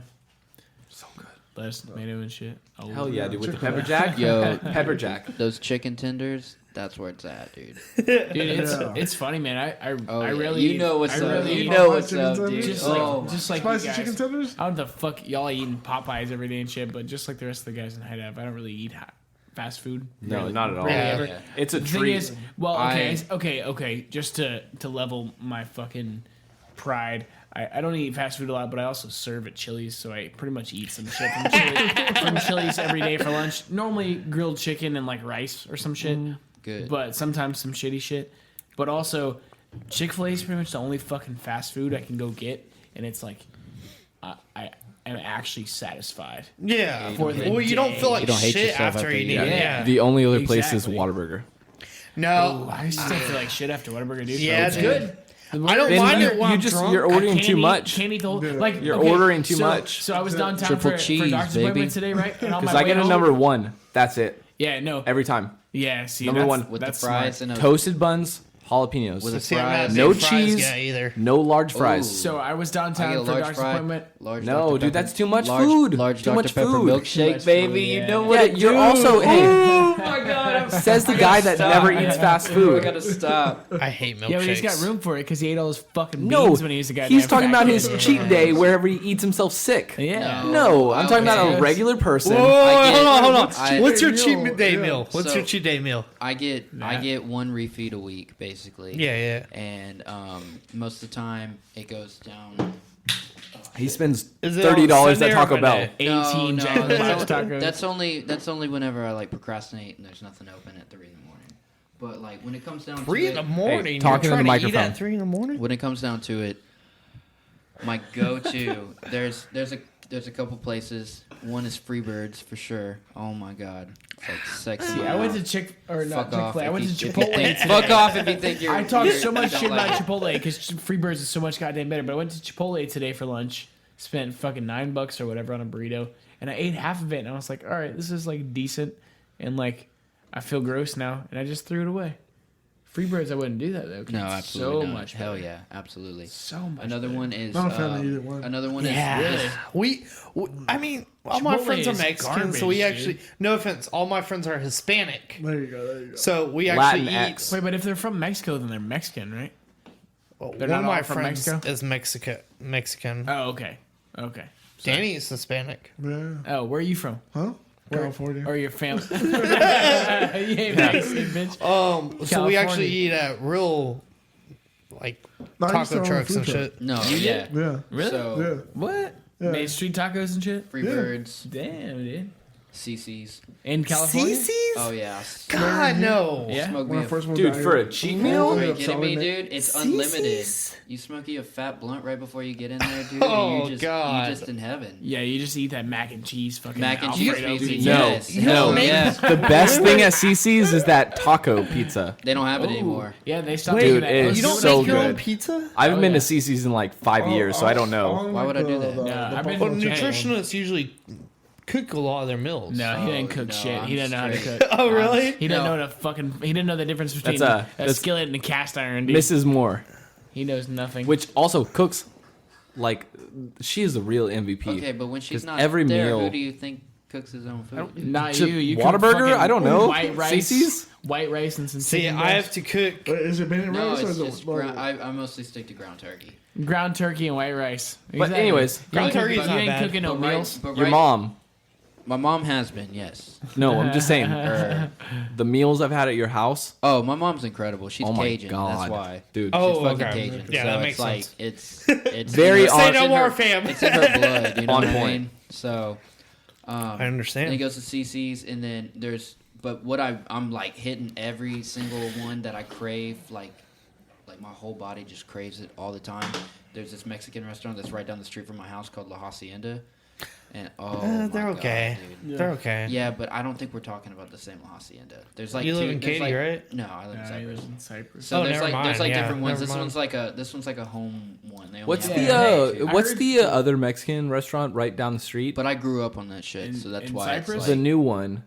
So good. Lettuce, tomato, and shit. Oh, Hell yeah, dude, with the pepper jack. Yo, Pepper jack. those chicken tenders. That's where it's at, dude. Dude, it's funny, man. I Yeah. really You know what's I up. really You eat know what's chicken up, tenders? dude. just like Oh, just like Spicy you guys. chicken tenders? I don't know the fuck y'all eating Popeyes every day and shit, but just like the rest of the guys in HIGHDIVE, I don't really eat fast food. No, Really- not at all. really Yeah. ever. Yeah. It's a The thing treat. is, well, okay. Just to level my fucking pride, I don't eat fast food a lot, but I also serve at Chili's, so I pretty much eat some shit from Chili's every day for lunch. Normally grilled chicken and like rice or some shit. Good. But sometimes some shitty shit. But also, Chick-fil-A is pretty much the only fucking fast food I can go get, and it's like, I am actually satisfied. Yeah. For the Well, you don't day. feel like You don't hate shit yourself after after eating you it. eat it. Yeah. The only other place Exactly. is Whataburger. No. I still feel like shit after Whataburger, dude. Yeah, it's dude. good. I don't Then mind you- it when you I'm just- drunk. you're ordering Can't too eat- much. Can't eat the whole. Yeah. Like You're okay, ordering too so- much. So I was downtown Triple for cheese, doctor's baby. appointment today, right? And on Because my I way get a home- number one. That's it. Yeah, no. Every time. Yeah, see, Number that's, one. with the that's fries smart. and a Toasted buns, jalapenos. with a See, I'm not a fries. big No fries cheese. guy either. No large fries. Ooh. So I was I get downtown a for large doctor's fry. appointment. Large No, Dr. dude, Pepper- that's too much large, food. Large Too Dr. much Pepper food. milkshake, much baby. food, You yeah. know Yeah, what? you're also hey. Oh my god! Says the guy that never eats fast I food. gotta stop. I hate milkshakes. Yeah, but he's got room for it because he ate all those fucking beans No, when he was a guy. he's talking about his cheat day wherever he eats himself sick. Yeah. No, I'm talking about Okay. a regular person. Whoa, I get hold it. on. I- What's your Meal, cheat day yeah. meal? What's So- your cheat day meal? I get one refeed a week, basically. Yeah. And most of the time it goes down. He spends Is it $30 on at Sunday or Taco Bell. Monday? 18 Jack in the Box tacos. That's only whenever I like procrastinate and there's nothing open at 3 in the morning. But like when it comes down 3 to in the it, morning. talking You're in the trying to eat microphone. at 3 in the morning. when it comes down to it, my go-to there's a couple places. One is Freebirds for sure. Oh my god, it's like sexy. See, I went to Chick-fil-A. I went to Chipotle today. Fuck off if you think you're. I talked so much don't shit like about it. Chipotle because Freebirds is so much goddamn better. But I went to Chipotle today for lunch, spent fucking $9 or whatever on a burrito, and I ate half of it, and I was like, all right, this is like decent, and like I feel gross now, and I just threw it away. Freebirds, I wouldn't do that though. 'cause No, it's absolutely so not. much. Hell better. yeah, absolutely. So much. Another better. one is Not a fan of either one. another one Yeah, is I mean, all my Chipotle friends are is Mexican, so garbage, we actually. dude. No offense, all my friends are Hispanic, There you go. so we actually Latinx. eat. Wait, but if they're from Mexico, then they're Mexican, right? Well, They're one of not my all from friends Mexico? is Mexican. Oh, okay. Okay. Danny's Hispanic. Yeah. Oh, where are you from? Huh? California. Or your family? Yeah, Mexican, bitch. So we California. actually eat at real, like No, I used to taco own a trucks food and truck. shit. no, You yeah. did? Yeah. Really? So Yeah. What? Yeah. Made street tacos and shit? Freebirds. Damn, dude. CC's. In California? CC's? Oh yeah. God, no. Yeah. Smoke When me I a first moved Dude, down for here. a cheat meal? Are you kidding me, dude? It's unlimited. CC's? You smoke you a fat blunt right before you get in there, dude. Oh, and you're God. just in heaven. Yeah, you just eat that mac and cheese fucking Mac and cheese Alfredo pizza. pizza. No, Yes. no. Hell yeah. The best thing at CC's is that taco pizza. They don't have it anymore. Yeah, they stopped Wait, doing Dude, that. it You is don't so make your own good. pizza? I haven't been yeah. to CC's in like 5 years, so I don't know. Why would I do that? No, I've been- Well, Okay. nutritionists usually cook a lot of their meals. No, he didn't cook no, shit. I'm He didn't know how to straight. cook. Oh, really? He didn't know he didn't know the difference between That's, a that's skillet and a cast iron, dude. Mrs. Moore, He knows nothing. which also cooks like she is the real MVP. Okay, but when she's 'Cause not every there, meal- who do you think cooks his own food? Not Chip- you. You Whataburger? cook fucking I don't know. White rice, CC's? white rice and some See, chicken I have breast. to cook. Wait, is it Bennett No, rice or it's is it just normal? I mostly stick to ground turkey. ground turkey and white rice. But anyways, Ground turkey is You not ain't bad. cooking no But right- meals. but your right- mom. My mom has been, yes. No, I'm just saying. The meals I've had at your house. Oh, my mom's incredible. She's Oh my Cajun. God, That's why. dude. Oh, She's fucking okay. Cajun. Yeah, so that it's makes like sense. it's Very it's on- in Say no more, her- fam. It's in her blood. You know On what I point. mean? So I understand. Then he goes to CC's, and then there's. But what I'm like hitting every single one that I crave, like my whole body just craves it all the time. There's this Mexican restaurant that's right down the street from my house called La Hacienda, and they're okay. dude. They're okay. Yeah, but I don't think we're talking about the same La Hacienda. There's like You live in there's Katy, like- right? No, I live in He Cyprus. lives in Cyprus. So Oh, there's never like mind. Yeah, different ones. never This mind. one's like a home one. They only What's have the one. I what's heard- the other Mexican restaurant right down the street? But I grew up on that shit, In- so that's in why Cyprus? it's The like, new one,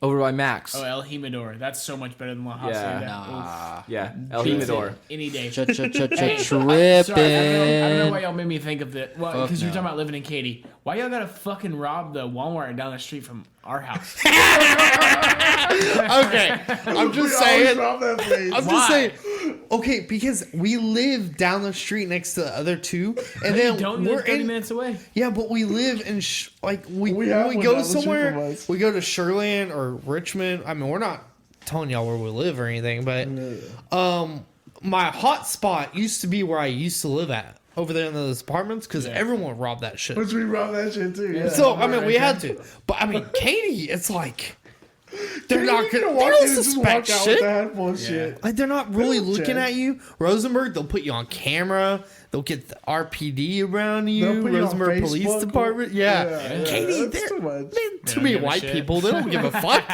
over by Max. Oh, El Jimador. That's so much better than La Yeah. Hacienda. nah. Yeah, El Pizza Jimador. Any day. Tripping. Sorry, I don't know why y'all made me think of that. Well, Fuck because you're no. talking about living in Katy. Why y'all gotta fucking rob the Walmart down the street from our house? Okay, I'm just We always saying. rob that place. I'm Why? just saying. Okay, because we live down the street next to the other two, and then Don't we're live 30 in. minutes away. Yeah, but we live in We when have we one go down the street somewhere. from us. We go to Sherland or Richmond. I mean, we're not telling y'all where we live or anything, but my hot spot used to be where I used to live at over there in those apartments because everyone robbed that shit. Which we rob that shit too. Yeah. So I mean, we had to, but I mean, Katie, it's like they're not You gonna. can They walk don't in and just suspect walk out with shit. a handful of shit. Like they're not really They'll looking check. at you. Rosenberg, they'll put you on camera. They'll get the RPD around They'll you. put you on Rosenberg Police Facebook. Department. Yeah, Katie, that's they're too much. too don't many give a white shit. people. They don't give a fuck.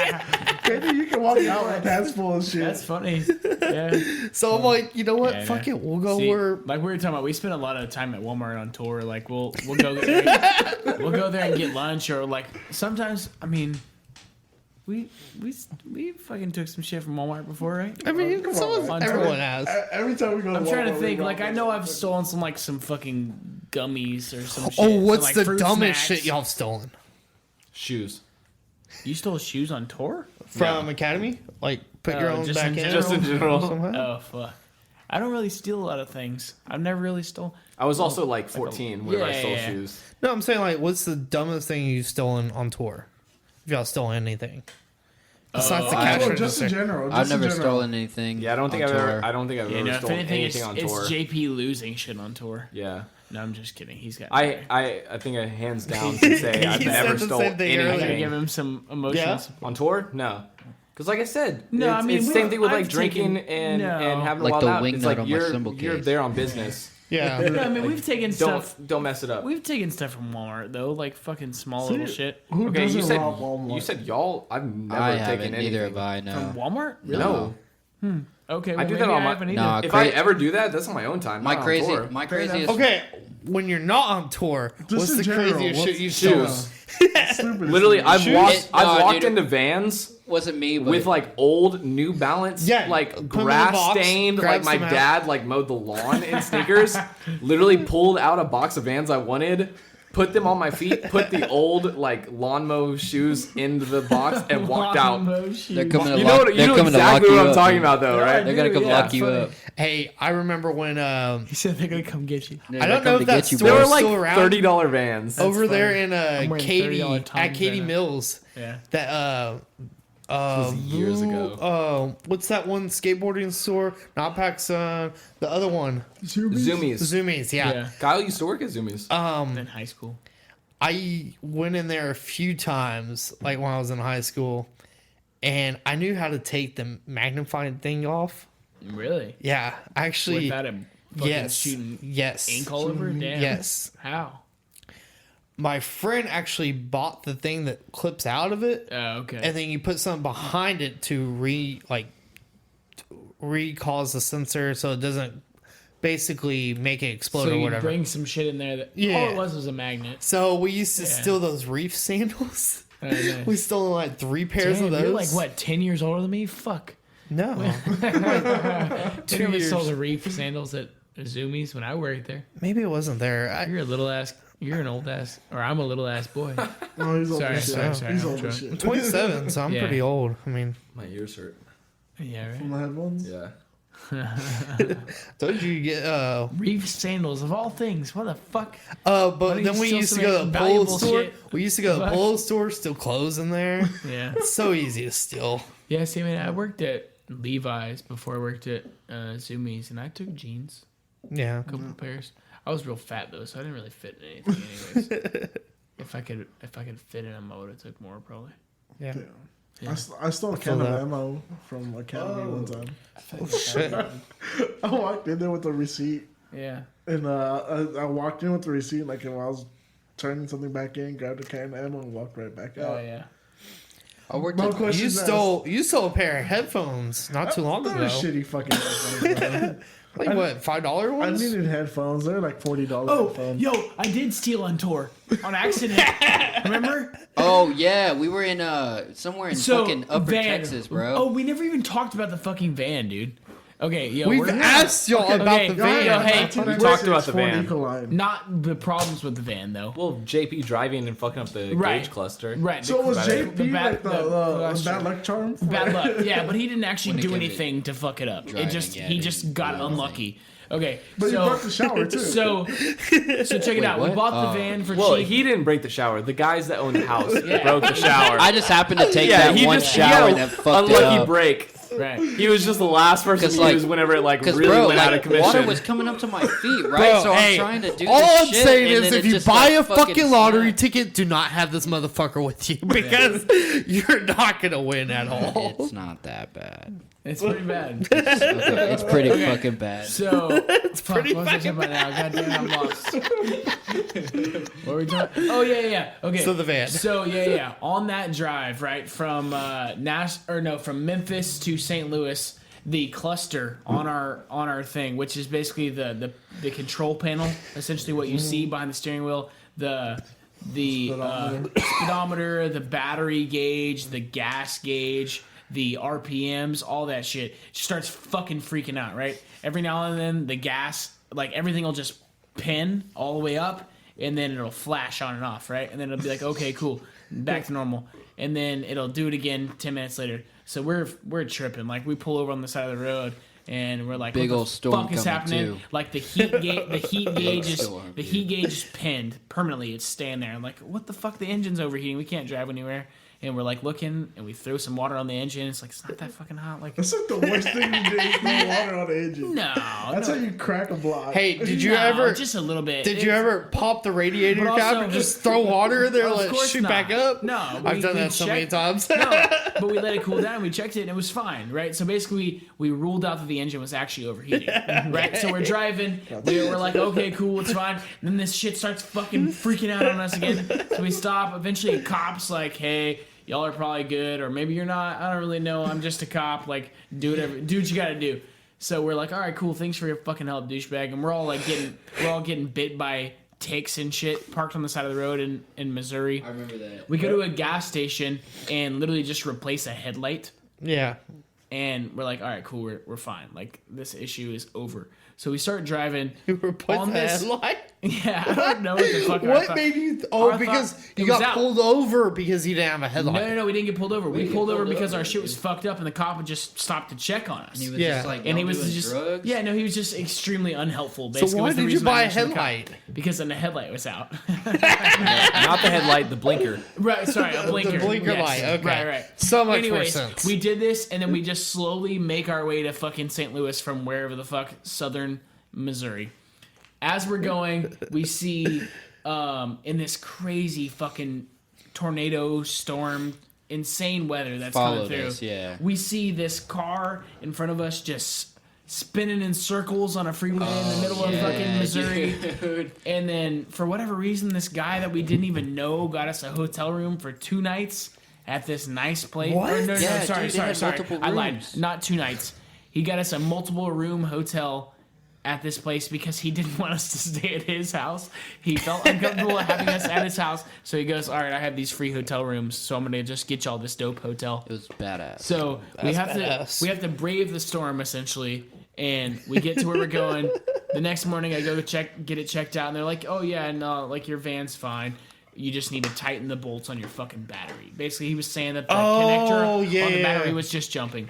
Katie, you can walk out with hands full of shit. That's funny. Yeah. So I'm like, you know what? Yeah, Fuck yeah. it. We'll go See, where. like we were talking about, we spend a lot of time at Walmart on tour. Like we'll go there, we'll go there and get lunch, or like sometimes. I mean, we fucking took some shit from Walmart before, right? I mean, on. everyone has. Every time we go to I'm trying to Walmart, think. we Like rob I that know shit. I've stolen some fucking gummies or some shit. Oh, what's some, like, the fruit dumbest snacks. shit y'all have stolen Shoes. You stole shoes on tour? from Academy? Like put your own just back in in. general? Just in general. Somehow? Oh fuck! I don't really steal a lot of things. I've never really stole. I was also like 14 when I stole Yeah. shoes. No, I'm saying like, what's the dumbest thing you've stolen on tour? If y'all stolen anything besides the cash Well, just in register. general. I've just in never general. stolen anything. Yeah, I don't think on I've ever. tour. I don't think I've You ever know, if stolen anything, anything on it's tour. JP losing shit on tour. Yeah. No, I'm just kidding. He's got. I think I hands down can say I've He said never the stole same thing I gotta earlier. give him some emotions. on tour. No, because like I said, No, it's, I mean, it's the we- same thing with like I've drinking taken- and no. having Like a wild the out. wing It's nut like on my you're cymbal you're case. there on business. Yeah. No, I mean, we've taken stuff. Don't mess it up. We've taken stuff from Walmart though, like fucking small little shit. Who Okay, doesn't you said rob Walmart? you said y'all. I've never I taken haven't. anything. Neither have I. From No. Walmart? Really? No, Okay, well, I do maybe that on my. haven't either. Nah, If cra- I ever do that, that's on my own time. My not on crazy. tour. My Fair craziest. Okay, when you're not on tour, what's in the general, craziest what's- shit you've stolen? Shoes. Stupid. Literally, I've Shoes? walked. I've No, walked dude. into vans Wasn't me, but with like old New Balance, Yeah, like put 'em in the grass box, stained, grab like my some out. dad like mowed the lawn in sneakers. Literally pulled out a box of Vans I wanted, put them on my feet, put the old like lawn mow shoes into the box, and walked out. they're coming to You lock. know, They're coming to exactly lock you what I'm up, talking dude. about, though, right? They're gonna come Yeah, lock you funny. up. Hey, I remember when He said they're gonna come get you. They're I don't gonna know come if to that get you, store They boys. were like still around. $30 Vans. over there funny. in I'm wearing Katy $30 at Toms Katy right now. Mills. Yeah. That was years ago. What's that one skateboarding store? Not PacSun. The other one, Zoomies. Zoomies. Yeah. Yeah. Kyle used to work at Zoomies. In high school. I went in there a few times, like when I was in high school, and I knew how to take the magnifying thing off. Really? Yeah, actually. Without him fucking shooting ink all over? Damn. Yes. How? My friend actually bought the thing that clips out of it. Oh, okay. And then you put something behind it to recause the sensor so it doesn't basically make it explode so or you whatever. Bring some shit in there that all it was a magnet. So we used to steal those reef sandals. Oh, nice. We stole like 3 pairs of those. You're like what, 10 years older than me? Fuck. No. Like 2 years. We stole the reef sandals at Zoomies when I worked there. Maybe it wasn't there. You're a little ass. You're an old ass, or I'm a little ass boy. No, he's old as shit. Sorry. He's old as shit. I'm 27, so I'm pretty old. I mean, My ears hurt. Yeah, right. From the headphones? Yeah. told you get reef sandals of all things. What the fuck? but then we used to go to the Polo store. Shit? We used to go to the Polo store, steal clothes in there. Yeah. It's so easy to steal. Yeah, see, I worked at Levi's before I worked at Zoomies, and I took jeans, Yeah. a couple of pairs. I was real fat though, so I didn't really fit in anything. Anyways, if I could fit in them, I would have took more probably. Yeah. Yeah. I stole a can of ammo from Academy one time. Oh shit! I walked in there with the receipt. Yeah. And I walked in with the receipt, like, and I was turning something back in, grabbed a can of ammo, and walked right back out. Oh yeah. I worked No at questions You stole a pair of headphones not too long Those ago. shitty fucking headphones, man. Like what, $5 I ones? needed headphones. They're like $40 Oh, headphones. yo, I did steal on tour on accident. Remember? Oh yeah, we were in somewhere in fucking Upper van. Texas, bro. Oh, we never even talked about the fucking van, dude. Okay, yo, We've we're asked y'all about the van. Yo, hey, We talked about the van. Ecoline. not the problems with the van though. Well, JP driving and fucking up the Right. gauge cluster. Right. So was the JP bad- like the the- bad luck charm? Bad luck. Yeah, but he didn't actually When it do came to anything to fuck it up. driving, He just got unlucky. Okay, But you broke the shower too. So check it out. We what? bought the van for Well, cheap. he didn't break the shower. The guys that own the house broke the shower. I just happened to take yeah, that he one just he had shower a that fucked it unlucky up. break. Right. He was just the last person to 'Cause, like- use whenever it like Because really bro, went out of like commission. water was coming up to my feet, right? Bro, so hey, I'm trying to do all this I'm shit, saying and is then if it you just, buy like, a fucking lottery snapped. ticket, do not have this motherfucker with you because you're not going to win at all. It's not that bad. It's pretty bad. Okay, it's pretty fucking bad. So it's pretty What's I talking about now? Goddamn, I'm lost. What were we talking? Oh yeah. Okay. So the van. So yeah. On that drive, right from from Memphis to St. Louis, the cluster on our thing, which is basically the control panel, essentially what you see behind the steering wheel, the speedometer, the battery gauge, the gas gauge, the RPMs, all that shit just starts fucking freaking out, right? Every now and then the gas, like everything will just pin all the way up and then it'll flash on and off, right? And then it'll be like, okay, cool, back to normal. And then it'll do it again 10 minutes later. So we're tripping. Like we pull over on the side of the road and we're like, Big what old the storm fuck is coming, happening? too. Like the heat gauge is storm, the heat gauge is pinned permanently. It's staying there. I'm like, what the fuck? The engine's overheating. We can't drive anywhere. And we're like looking, and we throw some water on the engine. It's like it's not that fucking hot. Like That's like the worst thing you do is throw water on the engine. no, That's no. how you crack a block. Hey, did you No, ever just a little bit? Did you ever pop the radiator But cap also- and just throw water in there and Of let it course shoot not. back up? No, I've we- done we that so many checked- times. No, but we let it cool down. We checked it and it was fine, right? So basically, we ruled out that the engine was actually overheating, right? So we're driving. We're like, okay, cool, it's fine. And then this shit starts fucking freaking out on us again. So we stop. Eventually, a cop's like, hey, y'all are probably good, or maybe you're not. I don't really know. I'm just a cop. Like, do what you gotta do. So we're like, all right, cool. Thanks for your fucking help, douchebag. And we're all getting bit by ticks and shit parked on the side of the road in Missouri. I remember that. We go to a gas station and literally just replace a headlight. Yeah. And we're like, all right, cool, we're fine. Like, this issue is over. So we start driving. You replaced on the this. headlight? Yeah, I don't know what the fuck. I What thought. made you? I thought Because it you was got out. pulled over because you didn't have a headlight. No, we didn't get pulled over. We pulled over because our shit was fucked up and the cop had just stopped to check on us. And he was Yeah. just like, And he y'all was doing just drugs? yeah, no, he was just extremely unhelpful. So Basically, why was the did you reason I buy a mentioned the cop. headlight? Because then the headlight was out. Not the headlight, the blinker. Right, sorry, a blinker. The blinker Yes. light. Okay. Right. So much more Anyways, sense. we did this, and then we just slowly make our way to fucking St. Louis from wherever the fuck, southern Missouri. As we're going, we see in this crazy fucking tornado storm, insane weather that's Followed coming through. us, yeah. We see this car in front of us just spinning in circles on a freeway in the middle of fucking Missouri. Dude. And then, for whatever reason, this guy that we didn't even know got us a hotel room for 2 nights at this nice place. What? Or no, Yeah, sorry. dude, they had multiple I lied. rooms. Not 2 nights. He got us a multiple room hotel at this place because he didn't want us to stay at his house. He felt uncomfortable having us at his house. So he goes, all right, I have these free hotel rooms, so I'm going to just get y'all this dope hotel. It was badass. So we have to brave the storm, essentially, and we get to where we're going. The next morning, I go get it checked out, and they're like, "Oh yeah, no, like your van's fine. You just need to tighten the bolts on your fucking battery." Basically, he was saying that the connector on the battery was just jumping,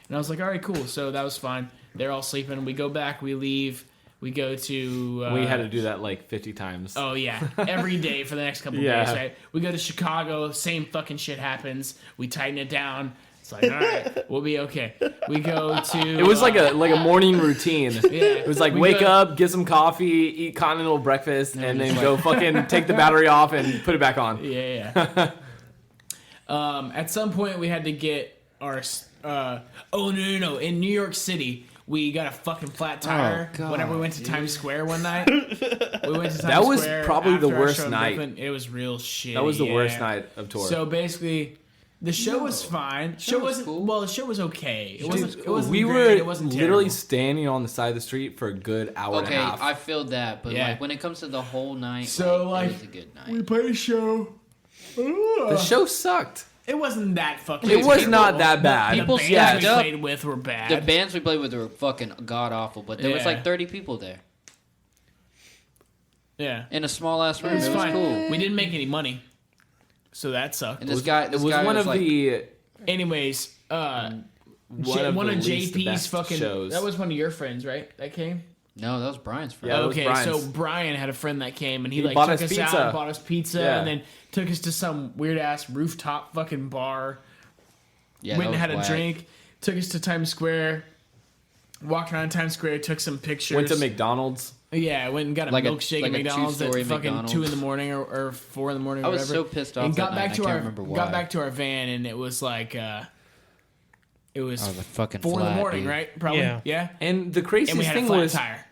and I was like, "All right, cool." So that was fine. They're all sleeping. We go back. We leave. We go to. We had to do that like 50 times. Oh yeah, every day for the next couple Yeah. days. Right? We go to Chicago. Same fucking shit happens. We tighten it down. It's like, all right, we'll be okay. We go to. It was like a morning routine. Yeah, It was like wake up, get some coffee, eat continental breakfast, and then go fucking take the battery off and put it back on. Yeah. At some point, we had to get our. No! In New York City, we got a fucking flat tire. God, whenever we went to Times Square one night, we went to Times That was Square probably the after our worst show in night. Brooklyn. It was real shit. That was the worst night of tour. So basically, the show was fine. Show was wasn't cool. well. The show was okay. It wasn't. It wasn't. we great, were it wasn't literally terrible. standing on the side of the street for a good hour and Okay, a half. I feel that, but Yeah. like when it comes to the whole night, So, it was a good night. We played a show. the show sucked. It wasn't that fucking. It was people- not that bad. The People bands stacked we up. played with were bad. The bands we played with were fucking god awful, but there was Yeah. like 30 people there Yeah, in a small ass room. it was It was fine. cool. We didn't make any money, so that sucked. And this guy, It was one of like, the Anyways, one one of of the least the JP's best fucking shows. That was one of your friends, right? That came. No, that was Brian's friend. Yeah, it was Okay, Brian's. so Brian had a friend that came and he He like bought took us us out pizza. and bought us pizza Yeah. and then took us to some weird ass rooftop fucking bar. Yeah, Went that and had was a whack. drink. Took us to Times Square. Walked around Times Square. Took some pictures. went to McDonald's. Yeah, I went and got a Like a- milkshake like at a McDonald's at two-story fucking McDonald's. 2 in the morning or 4 in the morning. Or I was whatever. so pissed off And that got night, back I to can't our remember why. got back to our van and it was like it was Oh, the fucking 4 in the flat, morning, dude. right? Probably. Yeah. Yeah. And the And craziest we had a thing flat was tire.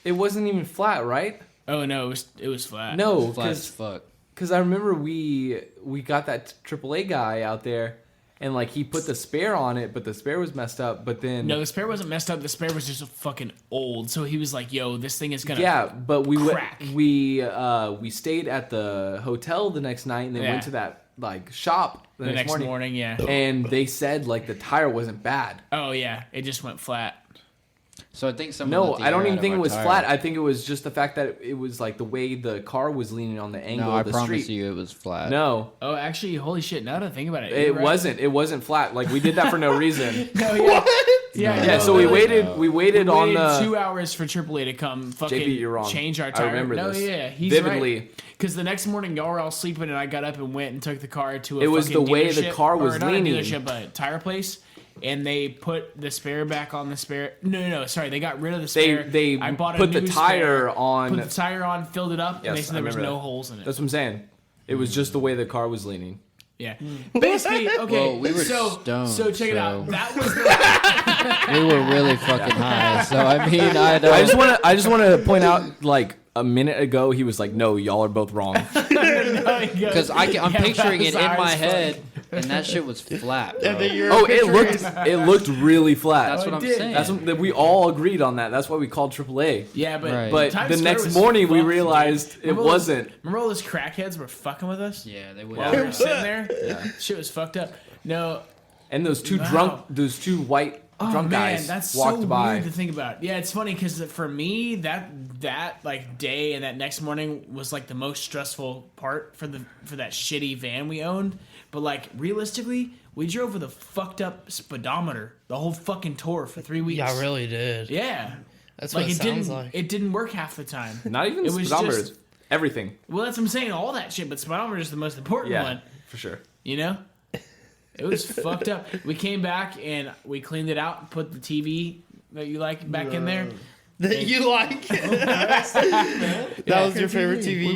it wasn't even flat, right? Oh no, it was flat. No, Flat as fuck. because I remember we got that AAA guy out there, and like he put the spare on it, but the spare was messed up. But then No, the spare wasn't messed up. The spare was just fucking old. So he was like, "Yo, this thing is gonna." yeah, but crack. we stayed at the hotel the next night, and then Yeah. went to that like shop the, The next morning, yeah. and they said like the tire wasn't bad. Oh yeah, it just went flat. So I think someone. No, let the I don't air even out think of it our was tire. flat. I think it was just the fact that it was like the way the car was leaning on the angle No, I of the promise street. you, it was flat. No, Oh, actually, holy shit! Now that I think about it, it you're right. wasn't. It wasn't flat. Like we did that for no reason. No, yeah. Yeah, Yeah, no, so we literally. waited. We waited on Waited the 2 hours for AAA to come fucking JP, you're wrong. change our I tire. remember no, this yeah, he's vividly. Because the next morning y'all were all sleeping and I got up and went and took the car to a It was fucking the way the dealership, car was or not leaning. a dealership, but a tire place. And they put the spare back on the spare. No. Sorry, they got rid of the spare. They I bought a put the new tire spare, on. Put the tire on, filled it up, and they Yes, said I there was remember no that. holes in it. That's what I'm saying. It was just the way the car was leaning. Yeah. Basically, okay. Well, we were stoned, So check it out. so- That was the We were really fucking high. So I mean, I don't. I just want to point out, like a minute ago, he was like, "No, y'all are both wrong." Because I'm Yeah, picturing it that in was my ours, head, and that shit was flat. Bro. Oh, it looked really flat. That's what it I'm did. saying. That's what, we all agreed on that. That's why we called AAA. Yeah, but Right. But Times the Square next was morning, we fucked, realized dude. it Remember all wasn't. those- Remember all those crackheads were fucking with us? Yeah, they would. While we were sitting there? Shit was fucked up. No. And those two Wow. white Oh drunk man, guys that's walked so by. weird to think about. Yeah, it's funny because for me, that like day and that next morning was like the most stressful part for that shitty van we owned. But like realistically, we drove with a fucked up speedometer the whole fucking tour for 3 weeks. Yeah, I really did. Yeah, That's what it sounds didn't like. it didn't work half the time. Not even It was speedometers. just- Everything. Well, that's what I'm saying, all that shit. But speedometer is the most important Yeah, one. for sure. You know? It was fucked up. We came back and we cleaned it out, put the TV that you like back in there. that you like. That was your favorite TV.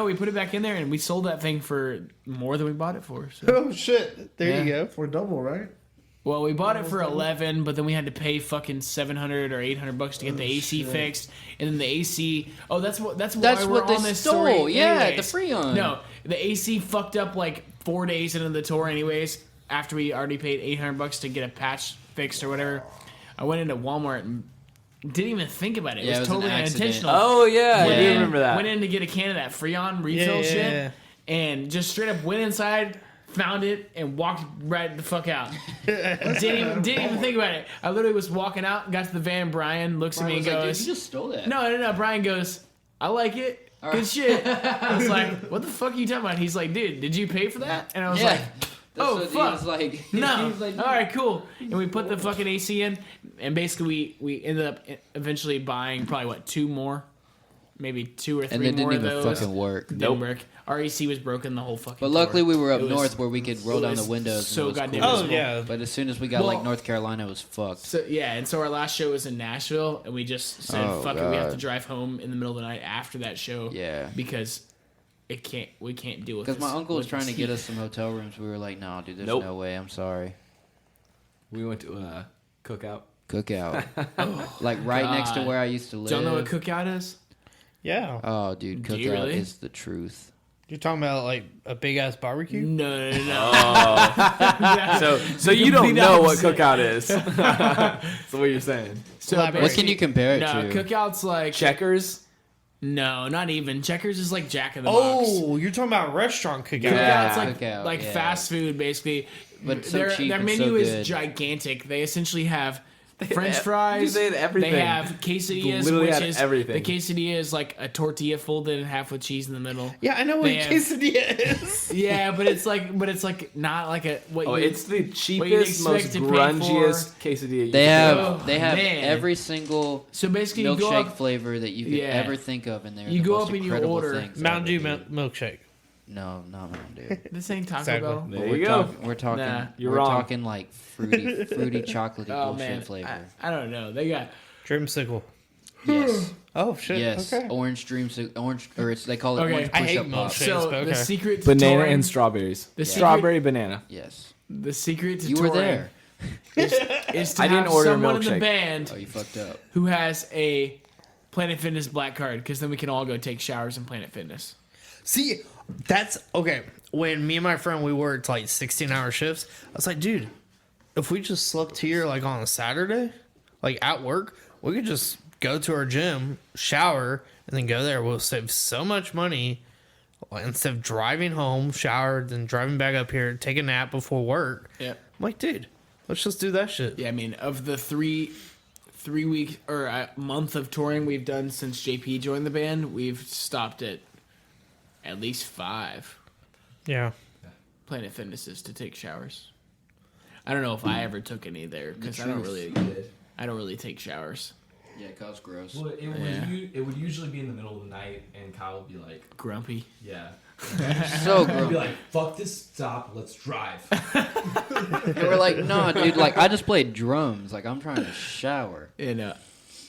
We put it back in there, and we sold that thing for more than we bought it for. So. Oh shit! There you go. For double, right? Well, we bought it for 11, but then we had to pay fucking $700 or $800 to get the AC fixed, and then the AC. Oh, that's why we're they on this stole. story. Yeah, Anyways, the Freon. No, the AC fucked up like 4 days into the tour. Anyways, after we already paid $800 to get a patch fixed or whatever, I went into Walmart and didn't even think about it. It was totally unintentional. Oh yeah, I do remember that. Went in to get a can of that Freon refill shit, and just straight up went inside. Found it and walked right the fuck out. didn't even think about it. I literally was walking out, got to the van. Brian looks at me and goes, like, "Dude, you just stole that." No. Brian goes, "I like it. Good shit." I was like, "What the fuck are you talking about?" He's like, "Dude, did you pay for that?" And I was like, "Oh fuck." No. Like, all right, cool. And we put the fucking AC in, and basically we ended up eventually buying probably 2 more, maybe 2 or 3 and it more didn't of even those. fucking work. Didn't work. Our AC was broken the whole fucking But luckily tour. we were up It was- north where we could roll down the windows. so and it was goddamn cool. Oh yeah. But as soon as we got like North Carolina, it was fucked. So yeah, and so our last show was in Nashville, and we just said, "Fuck it, we have to God. drive home in the middle of the night after that show." Yeah. because we can't deal with. Because this, my uncle was with trying to this get heat. us some hotel rooms. We were like, "No, dude, there's Nope. no way. I'm sorry." We went to a cookout. Cookout, like right next to God. where I used to live. Don't know what cookout is? Yeah. Oh, dude, Do you cookout really? is the truth. You're talking about like a big ass barbecue? No. So you don't know what opposite. cookout is. That's what you're saying. So Elaborate. What can you compare it No, to? cookout's like Checkers. No, not even. Checkers is like Jack in the Box. Oh, you're talking about restaurant cookout. Cookout's like Cookout, yeah. fast food, basically. But so their cheap their and menu so is good. gigantic. They essentially have French fries. They had everything. They have quesadillas, Literally which had is everything. the quesadilla is like a tortilla folded in half with cheese in the middle. Yeah, I know what They have- quesadilla is. Yeah, but it's like not like a what. Oh, you, it's the what cheapest, you'd most expect to pay grungiest quesadilla. You They can have get. they have man. every single So basically, you go milkshake up. flavor that you could Yeah. ever think of in there. You The go most up and you incredible order things Mountain Dew ever, dude. milkshake. No, not Mountain Dew. This ain't Taco Exactly. Bell. There But you we're go. We're talking. Nah. You're we're wrong. talking like fruity, chocolatey Oh bullshit man, flavor. I don't know. They got Dreamsicle. Yes, Oh shit. yes. Okay. Orange orange, or it's they call it Okay. orange I hate push-up pop. milkshake. so Okay. the secret to Banana touring, and strawberries. The Strawberry banana. Yes, the secret to you were touring there. is to I didn't have order a someone in the milkshake. band Oh, you fucked up. who has a Planet Fitness black card, because then we can all go take showers in Planet Fitness. See, that's okay. When me and my friend we worked like 16-hour shifts, I was like, dude, if we just slept here like on a Saturday, like at work, we could just go to our gym, shower, and then go there. We'll save so much money instead of driving home, shower, then driving back up here, take a nap before work. Yep. I'm like, dude, let's just do that shit. Yeah, I mean, of the three weeks or a month of touring we've done since JP joined the band, we've stopped at least 5 Yeah. Planet Fitnesses to take showers. I don't know if I ever took any there because I don't really take showers. Yeah, cause gross. Well, it would usually be in the middle of the night, and Kyle would be like, Grumpy. "Yeah." So He'd gross. be like, "Fuck this, stop, let's drive." And we're like, no, dude. Like, I just played drums. Like, I'm trying to shower. And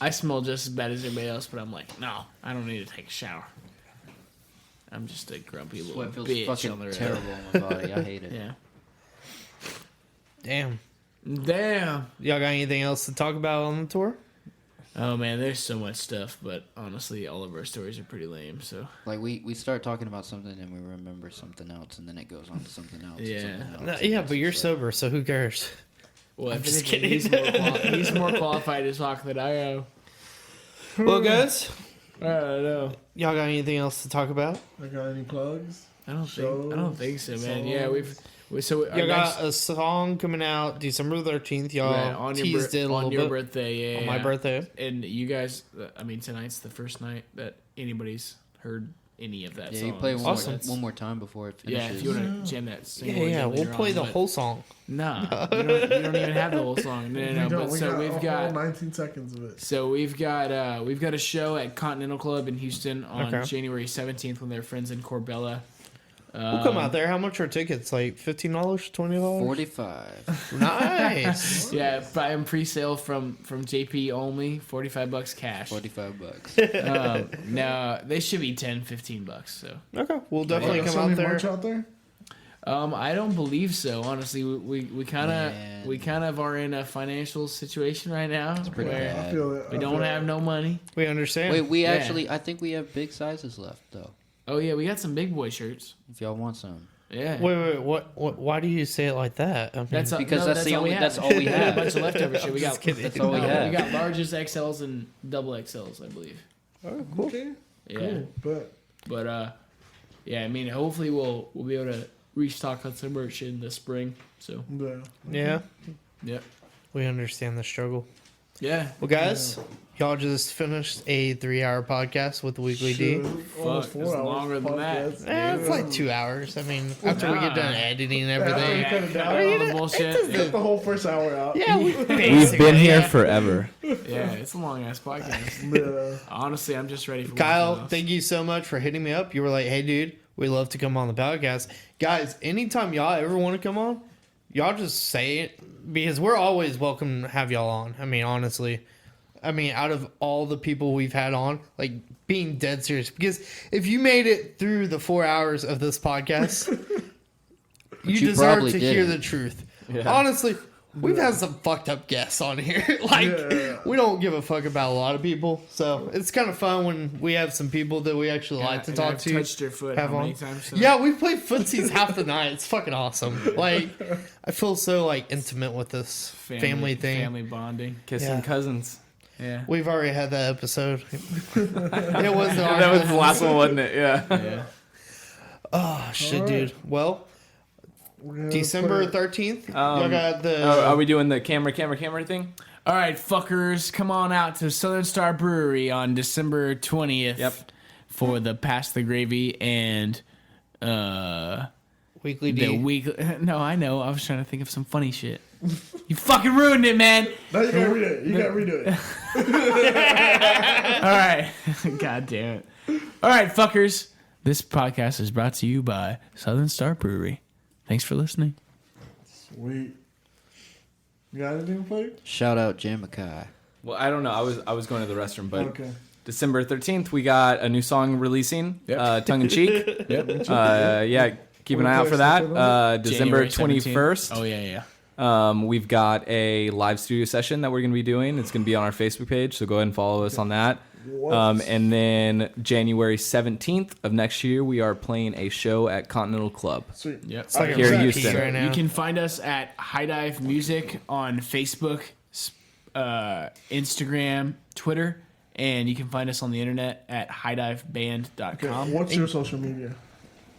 I smell just as bad as everybody else, but I'm like, no, I don't need to take a shower. I'm just a grumpy little Sweat feels bitch fucking on the road. terrible on my body. I hate it. Yeah. Damn. Damn. Y'all got anything else to talk about on the tour? Oh man, there's so much stuff, but honestly, all of our stories are pretty lame. So Like, we start talking about something and we remember something else, and then it goes on to something else. and Yeah. something else, No, and yeah, it's but you're just like- sober, so who cares? well, I'm if just anything, kidding. he's more qualified to talk than I am. Well, guys, I don't know. y'all got anything else to talk about? I got any plugs? I don't think so, man. Yeah, songs? so Y'all got a song coming out December 13th. Y'all on teased it a little your bit. birthday, yeah, On my birthday. And you guys, I mean, tonight's the first night that anybody's heard any of that Yeah, song. you play Awesome. one more time before it finishes. Yeah, if you want to jam that Yeah, single. yeah, we'll later play on, the but- whole song. No, you don't even have the whole song. No. But we so got we've a got whole 19 seconds of it. So we've got a show at Continental Club in Houston on Okay. January 17th when they're friends in Corbella. We'll come out there. How much are tickets? Like $15, $20? $45. Nice. Yeah, buy them pre-sale from JP only. $45 cash. $45. No, they should be $10-15. So Okay, we'll definitely come Somebody out there. merch out there? I don't believe so. Honestly, we kind of are in a financial situation right now pretty where bad. I feel it. we don't have no money. We understand. Wait, we Yeah. actually, I think we have big sizes left, though. Oh yeah, we got some big boy shirts. If y'all want some. Yeah. Wait, what? Why do you say it like that? I mean, That's Because that's the all we only- have. that's all we We got have. a bunch of leftover shit. We got That's all we have. We got largest XLs and double XLs, I believe. oh, cool. Okay. Yeah. Cool. But yeah, I mean, hopefully we'll be able to restock on some merch in the spring. So Yeah, yeah, we understand the struggle. yeah. Well, guys, y'all just finished a 3-hour podcast with the Weekly D. Almost Fuck, it's longer than that. It's like 2 hours. I mean, after we get done editing and everything. Yeah, cut it down. all the bullshit. Cut the whole first hour out. Yeah, We've been here forever. Yeah, it's a long ass podcast. Yeah. Honestly, I'm just ready for Kyle, thank you so much for hitting me up. You were like, hey, dude, we'd love to come on the podcast. Guys, anytime y'all ever want to come on, y'all just say it because we're always welcome to have y'all on. I mean, honestly. I mean, out of all the people we've had on, like, being dead serious. Because if you made it through the 4 hours of this podcast, you you deserve probably to hear didn't. the truth. Yeah. Honestly, we've had some fucked up guests on here. Like, we don't give a fuck about a lot of people. So it's kind of fun when we have some people that we actually like to talk to. Touched your foot have how on. many times? So? Yeah, we've played footsies half the night. It's fucking awesome. Like, I feel so, like, intimate with this family thing. family bonding. Kissing Yeah. cousins. Yeah. We've already had that episode. It was That was the last one, wasn't it? Yeah. Yeah. Oh shit, dude. Well, December 13th. Y'all got the. Are we doing the camera thing? All right, fuckers, come on out to Southern Star Brewery on December 20th. Yep. For the Pass the Gravy and Weekly D. the week. No, I know. I was trying to think of some funny shit. You fucking ruined it, man. No, you gotta read it. You gotta redo it. All right. God damn it. All right, fuckers. This podcast is brought to you by Southern Star Brewery. Thanks for listening. Sweet. You got anything to play? Shout out Jamakai. Well, I don't know. I was going to the restroom, but Okay. December 13th, we got a new song releasing, tongue in cheek. Yep. Yeah, keep an eye out for that. December January 21st. Oh, yeah. We've got a live studio session that we're going to be doing. It's going to be on our Facebook page, so go ahead and follow us on that. And then January 17th of next year, we are playing a show at Continental Club. Sweet. Yep. It's like Here a in repeat Houston. right now. You can find us at HIGHDIVE Music on Facebook, Instagram, Twitter, and you can find us on the internet at highdiveband.com. What's your social media?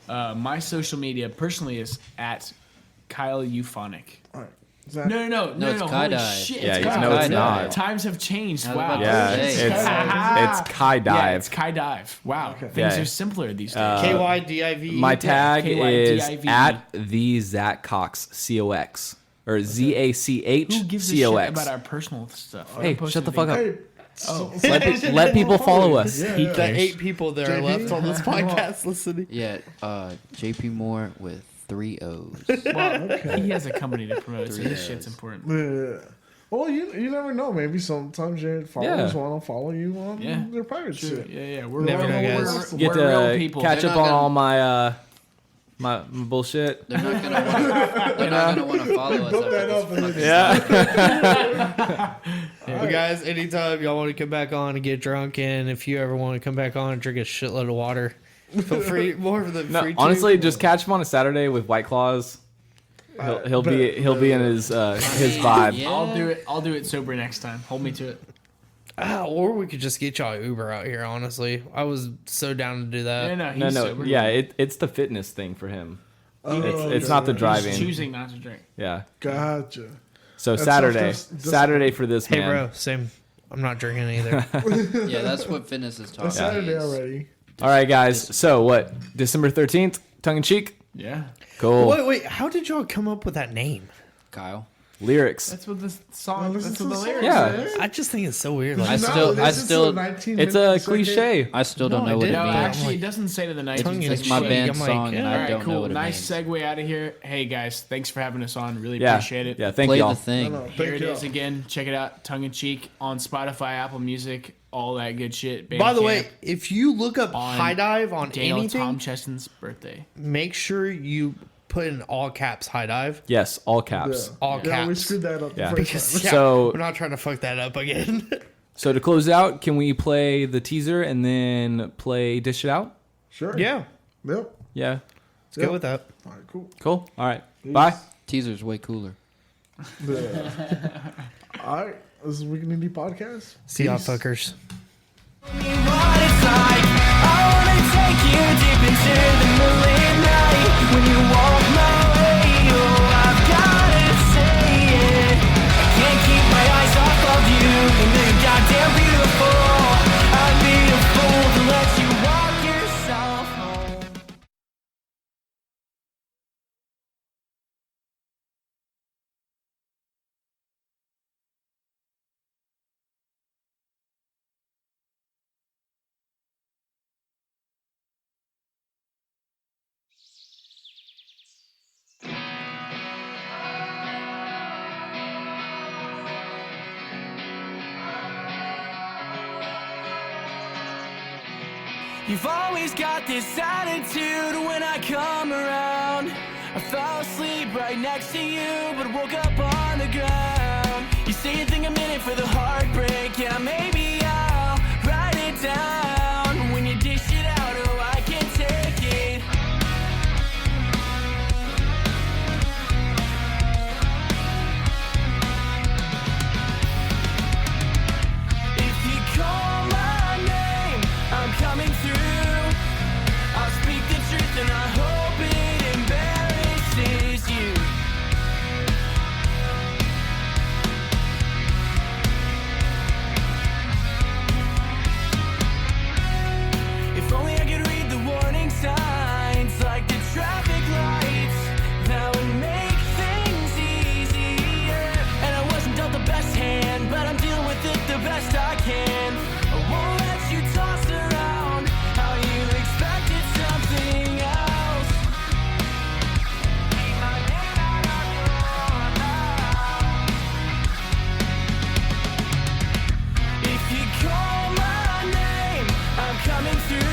My social media personally is at Kyle Euphonic. All right. Zach? No, it's Holy HIGHDIVE. shit, Yeah, it's no, HIGHDIVE. it's not. Times have changed. I was Wow. about to Yeah, say. it's Kai Yeah, Dive. it's Kai Dive. Wow. Okay. Things Yeah. are simpler these days. KYDIV. My tag is KYDIV. at the Zach Cox, COX. Or Who gives a shit ZACHCOX. about our personal stuff? Hey, shut the fuck up. Hey. Let people follow us. Yeah. The 8 people that are JP? left on this podcast listening. Yeah, JP Moore with 3 O's. Well, he has a company to promote, so his shit's important. Yeah. Well, you never know. Maybe sometimes your followers Yeah. want to follow you on Yeah. their private shit. Yeah. We're Never know, we're, guys. we're, Get we're real to people. catch They're up not on gonna- all my my bullshit. They're not gonna want to follow us. Built after that this up and then Yeah. But guys, anytime y'all want to come back on and get drunk, and if you ever want to come back on and drink a shitload of water, feel free. More of the No, free. honestly, just catch him on a Saturday with White Claws. He'll be in his vibe. Yeah. I'll do it sober next time. Hold me to it. Or we could just get y'all Uber out here. Honestly, I was so down to do that. He's No, sober. yeah, it's the fitness thing for him. It's okay. not the He's driving. choosing not to drink. Yeah. Gotcha. So That's Saturday for this Hey, man. bro, same. I'm not drinking either. Yeah, that's what fitness is talking It's about. Saturday already. All right, guys. So what? December 13th, tongue in cheek. Yeah. Cool. Wait, how did y'all come up with that name? Kyle. Lyrics. That's what the song. That's what the lyrics. Yeah. is. I just think it's so weird. I Like, It's a cliche. I still don't know what it No, means. actually, it doesn't say to the 19th. It's my band song, and All I right, don't cool. know what it Nice means. segue out of here. Hey guys, thanks for having us on. Really Yeah. appreciate it. Yeah, thank Play y'all. the thing. Here it is again. Check it out. Tongue in cheek on Spotify, Apple Music, all that good shit. by the Bandcamp, way, if you look up on high dive on Daniel anything, Tom Cheston's birthday. make sure you put in all caps high dive. Yes, all caps. All Yeah, we caps. screwed that up Yeah. the first Because, time. yeah, So- we're not trying to fuck that up again. So to close out, can we play the teaser and then play Dish It Out? Sure. yeah, Yep. Yeah. let's go with that. All right, cool. Cool. All right. Bye. Teaser's way cooler. Yeah. All right. This is Weekend Indie Podcast. See y'all Peace. fuckers. What it's like. I wanna take you deep into the moonlit night. When you walk my way, oh, I've gotta say it. I can't keep my eyes off of you. You look goddamn beautiful. I'd be a fool to let you walk yourself home. You've always got this attitude when I come around. I fell asleep right next to you, but woke up on the ground. You say you think I'm in it for the heartbreak, yeah, maybe I'll write it down. When you dish it out, oh, I can't take it. If you call my name, I'm coming through. I'll speak the truth and I hope it embarrasses you. If only I could read the warning signs like the traffic lights, that would make things easier. And I wasn't dealt the best hand, but I'm dealing with it the best I can. I won't let you toss around how you expected something else. Keep my name out of your mouth. If you call my name, I'm coming through.